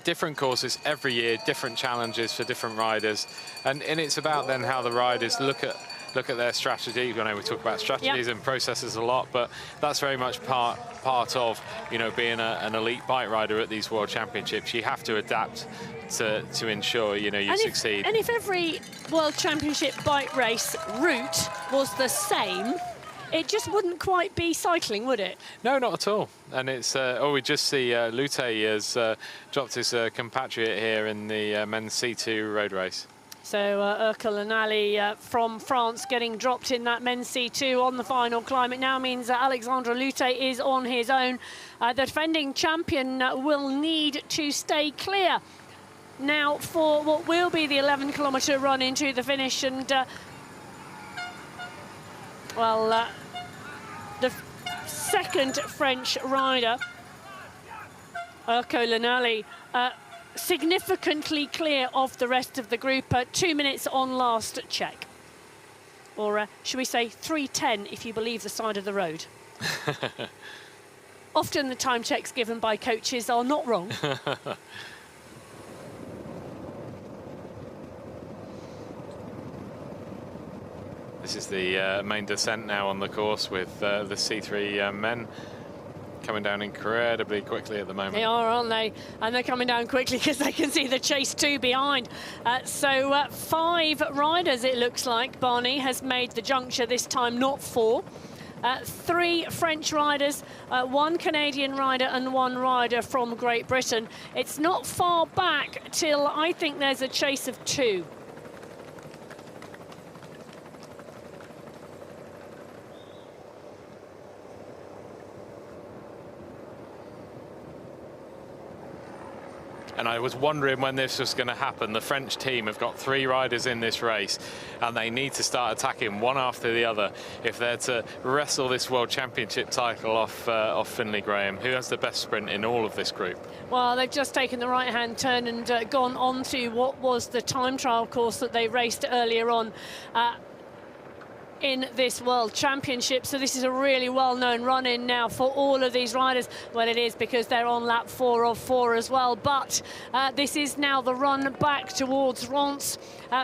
different courses every year, different challenges for different riders, and it's about then how the riders look at their strategy. You know, we talk about strategies and processes a lot, but that's very much part of, you know, being an elite bike rider at these World Championships. You have to adapt to ensure, you know, you succeed. And if every World Championship bike race route was the same, it just wouldn't quite be cycling, would it? No, not at all. And it's, we just see Lute has dropped his compatriot here in the men's C2 road race. So Urkel from France getting dropped in that men's C2 on the final climb. It now means that Alexandre Lute is on his own. The defending champion will need to stay clear now for what will be the 11-kilometre run into the finish. And, the second French rider, Urkel significantly clear of the rest of the group, 2 minutes on last check. Or should we say 3:10 if you believe the side of the road. Often the time checks given by coaches are not wrong. This is the main descent now on the course with the C3 men coming down incredibly quickly at the moment. They are, aren't they? And they're coming down quickly because they can see the chase 2 behind. So 5 riders, it looks like. Barney has made the juncture this time, not 4. 3 French riders, 1 Canadian rider and 1 rider from Great Britain. It's not far back till I think there's a chase of 2. And I was wondering when this was going to happen. The French team have got 3 riders in this race, and they need to start attacking one after the other if they're to wrestle this World Championship title off Finley Graham, who has the best sprint in all of this group. Well, they've just taken the right-hand turn and gone on to what was the time trial course that they raced earlier on in this World Championship. So this is a really well-known run-in now for all of these riders. Well, it is because they're on lap 4 of 4 as well, but this is now the run back towards Ronse.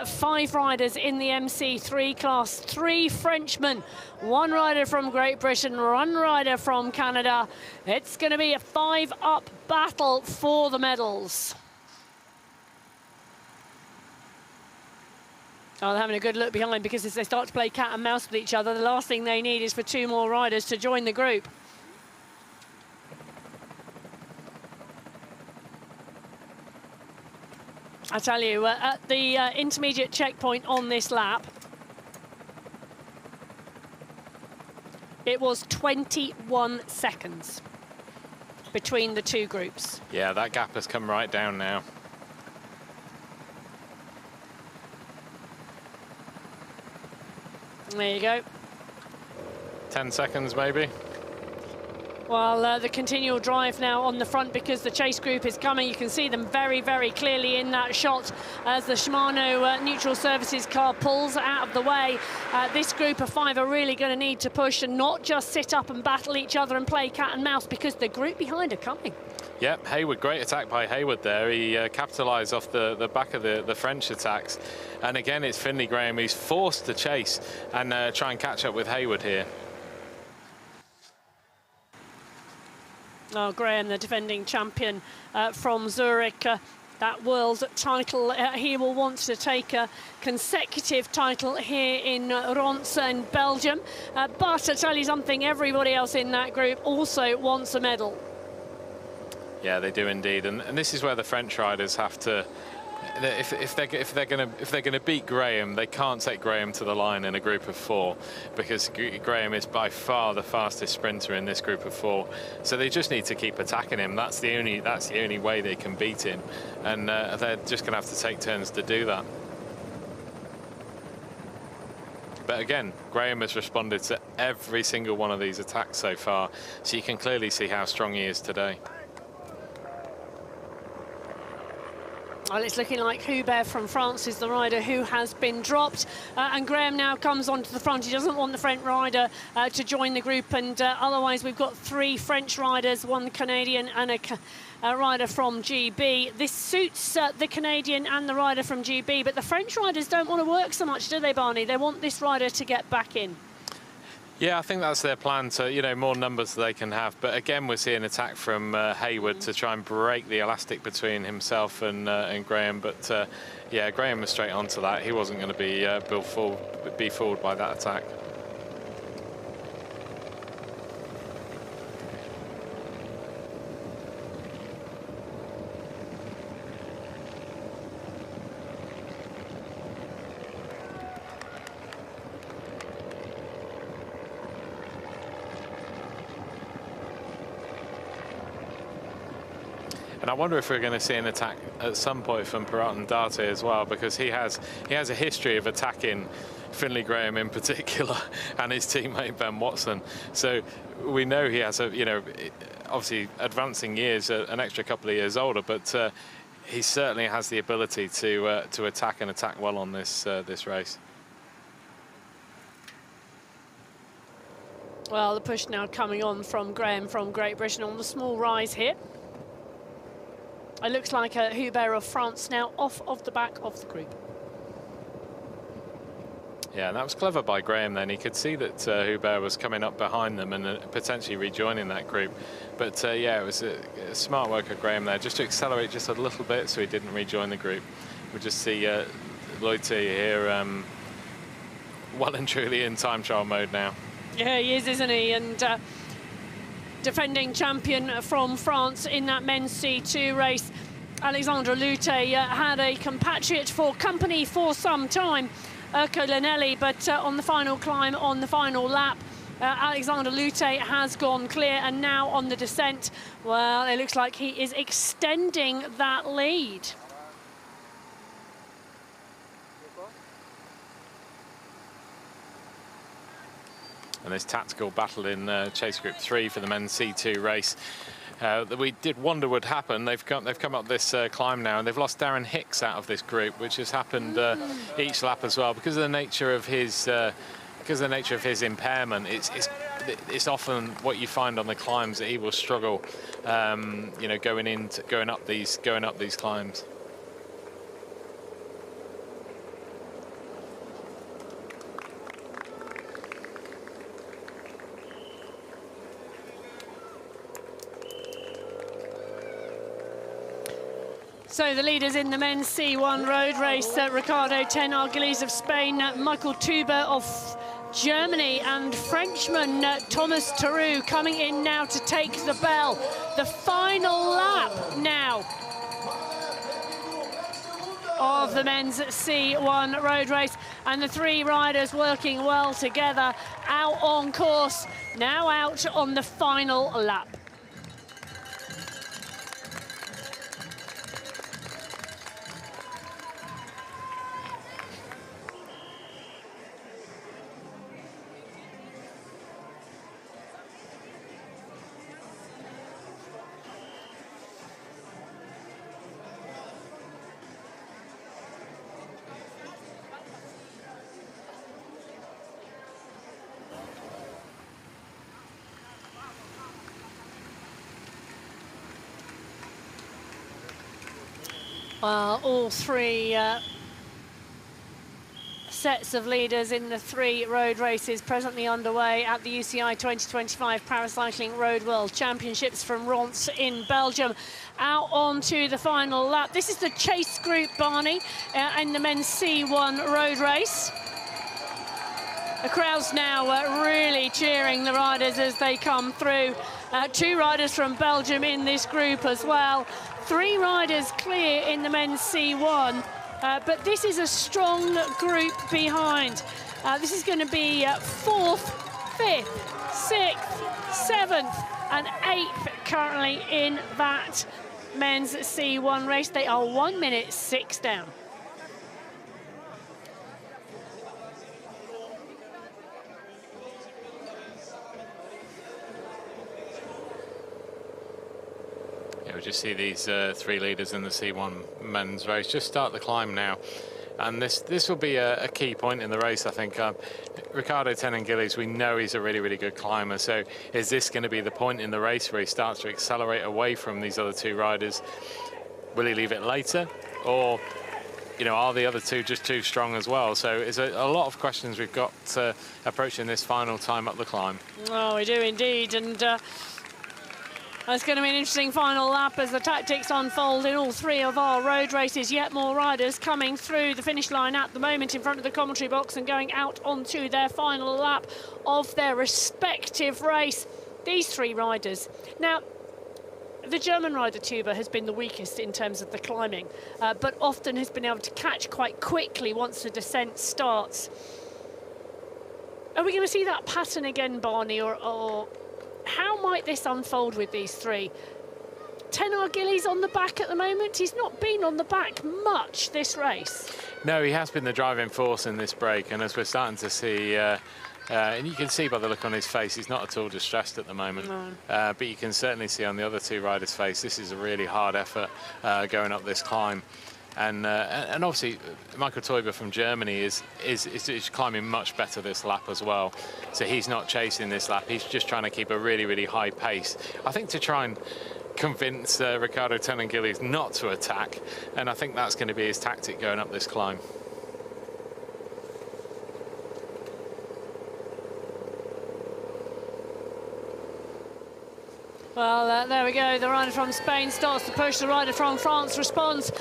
5 riders in the MC3 class, 3 Frenchmen, 1 rider from Great Britain, 1 rider from Canada. It's going to be a 5-up battle for the medals. Oh, they're having a good look behind, because as they start to play cat and mouse with each other, the last thing they need is for 2 more riders to join the group. I tell you, at the intermediate checkpoint on this lap, it was 21 seconds between the 2 groups. Yeah, that gap has come right down now. There you go. 10 seconds maybe. Well, the continual drive now on the front, because the chase group is coming. You can see them very, very clearly in that shot as the Shimano neutral services car pulls out of the way. This group of 5 are really going to need to push and not just sit up and battle each other and play cat and mouse, because the group behind are coming. Yep, Hayward, great attack by Hayward there. He capitalised off the back of the French attacks. And again, it's Finley Graham who's forced to chase and try and catch up with Hayward here. Oh, Graham, the defending champion from Zurich, that world title. He will want to take a consecutive title here in Ronse in Belgium. But I tell you something, everybody else in that group also wants a medal. Yeah, they do indeed, and this is where the French riders have to. If they're going to beat Graham, they can't take Graham to the line in a group of 4, because Graham is by far the fastest sprinter in this group of 4. So they just need to keep attacking him. That's the only way they can beat him, and they're just going to have to take turns to do that. But again, Graham has responded to every single one of these attacks so far, so you can clearly see how strong he is today. Well, it's looking like Hubert from France is the rider who has been dropped, and Graham now comes onto the front. He doesn't want the French rider to join the group, and otherwise we've got 3 French riders, 1 Canadian and a rider from GB. This suits the Canadian and the rider from GB, but the French riders don't want to work so much, do they, Barney? They want this rider to get back in. Yeah, I think that's their plan, to, more numbers they can have. But again, we're seeing attack from Hayward to try and break the elastic between himself and Graham. But yeah, Graham was straight onto that. He wasn't going to be fooled by that attack. And I wonder if we're going to see an attack at some point from Perrott and Darte as well, because he has a history of attacking Finley Graham in particular and his teammate Ben Watson. So we know he has obviously advancing years, an extra couple of years older, but he certainly has the ability to attack and attack well on this race. Well, the push now coming on from Graham from Great Britain on the small rise here. It looks like Hubert of France now off of the back of the group. Yeah, and that was clever by Graham then. He could see that Hubert was coming up behind them and potentially rejoining that group. But yeah, it was a smart work of Graham there, just to accelerate just a little bit so he didn't rejoin the group. We'll just see Lute here well and truly in time trial mode now. Yeah, he is, isn't he? And defending champion from France in that men's C2 race, Alexandre Lute had a compatriot for company for some time, Urko Linelli, but on the final climb, on the final lap, Alexandre Lute has gone clear, and now on the descent, well, it looks like he is extending that lead. And this tactical battle in Chase Group 3 for the men's C2 race that we did wonder would happen. They've come up this climb now, and they've lost Darren Hicks out of this group, which has happened each lap as well because of the nature of his impairment. It's often what you find on the climbs that he will struggle, you know, going up these climbs. So the leaders in the men's C1 road race, Ricardo Ten Gillies of Spain, Michael Tuber of Germany, and Frenchman Thomas Theroux coming in now to take the bell. The final lap now of the men's C1 road race, and the three riders working well together, out on course, now out on the final lap. All three sets of leaders in the three road races presently underway at the UCI 2025 Paracycling Road World Championships from Ronse in Belgium. Out onto the final lap. This is the Chase Group, Barney, in the men's C1 road race. The crowd's now really cheering the riders as they come through. Two riders from Belgium in this group as well. Three riders clear in the men's C1, but this is a strong group behind. This is going to be 4th, 5th, 6th, 7th and 8th currently in that men's C1 race. They are 1 minute 6 down. We just see these three leaders in the C1 men's race just start the climb now, and this will be a key point in the race, I think. Ricardo Ten Gillies, we know he's a really good climber, so is this going to be the point in the race where he starts to accelerate away from these other two riders? Will he leave it later, or you know, are the other two just too strong as well? So it's a lot of questions we've got approaching this final time up the climb. Oh, we do indeed, and it's going to be an interesting final lap as the tactics unfold in all three of our road races. Yet more riders coming through the finish line at the moment in front of the commentary box and going out onto their final lap of their respective race. These three riders. Now, the German rider Tuber has been the weakest in terms of the climbing, but often has been able to catch quite quickly once the descent starts. Are we going to see that pattern again, Barney, or how might this unfold with these three? Tenar Gillies on the back at the moment? He's not been on the back much this race. No, he has been the driving force in this break, and as we're starting to see, and you can see by the look on his face, he's not at all distressed at the moment. No. But you can certainly see on the other two riders' face, this is a really hard effort going up this climb. And obviously, Michael Teuber from Germany is climbing much better this lap as well. So he's not chasing this lap. He's just trying to keep a really, really high pace. I think to try and convince Riccardo Tenar Gillies not to attack. And I think that's going to be his tactic going up this climb. Well, there we go. The rider from Spain starts to push. The rider from France responds.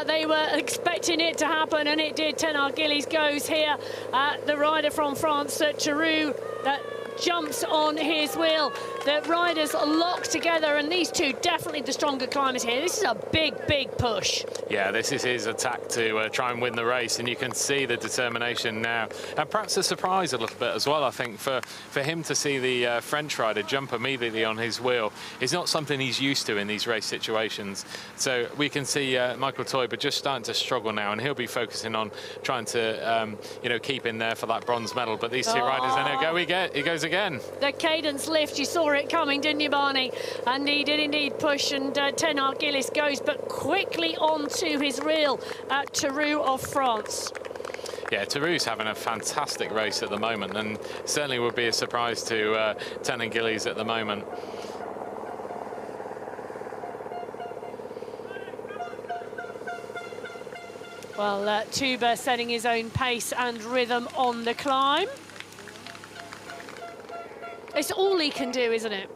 They were expecting it to happen, and it did. Tenar Gillies goes here. The rider from France, Theroux, that jumps on his wheel. The riders lock together, and these two definitely the stronger climbers here. This is a big, big push. Yeah, this is his attack to try and win the race, and you can see the determination now. And perhaps a surprise a little bit as well, I think, for him to see the French rider jump immediately on his wheel is not something he's used to in these race situations. So we can see Michael Teuber just starting to struggle now, and he'll be focusing on trying to, you know, keep in there for that bronze medal. But these two riders, and he goes again. The cadence lift, you saw it coming, didn't you, Barney? And he did indeed push, and Tenar Gillies goes, but quickly onto his reel at Theroux of France. Yeah, Theroux's having a fantastic race at the moment, and certainly would be a surprise to Tenar Gillies at the moment. Well, Teuber setting his own pace and rhythm on the climb. It's all he can do, isn't it?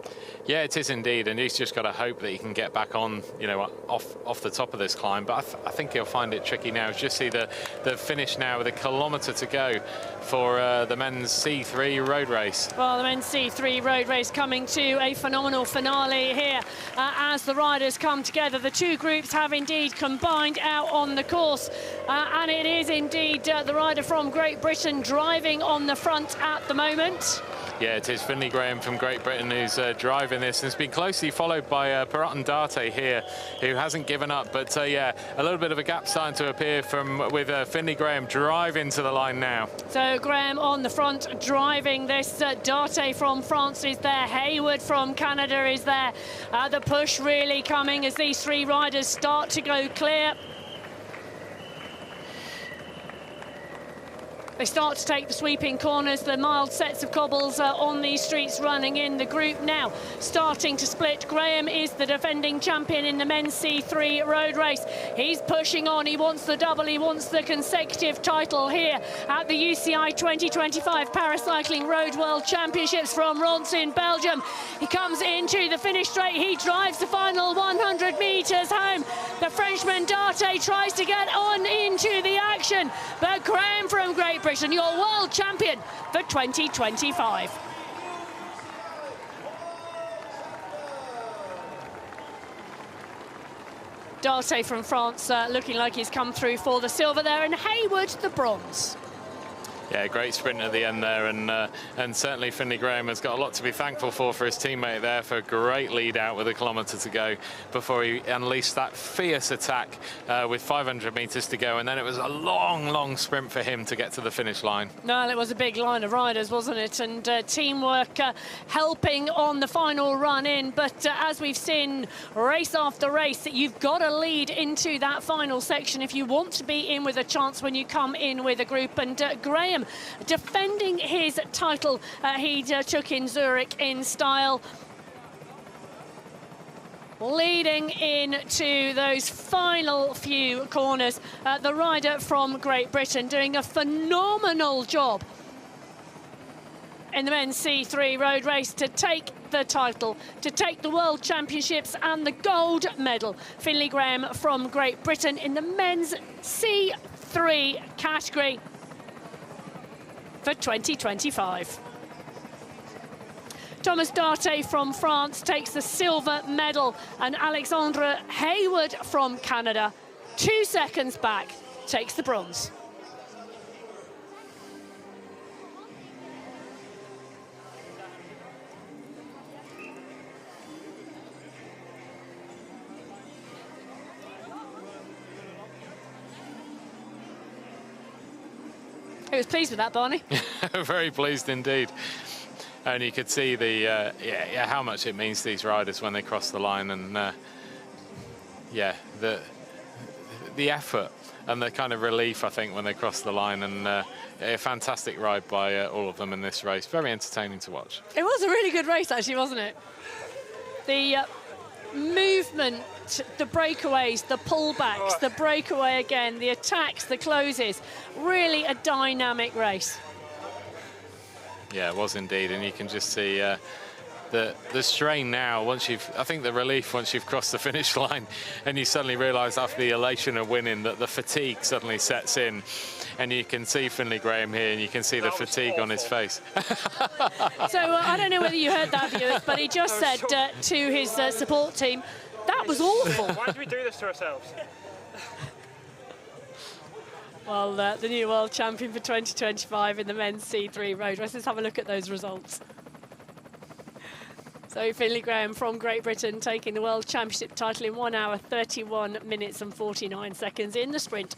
Yeah, it is indeed, and he's just got to hope that he can get back on, you know, off the top of this climb. But I think he'll find it tricky now. Just see the finish now with a kilometre to go for the men's C3 road race. Well, the men's C3 road race coming to a phenomenal finale here as the riders come together. The two groups have indeed combined out on the course, and it is indeed the rider from Great Britain driving on the front at the moment. Yeah, it is Finlay Graham from Great Britain who's driving this, and it's been closely followed by Perrotin Darte here, who hasn't given up. But yeah, a little bit of a gap starting to appear with Finlay Graham driving to the line now. So Graham on the front driving this. Darte from France is there. Hayward from Canada is there. The push really coming as these three riders start to go clear. They start to take the sweeping corners, the mild sets of cobbles on these streets running in. The group now starting to split. Graham is the defending champion in the men's C3 road race. He's pushing on. He wants the double. He wants the consecutive title here at the UCI 2025 Paracycling Road World Championships from Ronse in Belgium. He comes into the finish straight. He drives the final 100 metres home. The Frenchman Darte tries to get on into the action, but Graham from Great Britain, your world champion for 2025. Darte from France looking like he's come through for the silver there, and Hayward the bronze. Yeah, great sprint at the end there, and certainly Finlay Graham has got a lot to be thankful for his teammate there for a great lead out with a kilometre to go before he unleashed that fierce attack with 500 metres to go, and then it was a long, long sprint for him to get to the finish line. No, it was a big line of riders, wasn't it? And teamwork helping on the final run in, but as we've seen race after race, that you've got to lead into that final section if you want to be in with a chance when you come in with a group, and Graham defending his title he took in Zurich in style, leading into those final few corners. The rider from Great Britain doing a phenomenal job in the men's C3 road race to take the title, to take the World Championships and the gold medal. Finlay Graham from Great Britain in the men's C3 category for 2025. Thomas Darte from France takes the silver medal, and Alexandre Hayward from Canada, 2 seconds back, takes the bronze. He was pleased with that, Barney. Very pleased indeed. And you could see the how much it means to these riders when they cross the line, and the effort and the kind of relief, I think, when they cross the line, and a fantastic ride by all of them in this race. Very entertaining to watch. It was a really good race, actually, wasn't it? The movement, the breakaways, the pullbacks, the breakaway again, the attacks, the closes. Really a dynamic race. Yeah, it was indeed, and you can just see the strain now. I think the relief once you've crossed the finish line, and you suddenly realise after the elation of winning that the fatigue suddenly sets in, and you can see Finlay Graham here, and you can see the fatigue on his face. So I don't know whether you heard that, viewers, but he just said to his support team, "That was awful." Why did we do this to ourselves? Well, the new world champion for 2025 in the men's C3 road race. Let's have a look at those results. So Finlay Graham from Great Britain taking the World Championship title in 1 hour, 31 minutes and 49 seconds in the sprint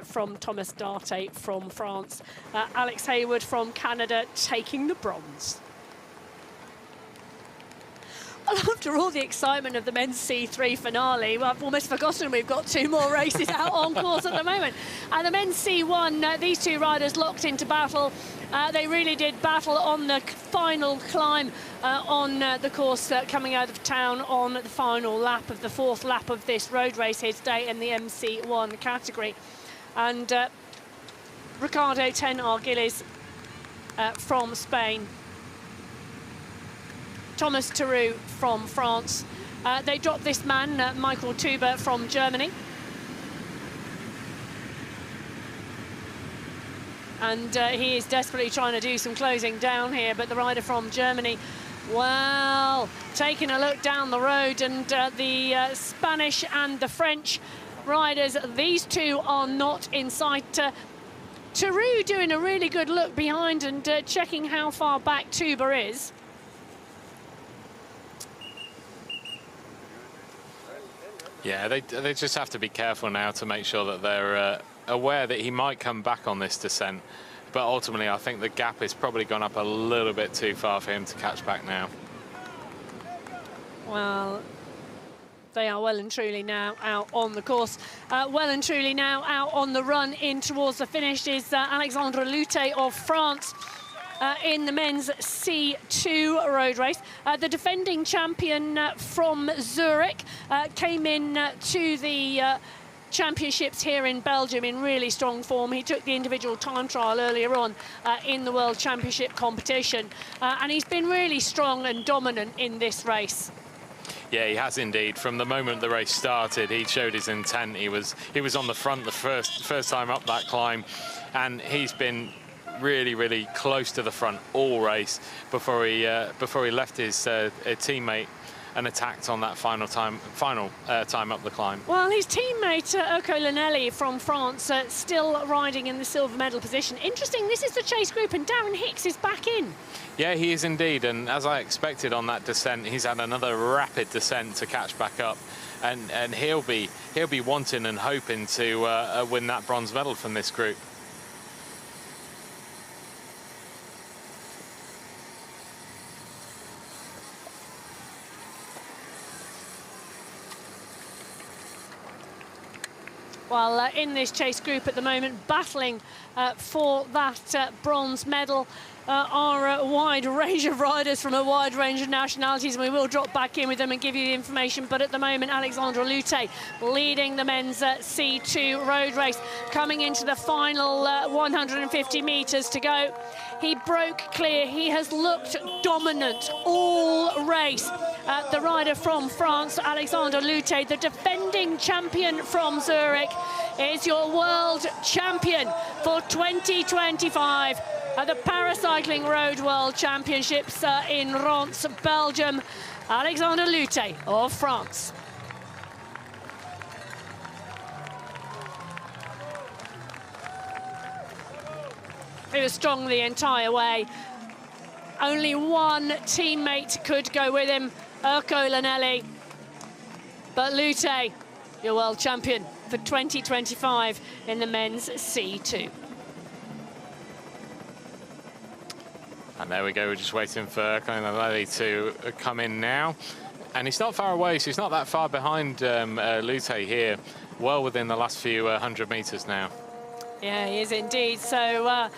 from Thomas Darte from France. Alex Hayward from Canada taking the bronze. Well, after all the excitement of the men's C3 finale, well, I've almost forgotten we've got 2 more races out on course at the moment. And the men's C1, these 2 riders locked into battle. They really did battle on the final climb on the course coming out of town on the final lap of the 4th lap of this road race here today in the MC1 category. And Ricardo Ten Argiles from Spain, Thomas Theroux from France. They dropped this man, Michael Tuber from Germany. And he is desperately trying to do some closing down here, but the rider from Germany, well, taking a look down the road, and the Spanish and the French riders, these 2 are not in sight. Theroux doing a really good look behind and checking how far back Tuber is. Yeah, they just have to be careful now to make sure that they're aware that he might come back on this descent. But ultimately, I think the gap has probably gone up a little bit too far for him to catch back now. Well, they are well and truly now out on the course. Well and truly now out on the run in towards the finish is Alexandre Lute of France. In the men's C2 road race. The defending champion from Zurich came in to the championships here in Belgium in really strong form. He took the individual time trial earlier on in the World Championship competition, and he's been really strong and dominant in this race. Yeah, he has indeed. From the moment the race started, he showed his intent. He was on the front the first time up that climb, and he's been really close to the front all race before he left his teammate and attacked on that final time up the climb. Well, his teammate Urko Lanelli from France still riding in the silver medal position. Interesting, this is the chase group, and Darren Hicks is back in. Yeah, he is indeed, and as I expected on that descent, he's had another rapid descent to catch back up, and he'll be wanting and hoping to win that bronze medal from this group. Well, in this chase group at the moment, battling for that bronze medal are a wide range of riders from a wide range of nationalities, and we will drop back in with them and give you the information. But at the moment, Alexandre Lute leading the men's C2 road race, coming into the final 150 metres to go. He broke clear. He has looked dominant all race. The rider from France, Alexandre Lute, the defending champion from Zurich, is your world champion for 2025 at the Paracycling Road World Championships in Ronse, Belgium. Alexandre Lute of France. He was strong the entire way. Only one teammate could go with him, Urko Lanelli. But Lute, your world champion for 2025 in the men's C2. And there we go, we're just waiting for Lute to come in now. And he's not far away, so he's not that far behind Lute here, well within the last few 100 meters now. Yeah, he is indeed. So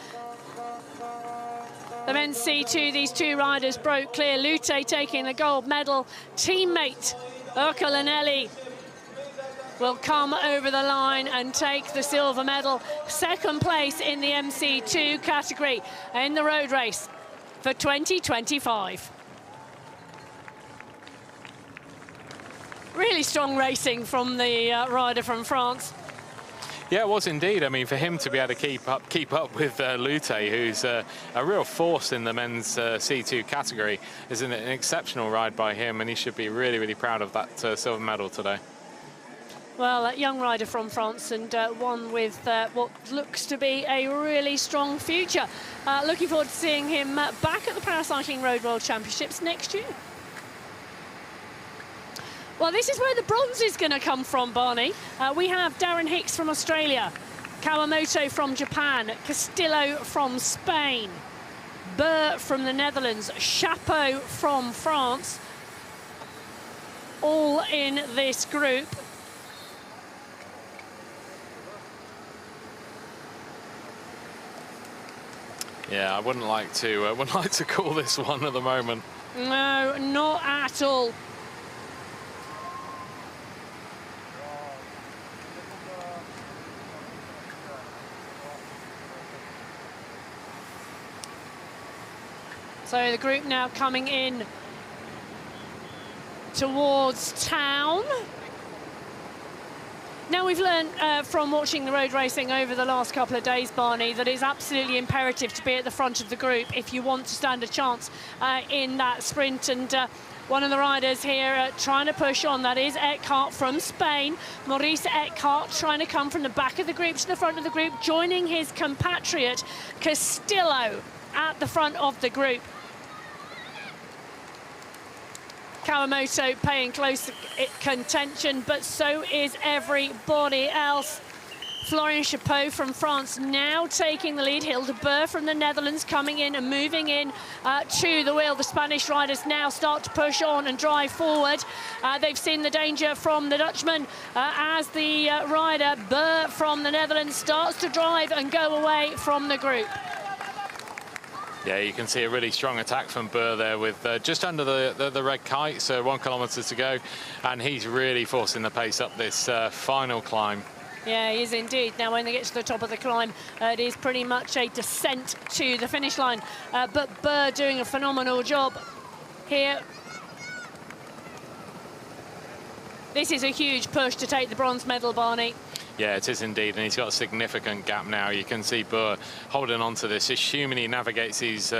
the men's C2, these two riders broke clear. Lute taking the gold medal. Teammate Urkel Lanelli will come over the line and take the silver medal. Second place in the MC2 category in the road race for 2025. Really strong racing from the rider from France. Yeah, it was indeed. I mean, for him to be able to keep up with Lute, who's a real force in the men's C2 category, is an exceptional ride by him, and he should be really, really proud of that silver medal today. Well, a young rider from France, and one with what looks to be a really strong future. Looking forward to seeing him back at the Paracycling Road World Championships next year. Well, this is where the bronze is going to come from, Barney. We have Darren Hicks from Australia, Kawamoto from Japan, Castillo from Spain, Burr from the Netherlands, Chapeau from France, all in this group. Yeah, I wouldn't like to call this one at the moment. No, not at all. So the group now coming in towards town. Now, we've learned from watching the road racing over the last couple of days, Barney, that it's absolutely imperative to be at the front of the group if you want to stand a chance in that sprint. And one of the riders here trying to push on, that is Eckhart from Spain. Maurice Eckhart trying to come from the back of the group to the front of the group, joining his compatriot Castillo at the front of the group. Kawamoto paying close contention, but so is everybody else. Florian Chapeau from France now taking the lead. Hilde Burr from the Netherlands coming in and moving in to the wheel. The Spanish riders now start to push on and drive forward. They've seen the danger from the Dutchman as the rider Burr from the Netherlands starts to drive and go away from the group. Yeah, you can see a really strong attack from Burr there with just under the red kite, so 1 kilometre to go, and he's really forcing the pace up this final climb. Yeah, he is indeed. Now, when they get to the top of the climb, it is pretty much a descent to the finish line, but Burr doing a phenomenal job here. This is a huge push to take the bronze medal, Barney. Yeah, it is indeed, and he's got a significant gap now. You can see Burr holding on to this, assuming he navigates these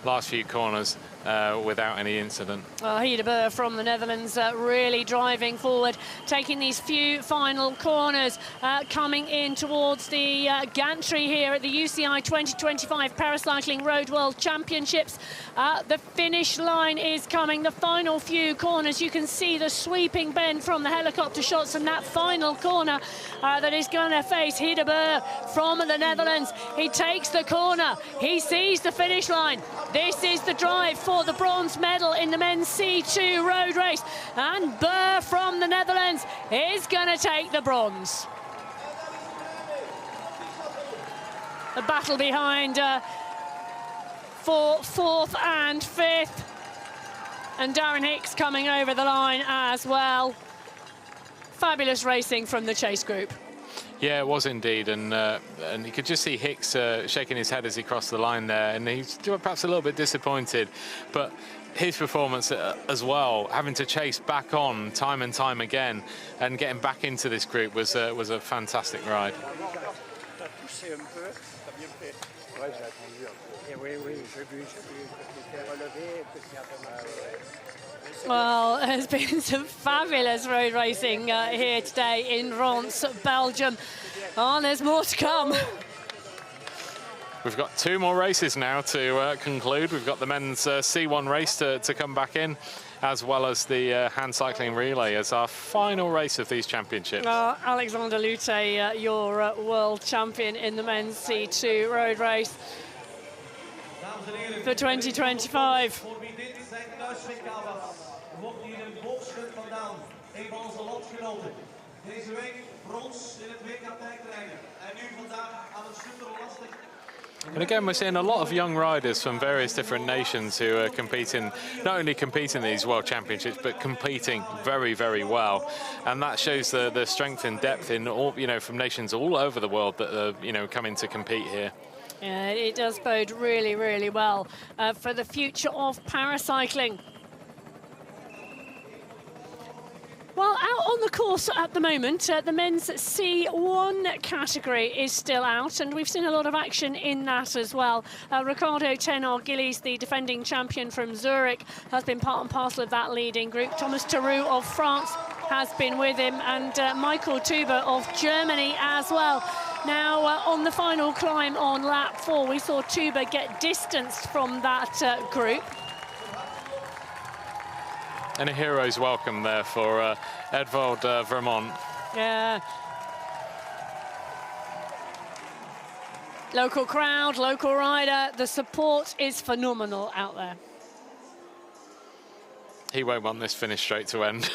last few corners without any incident. Well, Hilde Burr from the Netherlands really driving forward, taking these few final corners, coming in towards the gantry here at the UCI 2025 Paracycling Road World Championships. The finish line is coming, the final few corners. You can see the sweeping bend from the helicopter shots, and that final corner that is going to face Hilde Burr from the Netherlands. He takes the corner, he sees the finish line. This is the drive for the bronze medal in the men's C2 road race, and Burr from the Netherlands is going to take the bronze. The battle behind for 4th and 5th, and Darren Hicks coming over the line as well. Fabulous racing from the Chase group. Yeah, it was indeed, and you could just see Hicks shaking his head as he crossed the line there, and he's perhaps a little bit disappointed, but his performance as well, having to chase back on time and time again and getting back into this group was a fantastic ride. Well, there's been some fabulous road racing here today in Ronse, Belgium. Oh, there's more to come. We've got 2 more races now to conclude. We've got the men's C1 race to come back in, as well as the hand cycling relay as our final race of these championships. Alexander Lute, your world champion in the men's C2 road race. for 2025. Voor wie dit zijn thuiswedstrijd was. We mochten hier een boogschut vandaan. Een van onze landgenoten. Deze week brons in het WK tijdrijden. En nu vandaag aan het super lastig. And again, we're seeing a lot of young riders from various different nations who are competing, not only competing in these World Championships, but competing very, very well. And that shows the strength and depth in all, from nations all over the world that are, coming to compete here. Yeah, it does bode really, really well for the future of paracycling. Well, out on the course at the moment, the men's C1 category is still out, and we've seen a lot of action in that as well. Ricardo Tenard-Gillies, the defending champion from Zurich, has been part and parcel of that leading group. Thomas Theroux of France has been with him, and Michael Tuber of Germany as well. Now, on the final climb on lap 4, we saw Tuber get distanced from that group. And a hero's welcome there for Edvald Vermont. Yeah. Local crowd, local rider, the support is phenomenal out there. He won't want this finish straight to end.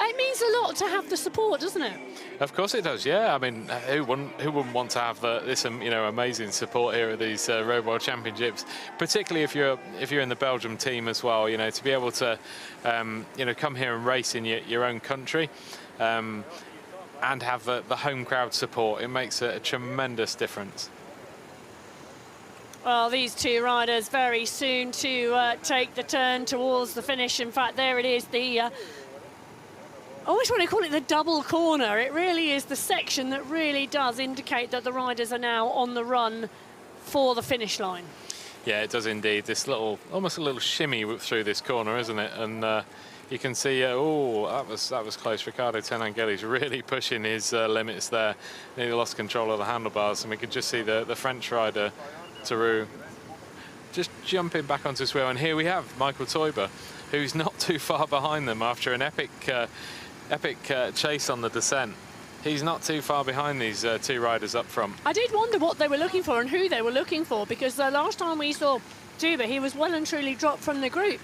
It means a lot to have the support, doesn't it? Of course it does, yeah. I mean, who wouldn't want to have this, amazing support here at these Road World Championships, particularly if you're in the Belgium team as well. To be able to, come here and race in your own country, and have the home crowd support. It makes a tremendous difference. Well, these two riders very soon to take the turn towards the finish. In fact, there it is, the I always want to call it the double corner. It really is the section that really does indicate that the riders are now on the run for the finish line. Yeah, it does indeed. This almost a little shimmy through this corner, isn't it? And you can see, that was close. Ricardo Tenard-Gillies really pushing his limits there. Nearly lost control of the handlebars, and we could just see the French rider, Theroux, just jumping back onto his wheel. And here we have Michael Tuber, who's not too far behind them after an epic chase on the descent. He's not too far behind these two riders up front. I did wonder what they were looking for and who they were looking for, because the last time we saw Tuber, he was well and truly dropped from the group.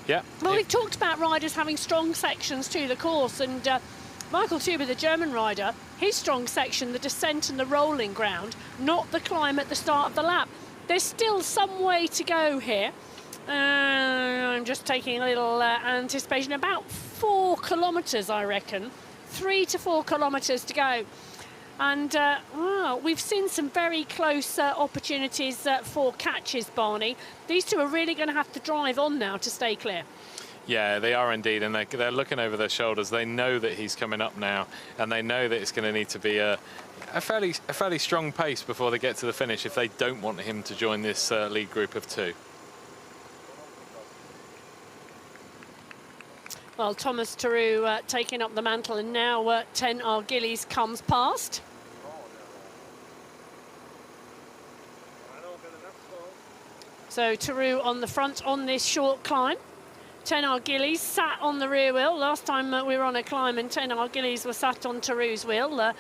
Yeah. Well, we've talked about riders having strong sections to the course, and Michael Tuber, the German rider, his strong section, the descent and the rolling ground, not the climb at the start of the lap. There's still some way to go here. I'm just taking a little anticipation. About 4 kilometres, I reckon. 3 to 4 kilometres to go. And we've seen some very close opportunities for catches, Barney. These two are really going to have to drive on now to stay clear. Yeah, they are indeed, and they're looking over their shoulders. They know that he's coming up now, and they know that it's going to need to be a fairly strong pace before they get to the finish if they don't want him to join this lead group of 2. Well, Thomas Theroux taking up the mantle, and now Tenard-Gillies comes past. So Theroux on the front on this short climb. Tenard-Gillies sat on the rear wheel. Last time we were on a climb and Tenard-Gillies was sat on Theroux's wheel.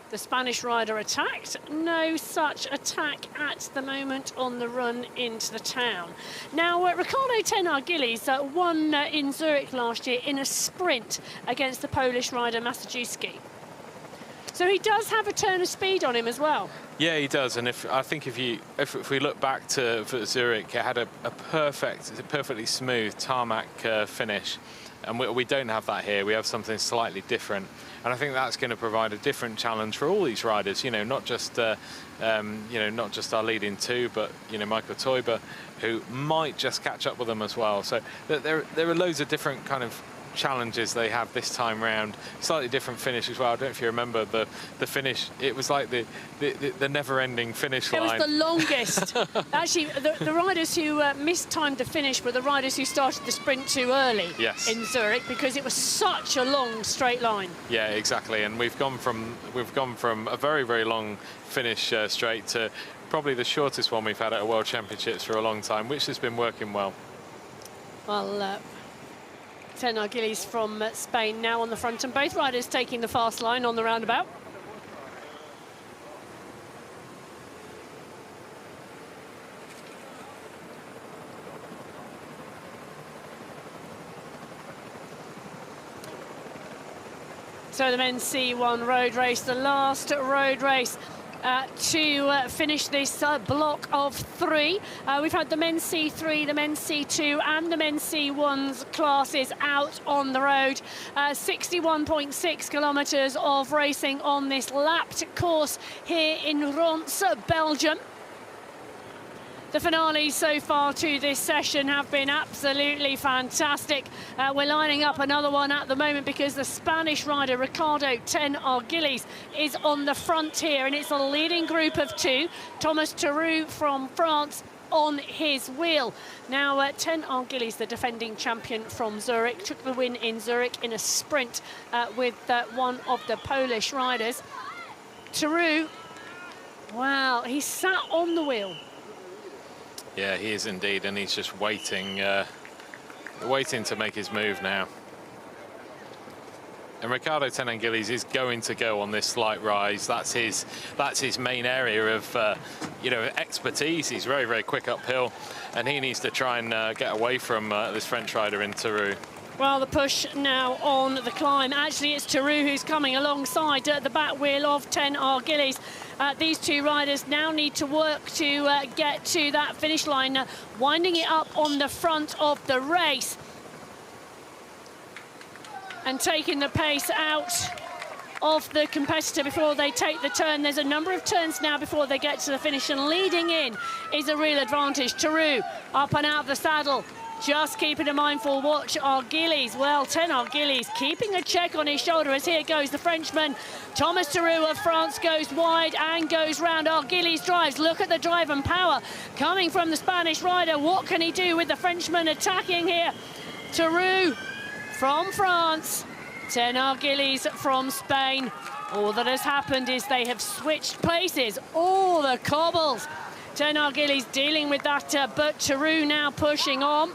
The Spanish rider attacked. No such attack at the moment on the run into the town. Now, Ricardo Tenard-Gillies won in Zurich last year in a sprint against the Polish rider Massajuski. So he does have a turn of speed on him as well. Yeah, he does. And if we look back to Zurich, it had a perfectly smooth tarmac finish. And we don't have that here. We have something slightly different. And I think that's going to provide a different challenge for all these riders, not just our leading 2, but, Michael Tuber, who might just catch up with them as well. So there are loads of different kind of challenges they have this time round. Slightly different finish as well. I don't know if you remember the finish. It was like the never-ending finish line. It was the longest. Actually, the riders who mistimed the finish were the riders who started the sprint too early. Yes. In Zurich, because it was such a long straight line. Yeah, exactly. And we've gone from a very, very long finish straight to probably the shortest one we've had at a World Championships for a long time, which has been working well. Well, Tenard-Gillies from Spain now on the front, and both riders taking the fast line on the roundabout. So the men's C1 road race, the last road race to finish this block of 3. We've had the men's C3, the men's C2 and the men's C1's classes out on the road. 61.6 kilometres of racing on this lapped course here in Ronse, Belgium. The finales so far to this session have been absolutely fantastic. We're lining up another one at the moment because the Spanish rider Ricardo 10 Arguelles is on the front here, and it's a leading group of 2. Thomas Theroux from France on his wheel. Now 10 Arguelles, the defending champion from Zurich, took the win in Zurich in a sprint with one of the Polish riders. Theroux, wow, he sat on the wheel. Yeah, he is indeed, and he's just waiting, waiting to make his move now. And Ricardo 10 Arguelles is going to go on this slight rise. That's his main area of you know, expertise. He's very, very quick uphill, and he needs to try and get away from this French rider in Theroux. Well, the push now on the climb. Actually, it's Theroux who's coming alongside the back wheel of 10 Arguelles. These 2 riders now need to work to get to that finish line, winding it up on the front of the race and taking the pace out of the competitor before they take the turn. There's a number of turns now before they get to the finish, and leading in is a real advantage. Theroux up and out of the saddle. Just keeping a mindful watch. Arguelles, well, 10 Arguelles keeping a check on his shoulder as here goes the Frenchman. Thomas Theroux of France goes wide and goes round. Arguelles drives. Look at the drive and power coming from the Spanish rider. What can he do with the Frenchman attacking here? Theroux from France, 10 Arguelles from Spain. All that has happened is they have switched places. All the cobbles. 10 Arguelles dealing with that, but Theroux now pushing on.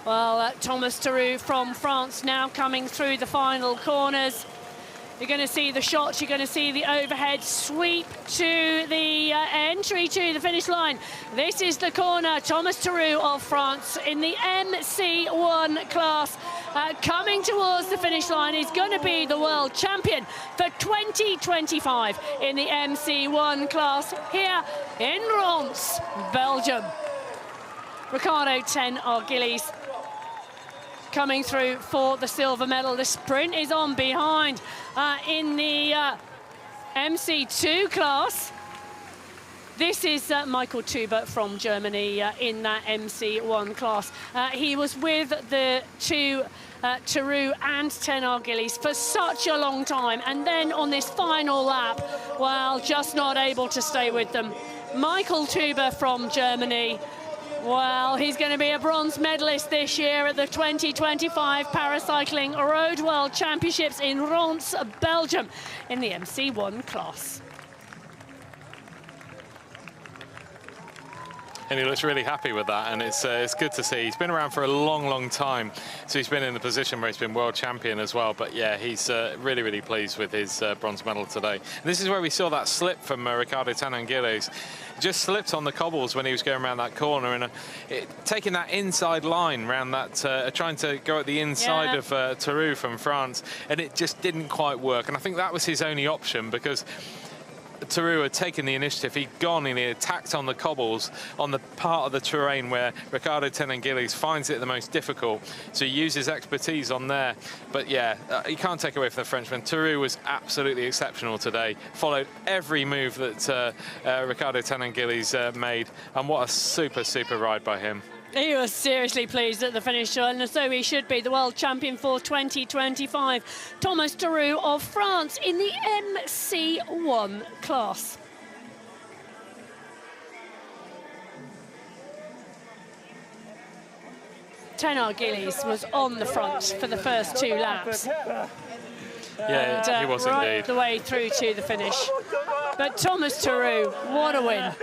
Well, Thomas Theroux from France now coming through the final corners. You're going to see the shots, you're going to see the overhead sweep to the entry to the finish line. This is the corner. Thomas Theroux of France in the MC1 class coming towards the finish line. He's going to be the world champion for 2025 in the MC1 class here in Ronse, Belgium. Ricardo 10 Arguelles coming through for the silver medal. The sprint is on behind in the MC2 class. This is Michael Tuber from Germany in that MC1 class. He was with the 2 Theroux and 10 Arguelles for such a long time, and then on this final lap, well, just not able to stay with them. Michael Tuber from Germany. Well, he's going to be a bronze medalist this year at the 2025 Paracycling Road World Championships in Ronse, Belgium, in the MC1 class. And he looks really happy with that, and it's good to see. He's been around for a long, long time, so he's been in the position where he's been world champion as well. But yeah, he's really, really pleased with his bronze medal today. And this is where we saw that slip from Ricardo 10 Arguelles. Just slipped on the cobbles when he was going around that corner, and taking that inside line around that, trying to go at the inside of Theroux from France, and it just didn't quite work. And I think that was his only option, because Theroux had taken the initiative. He'd gone and he attacked on the cobbles on the part of the terrain where Ricardo 10 Arguelles finds it the most difficult. So he uses expertise on there. But yeah, you can't take away from the Frenchman. Theroux was absolutely exceptional today. Followed every move that Ricardo 10 Arguelles made. And what a super, super ride by him. He was seriously pleased at the finish, and so he should be the world champion for 2025. Thomas Theroux of France in the MC1 class. Ten Arguelles was on the front for the first 2 laps. Yeah, and, he was right indeed. the way through to the finish. But Thomas Theroux, what a win.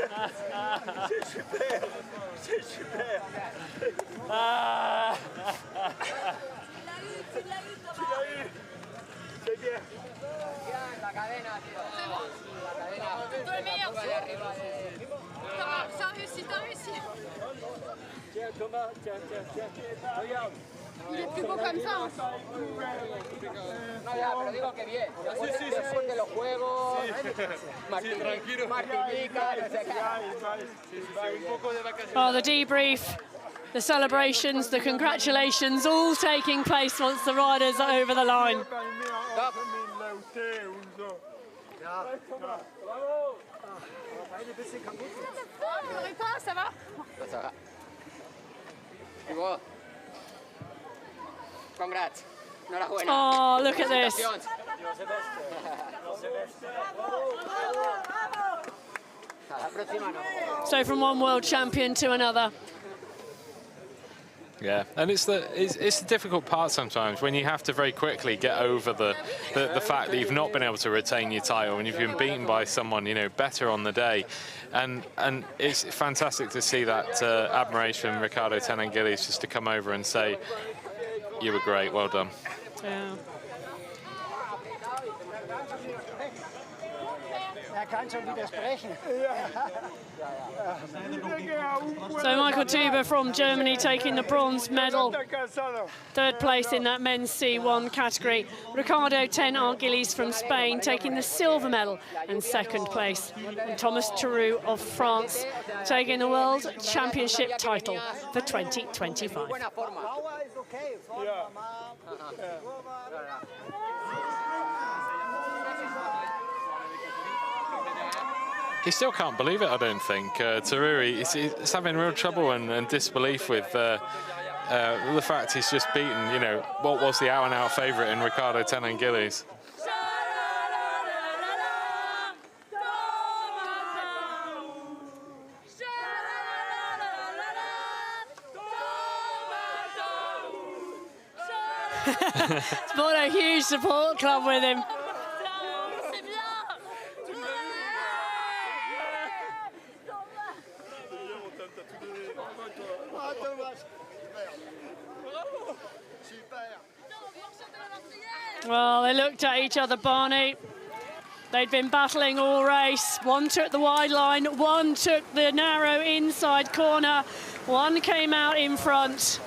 Tiens Thomas, tiens, regarde. Il est plus beau comme ça. Hein. No, ya, pero digo que bien. Después de los juegos, Martinica, no sé qué. Oh, the debrief, the celebrations, the congratulations, all taking place once the riders are over the line. Ça va? Ça va. Tu vois? Congrats. Enhorabuena. Oh, look at this. So from one world champion to another. Yeah, and it's the difficult part sometimes when you have to very quickly get over the fact that you've not been able to retain your title and you've been beaten by someone, you know, better on the day, and it's fantastic to see that admiration from Riccardo Tenangilis just to come over and say, you were great, well done. Yeah. Kann schon widersprechen. So Michael Tuber from Germany taking the bronze medal. Third place in that men's C1 category. Riccardo Tenangilis from Spain taking the silver medal and second place. And Thomas Theroux of France taking the World Championship title for 2025. He still can't believe it, I don't think. Theroux, he's having real trouble and disbelief with the fact he's just beaten, you know, what was the out-and-out favourite in Riccardo Tenangilis. It's brought a huge support club with him. Well, they looked at each other, Barney. They'd been battling all race. One took the wide line, one took the narrow inside corner, one came out in front.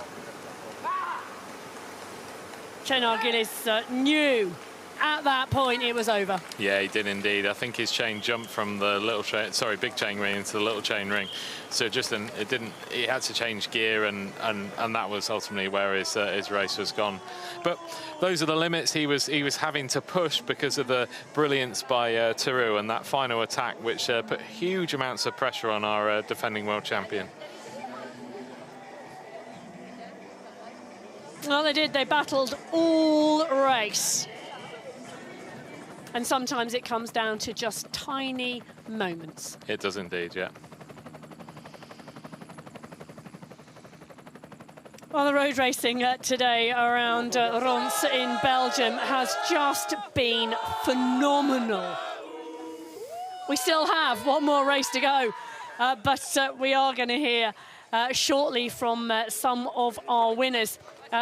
Tenangilis knew at that point it was over. Yeah, he did indeed. I think his chain jumped from the big chain ring into the little chain ring. So he had to change gear and that was ultimately where his race was gone. But those are the limits he was having to push because of the brilliance by Theroux and that final attack, which put huge amounts of pressure on our defending world champion. Well, they did. They battled all race. And sometimes it comes down to just tiny moments. It does indeed, yeah. Well, the road racing today around Ronse in Belgium has just been phenomenal. We still have one more race to go, but we are going to hear shortly from some of our winners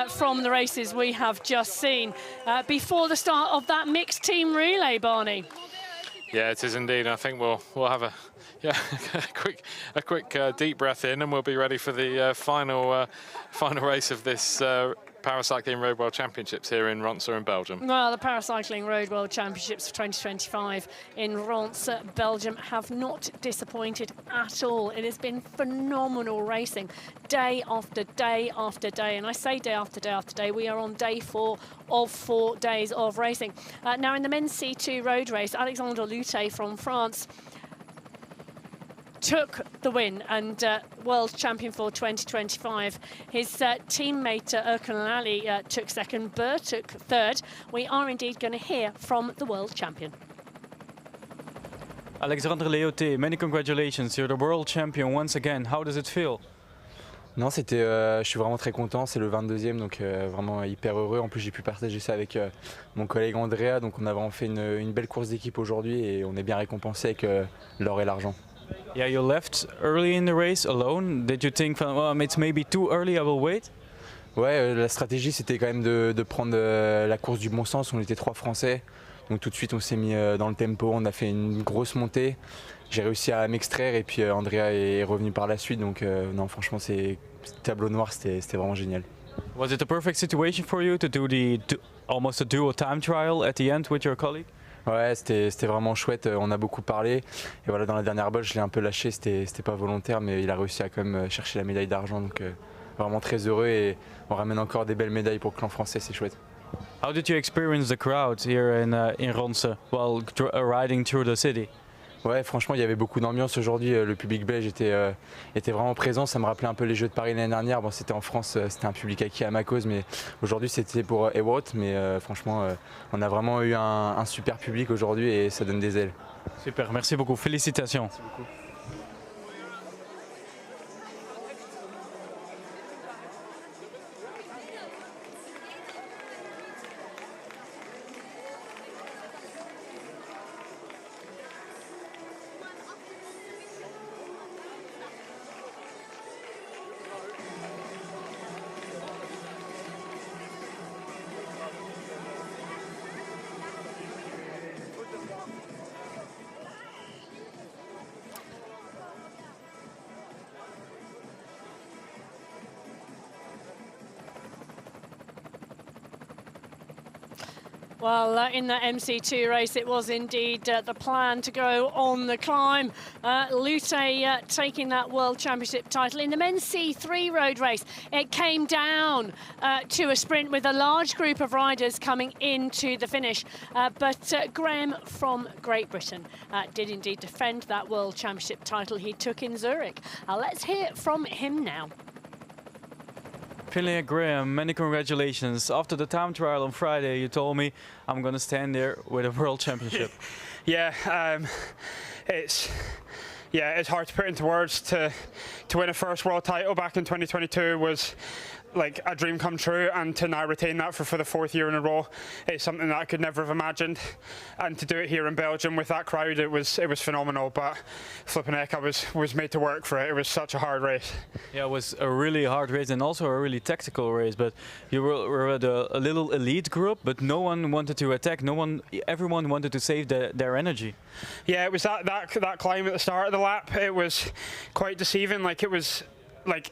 from the races we have just seen before the start of that mixed team relay, Barney. Yeah, it is indeed. I think we'll have a quick deep breath in, and we'll be ready for the final race of this Paracycling Road World Championships here in Ronse in Belgium. Well, the Paracycling Road World Championships for 2025 in Ronse, Belgium have not disappointed at all. It has been phenomenal racing day after day after day. And I say day after day after day, we are on day 4 of 4 days of racing. Now in the men's C2 road race, Alexandre Lute from France took the win and world champion for 2025. His teammate Erkan Ali took second, Burr took third. We are indeed going to hear from the world champion. Alexandre Lute, many congratulations. You're the world champion once again. How does it feel? Non, je suis vraiment très content, c'est le 22e, donc vraiment hyper heureux. En plus, j'ai pu partager ça avec mon collègue Andrea, donc on a vraiment fait une belle course d'équipe aujourd'hui et on est bien récompensé avec l'or et l'argent. Yeah, you left early in the race alone. Did you think, well, it's maybe too early, I will wait? Ouais, la stratégie c'était quand même de prendre la course du bon sens. On était 3 Français, donc tout de suite on s'est mis dans le tempo, on a fait une grosse montée. J'ai réussi à m'extraire et puis Andrea est revenu par la suite, donc non, franchement, c'est tableau noir, c'était vraiment génial. Was it a perfect situation for you to do almost a dual time trial at the end with your colleague? Ouais, c'était vraiment chouette, on a beaucoup parlé. Et voilà, dans la dernière bosse, je l'ai un peu lâché, c'était pas volontaire, mais il a réussi à quand même chercher la médaille d'argent. Donc vraiment très heureux et on ramène encore des belles médailles pour le clan français, c'est chouette. How did you experience the crowd here in Ronse while riding through the city? Ouais, franchement, il y avait beaucoup d'ambiance aujourd'hui. Le public belge était vraiment présent. Ça me rappelait un peu les Jeux de Paris l'année dernière. Bon, c'était en France, c'était un public acquis à ma cause, mais aujourd'hui c'était pour Ewot. Mais franchement, on a vraiment eu un super public aujourd'hui et ça donne des ailes. Super, merci beaucoup. Félicitations. Merci beaucoup. Well, in the MC2 race, it was indeed the plan to go on the climb. Lute taking that World Championship title. In the men's C3 road race, it came down to a sprint with a large group of riders coming into the finish. But Graham from Great Britain did indeed defend that World Championship title he took in Zurich. Let's hear from him now. Finlay and Graham, many congratulations. After the time trial on Friday, you told me I'm going to stand there with a World Championship. Yeah, it's hard to put into words. To win a first world title back in 2022 was like a dream come true, and to now retain that for the fourth year in a row is something that I could never have imagined. And to do it here in Belgium with that crowd, it was phenomenal. But flipping heck, I was made to work for it. It was such a hard race. Yeah, it was a really hard race and also a really tactical race. But you were at a little elite group, but no one wanted to attack. Everyone wanted to save their energy. Yeah, it was that climb at the start of the lap. It was quite deceiving.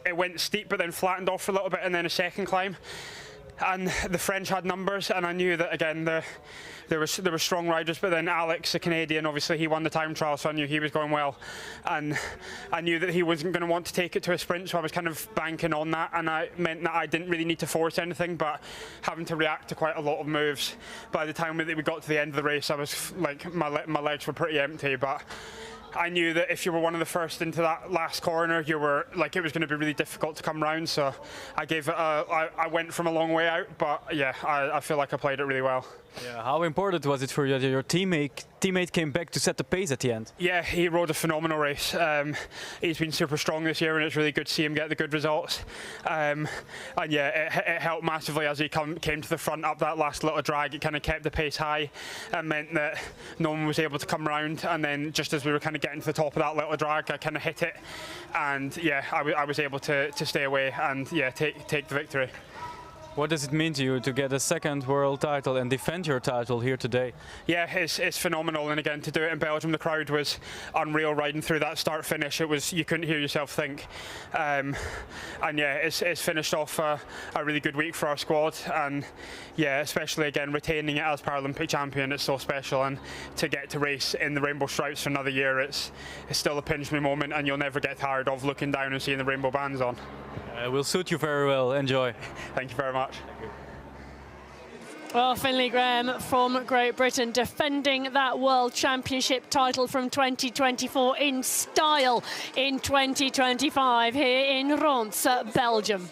It went steep but then flattened off for a little bit, and then a second climb, and the French had numbers, and I knew that again there were strong riders, but then Alex, the Canadian, obviously he won the time trial, so I knew he was going well, and I knew that he wasn't going to want to take it to a sprint, so I was kind of banking on that, and I meant that I didn't really need to force anything, but having to react to quite a lot of moves. By the time that we got to the end of the race, I was like, my legs were pretty empty, but I knew that if you were one of the first into that last corner, you were like, it was going to be really difficult to come round. So I gave it I went from a long way out, but yeah, I feel like I played it really well. Yeah, how important was it for you that your teammate came back to set the pace at the end? Yeah, he rode a phenomenal race. He's been super strong this year, and it's really good to see him get the good results. And yeah, it helped massively as he came to the front up that last little drag. It kind of kept the pace high and meant that no one was able to come round. And then just as we were kind of getting to the top of that little drag, I kind of hit it, and yeah, I was able to stay away and yeah, take the victory. What does it mean to you to get a second world title and defend your title here today? Yeah, it's phenomenal, and again to do it in Belgium, the crowd was unreal riding through that start finish. It was, you couldn't hear yourself think, and yeah, it's finished off a really good week for our squad, and yeah, especially again retaining it as Paralympic champion, it's so special, and to get to race in the rainbow stripes for another year, it's still a pinch me moment, and you'll never get tired of looking down and seeing the rainbow bands on. Will suit you very well. Enjoy. Thank you very much. Well, Finlay Graham from Great Britain defending that World Championship title from 2024 in style in 2025 here in Ronse, Belgium.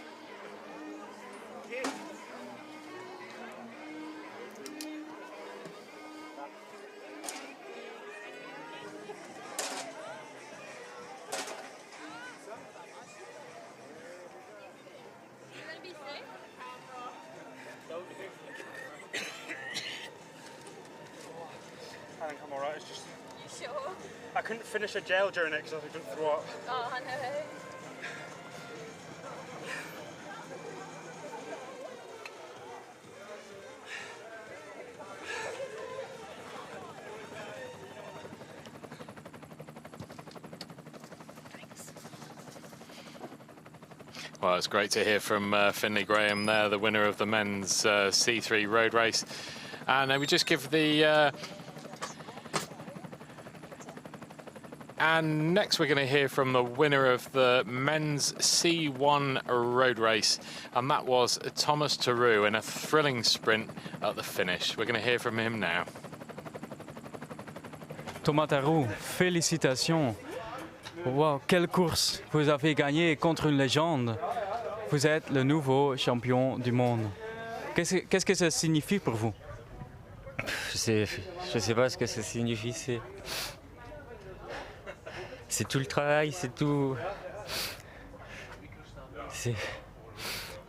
I think I'm alright, it's just... Sure. I couldn't finish a gel during it because I was going to throw up. Oh, no. Well, it's great to hear from Finlay Graham there, the winner of the men's C3 road race. And we just give the... And next we're going to hear from the winner of the men's C1 road race, and that was Thomas Theroux in a thrilling sprint at the finish. We're going to hear from him now. Thomas Theroux, félicitations. Wow, quelle course vous avez gagné contre une légende. Vous êtes le nouveau champion du monde. Qu'est-ce que ça signifie pour vous? Je sais pas ce que ça signifie. C'est tout le travail, c'est tout.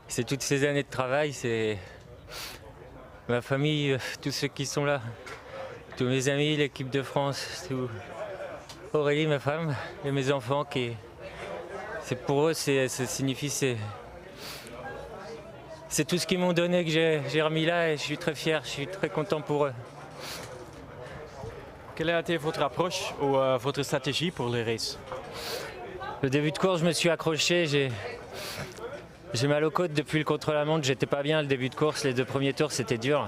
C'est toutes ces années de travail, c'est ma famille, tous ceux qui sont là, tous mes amis, l'équipe de France, tout. Aurélie, ma femme, et mes enfants, c'est pour eux, ça signifie, c'est tout ce qu'ils m'ont donné que j'ai remis là, et je suis très fier, je suis très content pour eux. Quelle a été votre approche ou votre stratégie pour les races? Le début de course, je me suis accroché, j'ai mal aux côtes depuis le contre-la-montre, j'étais pas bien le début de course, les 2 premiers tours c'était dur.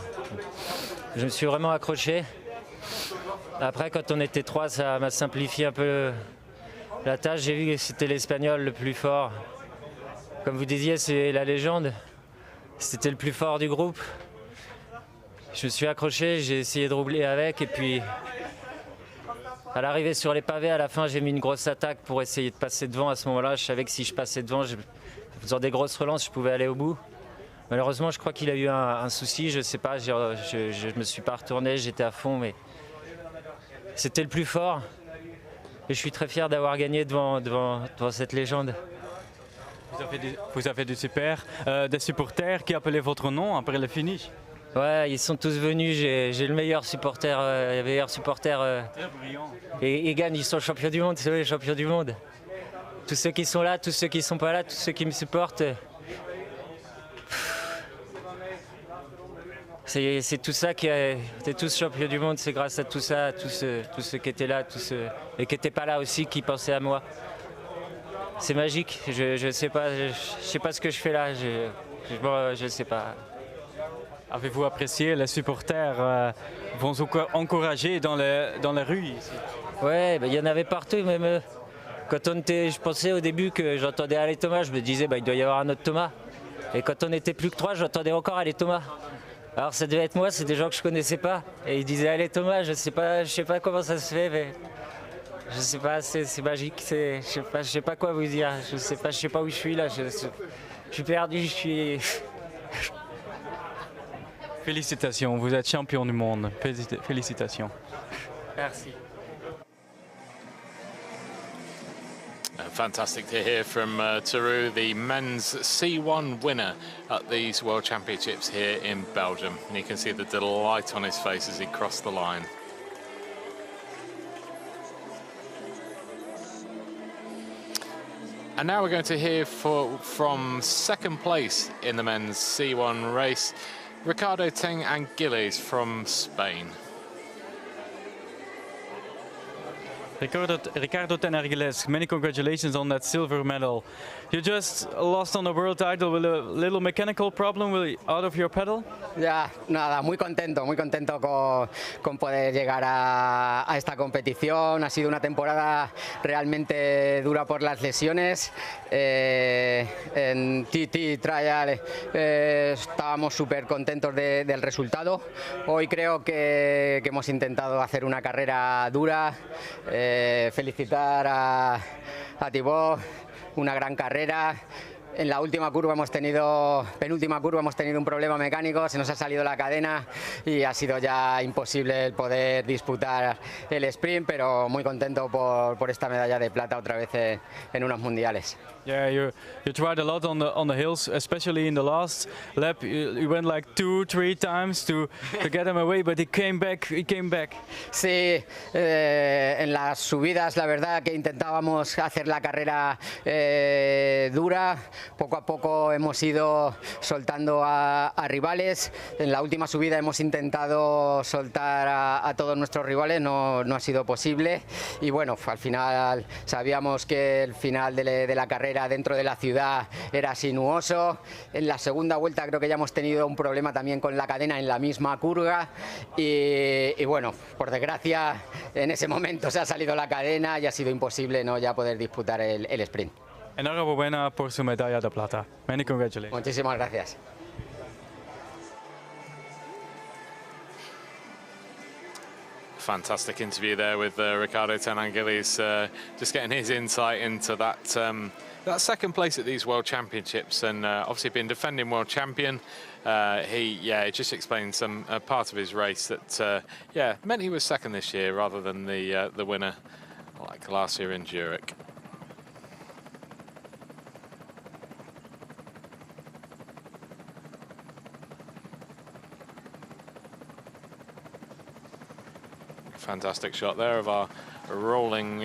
Je me suis vraiment accroché. Après, quand on était 3, ça m'a simplifié un peu la tâche. J'ai vu que c'était l'Espagnol le plus fort. Comme vous disiez, c'est la légende. C'était le plus fort du groupe. Je me suis accroché, j'ai essayé de roubler avec. Et puis, à l'arrivée sur les pavés, à la fin, j'ai mis une grosse attaque pour essayer de passer devant. À ce moment-là, je savais que si je passais devant, en faisant des grosses relances, je pouvais aller au bout. Malheureusement, je crois qu'il a eu un souci. Je ne sais pas, je ne me suis pas retourné, j'étais à fond. Mais c'était le plus fort et je suis très fier d'avoir gagné devant cette légende. Vous avez des supporters qui appelaient votre nom après le finish. Ouais, ils sont tous venus, j'ai le meilleur supporter, Très brillant. Et ils gagnent, ils sont champions du monde, c'est eux les champions du monde. Tous ceux qui sont là, tous ceux qui ne sont pas là, tous ceux qui me supportent. C'est tout ça qui est tous champions du monde, c'est grâce à tout ça, à tous ceux qui étaient là, et qui n'étaient pas là aussi, qui pensaient à moi. C'est magique, je sais pas ce que je fais là, je sais pas. Avez-vous apprécié les supporters vont encourager dans la rue ici? Ouais, il y en avait partout, même quand je pensais au début que j'entendais Allez Thomas, je me disais il doit y avoir un autre Thomas. Et quand on n'était plus que 3, j'entendais encore Allez Thomas. Alors ça devait être moi, c'est des gens que je connaissais pas. Et ils disaient Allez Thomas, je sais pas comment ça se fait, mais je sais pas, c'est magique, je sais pas quoi vous dire, je sais pas où je suis là, je suis perdu, je suis. Félicitations, vous êtes champion du monde. Félicitations. Merci. Fantastic to hear from Theroux, the men's C1 winner at these World Championships here in Belgium. And you can see the delight on his face as he crossed the line. And now we're going to hear from second place in the men's C1 race, Ricardo Teng Anguilles from Spain. Ricardo Teng Anguilles, many congratulations on that silver medal. You just lost on the world title with a little mechanical problem out of your pedal? Ya, nada, muy contento con poder llegar a esta competición. Ha sido una temporada realmente dura por las lesiones. En TT Trial estábamos súper contentos del resultado. Hoy creo que hemos intentado hacer una carrera dura. Felicitar a Thibaut, una gran carrera. En la penúltima curva hemos tenido un problema mecánico, se nos ha salido la cadena y ha sido ya imposible el poder disputar el sprint, pero muy contento por esta medalla de plata otra vez en unos mundiales. Yeah, you tried a lot on the hills, especially in the last lap. You went like 2-3 times to get him away, but he came back. Sí, en las subidas la verdad que intentábamos hacer la carrera dura. poco a poco hemos ido soltando a rivales. En la última subida hemos intentado soltar a todos nuestros rivales, no ha sido posible. Y bueno, al final sabíamos que el final de la carrera dentro de la ciudad era sinuoso. En la segunda vuelta creo que ya hemos tenido un problema también con la cadena en la misma curva. Y bueno, por desgracia, en ese momento se ha salido la cadena y ha sido imposible, ¿no?, ya poder disputar el sprint. Enhorabuena por su medalla de plata. Many congratulations. Muchísimas gracias. Fantastic interview there with Ricardo Tenangelis, just getting his insight into that that second place at these World Championships, and obviously being defending world champion. He just explained some part of his race that meant he was second this year rather than the winner like last year in Zurich. Fantastic shot there of our rolling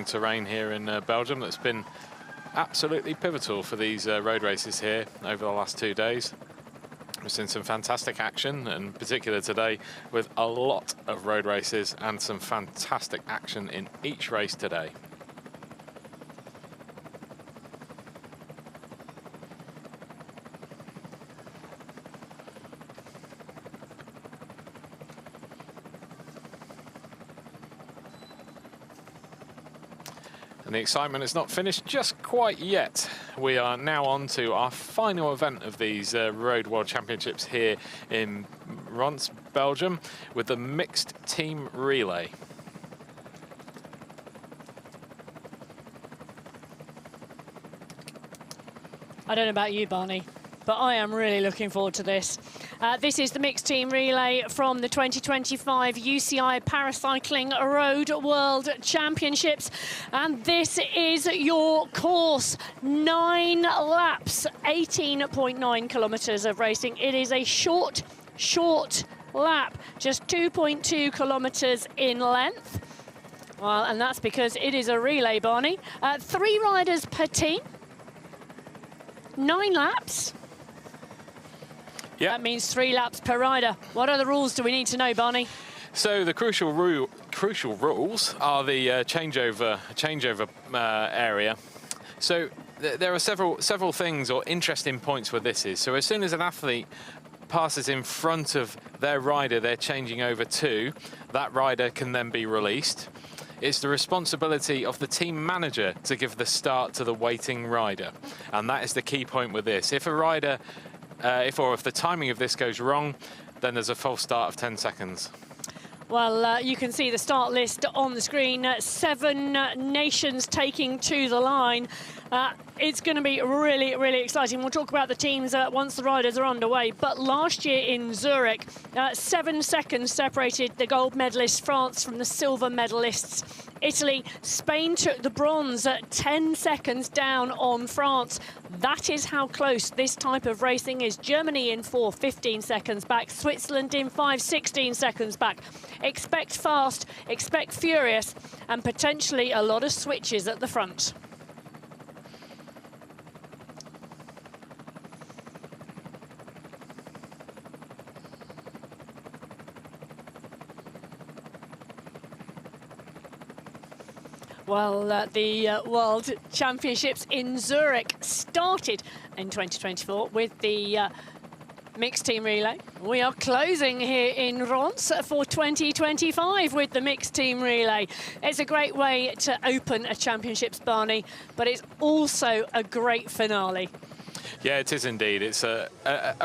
terrain here in Belgium that's been absolutely pivotal for these road races here over the last 2 days. We've seen some fantastic action, in particular today, with a lot of road races and some fantastic action in each race today. And the excitement is not finished just quite yet. We are now on to our final event of these Road World Championships here in Ronse, Belgium, with the mixed team relay. I don't know about you, Barney, but I am really looking forward to this. This is the mixed team relay from the 2025 UCI Paracycling Road World Championships. And this is your course. 9 laps, 18.9 kilometres of racing. It is a short lap, just 2.2 kilometres in length. Well, and that's because it is a relay, Barney. 3 riders per team, 9 laps. Yep. That means 3 laps per rider. What other rules do we need to know, Barney? So the crucial rules are the changeover area. So there are several things or interesting points where this is. So as soon as an athlete passes in front of their rider they're changing over to, that rider can then be released. It's the responsibility of the team manager to give the start to the waiting rider. And that is the key point with this. If a rider if the timing of this goes wrong, then there's a false start of 10 seconds. Well, you can see the start list on the screen. 7 nations taking to the line. It's going to be really, really exciting. We'll talk about the teams once the riders are underway. But last year in Zurich, 7 seconds separated the gold medalists France from the silver medalists Italy. Spain took the bronze at 10 seconds down on France. That is how close this type of racing is. Germany in 4, 15 seconds back. Switzerland in 5, 16 seconds back. Expect fast, expect furious, and potentially a lot of switches at the front. Well, the World Championships in Zurich started in 2024 with the mixed team relay. We are closing here in Ronse for 2025 with the mixed team relay. It's a great way to open a championships, Barney, but it's also a great finale. Yeah, it is indeed. It's a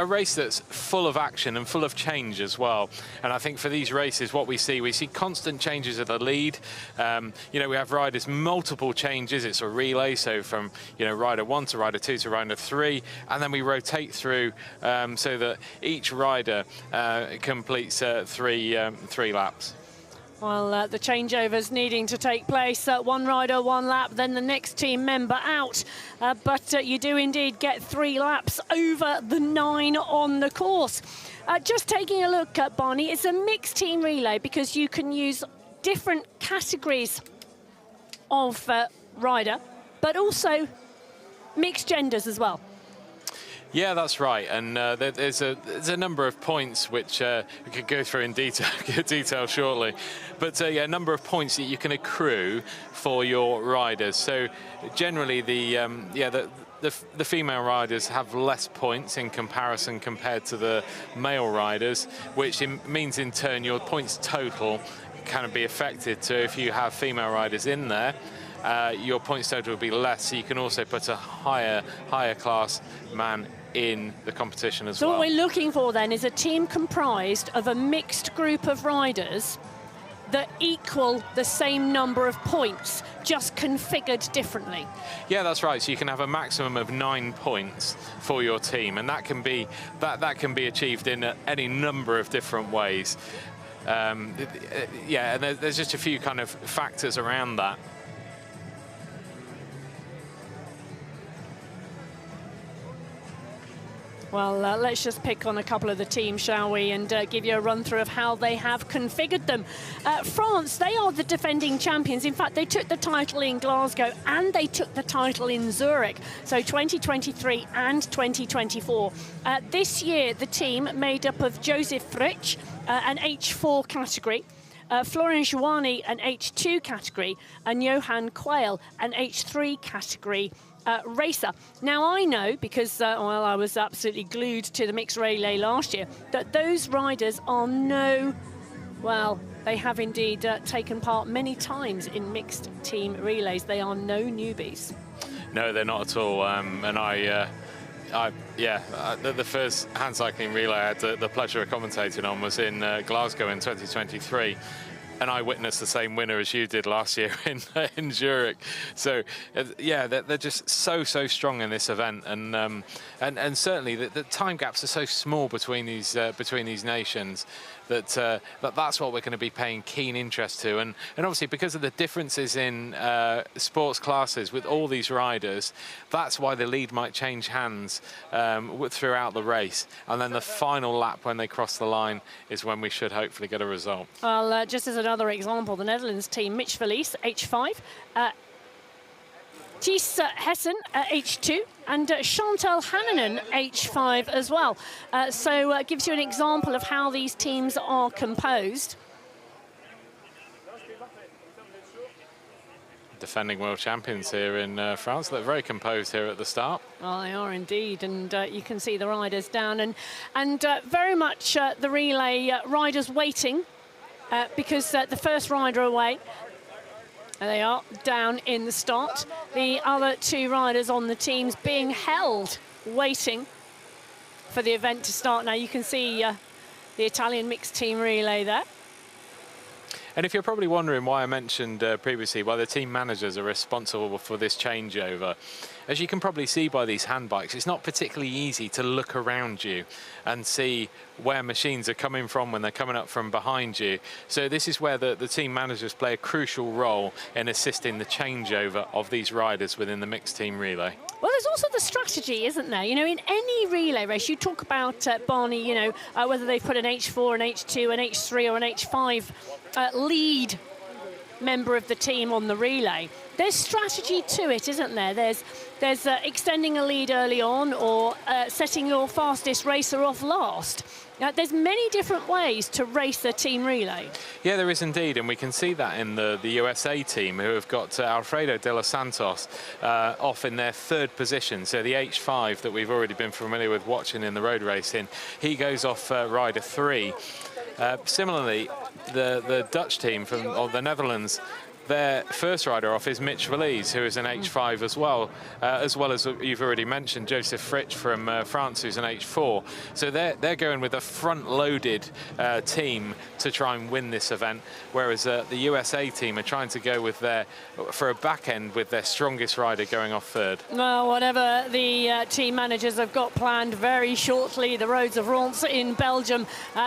race that's full of action and full of change as well. And I think for these races, what we see constant changes at the lead. You know, we have riders, multiple changes. It's a relay, so from, you know, rider 1 to rider 2 to rider 3, and then we rotate through so that each rider completes 3 laps. Well, the changeovers needing to take place. 1 rider, 1 lap, then the next team member out. But you do indeed get 3 laps over the 9 on the course. Just taking a look at Barney, it's a mixed team relay because you can use different categories of rider, but also mixed genders as well. Yeah, that's right, and there's a number of points which we could go through in detail shortly, but yeah, a number of points that you can accrue for your riders. So generally, the female riders have less points in comparison compared to the male riders, which means in turn your points total can be affected. So if you have female riders in there, your points total will be less. So you can also put a higher class man in the competition as well. So what we're looking for then is a team comprised of a mixed group of riders that equal the same number of points, just configured differently. Yeah, that's right. So you can have a maximum of 9 points for your team, and that can be achieved in any number of different ways. Yeah, and there's just a few kind of factors around that. Well, let's just pick on a couple of the teams, shall we, and give you a run-through of how they have configured them. France, they are the defending champions. In fact, they took the title in Glasgow and they took the title in Zurich, so 2023 and 2024. This year, the team made up of Joseph Fritsch, an H4 category, Florian Joanny, an H2 category, and Johan Quayle, an H3 category racer. Now, I know, because well, I was absolutely glued to the mixed relay last year, that those riders are well, they have indeed taken part many times in mixed team relays. They are no newbies. No, they're not at all. And the first hand cycling relay I had the pleasure of commentating on was in Glasgow in 2023. And I witnessed the same winner as you did last year in Zurich. So, yeah, they're just so strong in this event, and certainly the time gaps are so small between these nations that that's what we're going to be paying keen interest to, and obviously because of the differences in sports classes with all these riders, that's why the lead might change hands throughout the race, and then the final lap when they cross the line is when we should hopefully get a result. Well, just as another example, the Netherlands team, Mitch Verlies, H5, Thies Hessen, H2, and Chantal Hannanen, H5 as well. So it gives you an example of how these teams are composed. Defending world champions here in France. They're very composed here at the start. Well, they are indeed, and you can see the riders down, and very much the relay riders waiting because the first rider away. There they are, down in the start. The other two riders on the teams being held, waiting for the event to start. Now you can see the Italian mixed team relay there. And if you're probably wondering why I mentioned previously why the team managers are responsible for this changeover, as you can probably see by these hand bikes, it's not particularly easy to look around you and see where machines are coming from when they're coming up from behind you. So this is where the team managers play a crucial role in assisting the changeover of these riders within the mixed team relay. Well, there's also the strategy, isn't there? You know, in any relay race, you talk about, Barney, you know, whether they put an H4, an H2, an H3 or an H5 lead member of the team on the relay. There's strategy to it, isn't there? There's extending a lead early on, or setting your fastest racer off last. There's many different ways to race a team relay. Yeah, there is indeed, and we can see that in the USA team, who have got Alfredo de los Santos off in their third position. So the H5 that we've already been familiar with watching in the road racing, he goes off rider 3. Similarly, the Dutch team from the Netherlands, their first rider off is Mitch Verlies, who is an H5 as well as you've already mentioned, Joseph Fritsch from France, who's an H4. So they're going with a front-loaded team to try and win this event, whereas the USA team are trying to go for a back end with their strongest rider going off third. Well, whatever the team managers have got planned, very shortly the roads of Ronse in Belgium,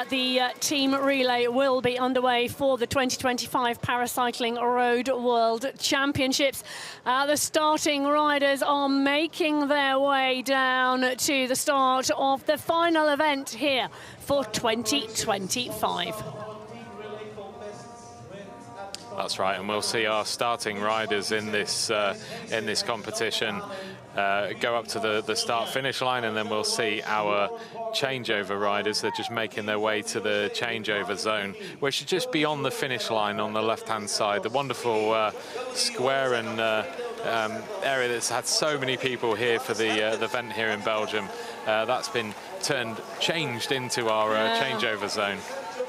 the team relay will be underway for the 2025 Paracycling Road World Championships. The starting riders are making their way down to the start of the final event here for 2025. That's right, and we'll see our starting riders in this competition go up to the start-finish line, and then we'll see our changeover riders. They're just making their way to the changeover zone, which is just beyond the finish line on the left-hand side. The wonderful square and area that's had so many people here for the event here in Belgium. That's been changed into our changeover zone.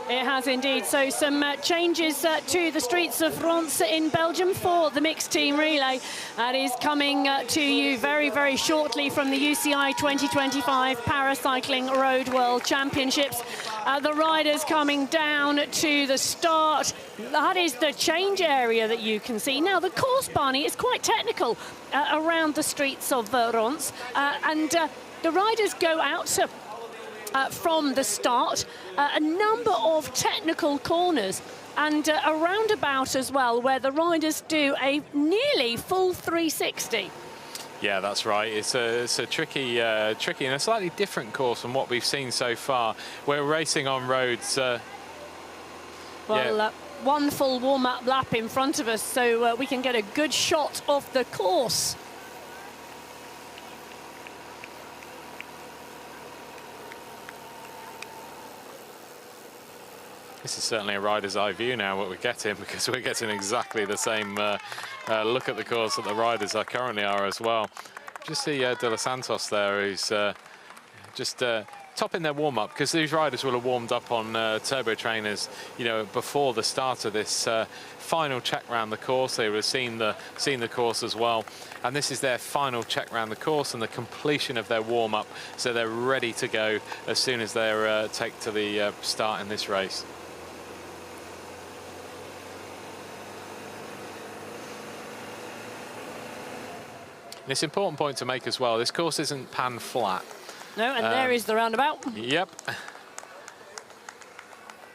It has indeed. So some changes to the streets of Ronse in Belgium for the mixed team relay. That is coming to you very, very shortly from the UCI 2025 Paracycling Road World Championships. The riders coming down to the start. That is the change area that you can see. Now, the course, Barney, is quite technical around the streets of Ronse. And the riders go out from the start, a number of technical corners and a roundabout as well, where the riders do a nearly full 360. Yeah, that's right. It's a tricky and a slightly different course from what we've seen so far. We're racing on roads. One full warm-up lap in front of us, so we can get a good shot of the course. This is certainly a rider's eye view now, what we're getting, because we're getting exactly the same look at the course that the riders currently are as well. Just see De Los Santos there, who's just topping their warm-up, because these riders will have warmed up on turbo trainers, you know, before the start of this final check round the course. They would have seen the course as well, and this is their final check round the course and the completion of their warm-up, so they're ready to go as soon as they're take to the start in this race. And it's an important point to make as well. This course isn't pan flat. No, and there is the roundabout. Yep.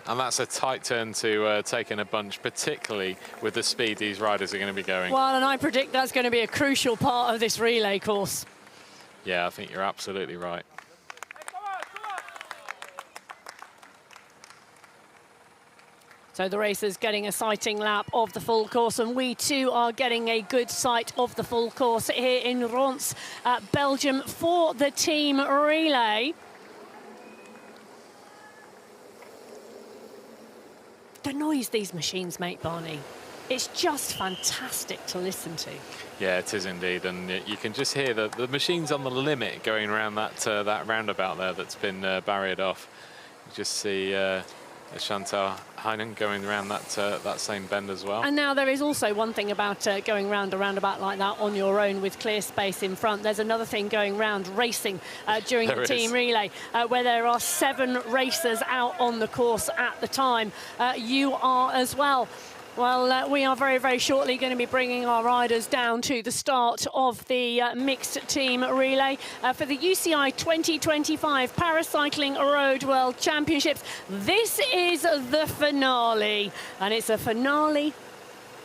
And that's a tight turn to take in a bunch, particularly with the speed these riders are going to be going. Well, and I predict that's going to be a crucial part of this relay course. Yeah, I think you're absolutely right. So the racers getting a sighting lap of the full course, and we too are getting a good sight of the full course here in Ronse, Belgium, for the team relay. The noise these machines make, Barney, it's just fantastic to listen to. Yeah, it is indeed, and you can just hear the machines on the limit going around that roundabout there that's been barriered off. You just see Chantal Heinen going around that same bend as well. And now there is also one thing about going round a roundabout like that on your own with clear space in front. There's another thing going round racing during the team relay, where there are 7 racers out on the course at the time. You are as well. Well, we are very, very shortly going to be bringing our riders down to the start of the mixed team relay for the UCI 2025 Paracycling Road World Championships. This is the finale, and it's a finale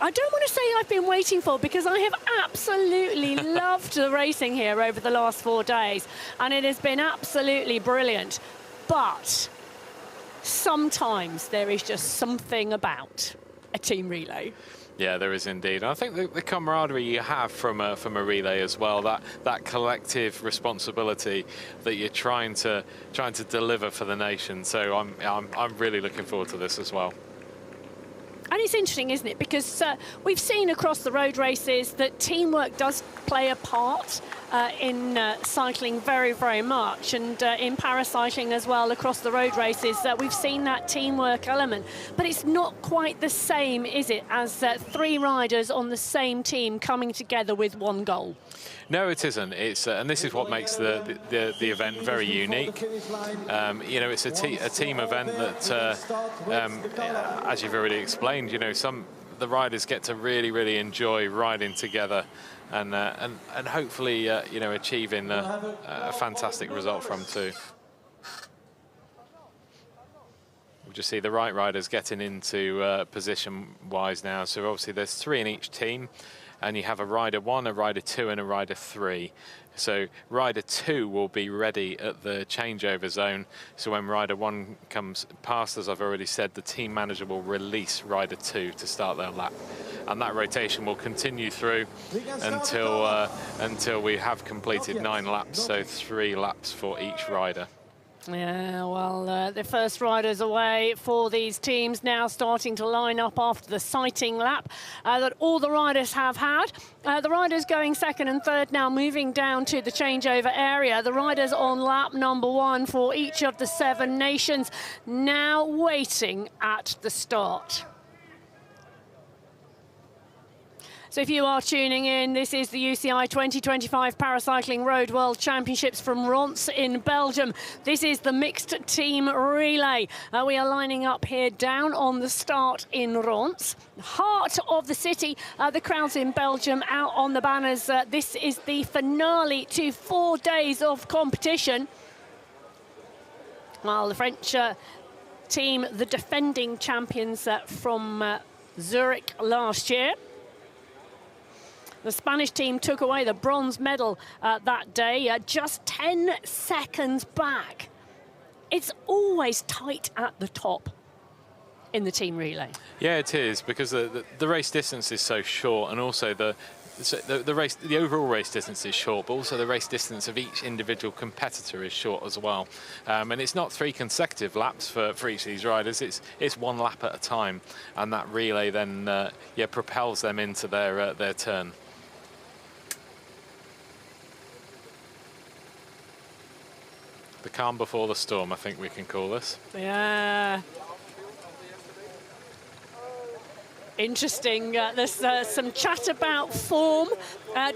I don't want to say I've been waiting for, because I have absolutely loved the racing here over the last 4 days, and it has been absolutely brilliant. But sometimes there is just something about a team relay. Yeah, there is indeed. And I think the camaraderie you have from a relay as well, that collective responsibility that you're trying to deliver for the nation. So I'm really looking forward to this as well. And it's interesting, isn't it? Because we've seen across the road races that teamwork does play a part in cycling very, very much. And in paracycling as well, across the road races, we've seen that teamwork element. But it's not quite the same, is it, as 3 riders on the same team coming together with one goal? No, it isn't. It's and this is what makes the event very unique. You know, it's a team event that, as you've already explained, you know, the riders get to really enjoy riding together, and hopefully you know, achieving a fantastic result from too. just see the right riders getting into position-wise now. So obviously there's 3 in each team, and you have a rider 1, a rider 2, and a rider 3. So rider 2 will be ready at the changeover zone. So when rider 1 comes past, as I've already said, the team manager will release rider 2 to start their lap. And that rotation will continue through until we have completed 9 laps, so 3 laps for each rider. Yeah, well, the first riders away for these teams now starting to line up after the sighting lap that all the riders have had. The riders going second and third now moving down to the changeover area. The riders on lap number 1 for each of the 7 nations now waiting at the start. So if you are tuning in, this is the UCI 2025 Paracycling Road World Championships from Ronse in Belgium. This is the mixed team relay. We are lining up here down on the start in Ronse, heart of the city. The crowds in Belgium out on the banners. This is the finale to 4 days of competition. Well, the French team, the defending champions from Zurich last year. The Spanish team took away the bronze medal that day, just 10 seconds back. It's always tight at the top in the team relay. Yeah, it is, because the race distance is so short, and also the overall race distance is short, but also the race distance of each individual competitor is short as well. And it's not 3 consecutive laps for each of these riders, it's 1 lap at a time, and that relay then propels them into their turn. The calm before the storm, I think we can call this. Yeah. Interesting. There's some chat about form,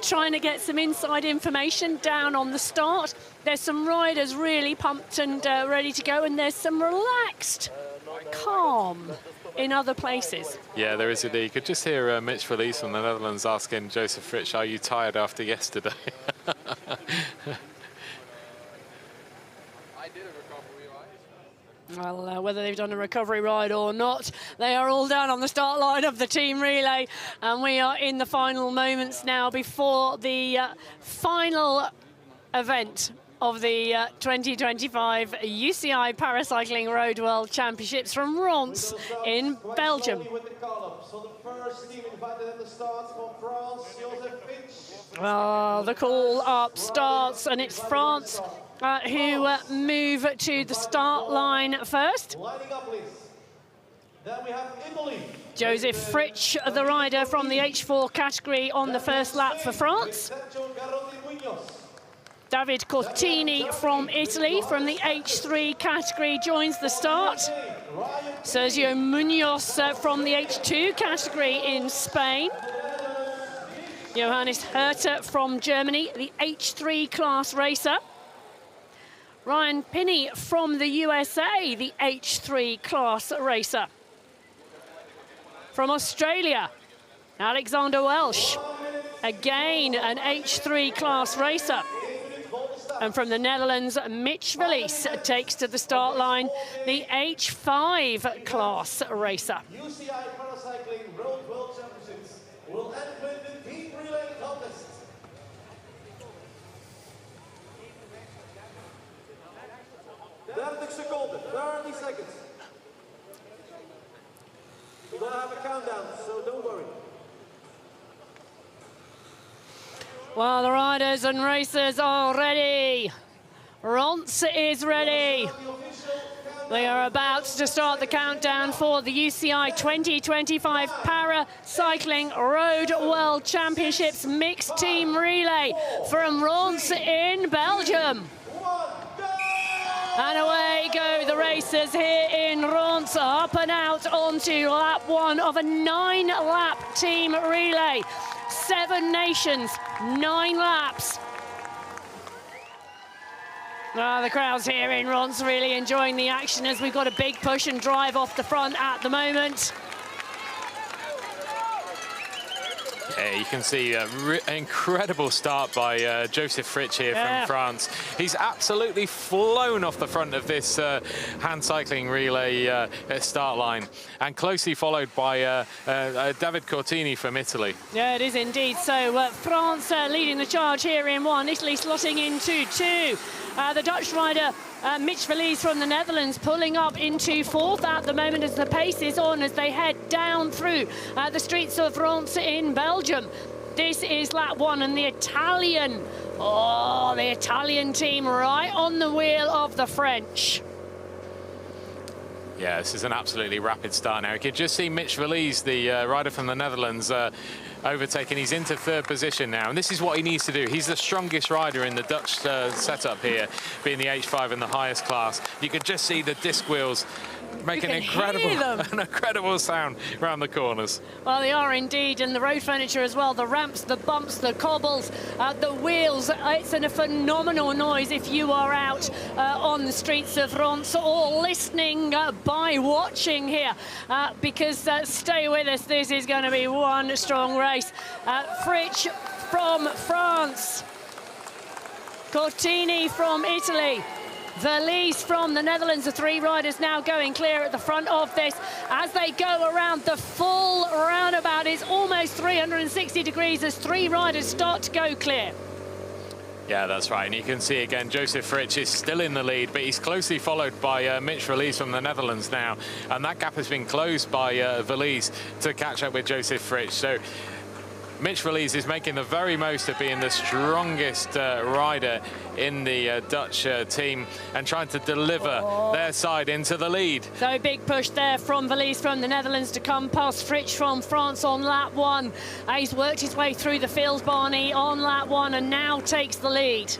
trying to get some inside information down on the start. There's some riders really pumped and ready to go, and there's some relaxed, calm in other places. Yeah, there is indeed. You could just hear Mitch Verlies from the Netherlands asking Joseph Fritsch, are you tired after yesterday? Well, whether they've done a recovery ride or not, they are all down on the start line of the team relay, and we are in the final moments now before the final event of the 2025 UCI Paracycling Road World Championships from Ronse in Belgium. Well, the call up starts, and it's France who move to the start line first. Then we have Italy. Joseph Fritsch, the rider from the H4 category on the first lap for France. David Cortini from Italy from the H3 category joins the start. Sergio Munoz from the H2 category in Spain. Johannes Herter from Germany, the H3 class racer. Ryan Pinney from the USA, the H3 class racer. From Australia, Alexander Welsh, again an H3 class racer. And from the Netherlands, Mitch Verlies takes to the start line, the H5 class racer. UCI Paracycling Road World Championships will end with the team relay contest. Seconds, 30 seconds. We're going to have a countdown, so don't worry. Well, the riders and racers are ready. Ronse is ready. They are about to start the countdown for the UCI 2025 Paracycling Road World Championships Mixed Team Relay from Ronse in Belgium. And away go the racers here in Ronse, up and out onto lap 1 of a 9-lap team relay. 7 nations, 9 laps. The crowds here in Ronse really enjoying the action as we've got a big push and drive off the front at the moment. Yeah, you can see an incredible start by Joseph Fritsch here from France. He's absolutely flown off the front of this hand cycling relay start line, and closely followed by David Cortini from Italy. Yeah, it is indeed. So France leading the charge here in 1, Italy slotting into 2. The Dutch rider Mitch Verlies from the Netherlands pulling up into 4th at the moment as the pace is on as they head down through the streets of Ronse in Belgium. This is lap 1, and the Italian team right on the wheel of the French. Yeah, this is an absolutely rapid start now. You can just see Mitch Verlies, the rider from the Netherlands, overtaken. He's into 3rd position now, and this is what he needs to do. He's the strongest rider in the Dutch setup here, being the H5 in the highest class. You can just see the disc wheels make an incredible sound around the corners. Well, they are indeed, and the road furniture as well, the ramps, the bumps, the cobbles, the wheels. It's a phenomenal noise if you are out on the streets of Ronse, or listening by watching here, because stay with us, this is going to be one strong race. Fritsch from France, Cortini from Italy, Verlies from the Netherlands. The 3 riders now going clear at the front of this as they go around the full roundabout. It's almost 360 degrees as 3 riders start to go clear. Yeah, that's right. And you can see again, Joseph Fritsch is still in the lead, but he's closely followed by Mitch Verlies from the Netherlands now. And that gap has been closed by Verlies to catch up with Joseph Fritsch. So Mitch Verlies is making the very most of being the strongest rider in the Dutch team and trying to deliver their side into the lead. So big push there from Verlies from the Netherlands to come past Fritsch from France on lap 1. He's worked his way through the field, Barney, on lap 1 and now takes the lead.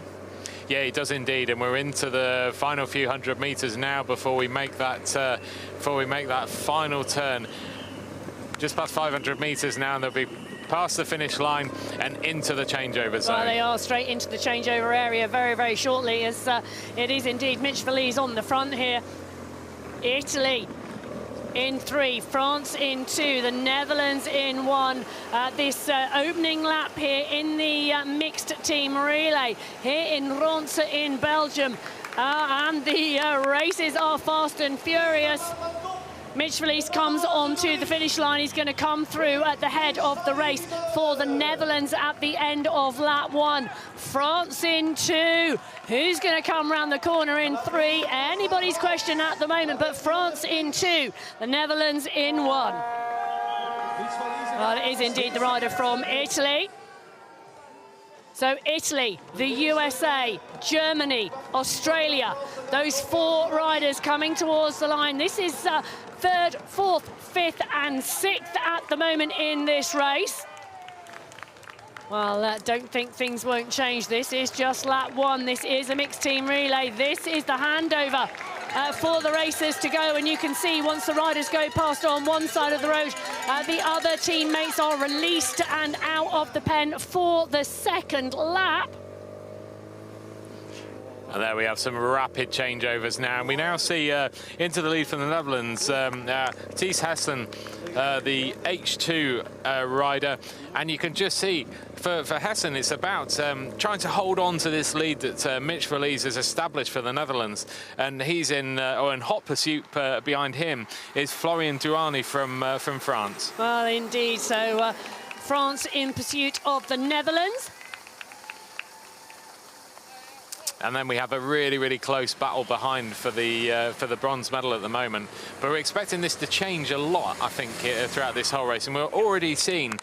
Yeah, he does indeed, and we're into the final few hundred meters now before we make that final turn. Just past 500 meters now, and they'll be past the finish line and into the changeover zone. Well, they are straight into the changeover area very, very shortly, as it is indeed Mitch Verlies on the front here. Italy in 3, France in 2, the Netherlands in 1. This opening lap here in the mixed team relay here in Ronse in Belgium. And the races are fast and furious. Mitch Verlies comes onto the finish line. He's going to come through at the head of the race for the Netherlands at the end of lap 1. France in 2. Who's going to come round the corner in 3? Anybody's question at the moment, but France in 2. The Netherlands in 1. Well, it is indeed the rider from Italy. So Italy, the USA, Germany, Australia, those 4 riders coming towards the line. This is 3rd, 4th, 5th and 6th at the moment in this race. Well, don't think things won't change. This is just lap 1. This is a mixed team relay. This is the handover for the racers to go, and you can see once the riders go past on one side of the road, the other teammates are released and out of the pen for the 2nd lap. And there we have some rapid changeovers now. And we now see into the lead from the Netherlands, Thies Hessen, the H2 rider. And you can just see for Hessen, it's about trying to hold on to this lead that Mitch Verlies has established for the Netherlands. And he's in hot pursuit behind him is Florian Duani from France. Well, indeed. So France in pursuit of the Netherlands. And then we have a really, really close battle behind for the bronze medal at the moment. But we're expecting this to change a lot, I think, throughout this whole race. And we're already seeing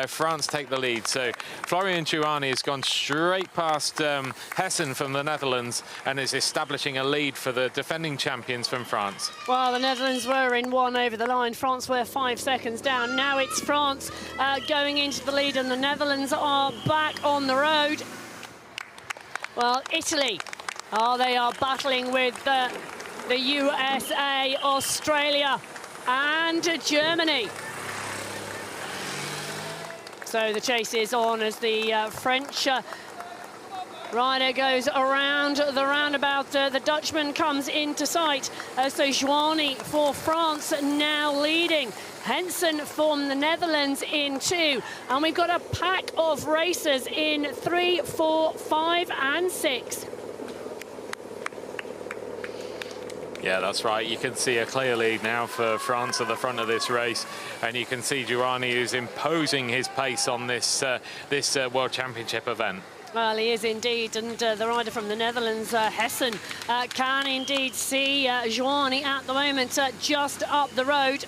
France take the lead. So Florian Duani has gone straight past Hessen from the Netherlands and is establishing a lead for the defending champions from France. Well, the Netherlands were in 1 over the line. France were 5 seconds down. Now it's France going into the lead, and the Netherlands are back on the road. Well, Italy, they are battling with the USA, Australia and Germany. So the chase is on as the French rider goes around the roundabout. The Dutchman comes into sight. So Joani for France now leading. Henson from the Netherlands in 2. And we've got a pack of racers in 3, 4, 5 and 6. Yeah, that's right. You can see a clear lead now for France at the front of this race, and you can see Giovanni is imposing his pace on this World Championship event. Well, he is indeed, and the rider from the Netherlands, Hessen, can indeed see Giovanni at the moment just up the road.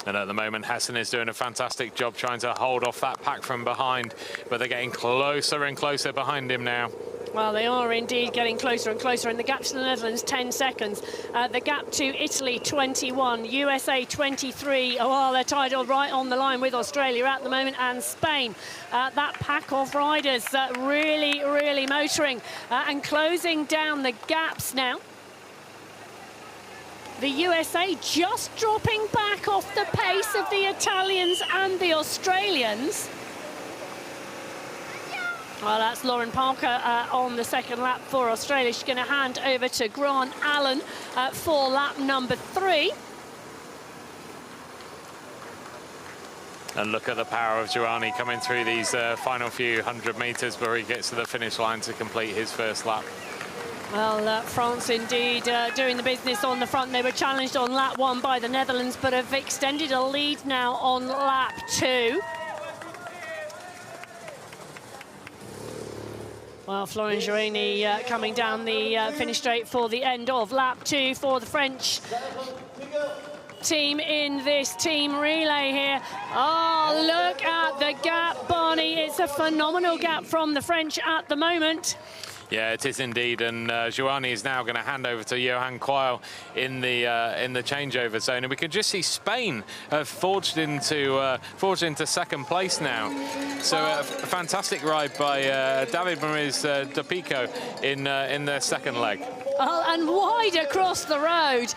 And at the moment, Hessen is doing a fantastic job trying to hold off that pack from behind, but they're getting closer and closer behind him now. Well, they are indeed getting closer and closer, and the gap to the Netherlands, 10 seconds. The gap to Italy, 21, USA, 23. Oh, well, they're tied right on the line with Australia at the moment, and Spain. That pack of riders really, really motoring and closing down the gaps now. The USA just dropping back off the pace of the Italians and the Australians. Well, that's Lauren Parker on the second lap for Australia. She's going to hand over to Grant Allen for lap number 3. And look at the power of Giovanni coming through these final few 100 metres where he gets to the finish line to complete his first lap. Well, France indeed doing the business on the front. They were challenged on lap 1 by the Netherlands, but have extended a lead now on lap 2. Well, Florian Giovanni coming down the finish straight for the end of lap 2 for the French team in this team relay here. Oh, look at the gap, Barney. It's a phenomenal gap from the French at the moment. Yeah, it is indeed, and Giovanni is now going to hand over to Johan Quayle in the changeover zone, and we can just see Spain have forged into second place now. So a fantastic ride by David Maurice Dopico in their second leg. And wide across the road,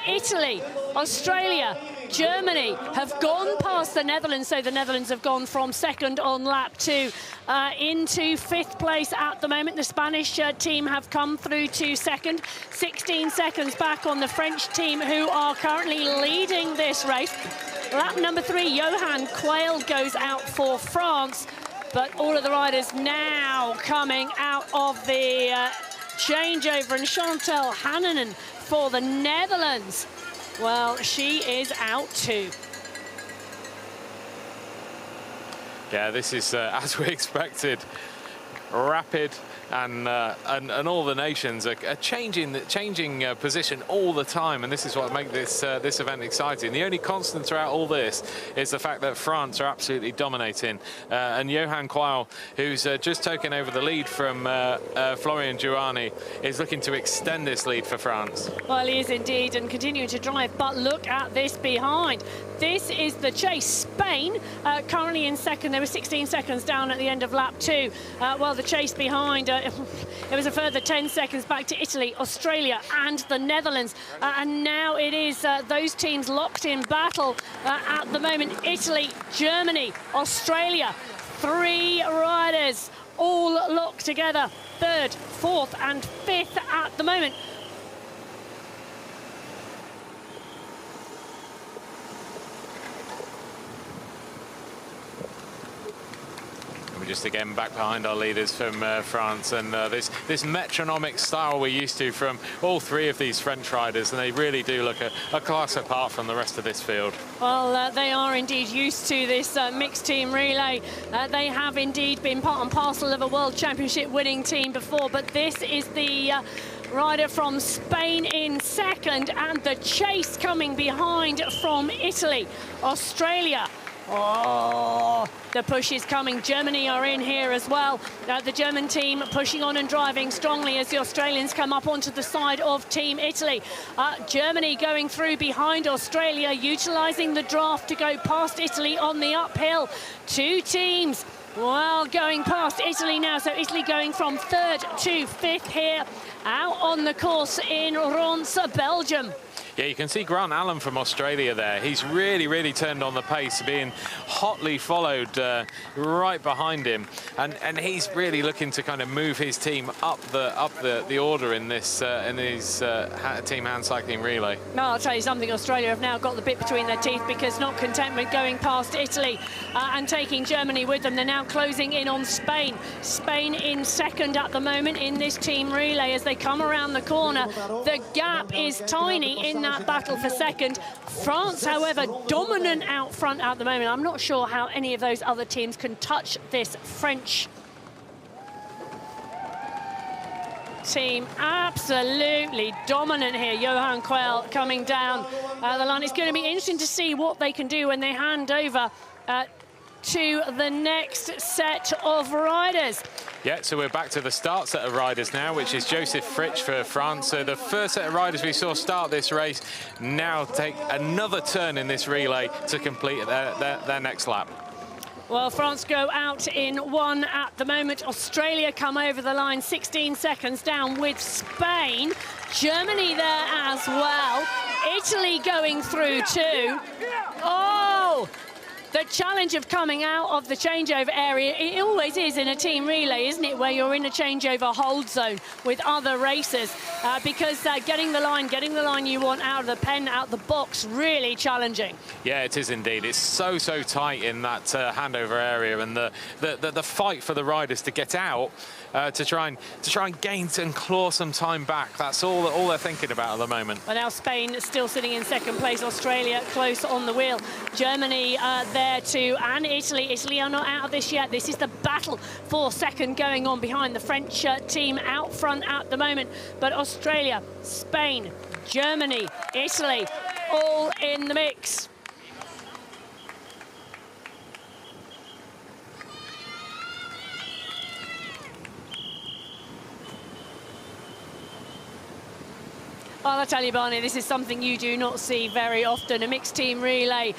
Italy, Australia, Germany have gone past the Netherlands, so the Netherlands have gone from second on lap 2 into 5th place at the moment. The Spanish team have come through to second, 16 seconds back on the French team, who are currently leading this race. Lap number 3, Johan Quayle goes out for France, but all of the riders now coming out of the changeover, and Chantal Hannanen for the Netherlands. Well, she is out too. Yeah, this is, as we expected, rapid, and all the nations are changing position all the time, and this is what makes this event exciting. The only constant throughout all this is the fact that France are absolutely dominating, and Johan Quayle, who's just taken over the lead from Florian Giovanni, is looking to extend this lead for France. Well, he is indeed, and continuing to drive, but look at this behind. This is the chase. Spain currently in second. They were 16 seconds down at the end of lap 2. Well, the chase behind, it was a further 10 seconds back to Italy, Australia and the Netherlands. And now it is those teams locked in battle at the moment. Italy, Germany, Australia, 3 riders all locked together. 3rd, 4th and 5th at the moment. We're just again back behind our leaders from France, and this metronomic style we're used to from all 3 of these French riders, and they really do look a class apart from the rest of this field. Well, they are indeed used to this mixed team relay. They have indeed been part and parcel of a World Championship winning team before, but this is the rider from Spain in second, and the chase coming behind from Italy, Australia. Oh, the push is coming. Germany are in here as well. The German team pushing on and driving strongly as the Australians come up onto the side of Team Italy. Germany going through behind Australia, utilising the draft to go past Italy on the uphill. 2 teams, well, going past Italy now. So Italy going from 3rd to 5th here, out on the course in Ronse, Belgium. Yeah, you can see Grant Allen from Australia there. He's really turned on the pace, being hotly followed right behind him, and he's really looking to kind of move his team up the order in this team hand cycling relay. No, I'll tell you something. Australia have now got the bit between their teeth, because not content with going past Italy and taking Germany with them, they're now closing in on Spain. Spain in second at the moment in this team relay as they come around the corner. The gap is tiny in that battle for second. France, however, dominant out front at the moment. I'm not sure how any of those other teams can touch this French team. Absolutely dominant here. Johan Quayle coming down the line. It's going to be interesting to see what they can do when they hand over to the next set of riders. Yeah, so we're back to the start set of riders now, which is Joseph Fritsch for France. So the first set of riders we saw start this race now take another turn in this relay to complete their next lap. Well, France go out in one at the moment. Australia come over the line 16 seconds down with Spain. Germany there as well. Italy going through too. Oh! The challenge of coming out of the changeover area, it always is in a team relay, isn't it, where you're in a changeover hold zone with other racers, because getting the line you want out of the pen, out of the box, really challenging. Yeah, it is indeed. It's so tight in that handover area, and the fight for the riders to get out to try and gain and claw some time back. That's all they're thinking about at the moment. Well, now Spain still sitting in second place. Australia close on the wheel. Germany there too, and Italy. Italy are not out of this yet. This is the battle for second going on behind the French team out front at the moment. But Australia, Spain, Germany, Italy, all in the mix. Well, I tell you, Barney, this is something you do not see very often. A mixed team relay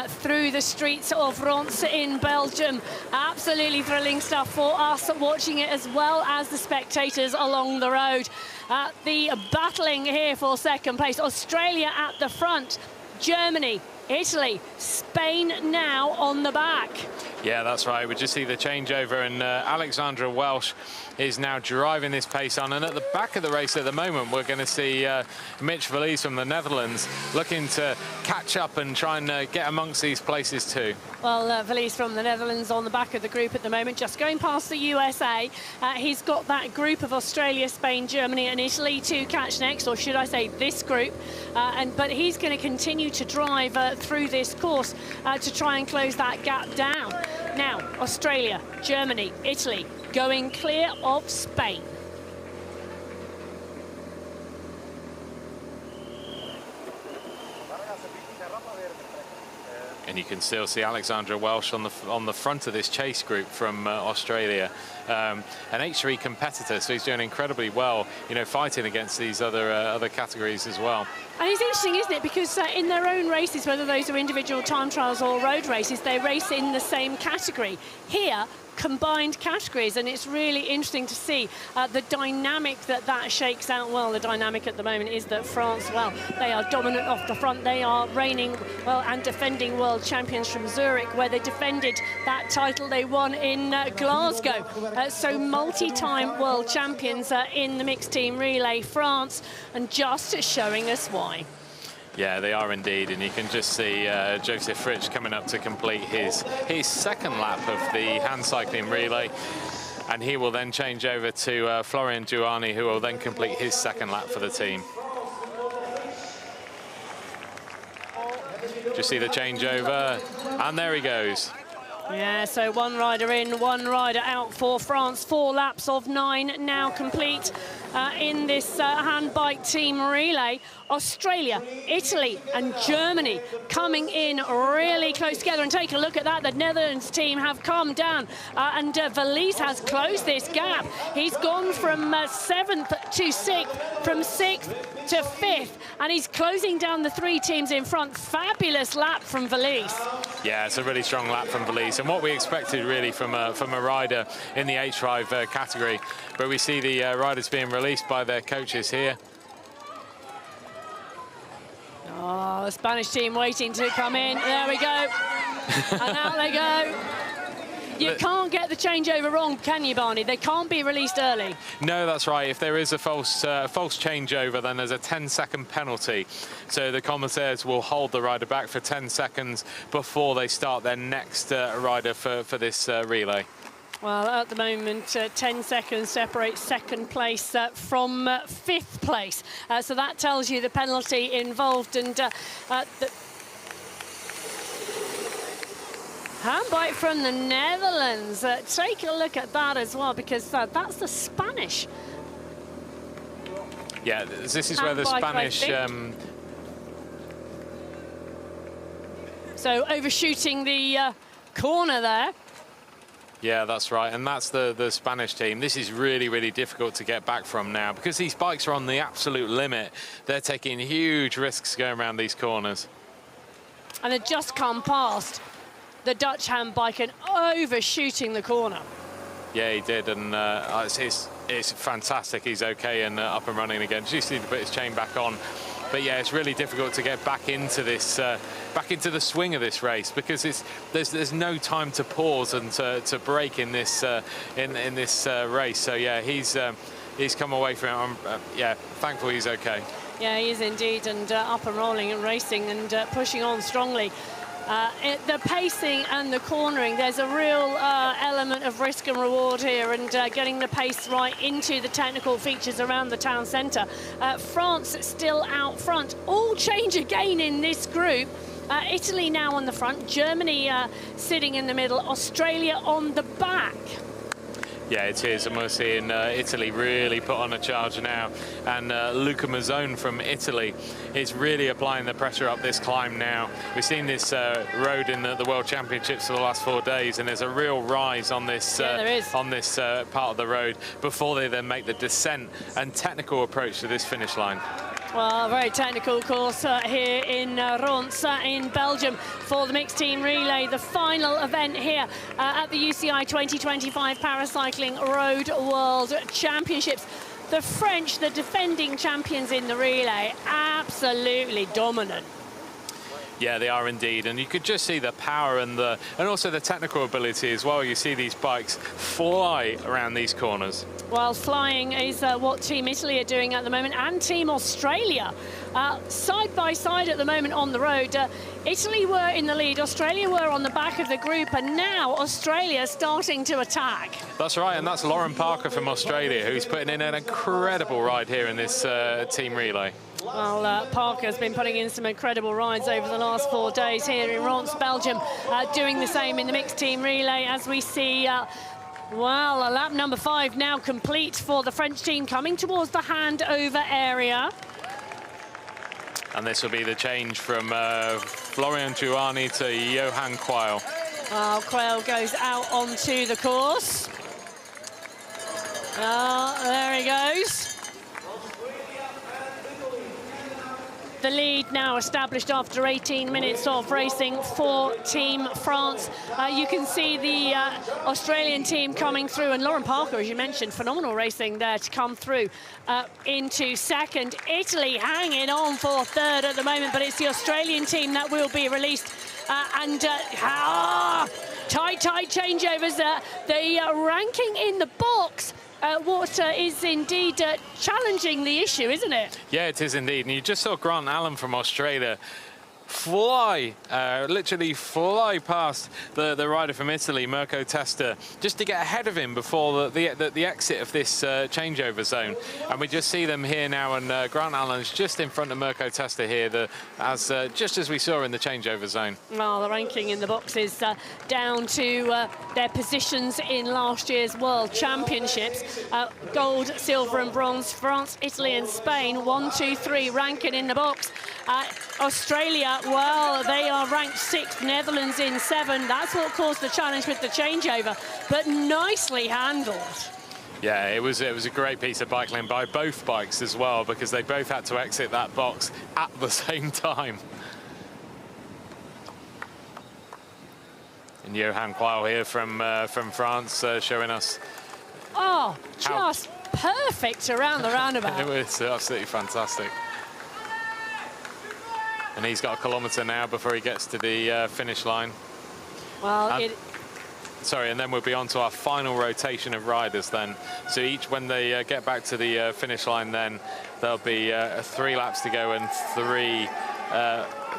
through the streets of Ronse in Belgium. Absolutely thrilling stuff for us watching it, as well as the spectators along the road. The battling here for second place. Australia at the front. Germany, Italy, Spain now on the back. Yeah, that's right. We just see the changeover, and Alexandra Welsh is now driving this pace on. And at the back of the race at the moment, we're going to see Mitch Verlies from the Netherlands looking to catch up and try and get amongst these places too. Well, Verlies from the Netherlands on the back of the group at the moment, just going past the USA. He's got that group of Australia, Spain, Germany and Italy to catch next, or should I say this group. But he's going to continue to drive through this course to try and close that gap down. Now, Australia, Germany, Italy going clear of Spain. And you can still see Alexandra Welsh on the front of this chase group from Australia, an H3 competitor, so he's doing incredibly well, you know, fighting against these other categories as well. And it's interesting, isn't it, because in their own races, whether those are individual time trials or road races, they race in the same category. Here, combined categories, and it's really interesting to see the dynamic that shakes out. Well, the dynamic at the moment is that France, well, they are dominant off the front. They are reigning, well, and defending world champions from Zurich, where they defended that title they won in Glasgow. So multi-time world champions in the mixed team relay, France, and just showing us why. Yeah, they are indeed, and you can just see Joseph Fritsch coming up to complete his second lap of the hand cycling relay, and he will then change over to Florian Giuani, who will then complete his second lap for the team. Just see the changeover, and there he goes. Yeah, so one rider in, one rider out for France. 4 laps of 9 now complete in this hand bike team relay. Australia, Italy and Germany coming in really close together. And take a look at that. The Netherlands team have come down and Verlies has closed this gap. He's gone from 7th to 6th, from 6th to 5th, and he's closing down the 3 teams in front. Fabulous lap from Verlies. Yeah, it's a really strong lap from Verlies, and what we expected really from a rider in the H5 category. But we see the riders being released by their coaches here. Oh, the Spanish team waiting to come in. There we go. And out they go. You can't get the changeover wrong, can you, Barney? They can't be released early. No, that's right. If there is a false changeover, then there's a 10-second penalty. So the commissaires will hold the rider back for 10 seconds before they start their next rider for this relay. Well, at the moment, 10 seconds separates second place from fifth place. So that tells you the penalty involved. And the handbike from the Netherlands. Take a look at that as well, because that's the Spanish. Yeah, this is where the Spanish... So overshooting the corner there. Yeah, that's right, and that's the Spanish team. This is really, really difficult to get back from now because these bikes are on the absolute limit. They're taking huge risks going around these corners. And they've just come past the Dutch handbike and overshooting the corner. Yeah, he did, and it's fantastic. He's okay and up and running again. Just need to put his chain back on. But yeah, it's really difficult to get back into this, back into the swing of this race because there's no time to pause and to break in this race. So yeah, he's come away from it. Yeah, thankful he's okay. Yeah, he is indeed, and up and rolling and racing and pushing on strongly. The pacing and the cornering, there's a real element of risk and reward here, and getting the pace right into the technical features around the town centre. France still out front. All change again in this group. Italy now on the front, Germany sitting in the middle, Australia on the back. Yeah, it is, and we're seeing Italy really put on a charge now. And Luca Mazzone from Italy is really applying the pressure up this climb now. We've seen this road in the World Championships for the last 4 days, and there's a real rise on this part of the road before they then make the descent and technical approach to this finish line. Well, a very technical course here in Ronse in Belgium for the mixed team relay, the final event here at the UCI 2025 Paracycling Road World Championships. The French, the defending champions in the relay, absolutely dominant. Yeah, they are indeed, and you could just see the power and also the technical ability as well. You see these bikes fly around these corners. Well, flying is what Team Italy are doing at the moment, and Team Australia. Side by side at the moment on the road. Italy were in the lead, Australia were on the back of the group, and now Australia starting to attack. That's right, and that's Lauren Parker from Australia, who's putting in an incredible ride here in this team relay. Well, Parker's been putting in some incredible rides over the last 4 days here in Ronse, Belgium, doing the same in the mixed team relay as we see. Well, lap number 5 now complete for the French team, coming towards the handover area. And this will be the change from Florian Giuani to Johan Quayle. Well, Quayle goes out onto the course. There he goes. The lead now established after 18 minutes of racing for Team France. You can see the Australian team coming through, and Lauren Parker, as you mentioned, phenomenal racing there to come through into second. Italy hanging on for third at the moment, but it's the Australian team that will be released. Tight changeovers. The ranking in the box. What is indeed challenging the issue, isn't it? Yeah, it is indeed. And you just saw Grant Allen from Australia fly, literally fly past the rider from Italy, Mirko Testa, just to get ahead of him before the exit of this changeover zone. And we just see them here now, and Grant Allen's just in front of Mirko Testa here, just as we saw in the changeover zone. Well, the ranking in the box is down to their positions in last year's World Championships. Gold, silver and bronze, France, Italy and Spain, 1, 2, 3 ranking in the box. Australia, well, they are ranked 6th, Netherlands in 7. That's what caused the challenge with the changeover, but nicely handled. Yeah, it was a great piece of bicycling by both bikes as well, because they both had to exit that box at the same time. And Johan Quayle here from France showing us. Oh, just perfect around the roundabout. It was absolutely fantastic. And he's got a kilometre now before he gets to the finish line. Well, sorry, and then we'll be on to our final rotation of riders then. So each, when they get back to the finish line, then there'll be 3 laps to go and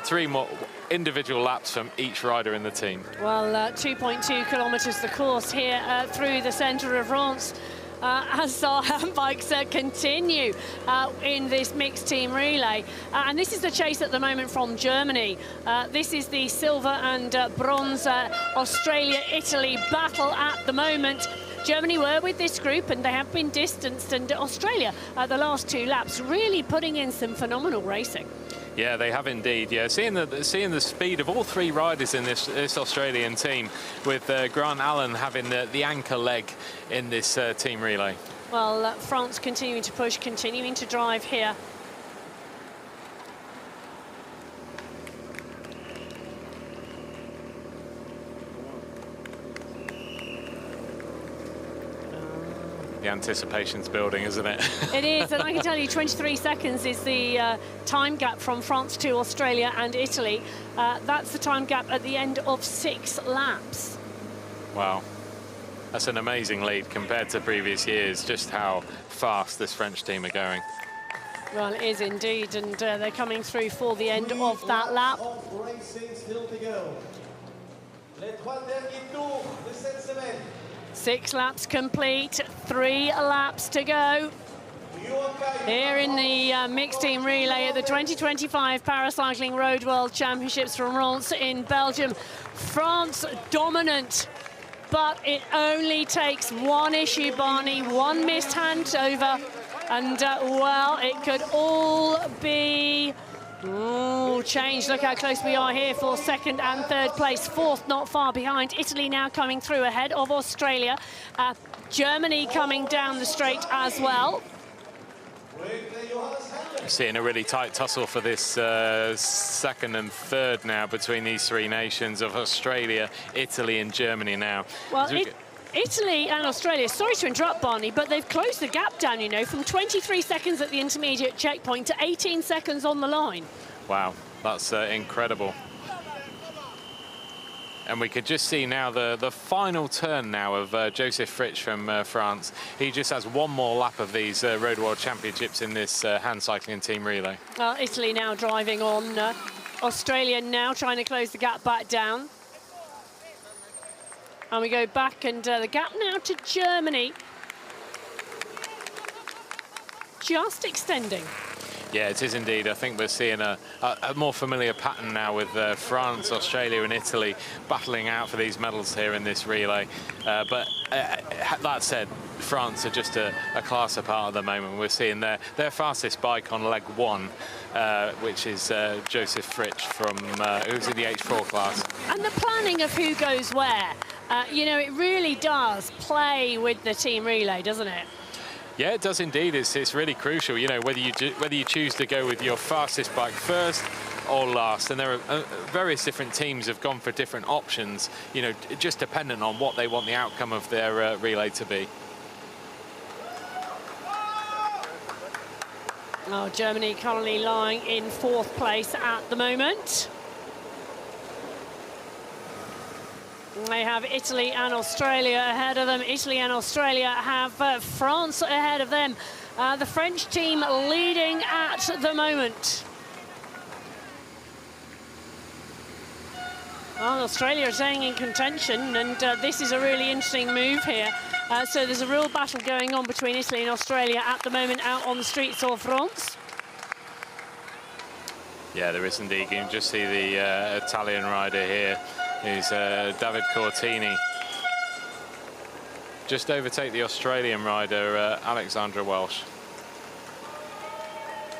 3 more individual laps from each rider in the team. Well, 2.2 kilometres the course here through the centre of Ronse. As our bikes continue in this mixed team relay. And this is the chase at the moment from Germany. This is the silver and bronze Australia-Italy battle at the moment. Germany were with this group and they have been distanced, and Australia, the last 2 laps, really putting in some phenomenal racing. Yeah, they have indeed. Yeah, seeing the speed of all 3 riders in this Australian team, with Grant Allen having the anchor leg in this team relay. Well, France continuing to push, continuing to drive here. The anticipation's building, isn't it? It is, and I can tell you 23 seconds is the time gap from France to Australia and Italy. That's the time gap at the end of 6 laps. Wow. That's an amazing lead compared to previous years, just how fast this French team are going. Well, it is indeed, and they're coming through for the end of that lap. Racing still to go. Les 3 derniers tours de cette semaine. 6 laps complete, 3 laps to go. Here in the mixed team relay at the 2025 Paracycling Road World Championships from Ronse in Belgium. France dominant, but it only takes one issue, Barney, one missed handover, and well, it could all be changed. Look how close we are here for 2nd and 3rd place. 4th not far behind. Italy now coming through ahead of Australia. Germany coming down the straight as well. Seeing a really tight tussle for this 2nd and 3rd now between these 3 nations of Australia, Italy and Germany now. Well, Italy and Australia, sorry to interrupt, Barney, but they've closed the gap down, you know, from 23 seconds at the intermediate checkpoint to 18 seconds on the line. Wow, that's incredible. And we could just see now the final turn now of Joseph Fritsch from France. He just has 1 more lap of these Road World Championships in this hand cycling team relay. Well, Italy now driving on. Australia now trying to close the gap back down. And we go back, and the gap now to Germany. Just extending. Yeah, it is indeed. I think we're seeing a more familiar pattern now with France, Australia and Italy battling out for these medals here in this relay. But that said, France are just a class apart at the moment. We're seeing their fastest bike on leg 1, which is Joseph Fritsch from who's in the H4 class. And the planning of who goes where, you know, it really does play with the team relay, doesn't it? Yeah, it does indeed. It's really crucial, you know, whether you choose to go with your fastest bike first or last. And there are various different teams have gone for different options, you know, just dependent on what they want the outcome of their relay to be. Oh, Germany currently lying in 4th place at the moment. They have Italy and Australia ahead of them. Italy and Australia have France ahead of them. The French team leading at the moment. Well, Australia are staying in contention, and this is a really interesting move here. So there's a real battle going on between Italy and Australia at the moment out on the streets of Ronse. Yeah, there is indeed. You can just see the Italian rider here, who's David Cortini. Just overtake the Australian rider, Alexandra Welsh.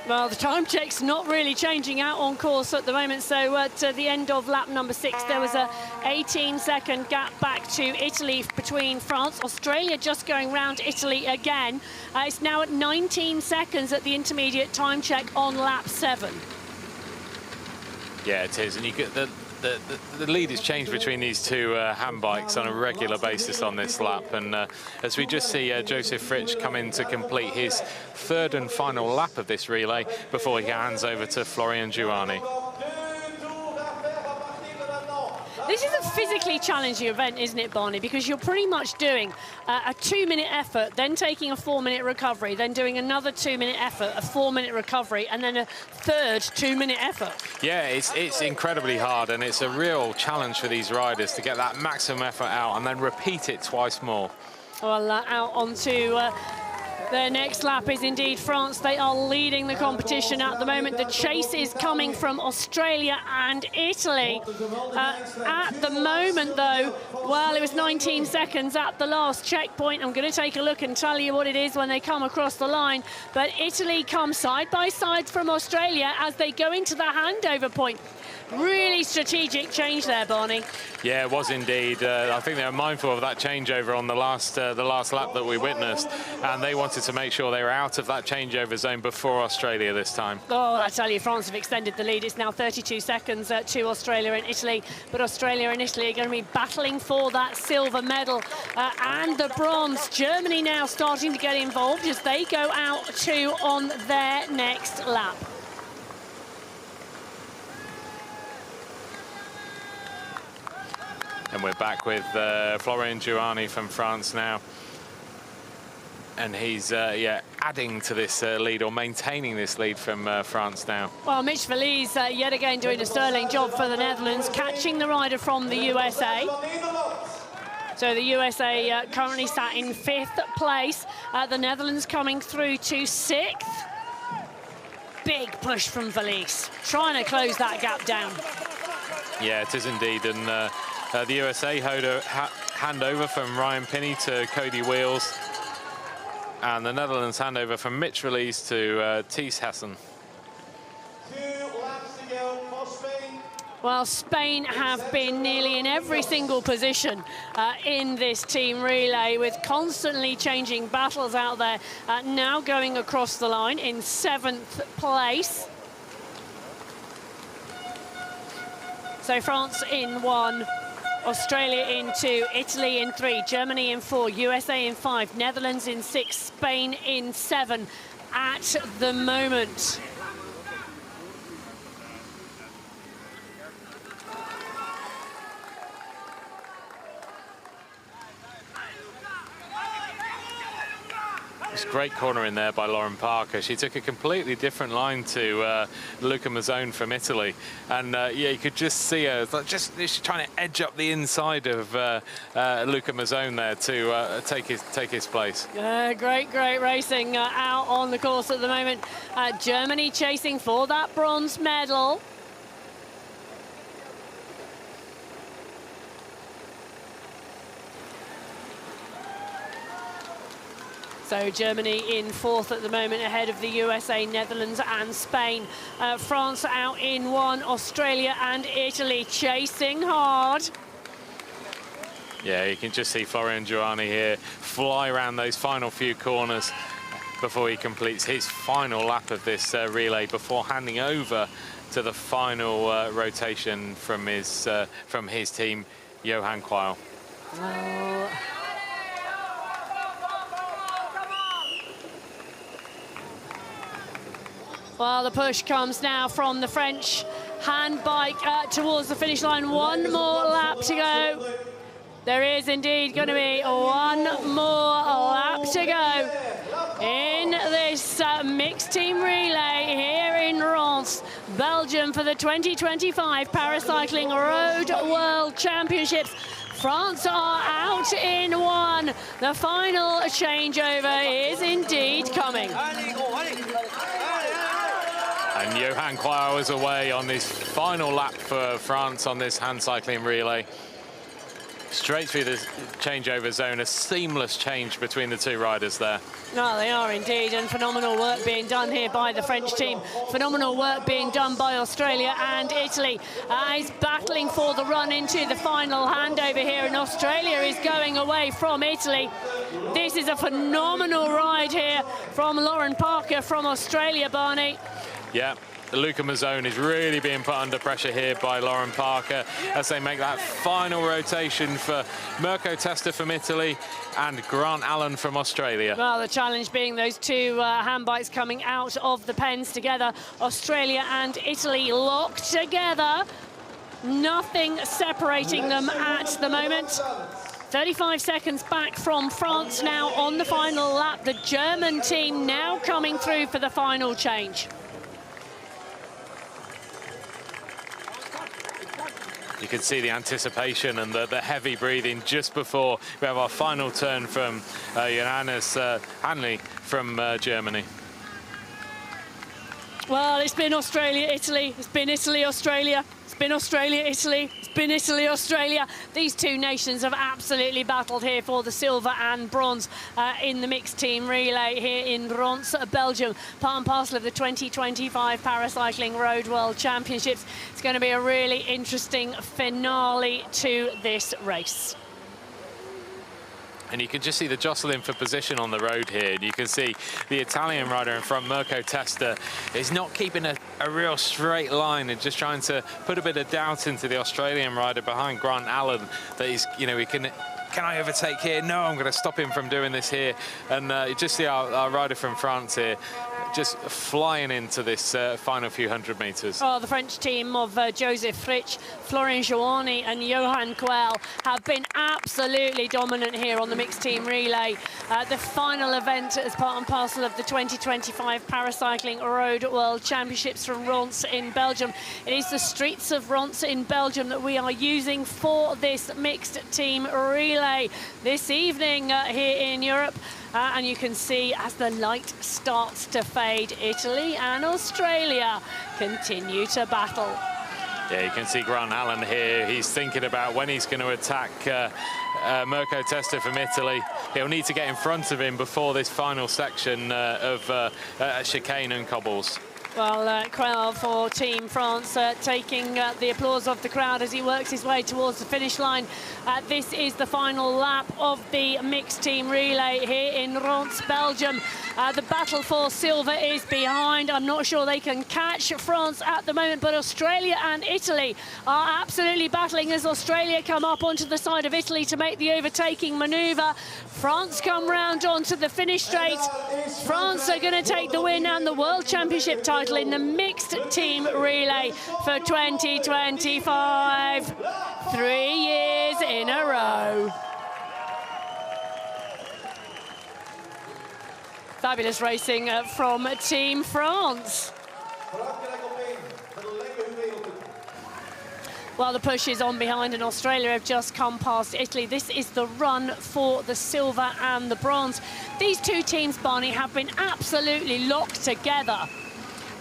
Well, the time check's not really changing out on course at the moment. So at the end of lap number 6, there was a 18-second gap back to Italy between France. Australia just going round Italy again. It's now at 19 seconds at the intermediate time check on lap 7. Yeah, it is. And you get the lead has changed between these 2 hand bikes on a regular basis on this lap, and as we just see Joseph Fritsch come in to complete his 3rd and final lap of this relay before he hands over to Florian Giuani. This is a physically challenging event, isn't it, Barney? Because you're pretty much doing a 2-minute effort, then taking a 4-minute recovery, then doing another 2-minute effort, a 4-minute recovery, and then a third 2-minute effort. Yeah, it's incredibly hard, and it's a real challenge for these riders to get that maximum effort out and then repeat it twice more. Well, out onto their next lap is indeed France. They are leading the competition at the moment. The chase is coming from Australia and Italy. At the moment, though, well, it was 19 seconds at the last checkpoint. I'm going to take a look and tell you what it is when they come across the line. But Italy come side by side from Australia as they go into the handover point. Really strategic change there, Barney. Yeah, it was indeed. I think they were mindful of that changeover on the last lap that we witnessed, and they wanted to make sure they were out of that changeover zone before Australia this time. Oh, I tell you, France have extended the lead. It's now 32 seconds to Australia and Italy, but Australia and Italy are going to be battling for that silver medal and the bronze. Germany now starting to get involved as they go out too on their next lap. And we're back with Florian Giuani from France now. And he's, adding to this lead, or maintaining this lead from France now. Well, Mitch Verlies yet again doing a sterling job for the Netherlands, catching the rider from the USA. So the USA currently sat in 5th place. The Netherlands coming through to 6th. Big push from Verlies, trying to close that gap down. Yeah, it is indeed. And the USA handover from Ryan Pinney to Cody Wheels. And the Netherlands handover from Mitch Verlies to Thies Hessen. 2 laps to go for Spain. Well, Spain have been nearly in every single position in this team relay, with constantly changing battles out there. Now going across the line in 7th place. So France in 1. Australia in 2, Italy in 3, Germany in 4, USA in 5, Netherlands in 6, Spain in 7 at the moment. It's a great corner in there by Lauren Parker. She took a completely different line to Luca Mazzone from Italy. And yeah, you could just see her she's trying to edge up the inside of Luca Mazzone there to take his place. Great racing out on the course at the moment. Germany chasing for that bronze medal. So Germany in 4th at the moment, ahead of the USA, Netherlands and Spain. France out in 1, Australia and Italy chasing hard. Yeah, you can just see Florian Giuani here fly around those final few corners before he completes his final lap of this relay, before handing over to the final rotation from his team, Johan Quayle. Well, the push comes now from the French hand bike towards the finish line. One more lap to go. There is indeed going to be one more lap to go in this mixed team relay here in Ronse, Belgium, for the 2025 Paracycling Road World Championships. France are out in 1. The final changeover is indeed coming. And Johan Quayle is away on this final lap for France on this hand cycling relay. Straight through the changeover zone, a seamless change between the two riders there. No, they are indeed, and phenomenal work being done here by the French team. Phenomenal work being done by Australia and Italy. He's battling for the run into the final handover here, and Australia is going away from Italy. This is a phenomenal ride here from Lauren Parker from Australia, Barney. Yeah, Luca Mazzone is really being put under pressure here by Lauren Parker as they make that final rotation for Mirko Testa from Italy and Grant Allen from Australia. Well, the challenge being those two hand bikes coming out of the pens together. Australia and Italy locked together. Nothing separating them at the moment. 35 seconds back from France now on the final lap. The German team now coming through for the final change. You can see the anticipation and the heavy breathing just before we have our final turn from Johannes Hanley from Germany. Well, it's been Australia, Italy. It's been Italy, Australia. It's been Australia, Italy. It's been Italy, Australia. These two nations have absolutely battled here for the silver and bronze in the mixed team relay here in Ronse, Belgium. Part and parcel of the 2025 Paracycling Road World Championships. It's going to be a really interesting finale to this race. And you can just see the jostling for position on the road here. And you can see the Italian rider in front, Mirko Testa, is not keeping a real straight line and just trying to put a bit of doubt into the Australian rider behind Grant Allen that he's, you know, he can I overtake here? No, I'm going to stop him from doing this here. And you just see our rider from France here just flying into this final few hundred metres. Oh, the French team of Joseph Fritsch, Florent Joanny and Johan Quell have been absolutely dominant here on the mixed team relay. The final event as part and parcel of the 2025 Paracycling Road World Championships from Ronse in Belgium. It is the streets of Ronse in Belgium that we are using for this mixed team relay this evening here in Europe. And you can see as the light starts to fade, Italy and Australia continue to battle. Yeah, you can see Grant Allen here. He's thinking about when he's going to attack Mirko Testa from Italy. He'll need to get in front of him before this final section of chicane and cobbles. Well, Quell for Team France taking the applause of the crowd as he works his way towards the finish line. This is the final lap of the mixed team relay here in Ronse, Belgium. The battle for silver is behind. I'm not sure they can catch France at the moment, but Australia and Italy are absolutely battling as Australia come up onto the side of Italy to make the overtaking manoeuvre. France come round onto the finish straight. France are going to take the win and the World Championship title in the mixed team relay for 2025. 3 years in a row. Fabulous racing from Team France. While the push is on behind and Australia have just come past Italy, this is the run for the silver and the bronze. These two teams, Barney, have been absolutely locked together.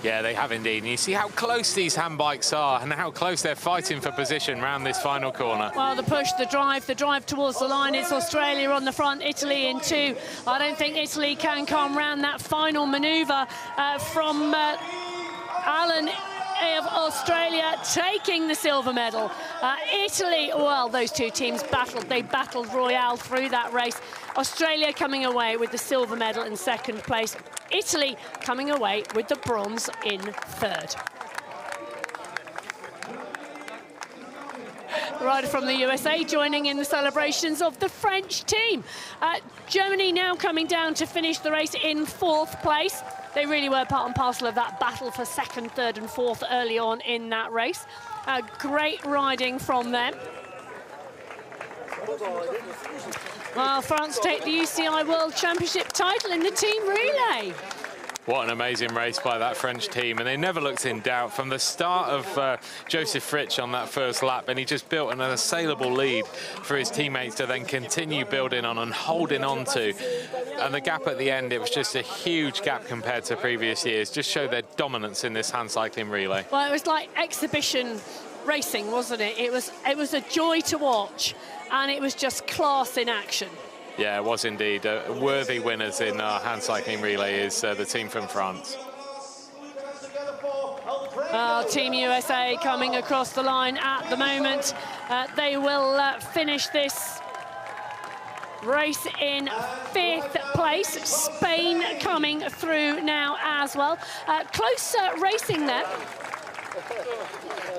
Yeah, they have indeed. And you see how close these handbikes are and how close they're fighting for position around this final corner. Well, the push, the drive towards the line. It's Australia on the front, Italy in two. I don't think Italy can come round that final manoeuvre from Allen of Australia taking the silver medal. Italy, well, those two teams battled. They battled royale through that race. Australia coming away with the silver medal in second place. Italy coming away with the bronze in third. The rider from the USA joining in the celebrations of the French team. Germany now coming down to finish the race in fourth place. They really were part and parcel of that battle for second, third and fourth early on in that race. Great riding from them. Well, France take the UCI World Championship title in the team relay. What an amazing race by that French team, and they never looked in doubt from the start of Joseph Fritsch on that first lap, and he just built an unassailable lead for his teammates to then continue building on and holding on to. And the gap at the end, it was just a huge gap compared to previous years, just showed their dominance in this hand cycling relay. Well, it was like exhibition racing, wasn't it? It was a joy to watch, and it was just class in action. Yeah, it was indeed. Worthy winners in our hand cycling relay is the team from France. Team USA coming across the line at the moment. They will finish this race in fifth place. Spain coming through now as well. Close racing there.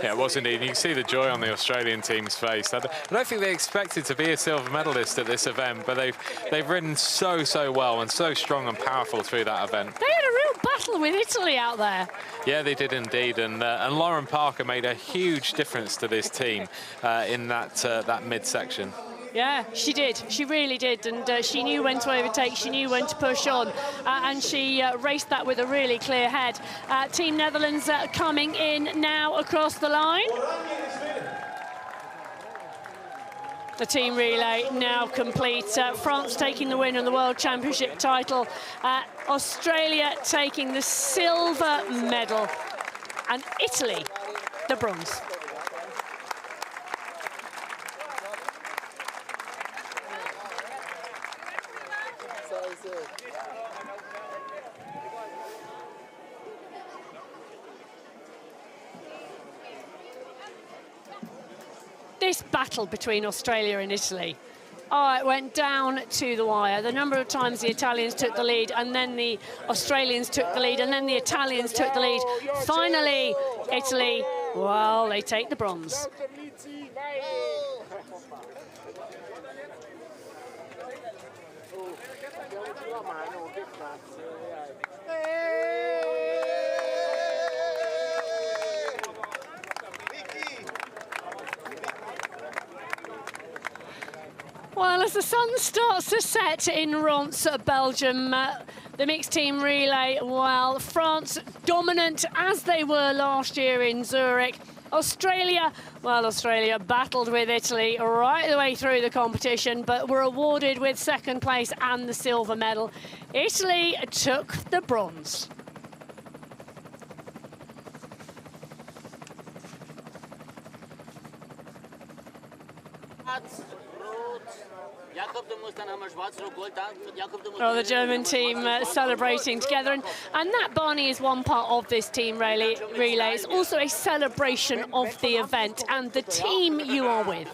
Yeah, it was indeed. You can see the joy on the Australian team's face. I don't think they expected to be a silver medalist at this event, but they've ridden so well and so strong and powerful through that event. They had a real battle with Italy out there. Yeah, they did indeed, and Lauren Parker made a huge difference to this team in that midsection. Yeah, she did. She really did, and she knew when to overtake, she knew when to push on, and she raced that with a really clear head. Team Netherlands coming in now across the line. The team relay now complete. France taking the win on the World Championship title. Australia taking the silver medal, and Italy the bronze. This battle between Australia and Italy, it went down to the wire. The number of times the Italians took the lead, and then the Australians took the lead, and then the Italians took the lead. Finally, Italy, well, they take the bronze. Well, as the sun starts to set in Ronse, Belgium, the mixed team relay, well, France dominant as they were last year in Zurich. Australia, well, Australia battled with Italy right the way through the competition, but were awarded with second place and the silver medal. Italy took the bronze. Well, the German team celebrating together, and that, Barney, is one part of this team relay. It's also a celebration of the event and the team you are with.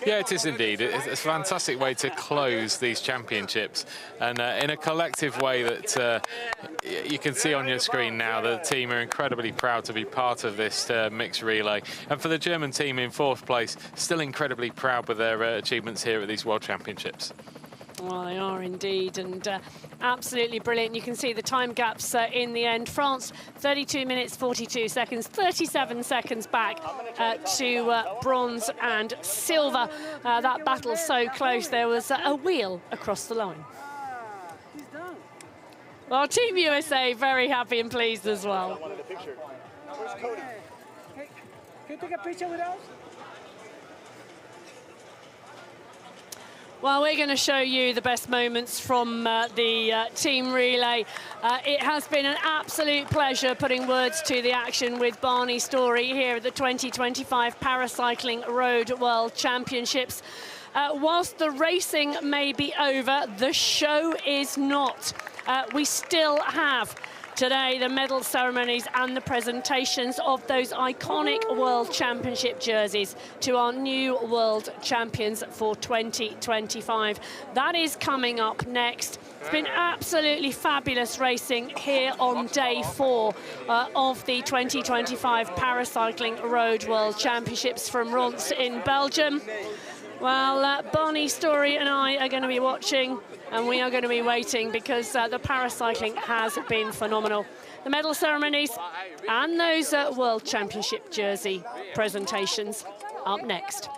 Yeah, it is indeed. It's a fantastic way to close these championships, and in a collective way that you can see on your screen now. The team are incredibly proud to be part of this mixed relay, and for the German team in fourth place, still incredibly proud with their achievements here at these World Championships. Well, they are indeed, and absolutely brilliant. You can see the time gaps in the end. France, 32 minutes, 42 seconds, 37 seconds back to bronze and silver. That battle so close, there was a wheel across the line. Well, Team USA very happy and pleased as well. Where's Cody? Hey, can you take a picture with us? Well, we're going to show you the best moments from the team relay. It has been an absolute pleasure putting words to the action with Barney Story here at the 2025 Paracycling Road World Championships. Whilst the racing may be over, the show is not. We still have today the medal ceremonies and the presentations of those iconic World Championship jerseys to our new world champions for 2025. That is coming up next. It's been absolutely fabulous racing here on day 4 of the 2025 Paracycling Road World Championships from Ronse in Belgium. Well, Barney Story and I are going to be watching, and we are going to be waiting, because the paracycling has been phenomenal. The medal ceremonies and those World Championship jersey presentations up next.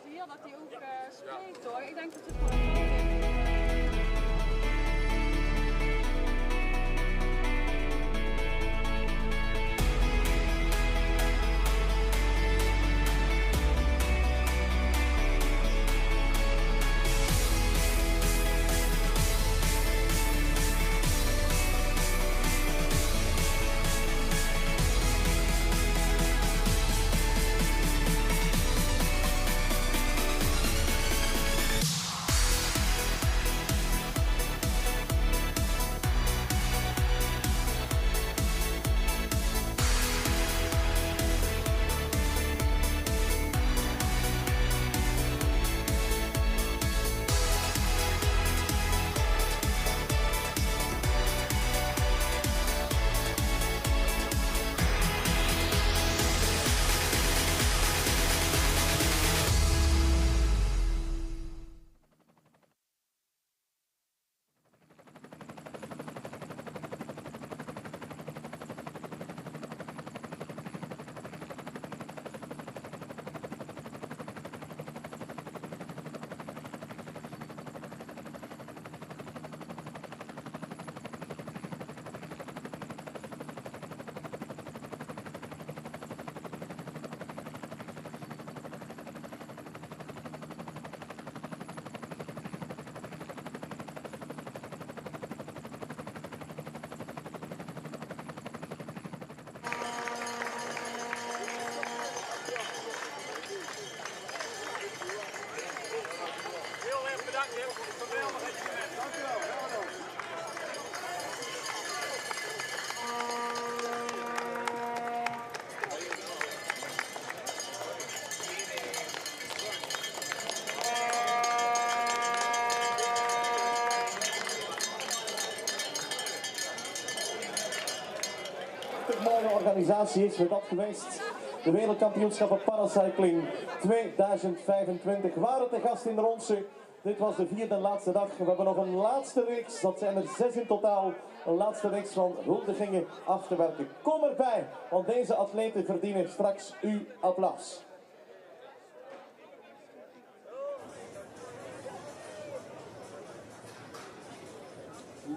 organisatie is dat geweest. De wereldkampioenschappen paracycling 2025 waren te gast in Ronse. Dit was de vierde en laatste dag. We hebben nog een laatste reeks, dat zijn er 6 in totaal. Een laatste reeks van huldigingen af te werken. Kom erbij, want deze atleten verdienen straks uw applaus.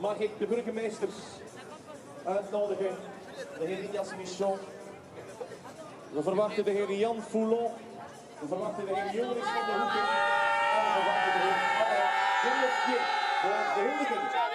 Mag ik de burgemeesters uitnodigen? De heer Ilias Michon. We verwachten de heer Jan Foulon. We verwachten de heer Joris van de Hoeken. En we verwachten de heer Alain Delefje voor de huldiging.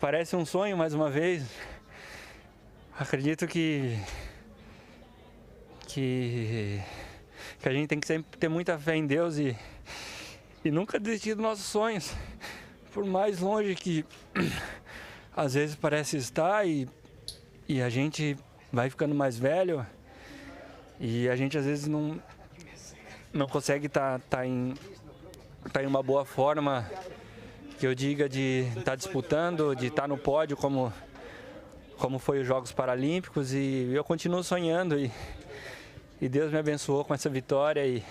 Parece um sonho mais uma vez. Acredito que a gente tem que sempre ter muita fé em Deus e nunca desistir dos nossos sonhos. Por mais longe que às vezes parece estar e a gente vai ficando mais velho e a gente às vezes não consegue tá em uma boa forma, que eu diga, de estar disputando, de estar no pódio como foi os Jogos Paralímpicos, e eu continuo sonhando e Deus me abençoou com essa vitória e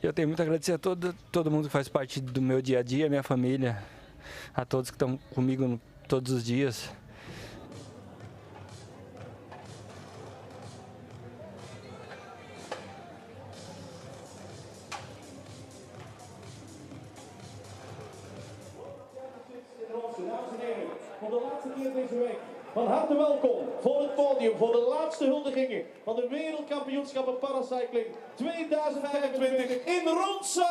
eu tenho muito a agradecer a todo mundo que faz parte do meu dia a dia, minha família, a todos que estão comigo todos os dias. Voor de laatste keer deze week. Van harte welkom voor het podium, voor de laatste huldigingen van de wereldkampioenschappen paracycling 2025 in Ronse.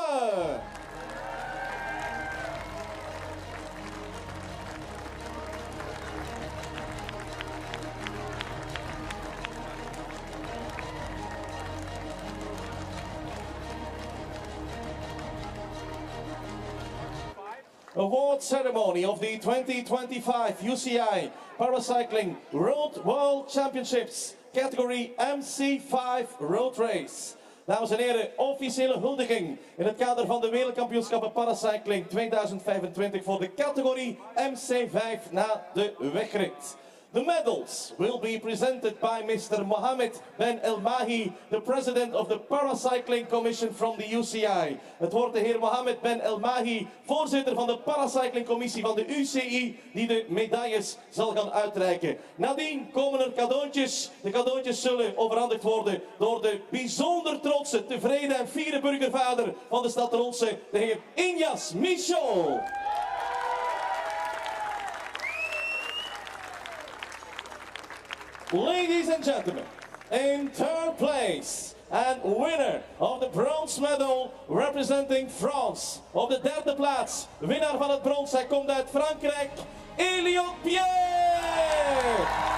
Award ceremony of the 2025 UCI Paracycling Road World Championships, category MC5 Road Race. Dames en heren, officiële huldiging in het kader van de wereldkampioenschappen Paracycling 2025 voor de categorie MC5 na de wegrit. The medals will be presented by Mr. Mohammed Ben El-Mahi, the president of the Paracycling Commission from the UCI. Het wordt de heer Mohammed Ben El-Mahi, voorzitter van de Paracycling Commissie van de UCI, die de medailles zal gaan uitreiken. Nadien komen er cadeautjes. De cadeautjes zullen overhandigd worden door de bijzonder trotse, tevreden en fiere burgervader van de stad Ronse, de heer Ilias Michon. Ladies and gentlemen, in third place and winner of the bronze medal representing France. Op de derde plaats, winnaar van het brons, hij komt uit Frankrijk, Eliot Pierre.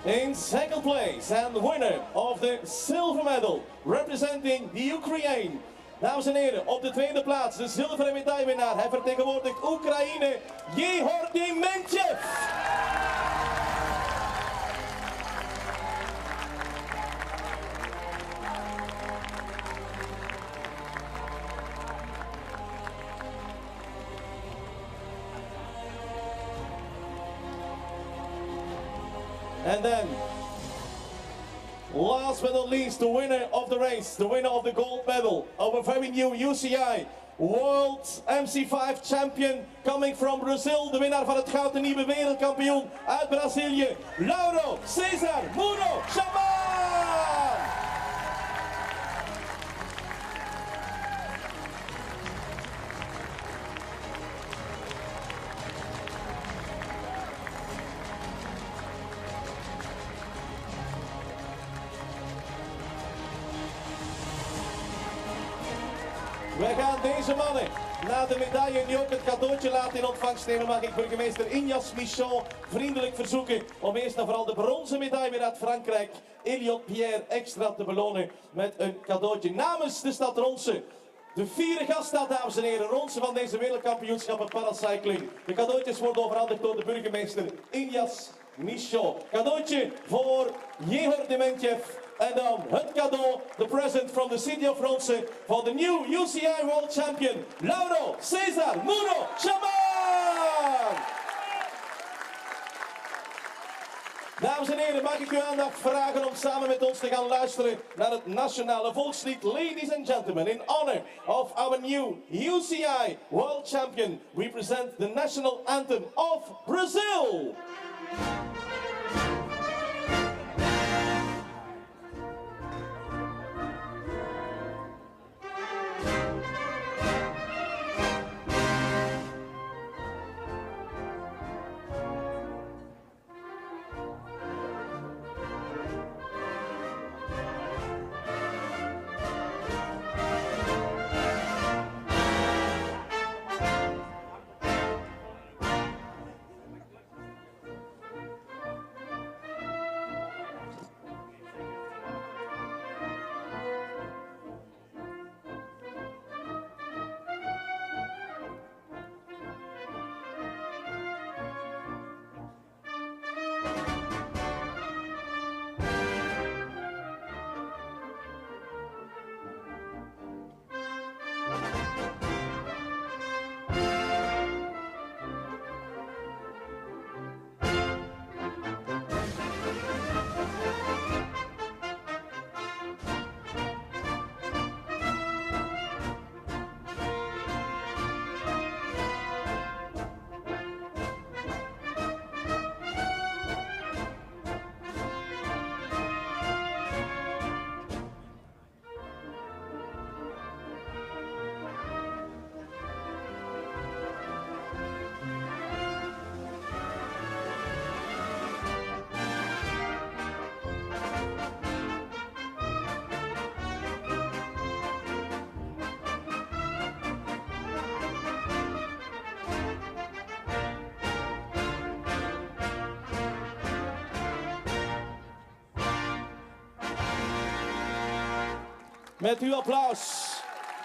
In second place and winner of the silver medal representing the Ukraine. Dames en heren, op de tweede plaats de zilveren medaillewinnaar. Hij vertegenwoordigt Oekraïne, Geo-blocking. And then, last but not least, the winner of the race, the winner of the gold medal, our very new UCI World MC5 champion coming from Brazil, de winnaar van het goud, de nieuwe wereldkampioen uit Brazilië, LCsser. Wij gaan deze mannen na de medaille nu ook het cadeautje laten in ontvangst nemen. Mag ik burgemeester Ignace Michon vriendelijk verzoeken om eerst en vooral de bronzen medaille weer uit Frankrijk, Elliot Pierre, extra te belonen met een cadeautje namens de stad Ronse. De vierde gaststad, dames en heren, Ronse van deze wereldkampioenschappen paracycling. De cadeautjes worden overhandigd door de burgemeester Ignace Michon. Cadeautje voor Jehor Dementjev. En dan het cadeau, the present from the city of Ronse for the new UCI World Champion, LCsser. Dames en heren, mag ik uw aandacht vragen om samen met ons te gaan luisteren naar het nationale volkslied. Ladies and gentlemen, in honor of our new UCI World Champion, we present the national anthem of Brazil. Met uw applaus.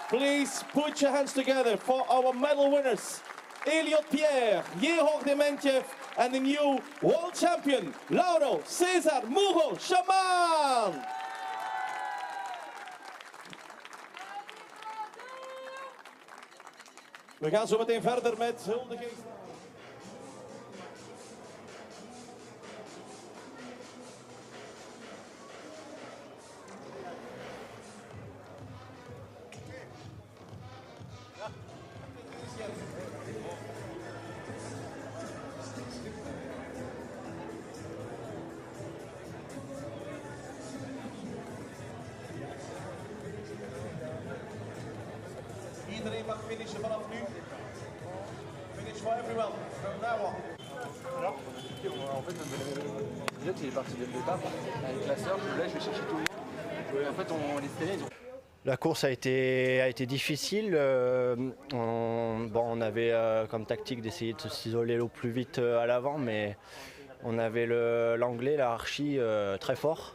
Please put your hands together for our medal winners. Elliot Pierre, Jehor Dementjev, and the new world champion, LCsser. We gaan zo meteen verder met huldiging. Iedereen mag finishen vanaf nu. Finish for everyone from now on. En fait, il est parti dès le départ. Avec la sœur, je vais chercher tout le monde. En fait, on les traînait. La course a été difficile. On avait comme tactique d'essayer de s'isoler au plus vite à l'avant, mais On avait l'anglais, l'archi très fort,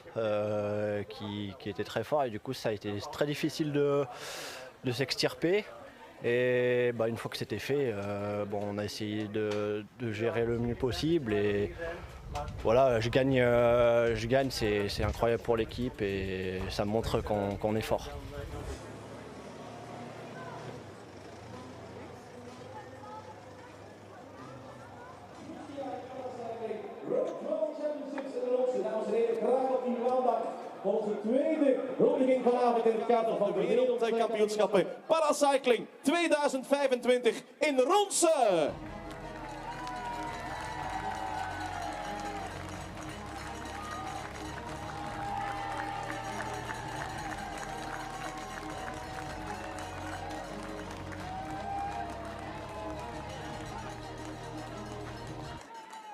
qui était très fort et du coup ça a été très difficile de s'extirper. Et une fois que c'était fait, on a essayé de gérer le mieux possible et voilà, je gagne, c'est incroyable pour l'équipe et ça montre qu'on est fort. Onze tweede huldiging vanavond in het kader van de wereldkampioenschappen Paracycling 2025 in Ronse.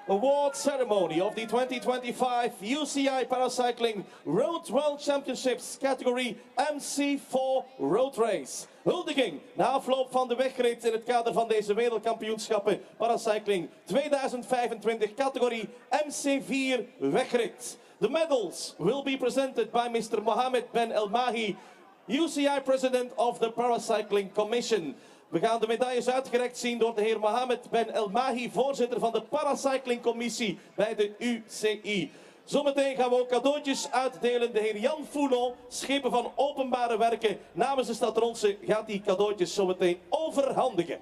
Award ceremony of the 2025 UCI Paracycling Road World Championships category MC4 Road Race. Huldiging na afloop van de wegrit in het kader van deze wereldkampioenschappen Paracycling 2025 categorie MC4 wegrit. The medals will be presented by Mr. Mohammed Ben Elmahi, UCI President of the Paracycling Commission. We gaan de medailles uitgereikt zien door de heer Mohammed Ben Elmahi, voorzitter van de Paracyclingcommissie bij de UCI. Zometeen gaan we ook cadeautjes uitdelen. De heer Jan Foulon, schepen van openbare werken, namens de stad Ronse gaat die cadeautjes zometeen overhandigen.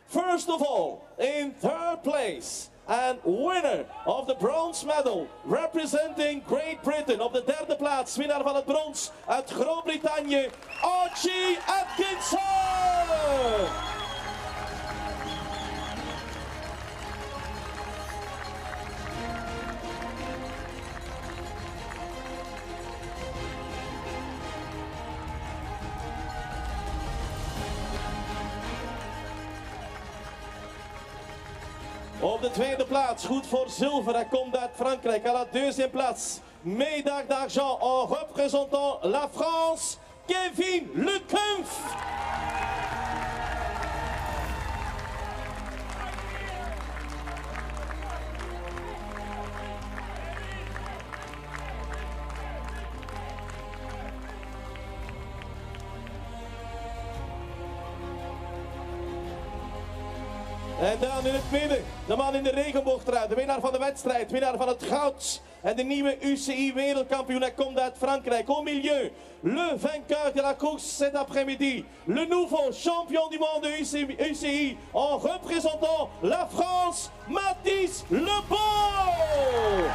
First of all, in third place and winner of the bronze medal, representing Great Britain, op de derde plaats, winnaar van het brons uit Groot-Brittannië, Archie Atkinson! Op de tweede plaats, goed voor zilver, hij komt uit Frankrijk. À la deuxième place, médaille d'argent en représentant la France, Kevin Lute. En dan in het midden, de man in de regenboogtrui, de winnaar van de wedstrijd, winnaar van het goud en de nieuwe UCI wereldkampioen. Hij komt uit Frankrijk. Au milieu, le vainqueur de la course cet après-midi, le nouveau champion du monde UCI en représentant la France, Mathis Lebeau.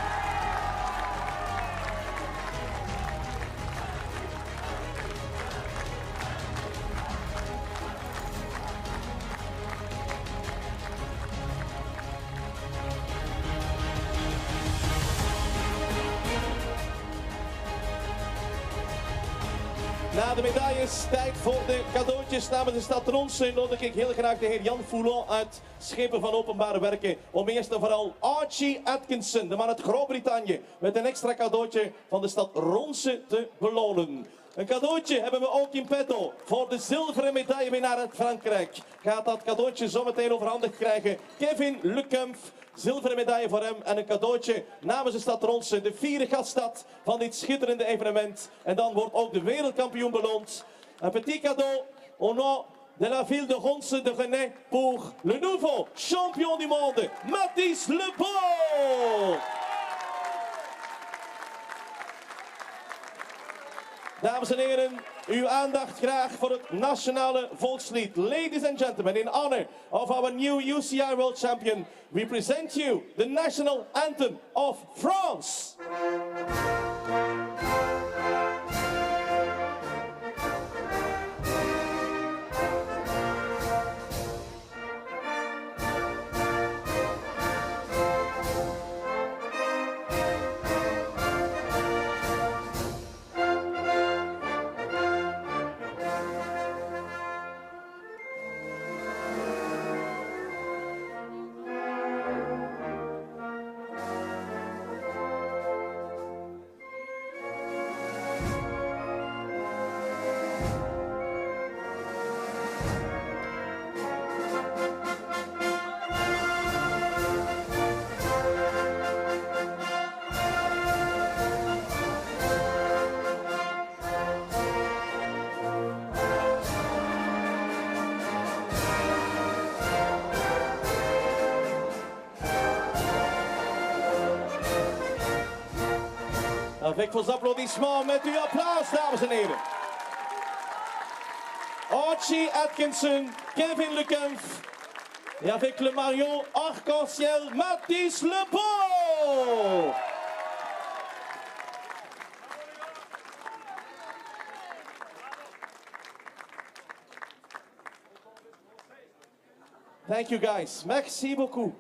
Na de medailles, tijd voor de cadeautjes namens de stad Ronse. Nodig ik heel graag de heer Jan Foulon uit Schepen van Openbare Werken. Om eerst en vooral Archie Atkinson, de man uit Groot-Brittannië, met een extra cadeautje van de stad Ronse te belonen. Een cadeautje hebben we ook in petto voor de zilveren medaillewinnaar uit Frankrijk. Gaat dat cadeautje zometeen overhandigd krijgen. Kevin Lecump, zilveren medaille voor hem en een cadeautje namens de stad Ronse, de vierde gaststad van dit schitterende evenement. En dan wordt ook de wereldkampioen beloond. Een petit cadeau au nom de la ville de Ronse de Rennes pour le nouveau champion du monde, Mathis Lebeau. Dames en heren, uw aandacht graag voor het nationale volkslied. Ladies and gentlemen, in honor of our new UCI World Champion, we present you the national anthem of France. Avec vos applaudissements, met uw applaus, dames en heren. Archie Atkinson, Kevin Lecunf. Et avec le maillot arc-en-ciel, Mathis Lebeau. Thank you guys. Merci beaucoup.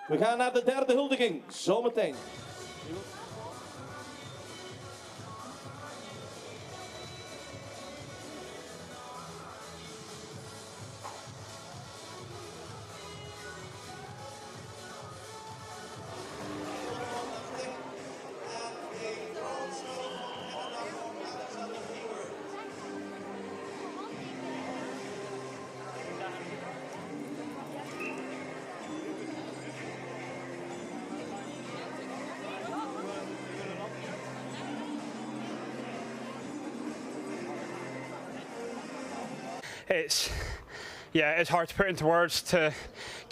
We gaan naar de derde huldiging, zometeen. It's hard to put into words. To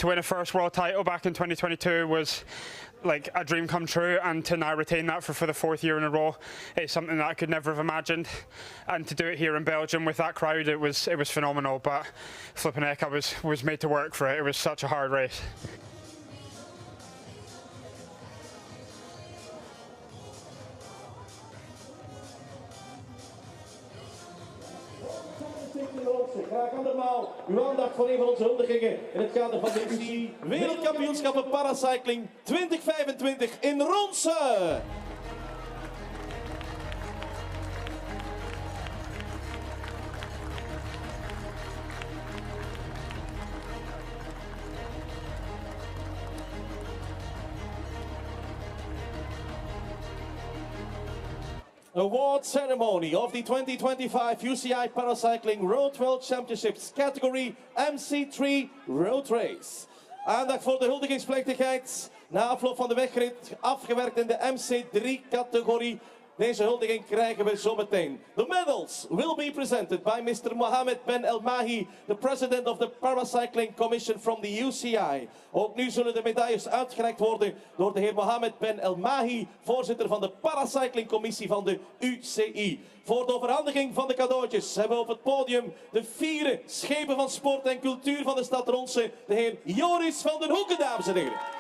win a first world title back in 2022 was like a dream come true, and to now retain that for the fourth year in a row is something that I could never have imagined. And to do it here in Belgium with that crowd, it was phenomenal. But flipping heck, I was made to work for it. It was such a hard race. Graag andermaal uw aandacht voor een van onze huldigingen in het kader van de UCI Wereldkampioenschappen Paracycling 2025 in Ronse. Award ceremony of the 2025 UCI Paracycling Road World Championships category MC3 Road Race. Aandacht voor de huldigingsplechtigheid. Na afloop van de wegrit afgewerkt in de MC3 categorie. Deze huldiging krijgen we zo meteen. The medals will be presented by Mr. Mohammed Ben El Mahi, the president of the Paracycling Commission from the UCI. Ook nu zullen de medailles uitgereikt worden door de heer Mohammed Ben El Mahi, voorzitter van de Paracycling Commissie van de UCI. Voor de overhandiging van de cadeautjes hebben we op het podium de 4 schepen van sport en cultuur van de stad Ronse, de heer Joris van den Hoeken, dames en heren.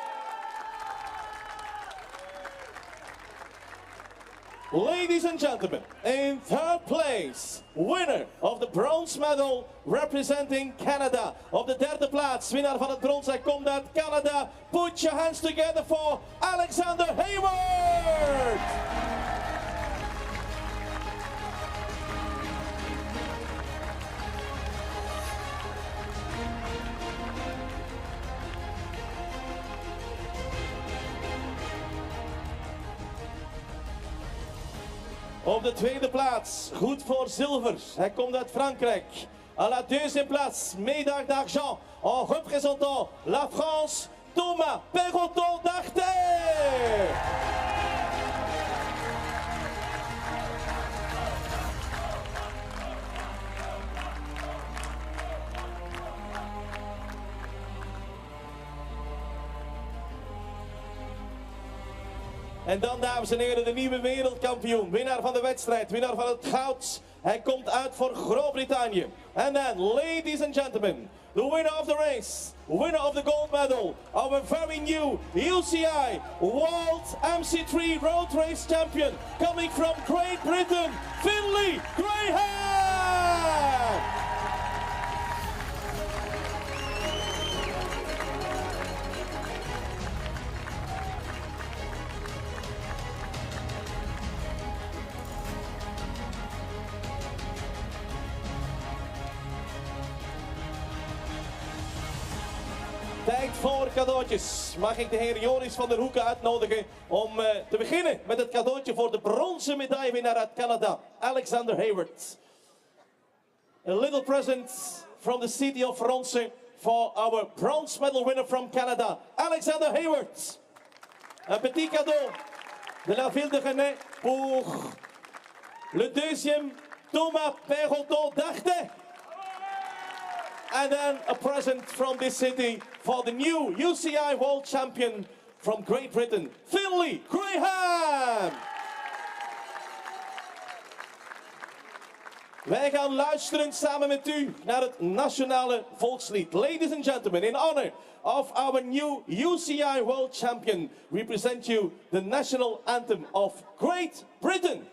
Ladies and gentlemen, in third place, winner of the bronze medal representing Canada. Op de derde plaats, winnaar van het brons, hij komt uit Canada. Put your hands together for Alexander Hayward! Op de tweede plaats, goed voor zilver. Hij komt uit Frankrijk. À la deuxième place, médaille d'argent en représentant la France, Thomas Perroton d'Arte. En dan, dames en heren, de nieuwe wereldkampioen. Winnaar van de wedstrijd, winnaar van het goud. Hij komt uit voor Groot-Brittannië. And then, ladies and gentlemen, the winner of the race, winner of the gold medal, our very new UCI World MC3 Road Race Champion, coming from Great Britain, Finley Graham! Tijd voor cadeautjes. Mag ik de heer Joris van der Hoeken uitnodigen om te beginnen met het cadeautje voor de bronzen medaillewinnaar uit Canada, Alexander Hayward. A little present from the city of Ronse for our bronze medal winner from Canada, Alexander Hayward. Un petit cadeau de la ville de Rennes pour le deuxième Thomas Perroton d'Arte. And then a present from this city for the new UCI World Champion from Great Britain, Finley Graham. Wij gaan luisteren samen met u naar het nationale volkslied. Ladies and gentlemen, in honor of our new UCI World Champion, we present you the national anthem of Great Britain.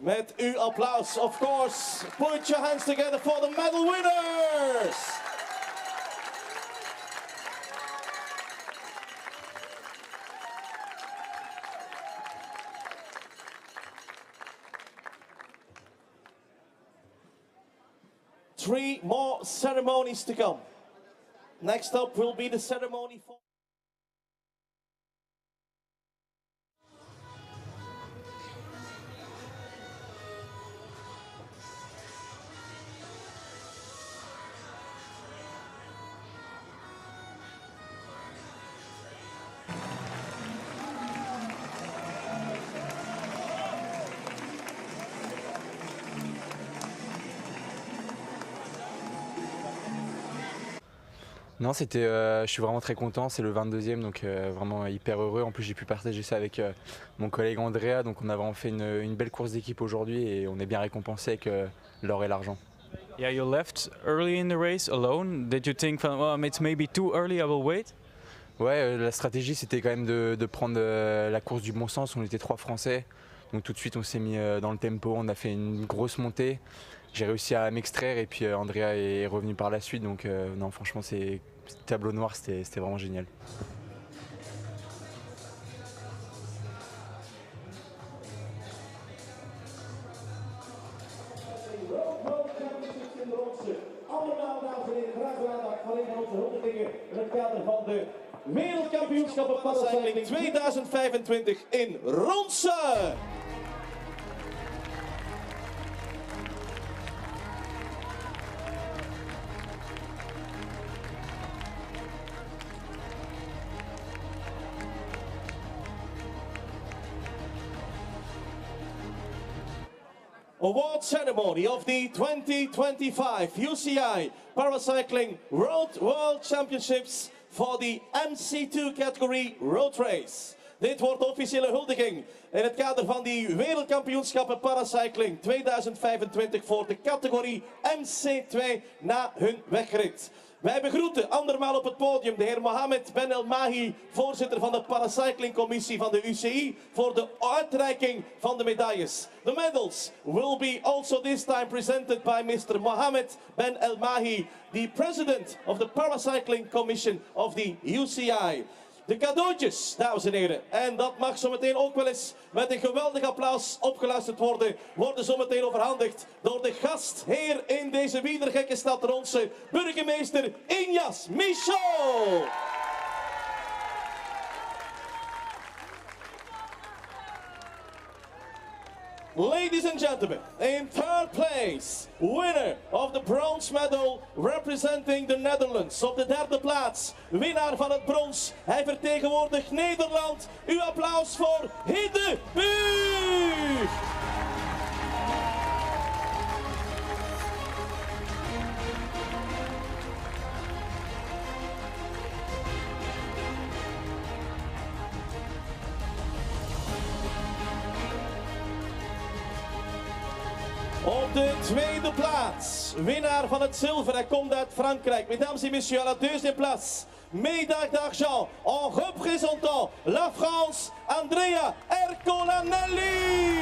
Met uw applaus, of course. Put your hands together for the medal winners. Three more ceremonies to come. Next up will be the ceremony for... Non, c'était, je suis vraiment très content, c'est le 22e, donc vraiment hyper heureux. En plus, j'ai pu partager ça avec mon collègue Andrea, donc on a vraiment fait une belle course d'équipe aujourd'hui et on est bien récompensé avec l'or et l'argent. Yeah, you left early in the race alone. Did you think, well, it's maybe too early, I will wait? Ouais, la stratégie c'était quand même de prendre la course du bon sens. On était 3 Français, donc tout de suite on s'est mis dans le tempo, on a fait une grosse montée. J'ai réussi à m'extraire et puis Andrea est revenu par la suite, donc non, franchement, c'est tableau noir, c'était vraiment génial. Allemaal, dames en heren, graag uw aandacht voor een van onze huldigingen in het kader van de Wereldkampioenschappen Paracycling 2025 in Ronse. Award ceremony of the 2025 UCI Paracycling World Championships for the MC2 category road race. Dit wordt officiële huldiging in het kader van die wereldkampioenschappen Paracycling 2025 voor de categorie MC2 na hun wegrit. Wij begroeten andermaal op het podium de heer Mohamed Ben El Mahi, voorzitter van de Paracyclingcommissie van de UCI, voor de uitreiking van de medailles. The medals will be also this time presented by Mr. Mohamed Ben El Mahi, the president of the Paracycling Commission of the UCI. De cadeautjes, dames en heren, en dat mag zometeen ook wel eens met een geweldig applaus opgeluisterd worden zometeen overhandigd door de gastheer in deze wielergekke stad Ronse, burgemeester Injas Michaud. Ladies and gentlemen, in third place, winner of the bronze medal representing the Netherlands. Op de derde plaats, winnaar van het brons. Hij vertegenwoordigt Nederland. Uw applaus voor Hidde Buug. Op de tweede plaats, winnaar van het zilver, hij komt uit Frankrijk. Mesdames et messieurs, à la deuxième place, médaille d'argent en représentant la France, Andrea Ercolanelli.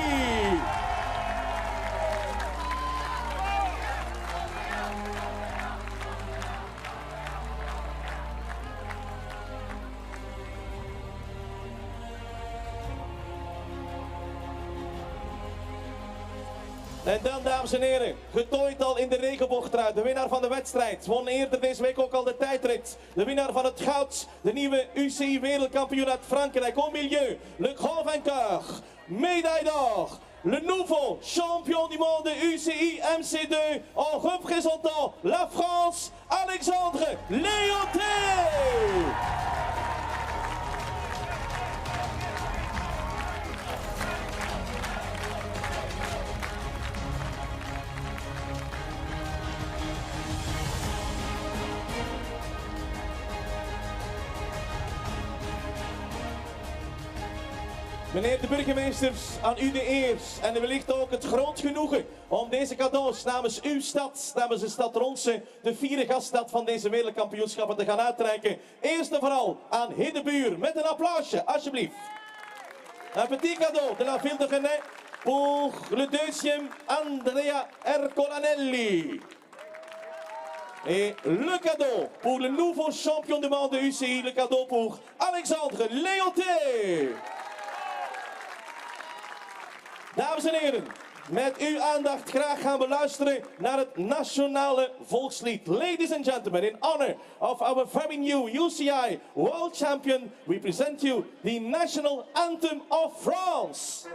En dan, dames en heren, getooid al in de regenboogtrui. De winnaar van de wedstrijd won eerder deze week ook al de tijdrit. De winnaar van het goud, de nieuwe UCI wereldkampioen uit Frankrijk. Au milieu, le grand vainqueur, médaille d'or. Le nouveau champion du monde UCI MC2 en représentant la France, Alexandre Lute. Meneer de burgemeesters, aan u de eer en wellicht ook het groot genoegen om deze cadeaus namens uw stad, namens de stad Ronse, de vierde gaststad van deze wereldkampioenschappen te gaan uitreiken. Eerst en vooral aan Hiddebuur met een applausje, alsjeblieft. Un petit cadeau de la ville de Genève pour le deuxième Andrea Ercolanelli. Et le cadeau pour le nouveau champion du monde UCI, le cadeau pour Alexandre Lute. Dames en heren, met uw aandacht graag gaan we luisteren naar het nationale volkslied. Ladies and gentlemen, in honor of our very new UCI World Champion, we present you the national anthem of France.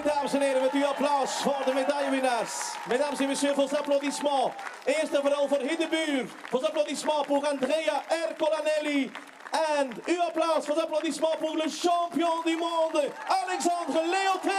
Dames en heren, met uw applaus voor de medaillewinnaars. Mesdames et messieurs, vos applaudissements. Eerst en vooral voor Hiddebuur. Vos applaudissements pour Andrea Ercolanelli. En uw applaus, vos applaudissements pour le champion du monde, Alexandre Lute.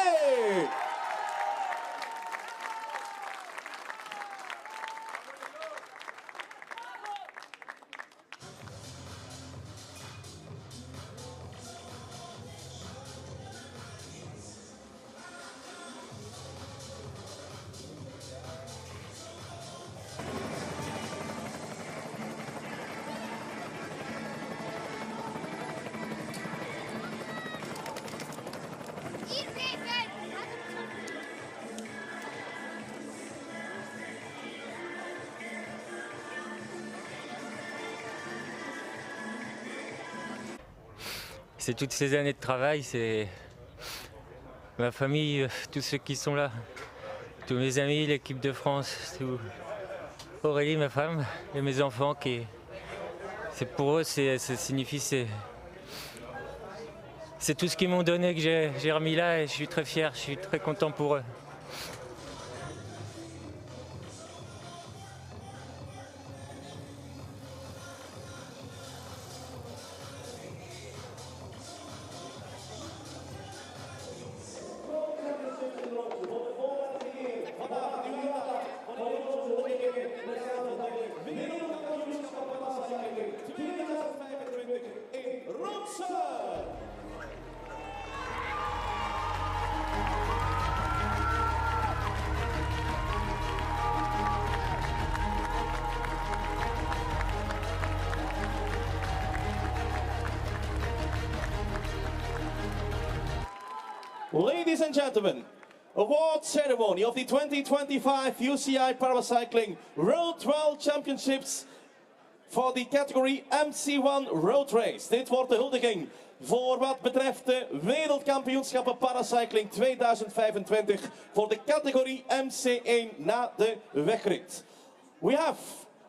C'est toutes ces années de travail, c'est ma famille, tous ceux qui sont là, tous mes amis, l'équipe de France, tout. Aurélie, ma femme, et mes enfants, c'est pour eux, ça signifie, c'est tout ce qu'ils m'ont donné que j'ai remis là et je suis très fier, je suis très content pour eux. Ladies and gentlemen, award ceremony of the 2025 UCI Paracycling Road World Championships voor de category MC1 Road Race. Dit wordt de huldiging voor wat betreft de wereldkampioenschappen Paracycling 2025 voor de categorie MC1 na de wegrit. We have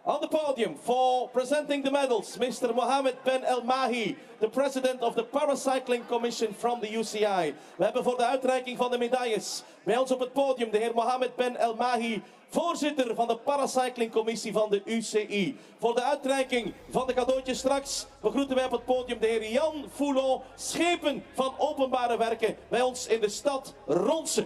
on the podium for presenting the medals, Mr. Mohammed Ben El Mahi, the president of the Paracycling Commission from the UCI. We hebben voor de uitreiking van de medailles bij ons op het podium de heer Mohammed Ben El Mahi, voorzitter van de Paracycling Commissie van de UCI. Voor de uitreiking van de cadeautjes straks begroeten wij op het podium de heer Jan Foulon, schepen van openbare werken bij ons in de stad Ronse.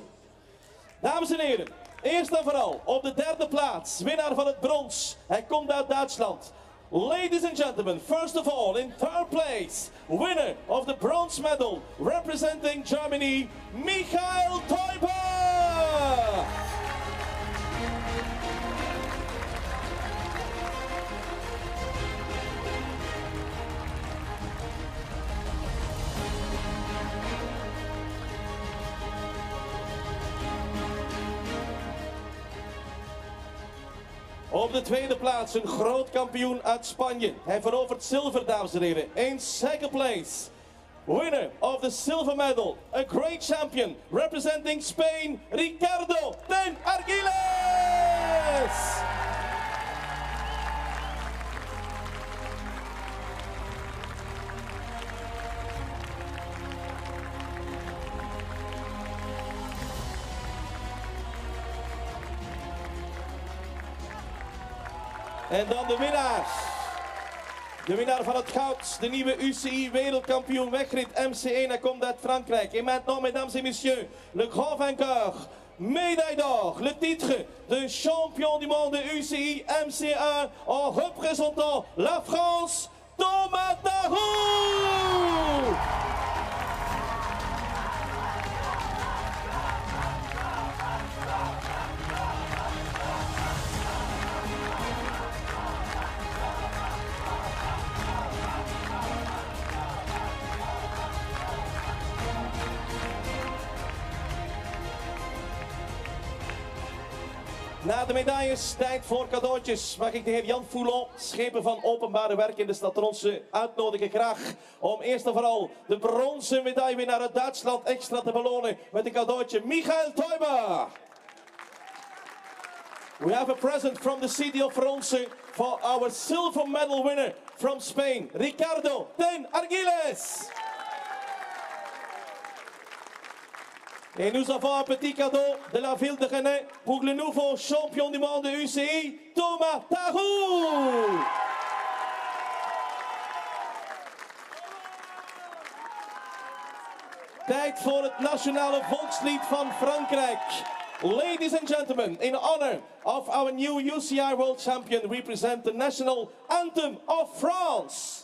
Dames en heren, eerst en vooral op de derde plaats, winnaar van het brons. Hij komt uit Duitsland. Ladies and gentlemen, first of all, in third place, winner of the bronze medal, representing Germany, Michael Teuber! Op de tweede plaats een groot kampioen uit Spanje. Hij verovert zilver, dames en heren. In second place, winner of the silver medal, a great champion representing Spain, Ricardo Den Arguiles! En dan de winnaar. De winnaar van het goud, de nieuwe UCI wereldkampioen wegrit MC1. Hij komt uit Frankrijk. Et maintenant, mesdames et messieurs, le grand vainqueur, médaille d'or, le titre de champion du monde UCI MC1 en représentant la France, Thomas Darou! Na de medailles, tijd voor cadeautjes. Mag ik de heer Jan Foulon, schepen van openbare werken in de stad Ronse, uitnodigen graag om eerst en vooral de bronzen medaillewinnaar uit Duitsland extra te belonen met een cadeautje. Michael Teuber! We have a present from the city of Ronse for our silver medal winner from Spain, Ricardo Den Arguiles! Et nous avons un petit cadeau de la ville de Rennes pour le nouveau champion du monde UCI, Thomas Darou! Tijd voor het nationale volkslied van Frankrijk. Ladies and gentlemen, in honor of our new UCI World Champion, we present the national anthem of France.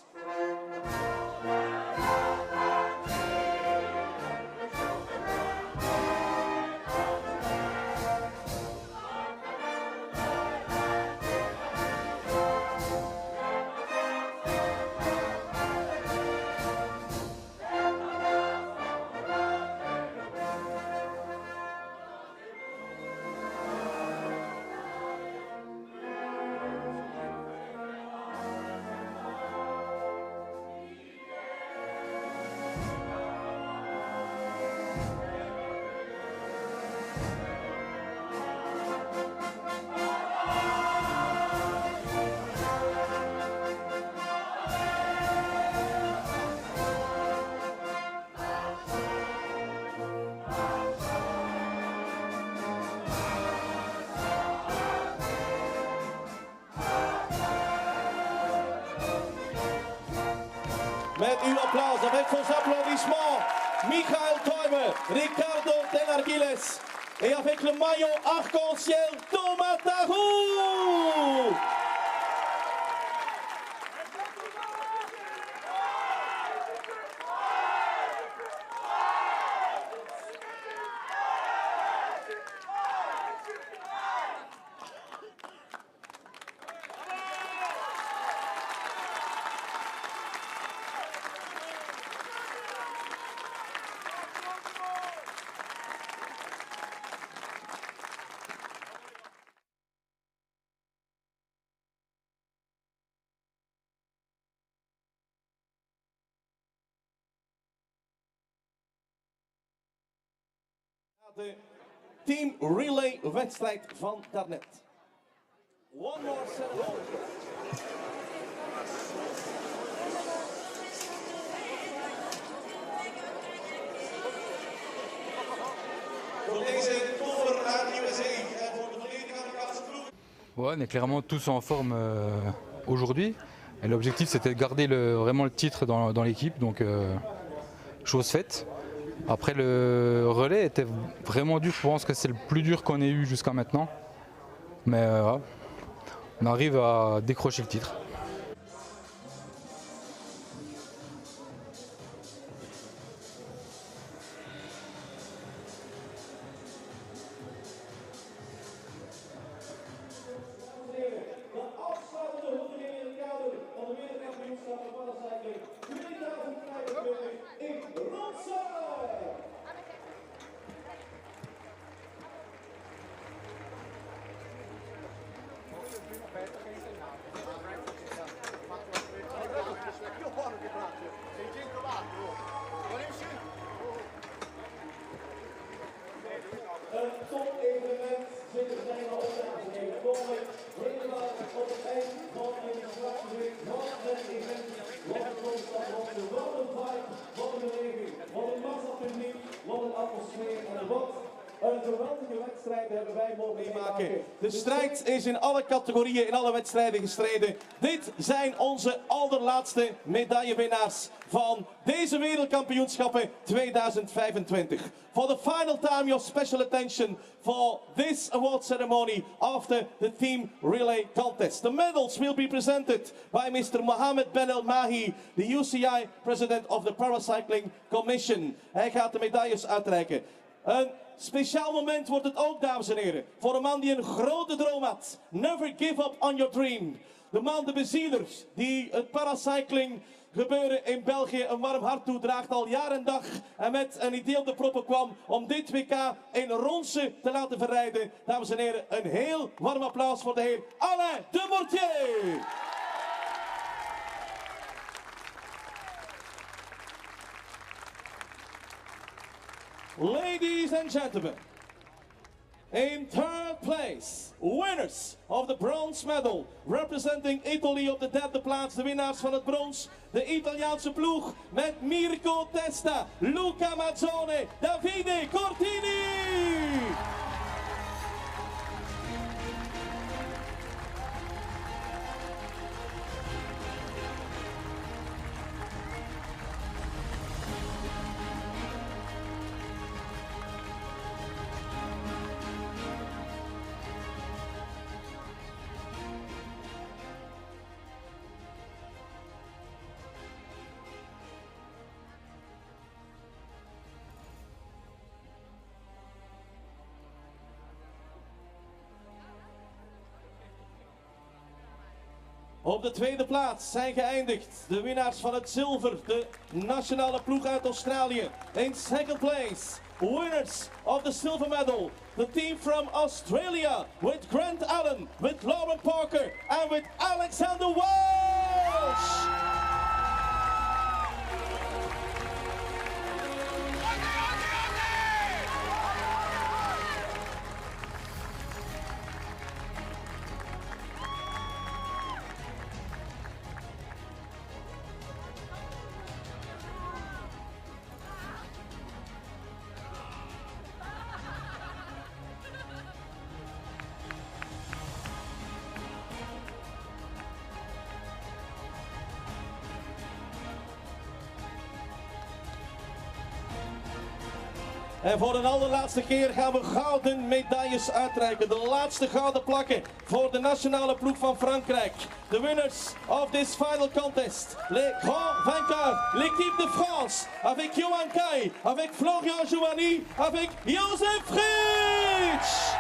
Met uw applaus, avec vos applaudissements, Michael Teuber, Ricardo Den Arguiles et avec le maillot arc-en-ciel, Thomas Darou! de team relay wedstrijd van daarnet. One more ceremony. Voor deze topper uit USA en voor de volledige Amerikaanse ploeg. Ouais, on est clairement tous en forme aujourd'hui. Et l'objectif c'était de garder vraiment le titre dans l'équipe, donc chose faite. Après le relais était vraiment dur, je pense que c'est le plus dur qu'on ait eu jusqu'à maintenant. Mais on arrive à décrocher le titre. Een top-evenement zit er zijn al op, dames en heren. Komen helemaal op het eind van een strafweek. Wat een event, wat een constant, wat een vibe, wat een beleving, wat een massapubliek, wat een atmosfeer en wat een geweldige wedstrijd hebben wij mogen meemaken. De strijd is in alle categorieën, in alle wedstrijden gestreden. Dit zijn onze allerlaatste medaillewinnaars van deze wereldkampioenschappen 2025. For the final time, your special attention for this award ceremony after the team relay contest. The medals will be presented by Mr. Mohammed Ben El Mahi, the UCI president of the Paracycling Commission. Hij gaat de medailles uitreiken. Een speciaal moment wordt het ook, dames en heren, voor een man die een grote droom had. Never give up on your dream. De man, de bezieler, die het paracycling gebeuren in België een warm hart toedraagt al jaar en dag. En met een idee op de proppen kwam om dit WK in Ronse te laten verrijden. Dames en heren, een heel warm applaus voor de heer Alain de Mortier. Ladies and gentlemen, in third place, winners of the bronze medal, representing Italy op de derde plaats, de winnaars van het brons, de Italiaanse ploeg met Mirko Testa, Luca Mazzone, Davide Cortini. Op de tweede plaats zijn geëindigd de winnaars van het zilver, de nationale ploeg uit Australië. In second place, winners of the silver medal, the team from Australia with Grant Allen, with Lauren Parker and with Alexander Walsh. En voor de allerlaatste keer gaan we gouden medailles uitreiken. De laatste gouden plakken voor de nationale ploeg van Frankrijk. The winners of this final contest. Les grands vainqueurs. L'équipe de France. Avec Johan Kai. Avec Florian Joanny. Avec Josef Fritsch.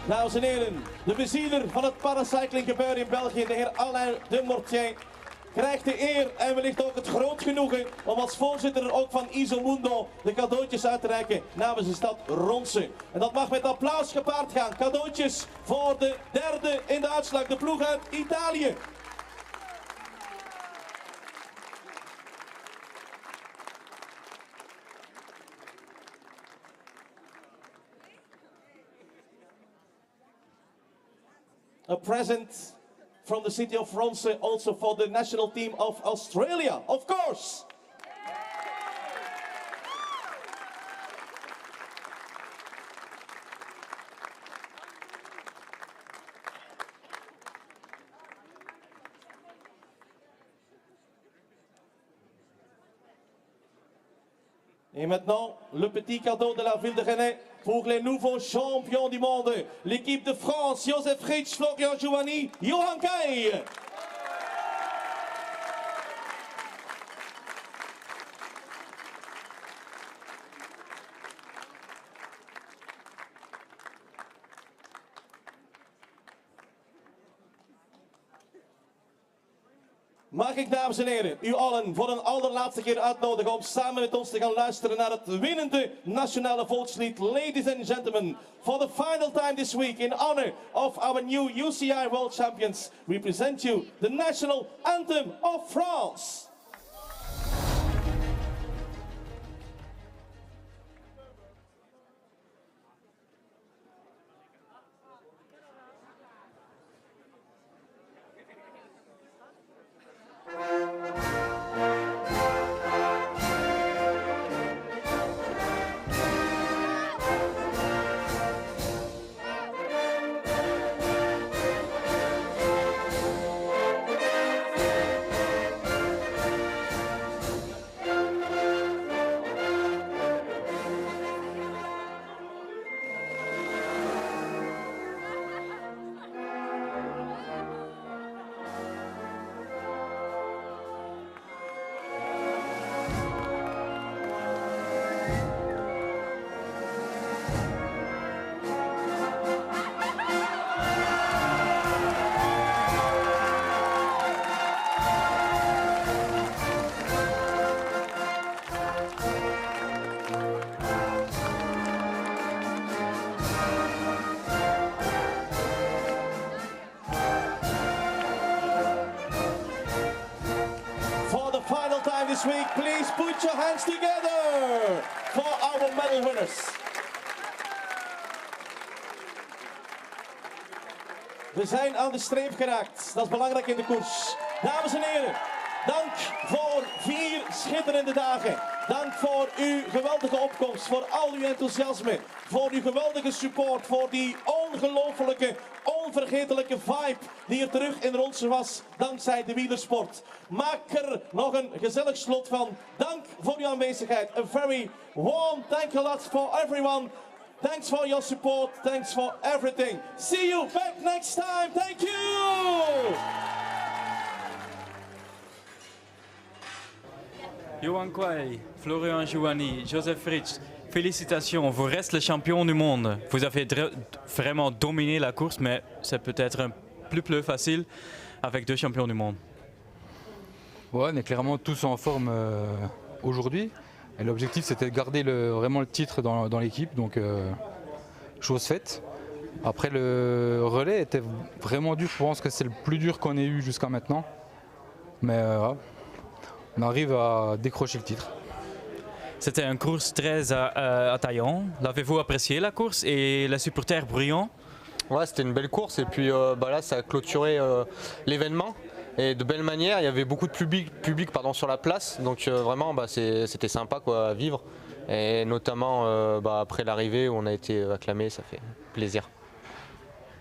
Dames en heren, de bezieler van het paracycling gebeuren in België, de heer Alain de Mortier, krijgt de eer en wellicht ook het groot genoegen om als voorzitter ook van Isomundo de cadeautjes uit te reiken namens de stad Ronse. En dat mag met applaus gepaard gaan. Cadeautjes voor de derde in de uitslag, de ploeg uit Italië. A present from the city of Ronse also for the national team of Australia, of course. Et maintenant, le petit cadeau de la ville de Rennes pour les nouveaux champions du monde. L'équipe de France, Joseph Fritsch, Florian Giovanni, Johan Kai. Mag ik, dames en heren, u allen voor een allerlaatste keer uitnodigen om samen met ons te gaan luisteren naar het winnende nationale volkslied. Ladies and gentlemen, for the final time this week, in honor of our new UCI World Champions, we present you the national anthem of France. This week, please put your hands together for our medal winners. We zijn aan de streep geraakt. Dat is belangrijk in de koers. Dames en heren, dank voor 4 schitterende dagen. Dank voor uw geweldige opkomst, voor al uw enthousiasme, voor uw geweldige support, voor die ongelofelijke, onvergetelijke vibe die er terug in Ronse was, dankzij de wielersport. Maak er nog een gezellig slot van. Dank voor uw aanwezigheid. A very warm thank a lot for everyone. Thanks for your support. Thanks for everything. See you back next time. Thank you. Johan Quay, Florian Giovanni, Joseph Fritsch, félicitations, vous restez le champion du monde. Vous avez vraiment dominé la course, mais c'est peut-être un plus facile avec 2 champions du monde. Ouais, on est clairement tous en forme aujourd'hui. Et l'objectif, c'était de garder vraiment le titre dans l'équipe, donc chose faite. Après, le relais était vraiment dur. Je pense que c'est le plus dur qu'on ait eu jusqu'à maintenant. Mais on arrive à décrocher le titre. C'était une course très attaillante. L'avez-vous apprécié la course et les supporters bruyants? Ouais, c'était une belle course et puis là, ça a clôturé l'événement. Et de belle manière, il y avait beaucoup de public sur la place, donc vraiment c'était sympa quoi, à vivre. Et notamment après l'arrivée où on a été acclamé, ça fait plaisir.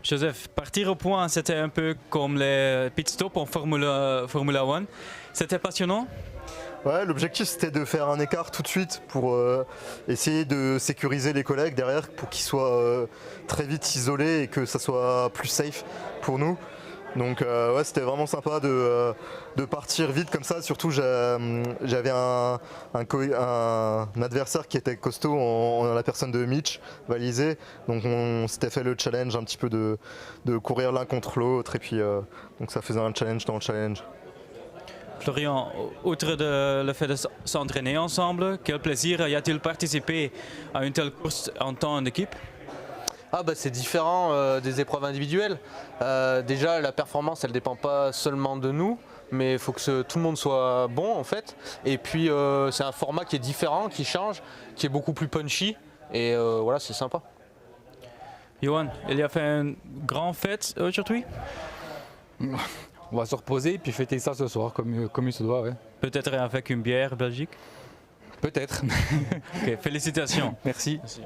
Joseph, partir au point, c'était un peu comme les pit stops en Formula 1. C'était passionnant? Ouais, l'objectif c'était de faire un écart tout de suite pour essayer de sécuriser les collègues derrière pour qu'ils soient très vite isolés et que ça soit plus safe pour nous. Donc ouais, c'était vraiment sympa de partir vite comme ça. Surtout j'avais un adversaire qui était costaud en la personne de Mitch, balisé. Donc on s'était fait le challenge un petit peu de courir l'un contre l'autre. Et puis donc ça faisait un challenge dans le challenge. Florian, outre le fait de s'entraîner ensemble, quel plaisir y a-t-il participé à une telle course en temps d'équipe? Ah bah c'est différent des épreuves individuelles. Déjà la performance elle dépend pas seulement de nous, mais il faut que tout le monde soit bon en fait. Et puis c'est un format qui est différent, qui change, qui est beaucoup plus punchy et voilà c'est sympa. Johan, il y a fait une grande fête aujourd'hui? On va se reposer et puis fêter ça ce soir comme il se doit. Ouais. Peut-être avec une bière Belgique? Peut-être. Ok, félicitations. Merci. Merci.